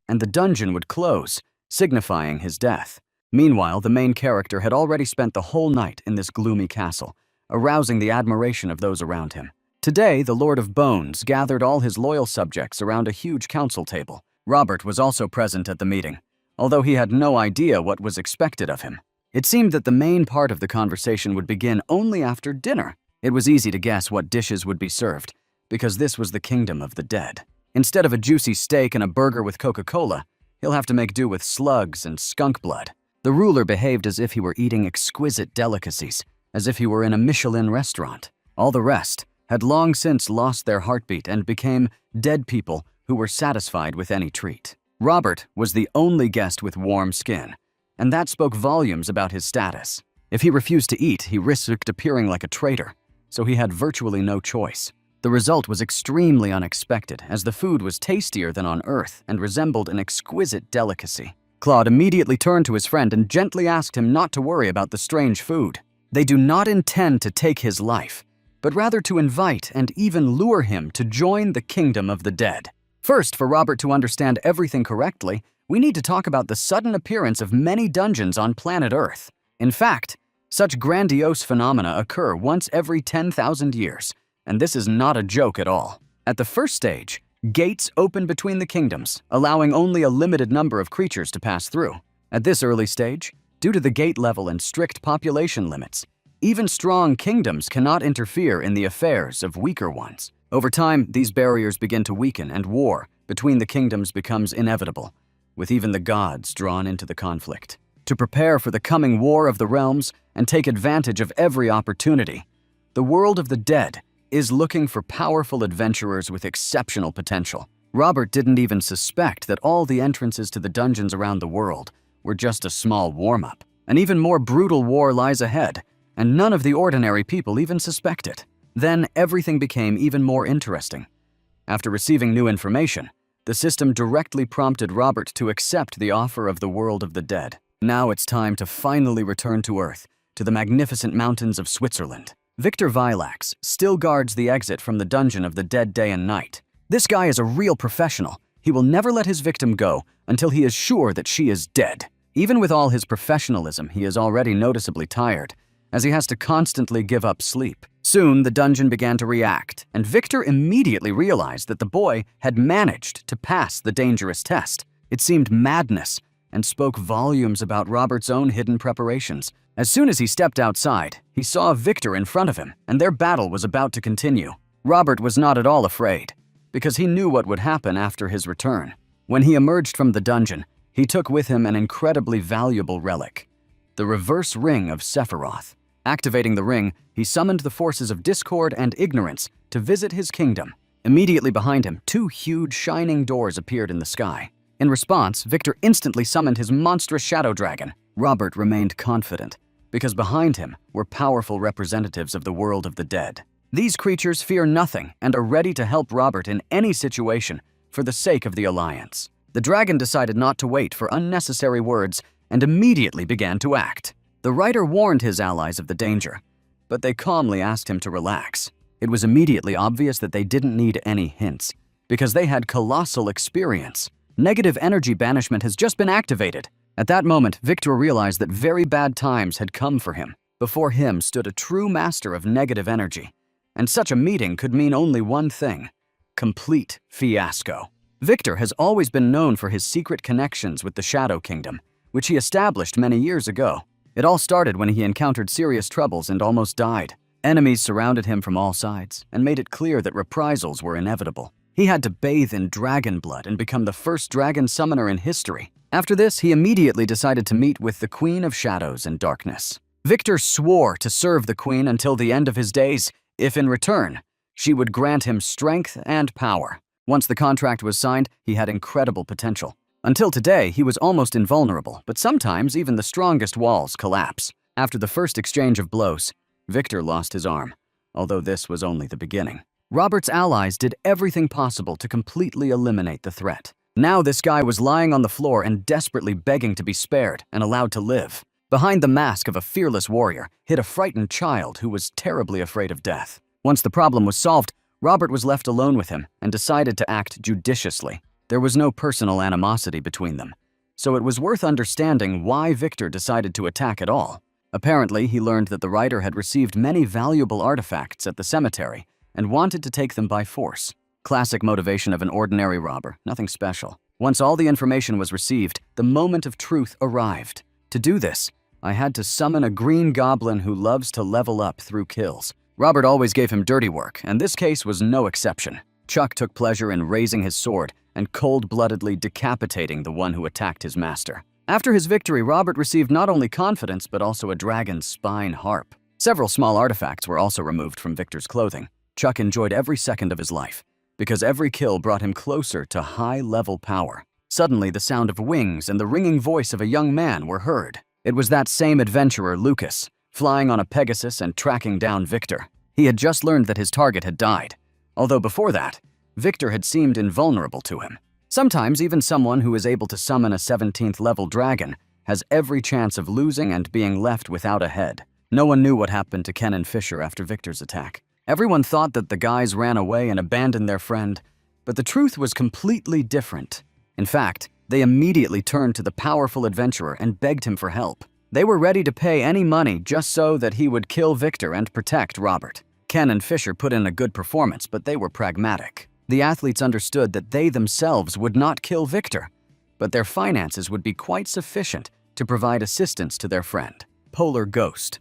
and the dungeon would close, signifying his death. Meanwhile, the main character had already spent the whole night in this gloomy castle, arousing the admiration of those around him. Today, the Lord of Bones gathered all his loyal subjects around a huge council table. Robert was also present at the meeting, although he had no idea what was expected of him. It seemed that the main part of the conversation would begin only after dinner. It was easy to guess what dishes would be served, because this was the kingdom of the dead. Instead of a juicy steak and a burger with Coca-Cola, he'll have to make do with slugs and skunk blood. The ruler behaved as if he were eating exquisite delicacies, as if he were in a Michelin restaurant. All the rest had long since lost their heartbeat and became dead people who were satisfied with any treat. Robert was the only guest with warm skin, and that spoke volumes about his status. If he refused to eat, he risked appearing like a traitor, so he had virtually no choice. The result was extremely unexpected, as the food was tastier than on Earth and resembled an exquisite delicacy. Claude immediately turned to his friend and gently asked him not to worry about the strange food. They do not intend to take his life, but rather to invite and even lure him to join the kingdom of the dead. First, for Robert to understand everything correctly, we need to talk about the sudden appearance of many dungeons on planet Earth. In fact, such grandiose phenomena occur once every 10,000 years, and this is not a joke at all. At the first stage, gates open between the kingdoms, allowing only a limited number of creatures to pass through. At this early stage, due to the gate level and strict population limits, even strong kingdoms cannot interfere in the affairs of weaker ones. Over time, these barriers begin to weaken and war between the kingdoms becomes inevitable, with even the gods drawn into the conflict. To prepare for the coming war of the realms and take advantage of every opportunity, the world of the dead is looking for powerful adventurers with exceptional potential. Robert didn't even suspect that all the entrances to the dungeons around the world were just a small warm-up. An even more brutal war lies ahead, and none of the ordinary people even suspect it. Then everything became even more interesting. After receiving new information, the system directly prompted Robert to accept the offer of the world of the dead. Now it's time to finally return to Earth, to the magnificent mountains of Switzerland. Victor Vilax still guards the exit from the dungeon of the dead day and night. This guy is a real professional. He will never let his victim go until he is sure that she is dead. Even with all his professionalism, he is already noticeably tired, as he has to constantly give up sleep. Soon, the dungeon began to react, and Victor immediately realized that the boy had managed to pass the dangerous test. It seemed madness, and spoke volumes about Robert's own hidden preparations. As soon as he stepped outside, he saw Victor in front of him, and their battle was about to continue. Robert was not at all afraid, because he knew what would happen after his return. When he emerged from the dungeon, he took with him an incredibly valuable relic, the reverse ring of Sephiroth. Activating the ring, he summoned the forces of discord and ignorance to visit his kingdom. Immediately behind him, two huge shining doors appeared in the sky. In response, Victor instantly summoned his monstrous shadow dragon. Robert remained confident, because behind him were powerful representatives of the world of the dead. These creatures fear nothing and are ready to help Robert in any situation for the sake of the Alliance. The dragon decided not to wait for unnecessary words and immediately began to act. The writer warned his allies of the danger, but they calmly asked him to relax. It was immediately obvious that they didn't need any hints, because they had colossal experience. Negative energy banishment has just been activated. At that moment, Victor realized that very bad times had come for him. Before him stood a true master of negative energy, and such a meeting could mean only one thing: complete fiasco. Victor has always been known for his secret connections with the Shadow Kingdom, which he established many years ago. It all started when he encountered serious troubles and almost died. Enemies surrounded him from all sides and made it clear that reprisals were inevitable. He had to bathe in dragon blood and become the first dragon summoner in history. After this, he immediately decided to meet with the Queen of Shadows and Darkness. Victor swore to serve the Queen until the end of his days, if in return, she would grant him strength and power. Once the contract was signed, he had incredible potential. Until today, he was almost invulnerable, but sometimes even the strongest walls collapse. After the first exchange of blows, Victor lost his arm, although this was only the beginning. Robert's allies did everything possible to completely eliminate the threat. Now this guy was lying on the floor and desperately begging to be spared and allowed to live. Behind the mask of a fearless warrior hid a frightened child who was terribly afraid of death. Once the problem was solved, Robert was left alone with him and decided to act judiciously. There was no personal animosity between them, so it was worth understanding why Victor decided to attack at all. Apparently, he learned that the writer had received many valuable artifacts at the cemetery and wanted to take them by force. Classic motivation of an ordinary robber, nothing special. Once all the information was received, the moment of truth arrived. To do this, I had to summon a green goblin who loves to level up through kills. Robert always gave him dirty work, and this case was no exception. Chuck took pleasure in raising his sword and cold-bloodedly decapitating the one who attacked his master. After his victory, Robert received not only confidence but also a dragon's spine harp. Several small artifacts were also removed from Victor's clothing. Chuck enjoyed every second of his life, because every kill brought him closer to high-level power. Suddenly, the sound of wings and the ringing voice of a young man were heard. It was that same adventurer, Lucas, flying on a Pegasus and tracking down Victor. He had just learned that his target had died, although before that, Victor had seemed invulnerable to him. Sometimes even someone who is able to summon a 17th level dragon has every chance of losing and being left without a head. No one knew what happened to Ken and Fisher after Victor's attack. Everyone thought that the guys ran away and abandoned their friend, but the truth was completely different. In fact, they immediately turned to the powerful adventurer and begged him for help. They were ready to pay any money just so that he would kill Victor and protect Robert. Ken and Fisher put in a good performance, but they were pragmatic. The athletes understood that they themselves would not kill Victor, but their finances would be quite sufficient to provide assistance to their friend, Polar Ghost.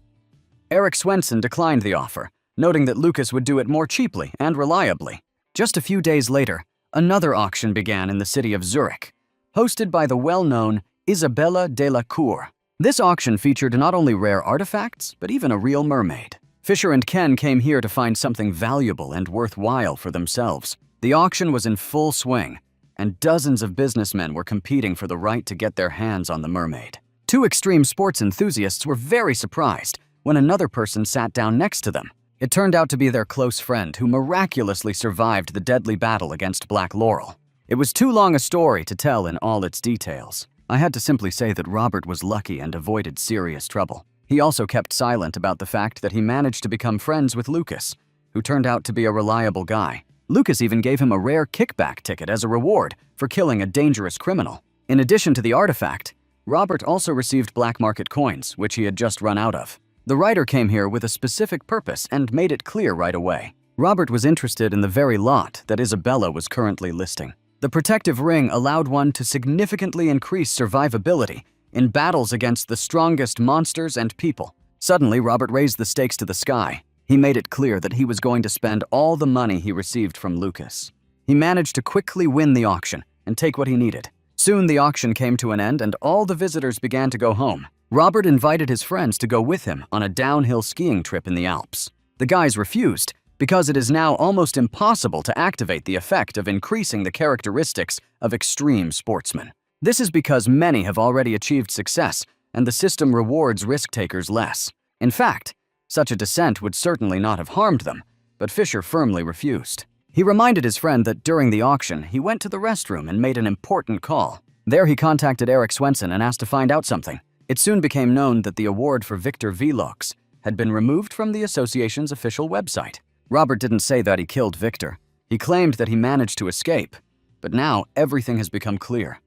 Eric Swenson declined the offer, noting that Lucas would do it more cheaply and reliably. Just a few days later, another auction began in the city of Zurich, hosted by the well-known Isabella de la Cour. This auction featured not only rare artifacts, but even a real mermaid. Fisher and Ken came here to find something valuable and worthwhile for themselves. The auction was in full swing, and dozens of businessmen were competing for the right to get their hands on the mermaid. Two extreme sports enthusiasts were very surprised when another person sat down next to them. It turned out to be their close friend who miraculously survived the deadly battle against Black Laurel. It was too long a story to tell in all its details. I had to simply say that Robert was lucky and avoided serious trouble. He also kept silent about the fact that he managed to become friends with Lucas, who turned out to be a reliable guy. Lucas even gave him a rare kickback ticket as a reward for killing a dangerous criminal. In addition to the artifact, Robert also received black market coins, which he had just run out of. The writer came here with a specific purpose and made it clear right away. Robert was interested in the very lot that Isabella was currently listing. The protective ring allowed one to significantly increase survivability in battles against the strongest monsters and people. Suddenly, Robert raised the stakes to the sky. He made it clear that he was going to spend all the money he received from Lucas. He managed to quickly win the auction and take what he needed. Soon the auction came to an end and all the visitors began to go home. Robert invited his friends to go with him on a downhill skiing trip in the Alps. The guys refused because it is now almost impossible to activate the effect of increasing the characteristics of extreme sportsmen. This is because many have already achieved success and the system rewards risk-takers less. In fact, such a descent would certainly not have harmed them, but Fisher firmly refused. He reminded his friend that during the auction, he went to the restroom and made an important call. There he contacted Eric Swenson and asked to find out something. It soon became known that the award for Victor Vlox had been removed from the association's official website. Robert didn't say that he killed Victor. He claimed that he managed to escape. But now everything has become clear.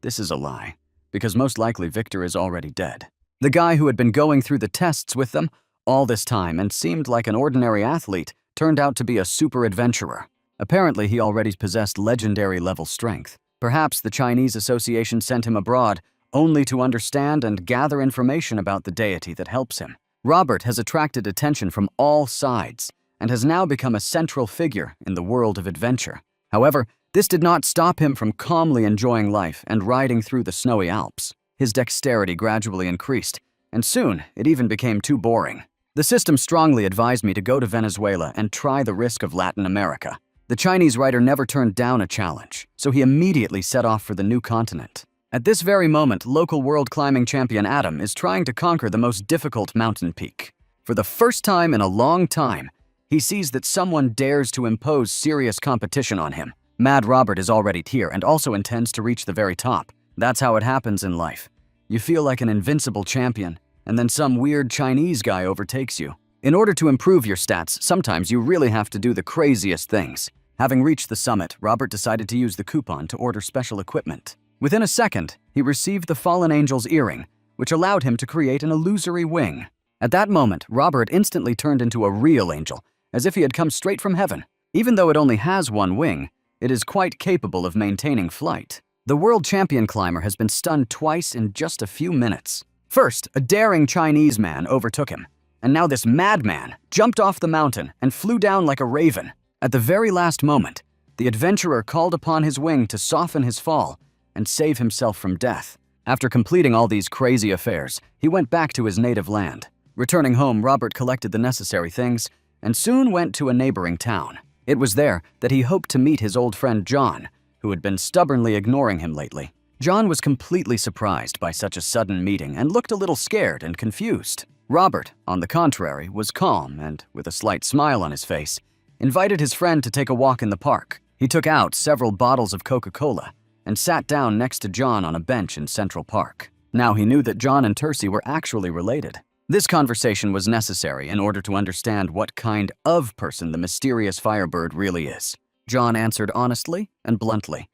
This is a lie, because most likely Victor is already dead. The guy who had been going through the tests with them all this time and seemed like an ordinary athlete turned out to be a super adventurer. Apparently, he already possessed legendary level strength. Perhaps the Chinese Association sent him abroad only to understand and gather information about the deity that helps him. Robert has attracted attention from all sides and has now become a central figure in the world of adventure. However, this did not stop him from calmly enjoying life and riding through the snowy Alps. His dexterity gradually increased, and soon it even became too boring. The system strongly advised me to go to Venezuela and try the risk of Latin America. The Chinese writer never turned down a challenge, so he immediately set off for the new continent. At this very moment, local world climbing champion Adam is trying to conquer the most difficult mountain peak. For the first time in a long time, he sees that someone dares to impose serious competition on him. Mad Robert is already here and also intends to reach the very top. That's how it happens in life. You feel like an invincible champion, and then some weird Chinese guy overtakes you. In order to improve your stats, sometimes you really have to do the craziest things. Having reached the summit, Robert decided to use the coupon to order special equipment. Within a second, he received the Fallen Angel's earring, which allowed him to create an illusory wing. At that moment, Robert instantly turned into a real angel as if he had come straight from heaven. Even though it only has one wing, it is quite capable of maintaining flight. The world champion climber has been stunned twice in just a few minutes. First, a daring Chinese man overtook him, and now this madman jumped off the mountain and flew down like a raven. At the very last moment, the adventurer called upon his wing to soften his fall and save himself from death. After completing all these crazy affairs, he went back to his native land. Returning home, Robert collected the necessary things and soon went to a neighboring town. It was there that he hoped to meet his old friend John, who had been stubbornly ignoring him lately. John was completely surprised by such a sudden meeting and looked a little scared and confused. Robert, on the contrary, was calm and, with a slight smile on his face, invited his friend to take a walk in the park. He took out several bottles of Coca-Cola and sat down next to John on a bench in Central Park. Now he knew that John and Tercy were actually related. This conversation was necessary in order to understand what kind of person the mysterious Firebird really is. John answered honestly and bluntly.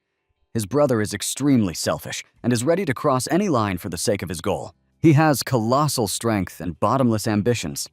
His brother is extremely selfish and is ready to cross any line for the sake of his goal. He has colossal strength and bottomless ambitions,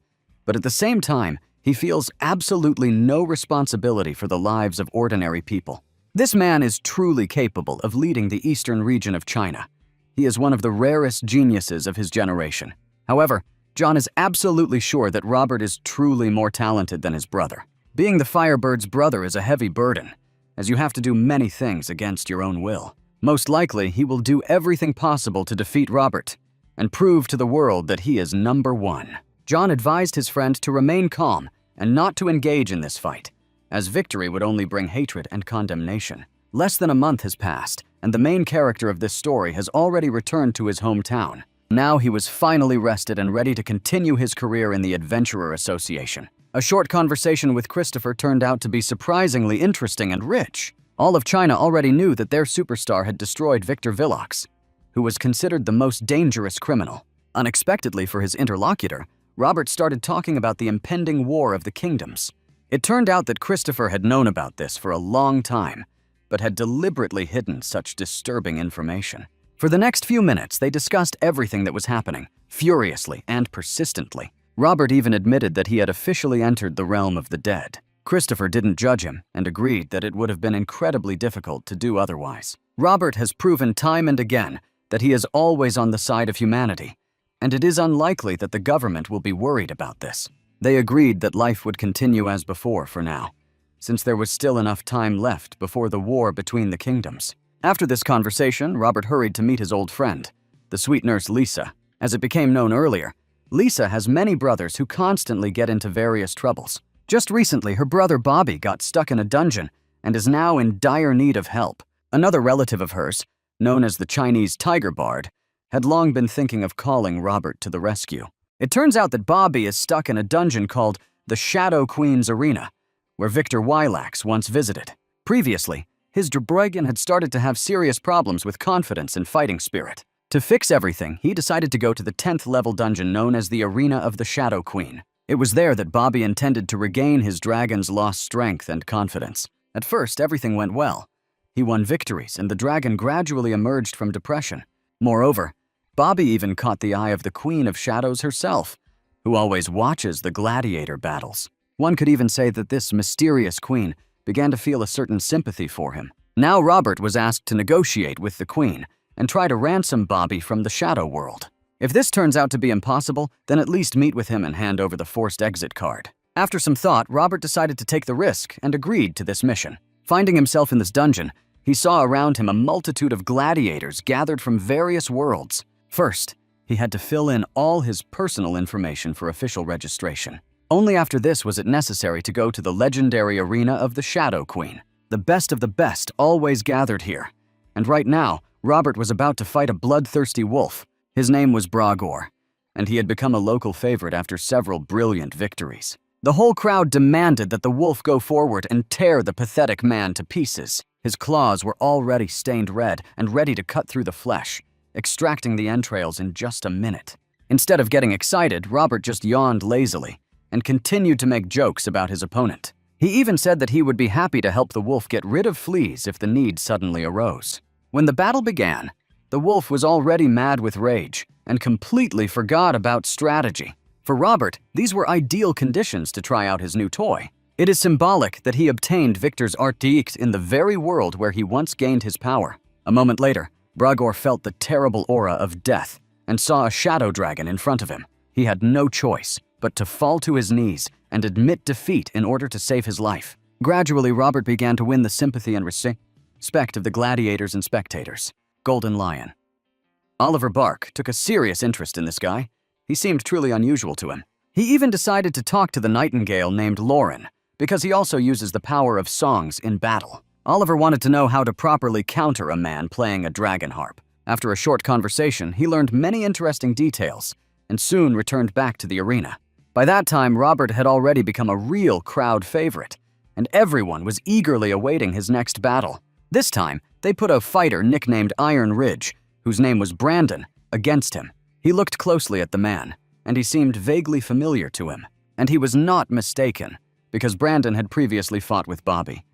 but at the same time, he feels absolutely no responsibility for the lives of ordinary people. This man is truly capable of leading the eastern region of China. He is one of the rarest geniuses of his generation. However, John is absolutely sure that Robert is truly more talented than his brother. Being the Firebird's brother is a heavy burden, as you have to do many things against your own will. Most likely, he will do everything possible to defeat Robert and prove to the world that he is number one. John advised his friend to remain calm and not to engage in this fight, as victory would only bring hatred and condemnation. Less than a month has passed, and the main character of this story has already returned to his hometown. Now he was finally rested and ready to continue his career in the Adventurer Association. A short conversation with Christopher turned out to be surprisingly interesting and rich. All of China already knew that their superstar had destroyed Victor Villox, who was considered the most dangerous criminal. Unexpectedly for his interlocutor, Robert started talking about the impending War of the Kingdoms. It turned out that Christopher had known about this for a long time, but had deliberately hidden such disturbing information. For the next few minutes, they discussed everything that was happening, furiously and persistently. Robert even admitted that he had officially entered the realm of the dead. Christopher didn't judge him and agreed that it would have been incredibly difficult to do otherwise. Robert has proven time and again that he is always on the side of humanity, and it is unlikely that the government will be worried about this. They agreed that life would continue as before for now, since there was still enough time left before the war between the kingdoms. After this conversation, Robert hurried to meet his old friend, the sweet nurse Lisa. As it became known earlier, Lisa has many brothers who constantly get into various troubles. Just recently, her brother Bobby got stuck in a dungeon and is now in dire need of help. Another relative of hers, known as the Chinese Tiger Bard, had long been thinking of calling Robert to the rescue. It turns out that Bobby is stuck in a dungeon called the Shadow Queen's Arena, where Victor Wilax once visited. Previously, his Drebregan had started to have serious problems with confidence and fighting spirit. To fix everything, he decided to go to the 10th level dungeon known as the Arena of the Shadow Queen. It was there that Bobby intended to regain his dragon's lost strength and confidence. At first, everything went well. He won victories, and the dragon gradually emerged from depression. Moreover, Bobby even caught the eye of the Queen of Shadows herself, who always watches the gladiator battles. One could even say that this mysterious queen began to feel a certain sympathy for him. Now Robert was asked to negotiate with the queen and try to ransom Bobby from the shadow world. If this turns out to be impossible, then at least meet with him and hand over the forced exit card. After some thought, Robert decided to take the risk and agreed to this mission. Finding himself in this dungeon, he saw around him a multitude of gladiators gathered from various worlds. First, he had to fill in all his personal information for official registration. Only after this was it necessary to go to the legendary arena of the Shadow Queen. The best of the best always gathered here. And right now, Robert was about to fight a bloodthirsty wolf. His name was Bragor, and he had become a local favorite after several brilliant victories. The whole crowd demanded that the wolf go forward and tear the pathetic man to pieces. His claws were already stained red and ready to cut through the flesh, extracting the entrails in just a minute. Instead of getting excited, Robert just yawned lazily and continued to make jokes about his opponent. He even said that he would be happy to help the wolf get rid of fleas if the need suddenly arose. When the battle began, the wolf was already mad with rage and completely forgot about strategy. For Robert, these were ideal conditions to try out his new toy. It is symbolic that he obtained Victor's art edict in the very world where he once gained his power. A moment later, Bragor felt the terrible aura of death and saw a shadow dragon in front of him. He had no choice but to fall to his knees and admit defeat in order to save his life. Gradually, Robert began to win the sympathy and respect of the gladiators and spectators. Golden Lion. Oliver Bark took a serious interest in this guy. He seemed truly unusual to him. He even decided to talk to the nightingale named Lauren, because he also uses the power of songs in battle. Oliver wanted to know how to properly counter a man playing a dragon harp. After a short conversation, he learned many interesting details and soon returned back to the arena. By that time, Robert had already become a real crowd favorite, and everyone was eagerly awaiting his next battle. This time, they put a fighter nicknamed Iron Ridge, whose name was Brandon, against him. He looked closely at the man, and he seemed vaguely familiar to him. And he was not mistaken, because Brandon had previously fought with Bobby,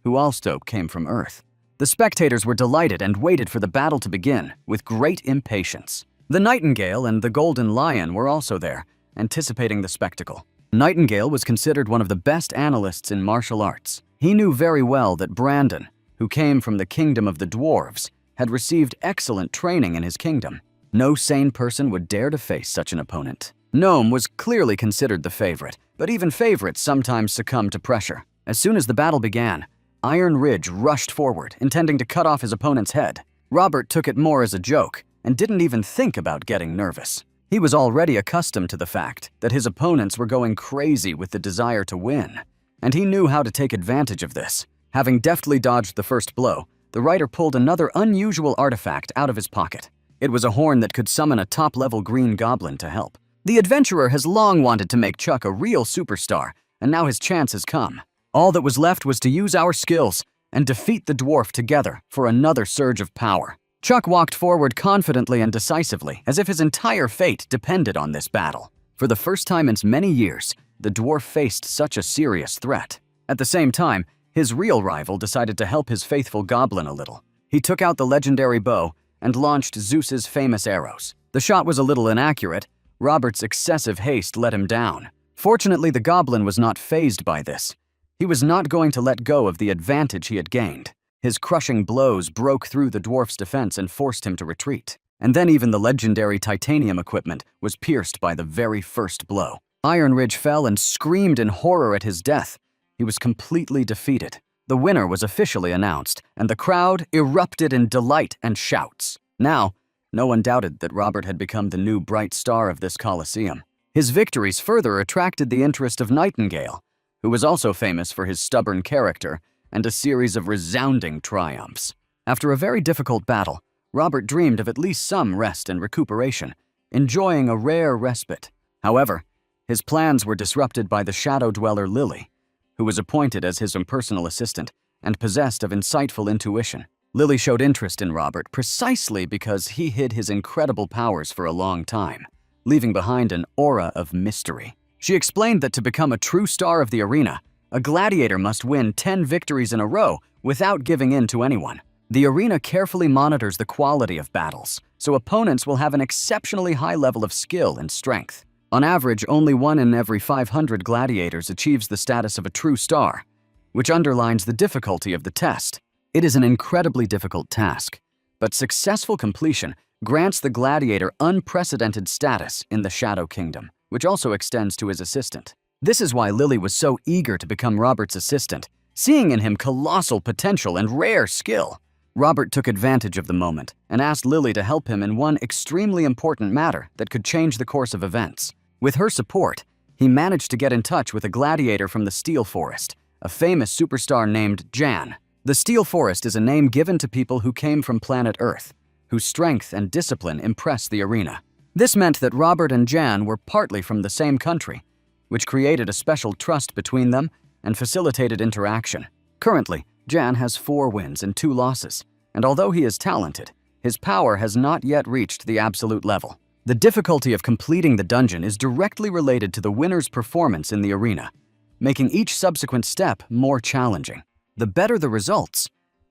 who also came from Earth. The spectators were delighted and waited for the battle to begin with great impatience. The Nightingale and the Golden Lion were also there, anticipating the spectacle. Nightingale was considered one of the best analysts in martial arts. He knew very well that Brandon, who came from the kingdom of the dwarves, had received excellent training in his kingdom. No sane person would dare to face such an opponent. Gnome was clearly considered the favorite, but even favorites sometimes succumb to pressure. As soon as the battle began, Iron Ridge rushed forward, intending to cut off his opponent's head. Robert took it more as a joke and didn't even think about getting nervous. He was already accustomed to the fact that his opponents were going crazy with the desire to win, and he knew how to take advantage of this. Having deftly dodged the first blow, the writer pulled another unusual artifact out of his pocket. It was a horn that could summon a top-level green goblin to help. The adventurer has long wanted to make Chuck a real superstar, and now his chance has come. All that was left was to use our skills and defeat the dwarf together for another surge of power. Chuck walked forward confidently and decisively, as if his entire fate depended on this battle. For the first time in many years, the dwarf faced such a serious threat. At the same time, his real rival decided to help his faithful goblin a little. He took out the legendary bow and launched Zeus's famous arrows. The shot was a little inaccurate. Robert's excessive haste let him down. Fortunately, the goblin was not fazed by this. He was not going to let go of the advantage he had gained. His crushing blows broke through the dwarf's defense and forced him to retreat. And then even the legendary titanium equipment was pierced by the very first blow. Iron Ridge fell and screamed in horror at his death. He was completely defeated. The winner was officially announced, and the crowd erupted in delight and shouts. Now, no one doubted that Robert had become the new bright star of this Colosseum. His victories further attracted the interest of Nightingale, who was also famous for his stubborn character and a series of resounding triumphs. After a very difficult battle, Robert dreamed of at least some rest and recuperation, enjoying a rare respite. However, his plans were disrupted by the shadow dweller Lily, who was appointed as his personal assistant and possessed of insightful intuition. Lily showed interest in Robert precisely because he hid his incredible powers for a long time, leaving behind an aura of mystery. She explained that to become a true star of the arena, a gladiator must win 10 victories in a row without giving in to anyone. The arena carefully monitors the quality of battles, so opponents will have an exceptionally high level of skill and strength. On average, only 1 in every 500 gladiators achieves the status of a true star, which underlines the difficulty of the test. It is an incredibly difficult task, but successful completion grants the gladiator unprecedented status in the Shadow Kingdom, which also extends to his assistant. This is why Lily was so eager to become Robert's assistant, seeing in him colossal potential and rare skill. Robert took advantage of the moment and asked Lily to help him in one extremely important matter that could change the course of events. With her support, he managed to get in touch with a gladiator from the Steel Forest, a famous superstar named Jan. The Steel Forest is a name given to people who came from planet Earth, whose strength and discipline impressed the arena. This meant that Robert and Jan were partly from the same country, which created a special trust between them and facilitated interaction. Currently, Jan has 4 wins and 2 losses, and although he is talented, his power has not yet reached the absolute level. The difficulty of completing the dungeon is directly related to the winner's performance in the arena, making each subsequent step more challenging. The better the results,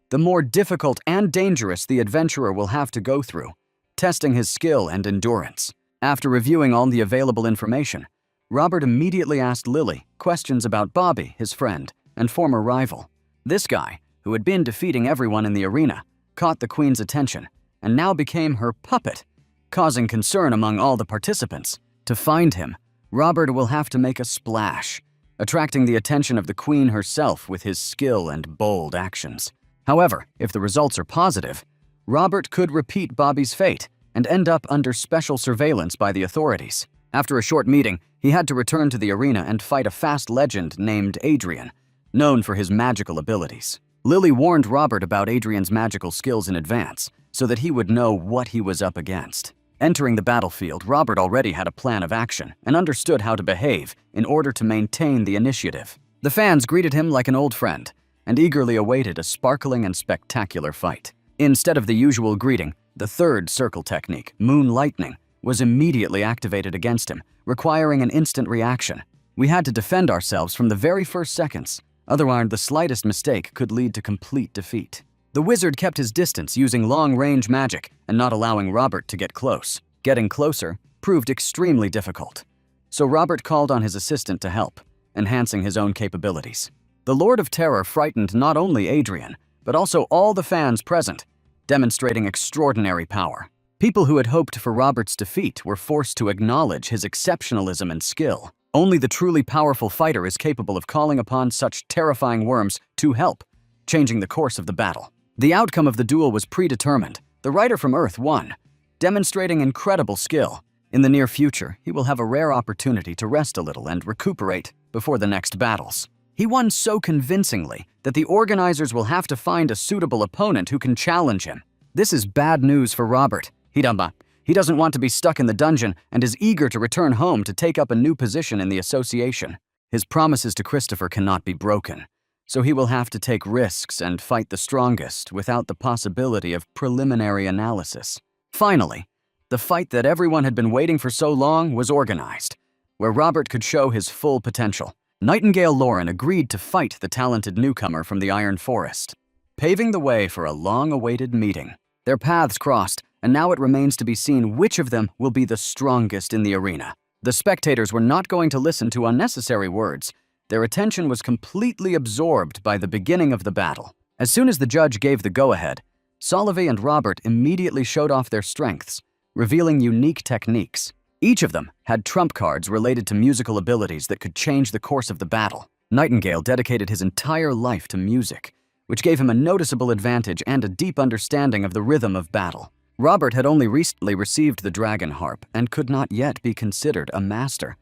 the more difficult and dangerous the adventurer will have to go through, testing his skill and endurance. After reviewing all the available information, Robert immediately asked Lily questions about Bobby, his friend, and former rival. This guy, who had been defeating everyone in the arena, caught the Queen's attention and now became her puppet, causing concern among all the participants. To find him, Robert will have to make a splash, attracting the attention of the Queen herself with his skill and bold actions. However, if the results are positive, Robert could repeat Bobby's fate and end up under special surveillance by the authorities. After a short meeting, he had to return to the arena and fight a fast legend named Adrian, known for his magical abilities. Lily warned Robert about Adrian's magical skills in advance so that he would know what he was up against. Entering the battlefield, Robert already had a plan of action and understood how to behave in order to maintain the initiative. The fans greeted him like an old friend and eagerly awaited a sparkling and spectacular fight. Instead of the usual greeting, the third circle technique, Moon Lightning, was immediately activated against him, requiring an instant reaction. We had to defend ourselves from the very first seconds, otherwise the slightest mistake could lead to complete defeat. The wizard kept his distance using long-range magic and not allowing Robert to get close. Getting closer proved extremely difficult, so Robert called on his assistant to help, enhancing his own capabilities. The Lord of Terror frightened not only Adrian, but also all the fans present, demonstrating extraordinary power. People who had hoped for Robert's defeat were forced to acknowledge his exceptionalism and skill. Only the truly powerful fighter is capable of calling upon such terrifying worms to help, changing the course of the battle. The outcome of the duel was predetermined. The rider from Earth won, demonstrating incredible skill. In the near future, he will have a rare opportunity to rest a little and recuperate before the next battles. He won so convincingly that the organizers will have to find a suitable opponent who can challenge him. This is bad news for Robert. He doesn't want to be stuck in the dungeon and is eager to return home to take up a new position in the association. His promises to Christopher cannot be broken, so he will have to take risks and fight the strongest without the possibility of preliminary analysis. Finally, the fight that everyone had been waiting for so long was organized, where Robert could show his full potential. Nightingale Lauren agreed to fight the talented newcomer from the Iron Forest, paving the way for a long-awaited meeting. Their paths crossed, and now it remains to be seen which of them will be the strongest in the arena. The spectators were not going to listen to unnecessary words. Their attention was completely absorbed by the beginning of the battle. As soon as the judge gave the go-ahead, Solovey and Robert immediately showed off their strengths, revealing unique techniques. Each of them had trump cards related to musical abilities that could change the course of the battle. Nightingale dedicated his entire life to music, which gave him a noticeable advantage and a deep understanding of the rhythm of battle. Robert had only recently received the dragon harp and could not yet be considered a master,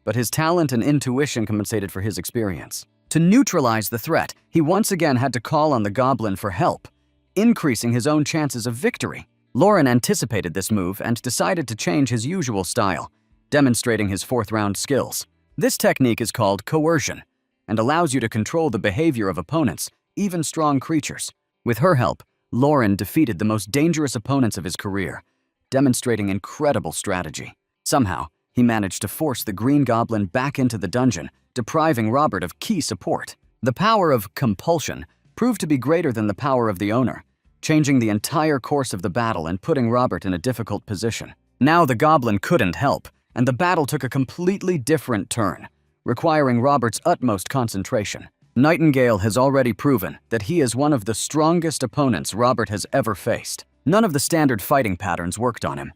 but his talent and intuition compensated for his experience. To neutralize the threat, he once again had to call on the goblin for help, increasing his own chances of victory. Lauren anticipated this move and decided to change his usual style, demonstrating his fourth-round skills. This technique is called coercion and allows you to control the behavior of opponents, even strong creatures. With her help, Lauren defeated the most dangerous opponents of his career, demonstrating incredible strategy. Somehow, he managed to force the Green Goblin back into the dungeon, depriving Robert of key support. The power of compulsion proved to be greater than the power of the owner, changing the entire course of the battle and putting Robert in a difficult position. Now the Goblin couldn't help, and the battle took a completely different turn, requiring Robert's utmost concentration. Nightingale has already proven that he is one of the strongest opponents Robert has ever faced. None of the standard fighting patterns worked on him.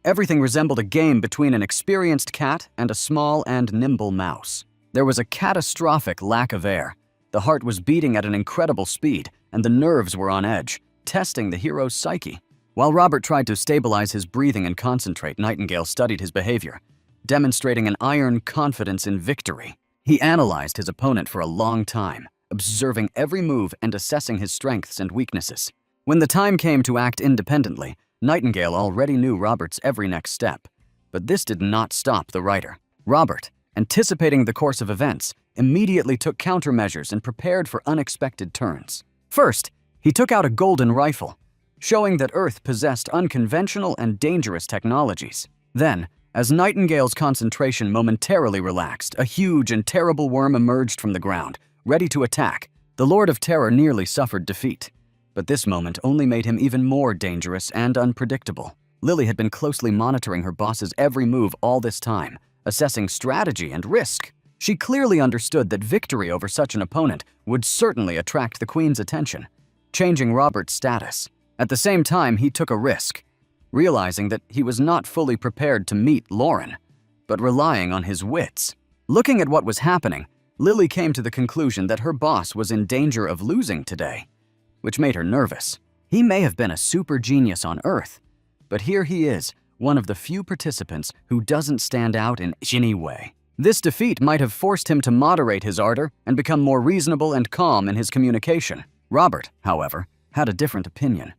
Everything resembled a game between an experienced cat and a small and nimble mouse. There was a catastrophic lack of air. The heart was beating at an incredible speed, and the nerves were on edge, testing the hero's psyche. While Robert tried to stabilize his breathing and concentrate, Nightingale studied his behavior, demonstrating an iron confidence in victory. He analyzed his opponent for a long time, observing every move and assessing his strengths and weaknesses. When the time came to act independently, Nightingale already knew Robert's every next step, but this did not stop the writer. Robert, anticipating the course of events, immediately took countermeasures and prepared for unexpected turns. First, he took out a golden rifle, showing that Earth possessed unconventional and dangerous technologies. Then, as Nightingale's concentration momentarily relaxed, a huge and terrible worm emerged from the ground, ready to attack. The Lord of Terror nearly suffered defeat, but this moment only made him even more dangerous and unpredictable. Lily had been closely monitoring her boss's every move all this time, assessing strategy and risk. She clearly understood that victory over such an opponent would certainly attract the queen's attention, changing Robert's status. At the same time, he took a risk, realizing that he was not fully prepared to meet Lauren, but relying on his wits. Looking at what was happening, Lily came to the conclusion that her boss was in danger of losing today, which made her nervous. He may have been a super genius on Earth, but here he is, one of the few participants who doesn't stand out in any way. This defeat might have forced him to moderate his ardor and become more reasonable and calm in his communication. Robert, however, had a different opinion.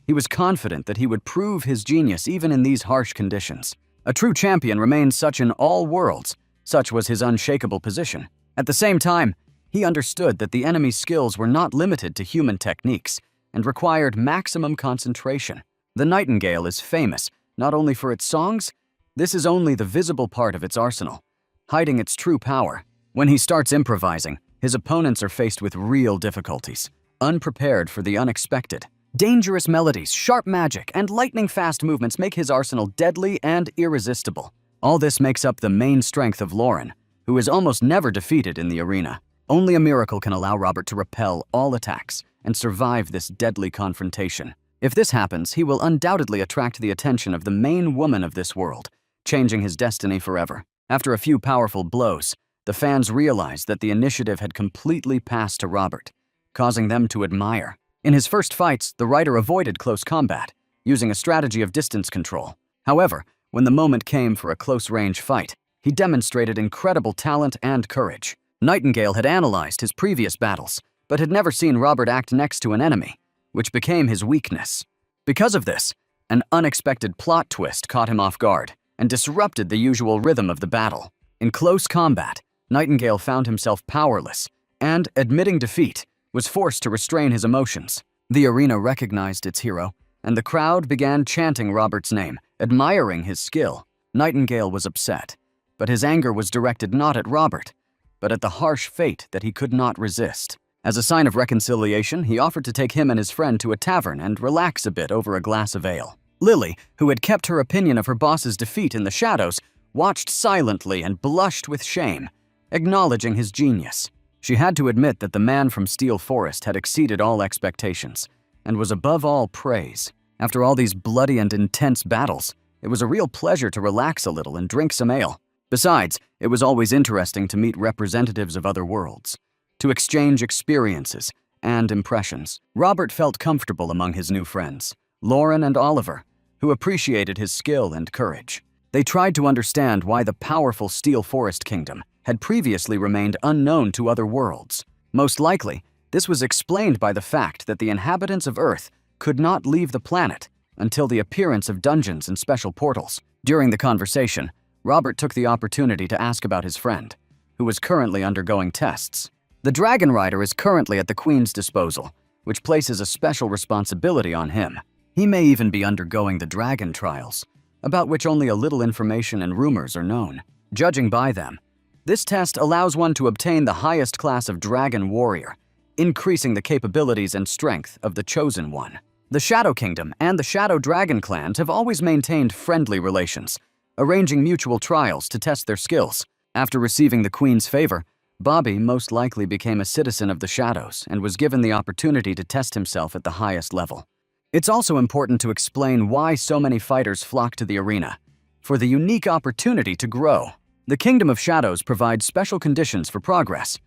He was confident that he would prove his genius even in these harsh conditions. A true champion remains such in all worlds. Such was his unshakable position. At the same time, he understood that the enemy's skills were not limited to human techniques and required maximum concentration. The nightingale is famous not only for its songs, this is only the visible part of its arsenal, hiding its true power. When he starts improvising, his opponents are faced with real difficulties, unprepared for the unexpected. Dangerous melodies, sharp magic, and lightning-fast movements make his arsenal deadly and irresistible. All this makes up the main strength of Lauren, who is almost never defeated in the arena. Only a miracle can allow Robert to repel all attacks and survive this deadly confrontation. If this happens, he will undoubtedly attract the attention of the main woman of this world, changing his destiny forever. After a few powerful blows, the fans realized that the initiative had completely passed to Robert, causing them to admire. In his first fights, the writer avoided close combat, using a strategy of distance control. However, when the moment came for a close-range fight, he demonstrated incredible talent and courage. Nightingale had analyzed his previous battles, but had never seen Robert act next to an enemy, which became his weakness. Because of this, an unexpected plot twist caught him off guard and disrupted the usual rhythm of the battle. In close combat, Nightingale found himself powerless and, admitting defeat, was forced to restrain his emotions. The arena recognized its hero, and the crowd began chanting Robert's name, admiring his skill. Nightingale was upset, but his anger was directed not at Robert, but at the harsh fate that he could not resist. As a sign of reconciliation, he offered to take him and his friend to a tavern and relax a bit over a glass of ale. Lily, who had kept her opinion of her boss's defeat in the shadows, watched silently and blushed with shame, acknowledging his genius. She had to admit that the man from Steel Forest had exceeded all expectations and was above all praise. After all these bloody and intense battles, it was a real pleasure to relax a little and drink some ale. Besides, it was always interesting to meet representatives of other worlds, to exchange experiences and impressions. Robert felt comfortable among his new friends, Lauren and Oliver, who appreciated his skill and courage. They tried to understand why the powerful Steel Forest Kingdom had previously remained unknown to other worlds. Most likely, this was explained by the fact that the inhabitants of Earth could not leave the planet until the appearance of dungeons and special portals. During the conversation, Robert took the opportunity to ask about his friend, who was currently undergoing tests. The Dragon Rider is currently at the Queen's disposal, which places a special responsibility on him. He may even be undergoing the Dragon Trials, about which only a little information and rumors are known. Judging by them, this test allows one to obtain the highest class of Dragon Warrior, increasing the capabilities and strength of the Chosen One. The Shadow Kingdom and the Shadow Dragon clans have always maintained friendly relations, arranging mutual trials to test their skills. After receiving the Queen's favor, Bobby most likely became a citizen of the Shadows and was given the opportunity to test himself at the highest level. It's also important to explain why so many fighters flock to the arena, for the unique opportunity to grow. The Kingdom of Shadows provides special conditions for progress,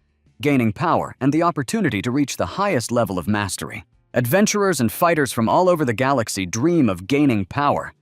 gaining power and the opportunity to reach the highest level of mastery. Adventurers and fighters from all over the galaxy dream of gaining power,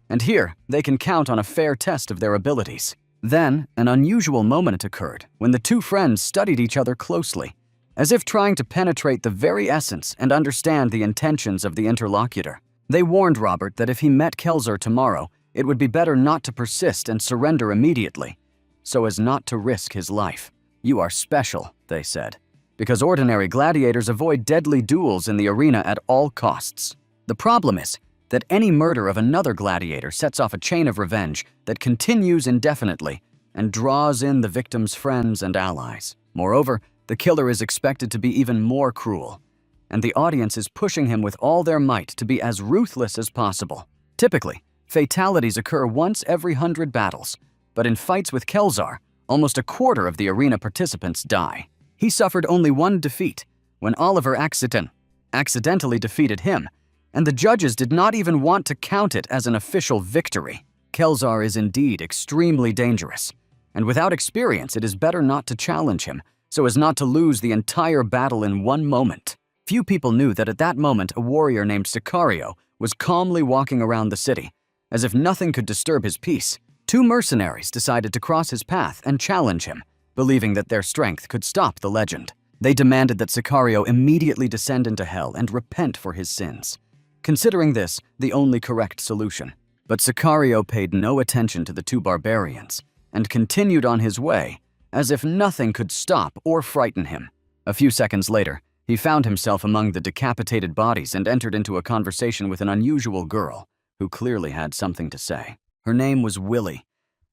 and here they can count on a fair test of their abilities. Then, an unusual moment occurred when the two friends studied each other closely, as if trying to penetrate the very essence and understand the intentions of the interlocutor. They warned Robert that if he met Kelzer tomorrow, it would be better not to persist and surrender immediately, so as not to risk his life. "You are special," they said, because ordinary gladiators avoid deadly duels in the arena at all costs. The problem is that any murder of another gladiator sets off a chain of revenge that continues indefinitely and draws in the victim's friends and allies. Moreover, the killer is expected to be even more cruel, and the audience is pushing him with all their might to be as ruthless as possible. Typically, fatalities occur once every 100 battles, but in fights with Kelzar, almost a quarter of the arena participants die. He suffered only one defeat, when Oliver accidentally defeated him, and the judges did not even want to count it as an official victory. Kelzar is indeed extremely dangerous, and without experience it is better not to challenge him, so as not to lose the entire battle in one moment. Few people knew that at that moment a warrior named Sicario was calmly walking around the city, as if nothing could disturb his peace. Two mercenaries decided to cross his path and challenge him, believing that their strength could stop the legend. They demanded that Sicario immediately descend into hell and repent for his sins, considering this the only correct solution. But Sicario paid no attention to the two barbarians and continued on his way, as if nothing could stop or frighten him. A few seconds later, he found himself among the decapitated bodies and entered into a conversation with an unusual girl who clearly had something to say. Her name was Willie,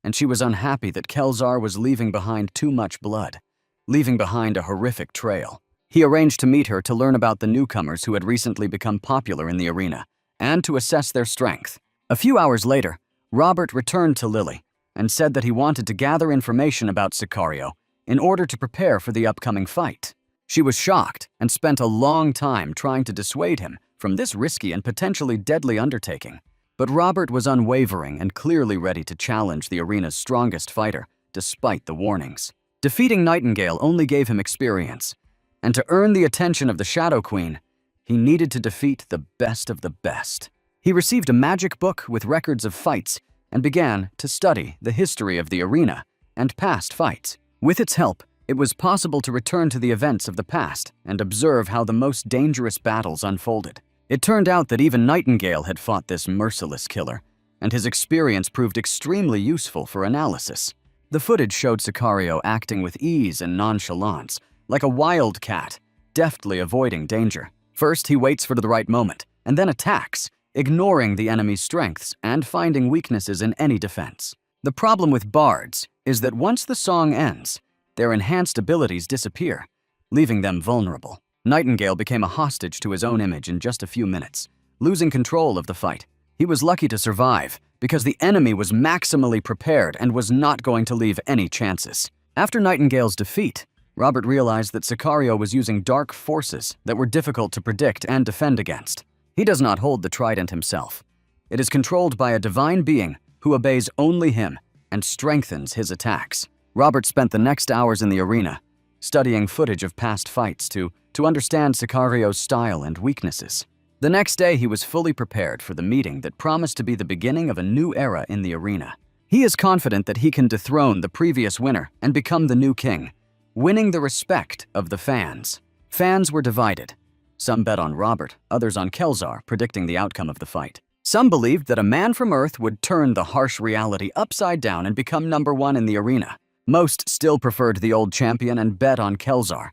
and she was unhappy that Kelzar was leaving behind too much blood, leaving behind a horrific trail. He arranged to meet her to learn about the newcomers who had recently become popular in the arena, and to assess their strength. A few hours later, Robert returned to Lily and said that he wanted to gather information about Sicario in order to prepare for the upcoming fight. She was shocked and spent a long time trying to dissuade him from this risky and potentially deadly undertaking. But Robert was unwavering and clearly ready to challenge the arena's strongest fighter, despite the warnings. Defeating Nightingale only gave him experience, and to earn the attention of the Shadow Queen, he needed to defeat the best of the best. He received a magic book with records of fights and began to study the history of the arena and past fights. With its help, it was possible to return to the events of the past and observe how the most dangerous battles unfolded. It turned out that even Nightingale had fought this merciless killer, and his experience proved extremely useful for analysis. The footage showed Sicario acting with ease and nonchalance, like a wild cat, deftly avoiding danger. First, he waits for the right moment, and then attacks, ignoring the enemy's strengths and finding weaknesses in any defense. The problem with bards is that once the song ends, their enhanced abilities disappear, leaving them vulnerable. Nightingale became a hostage to his own image in just a few minutes, losing control of the fight. He was lucky to survive because the enemy was maximally prepared and was not going to leave any chances. After Nightingale's defeat, Robert realized that Sicario was using dark forces that were difficult to predict and defend against. He does not hold the trident himself. It is controlled by a divine being who obeys only him and strengthens his attacks. Robert spent the next hours in the arena, studying footage of past fights to understand Sicario's style and weaknesses. The next day, he was fully prepared for the meeting that promised to be the beginning of a new era in the arena. He is confident that he can dethrone the previous winner and become the new king, winning the respect of the fans. Fans were divided. Some bet on Robert, others on Kelzar, predicting the outcome of the fight. Some believed that a man from Earth would turn the harsh reality upside down and become #1 in the arena. Most still preferred the old champion and bet on Kelzar,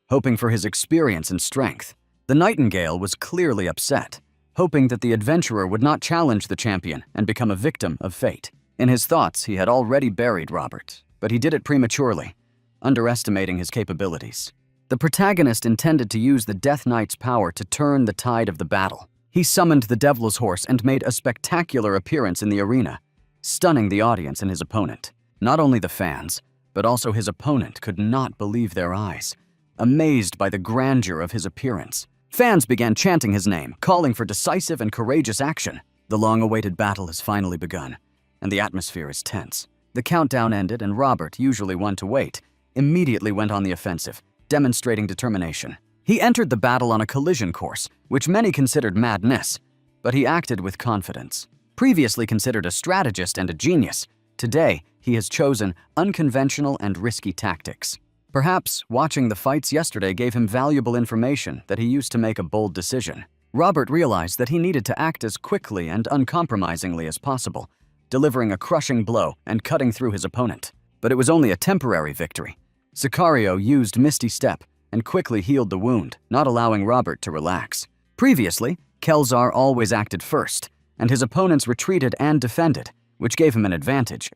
hoping for his experience and strength. The Nightingale was clearly upset, hoping that the adventurer would not challenge the champion and become a victim of fate. In his thoughts, he had already buried Robert, but he did it prematurely, underestimating his capabilities. The protagonist intended to use the Death Knight's power to turn the tide of the battle. He summoned the Devil's Horse and made a spectacular appearance in the arena, stunning the audience and his opponent. Not only the fans, but also his opponent could not believe their eyes, amazed by the grandeur of his appearance. Fans began chanting his name, calling for decisive and courageous action. The long-awaited battle has finally begun, and the atmosphere is tense. The countdown ended, and Robert, usually one to wait, immediately went on the offensive, demonstrating determination. He entered the battle on a collision course, which many considered madness, but he acted with confidence. Previously considered a strategist and a genius, today he has chosen unconventional and risky tactics. Perhaps watching the fights yesterday gave him valuable information that he used to make a bold decision. Robert realized that he needed to act as quickly and uncompromisingly as possible, delivering a crushing blow and cutting through his opponent. But it was only a temporary victory. Sicario used Misty Step and quickly healed the wound, not allowing Robert to relax. Previously, Kelzar always acted first, and his opponents retreated and defended, which gave him an advantage.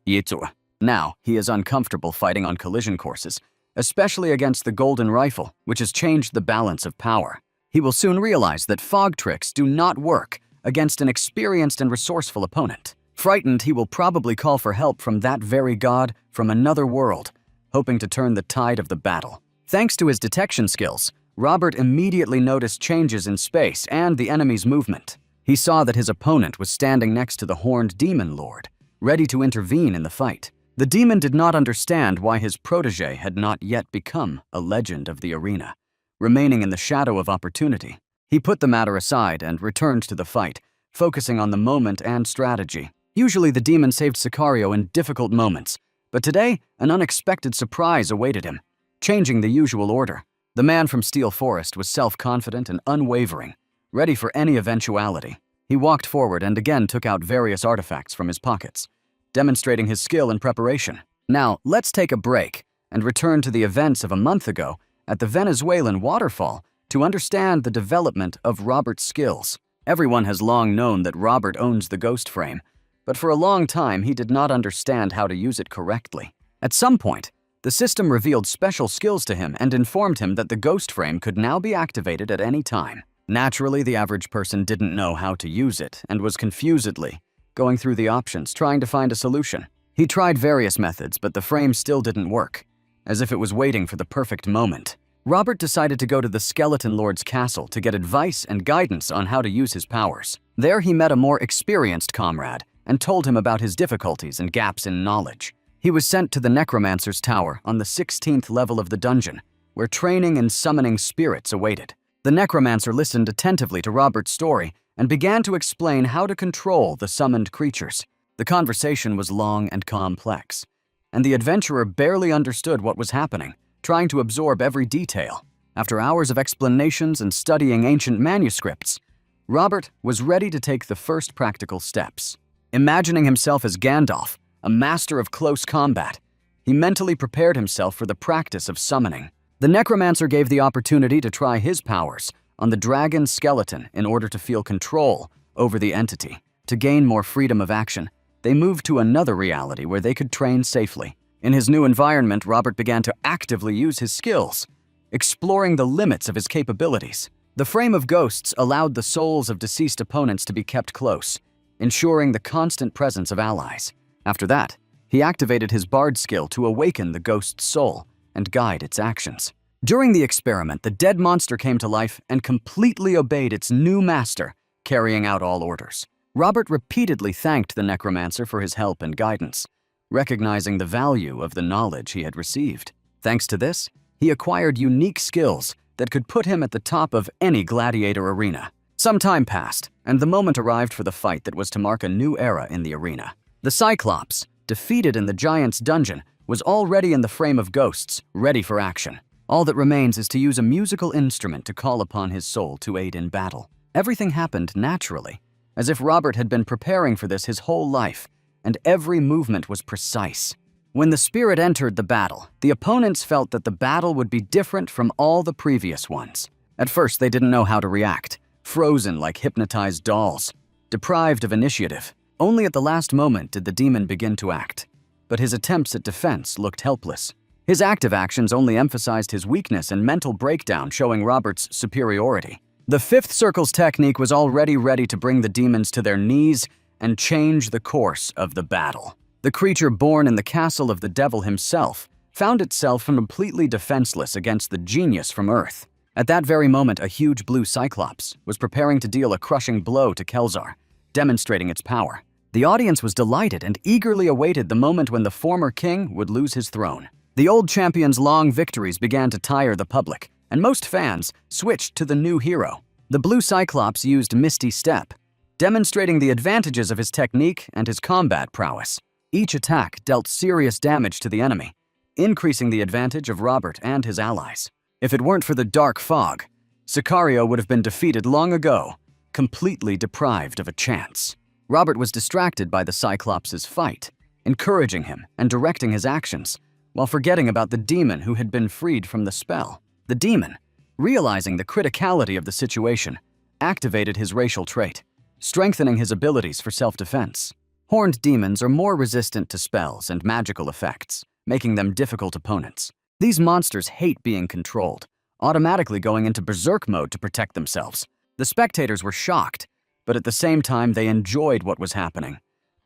Now, he is uncomfortable fighting on collision courses, especially against the Golden Rifle, which has changed the balance of power. He will soon realize that fog tricks do not work against an experienced and resourceful opponent. Frightened, he will probably call for help from that very god from another world, hoping to turn the tide of the battle. Thanks to his detection skills, Robert immediately noticed changes in space and the enemy's movement. He saw that his opponent was standing next to the horned demon lord, ready to intervene in the fight. The demon did not understand why his protege had not yet become a legend of the arena, remaining in the shadow of opportunity. He put the matter aside and returned to the fight, focusing on the moment and strategy. Usually the demon saved Sicario in difficult moments, but today an unexpected surprise awaited him, changing the usual order. The man from Steel Forest was self-confident and unwavering, ready for any eventuality. He walked forward and again took out various artifacts from his pockets, demonstrating his skill and preparation. Now, let's take a break and return to the events of a month ago at the Venezuelan waterfall to understand the development of Robert's skills. Everyone has long known that Robert owns the ghost frame, but for a long time he did not understand how to use it correctly. At some point, the system revealed special skills to him and informed him that the ghost frame could now be activated at any time. Naturally, the average person didn't know how to use it and was confusedly going through the options, trying to find a solution. He tried various methods, but the frame still didn't work, as if it was waiting for the perfect moment. Robert decided to go to the Skeleton Lord's castle to get advice and guidance on how to use his powers. There he met a more experienced comrade and told him about his difficulties and gaps in knowledge. He was sent to the Necromancer's Tower on the 16th level of the dungeon, where training and summoning spirits awaited. The Necromancer listened attentively to Robert's story and began to explain how to control the summoned creatures. The conversation was long and complex, and the adventurer barely understood what was happening, trying to absorb every detail. After hours of explanations and studying ancient manuscripts, Robert was ready to take the first practical steps. Imagining himself as Gandalf, a master of close combat, he mentally prepared himself for the practice of summoning. The Necromancer gave the opportunity to try his powers on the dragon skeleton in order to feel control over the entity. To gain more freedom of action, they moved to another reality where they could train safely. In his new environment, Robert began to actively use his skills, exploring the limits of his capabilities. The frame of ghosts allowed the souls of deceased opponents to be kept close, ensuring the constant presence of allies. After that, he activated his bard skill to awaken the ghost's soul and guide its actions. During the experiment, the dead monster came to life and completely obeyed its new master, carrying out all orders. Robert repeatedly thanked the Necromancer for his help and guidance, recognizing the value of the knowledge he had received. Thanks to this, he acquired unique skills that could put him at the top of any gladiator arena. Some time passed, and the moment arrived for the fight that was to mark a new era in the arena. The Cyclops, defeated in the giant's dungeon, was already in the frame of ghosts, ready for action. All that remains is to use a musical instrument to call upon his soul to aid in battle. Everything happened naturally, as if Robert had been preparing for this his whole life, and every movement was precise. When the spirit entered the battle, the opponents felt that the battle would be different from all the previous ones. At first, they didn't know how to react, frozen like hypnotized dolls, deprived of initiative. Only at the last moment did the demon begin to act, but his attempts at defense looked helpless. His active actions only emphasized his weakness and mental breakdown, showing Robert's superiority. The fifth circle's technique was already ready to bring the demons to their knees and change the course of the battle. The creature born in the castle of the devil himself found itself completely defenseless against the genius from Earth. At that very moment, a huge blue Cyclops was preparing to deal a crushing blow to Kelzar, demonstrating its power. The audience was delighted and eagerly awaited the moment when the former king would lose his throne. The old champion's long victories began to tire the public, and most fans switched to the new hero. The blue Cyclops used Misty Step, demonstrating the advantages of his technique and his combat prowess. Each attack dealt serious damage to the enemy, increasing the advantage of Robert and his allies. If it weren't for the dark fog, Sicario would have been defeated long ago, completely deprived of a chance. Robert was distracted by the Cyclops' fight, encouraging him and directing his actions, while forgetting about the demon who had been freed from the spell. The demon, realizing the criticality of the situation, activated his racial trait, strengthening his abilities for self-defense. Horned demons are more resistant to spells and magical effects, making them difficult opponents. These monsters hate being controlled, automatically going into berserk mode to protect themselves. The spectators were shocked, but at the same time they enjoyed what was happening.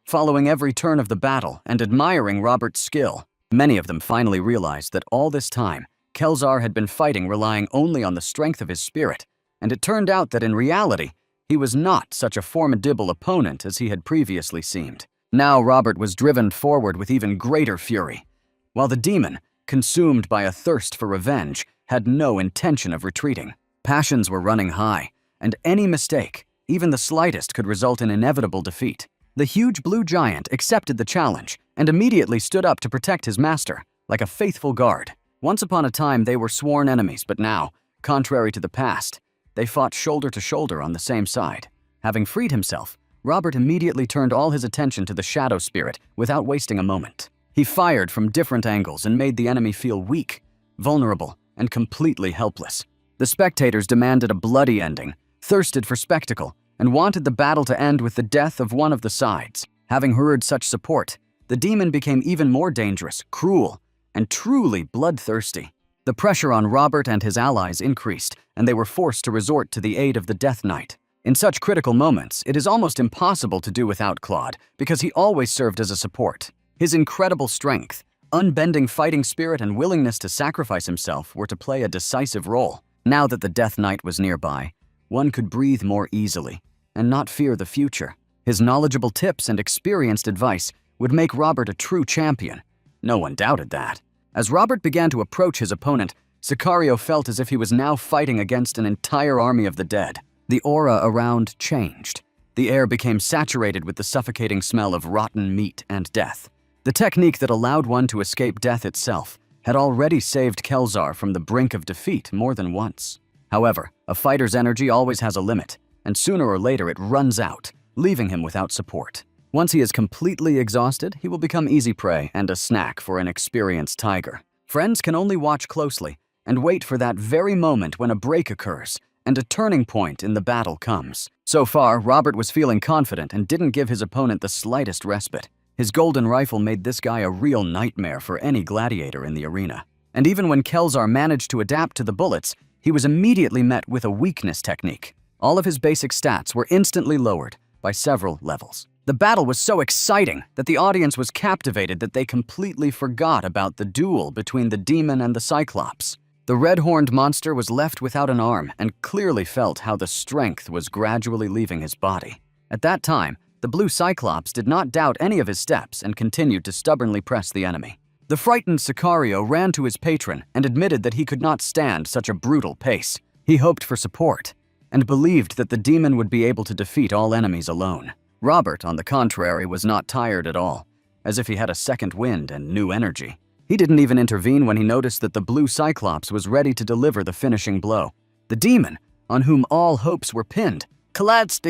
following every turn of the battle and admiring Robert's skill. Many of them finally realized that all this time, Kelzar had been fighting relying only on the strength of his spirit, and it turned out that in reality, he was not such a formidable opponent as he had previously seemed. Now Robert was driven forward with even greater fury, while the demon, consumed by a thirst for revenge, had no intention of retreating. Passions were running high, and any mistake, even the slightest, could result in inevitable defeat. The huge blue giant accepted the challenge and immediately stood up to protect his master, like a faithful guard. Once upon a time, they were sworn enemies, but now, contrary to the past, they fought shoulder to shoulder on the same side. Having freed himself, Robert immediately turned all his attention to the shadow spirit without wasting a moment. He fired from different angles and made the enemy feel weak, vulnerable, and completely helpless. The spectators demanded a bloody ending, thirsted for spectacle, and wanted the battle to end with the death of one of the sides. Having heard such support, the demon became even more dangerous, cruel, and truly bloodthirsty. The pressure on Robert and his allies increased, and they were forced to resort to the aid of the Death Knight. In such critical moments, it is almost impossible to do without Claude, because he always served as a support. His incredible strength, unbending fighting spirit, and willingness to sacrifice himself were to play a decisive role. Now that the Death Knight was nearby, one could breathe more easily and not fear the future. His knowledgeable tips and experienced advice would make Robert a true champion. No one doubted that. As Robert began to approach his opponent, Sicario felt as if he was now fighting against an entire army of the dead. The aura around changed. The air became saturated with the suffocating smell of rotten meat and death. The technique that allowed one to escape death itself had already saved Kelzar from the brink of defeat more than once. However, a fighter's energy always has a limit, and sooner or later it runs out, leaving him without support. Once he is completely exhausted, he will become easy prey and a snack for an experienced tiger. Friends can only watch closely and wait for that very moment when a break occurs and a turning point in the battle comes. So far, Robert was feeling confident and didn't give his opponent the slightest respite. His golden rifle made this guy a real nightmare for any gladiator in the arena. And even when Kelzar managed to adapt to the bullets, he was immediately met with a weakness technique. All of his basic stats were instantly lowered by several levels. The battle was so exciting that the audience was captivated that they completely forgot about the duel between the demon and the Cyclops. The red-horned monster was left without an arm and clearly felt how the strength was gradually leaving his body. At that time, the blue Cyclops did not doubt any of his steps and continued to stubbornly press the enemy. The frightened Sicario ran to his patron and admitted that he could not stand such a brutal pace. He hoped for support and believed that the demon would be able to defeat all enemies alone. Robert, on the contrary, was not tired at all, as if he had a second wind and new energy. He didn't even intervene when he noticed that the blue Cyclops was ready to deliver the finishing blow. The demon, on whom all hopes were pinned, collapsed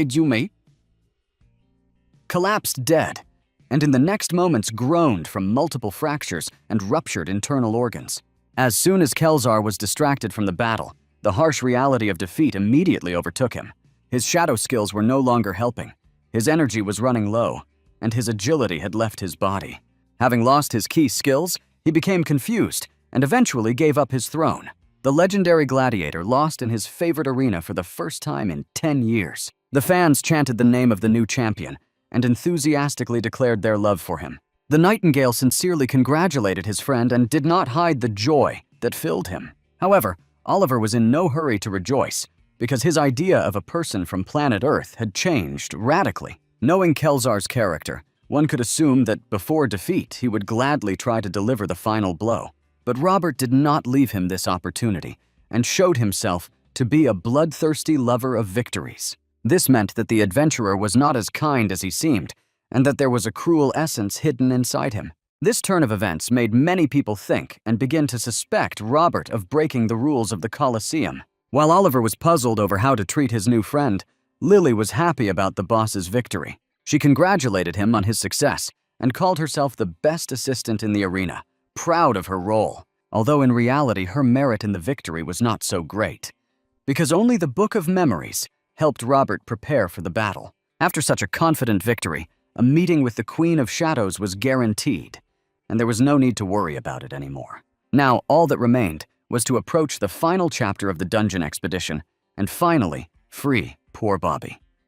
dead, and in the next moments groaned from multiple fractures and ruptured internal organs. As soon as Kelzar was distracted from the battle, the harsh reality of defeat immediately overtook him. His shadow skills were no longer helping. His energy was running low, and his agility had left his body. Having lost his key skills, he became confused and eventually gave up his throne. The legendary gladiator lost in his favorite arena for the first time in 10 years. The fans chanted the name of the new champion and enthusiastically declared their love for him. The Nightingale sincerely congratulated his friend and did not hide the joy that filled him. However, Oliver was in no hurry to rejoice, because his idea of a person from planet Earth had changed radically. Knowing Kelzar's character, one could assume that before defeat he would gladly try to deliver the final blow. But Robert did not leave him this opportunity and showed himself to be a bloodthirsty lover of victories. This meant that the adventurer was not as kind as he seemed, and that there was a cruel essence hidden inside him. This turn of events made many people think and begin to suspect Robert of breaking the rules of the Colosseum. While Oliver was puzzled over how to treat his new friend, Lily was happy about the boss's victory. She congratulated him on his success and called herself the best assistant in the arena, proud of her role, although in reality her merit in the victory was not so great, because only the Book of Memories helped Robert prepare for the battle. After such a confident victory, a meeting with the Queen of Shadows was guaranteed, and there was no need to worry about it anymore. Now, all that remained was to approach the final chapter of the dungeon expedition and finally free poor Bobby.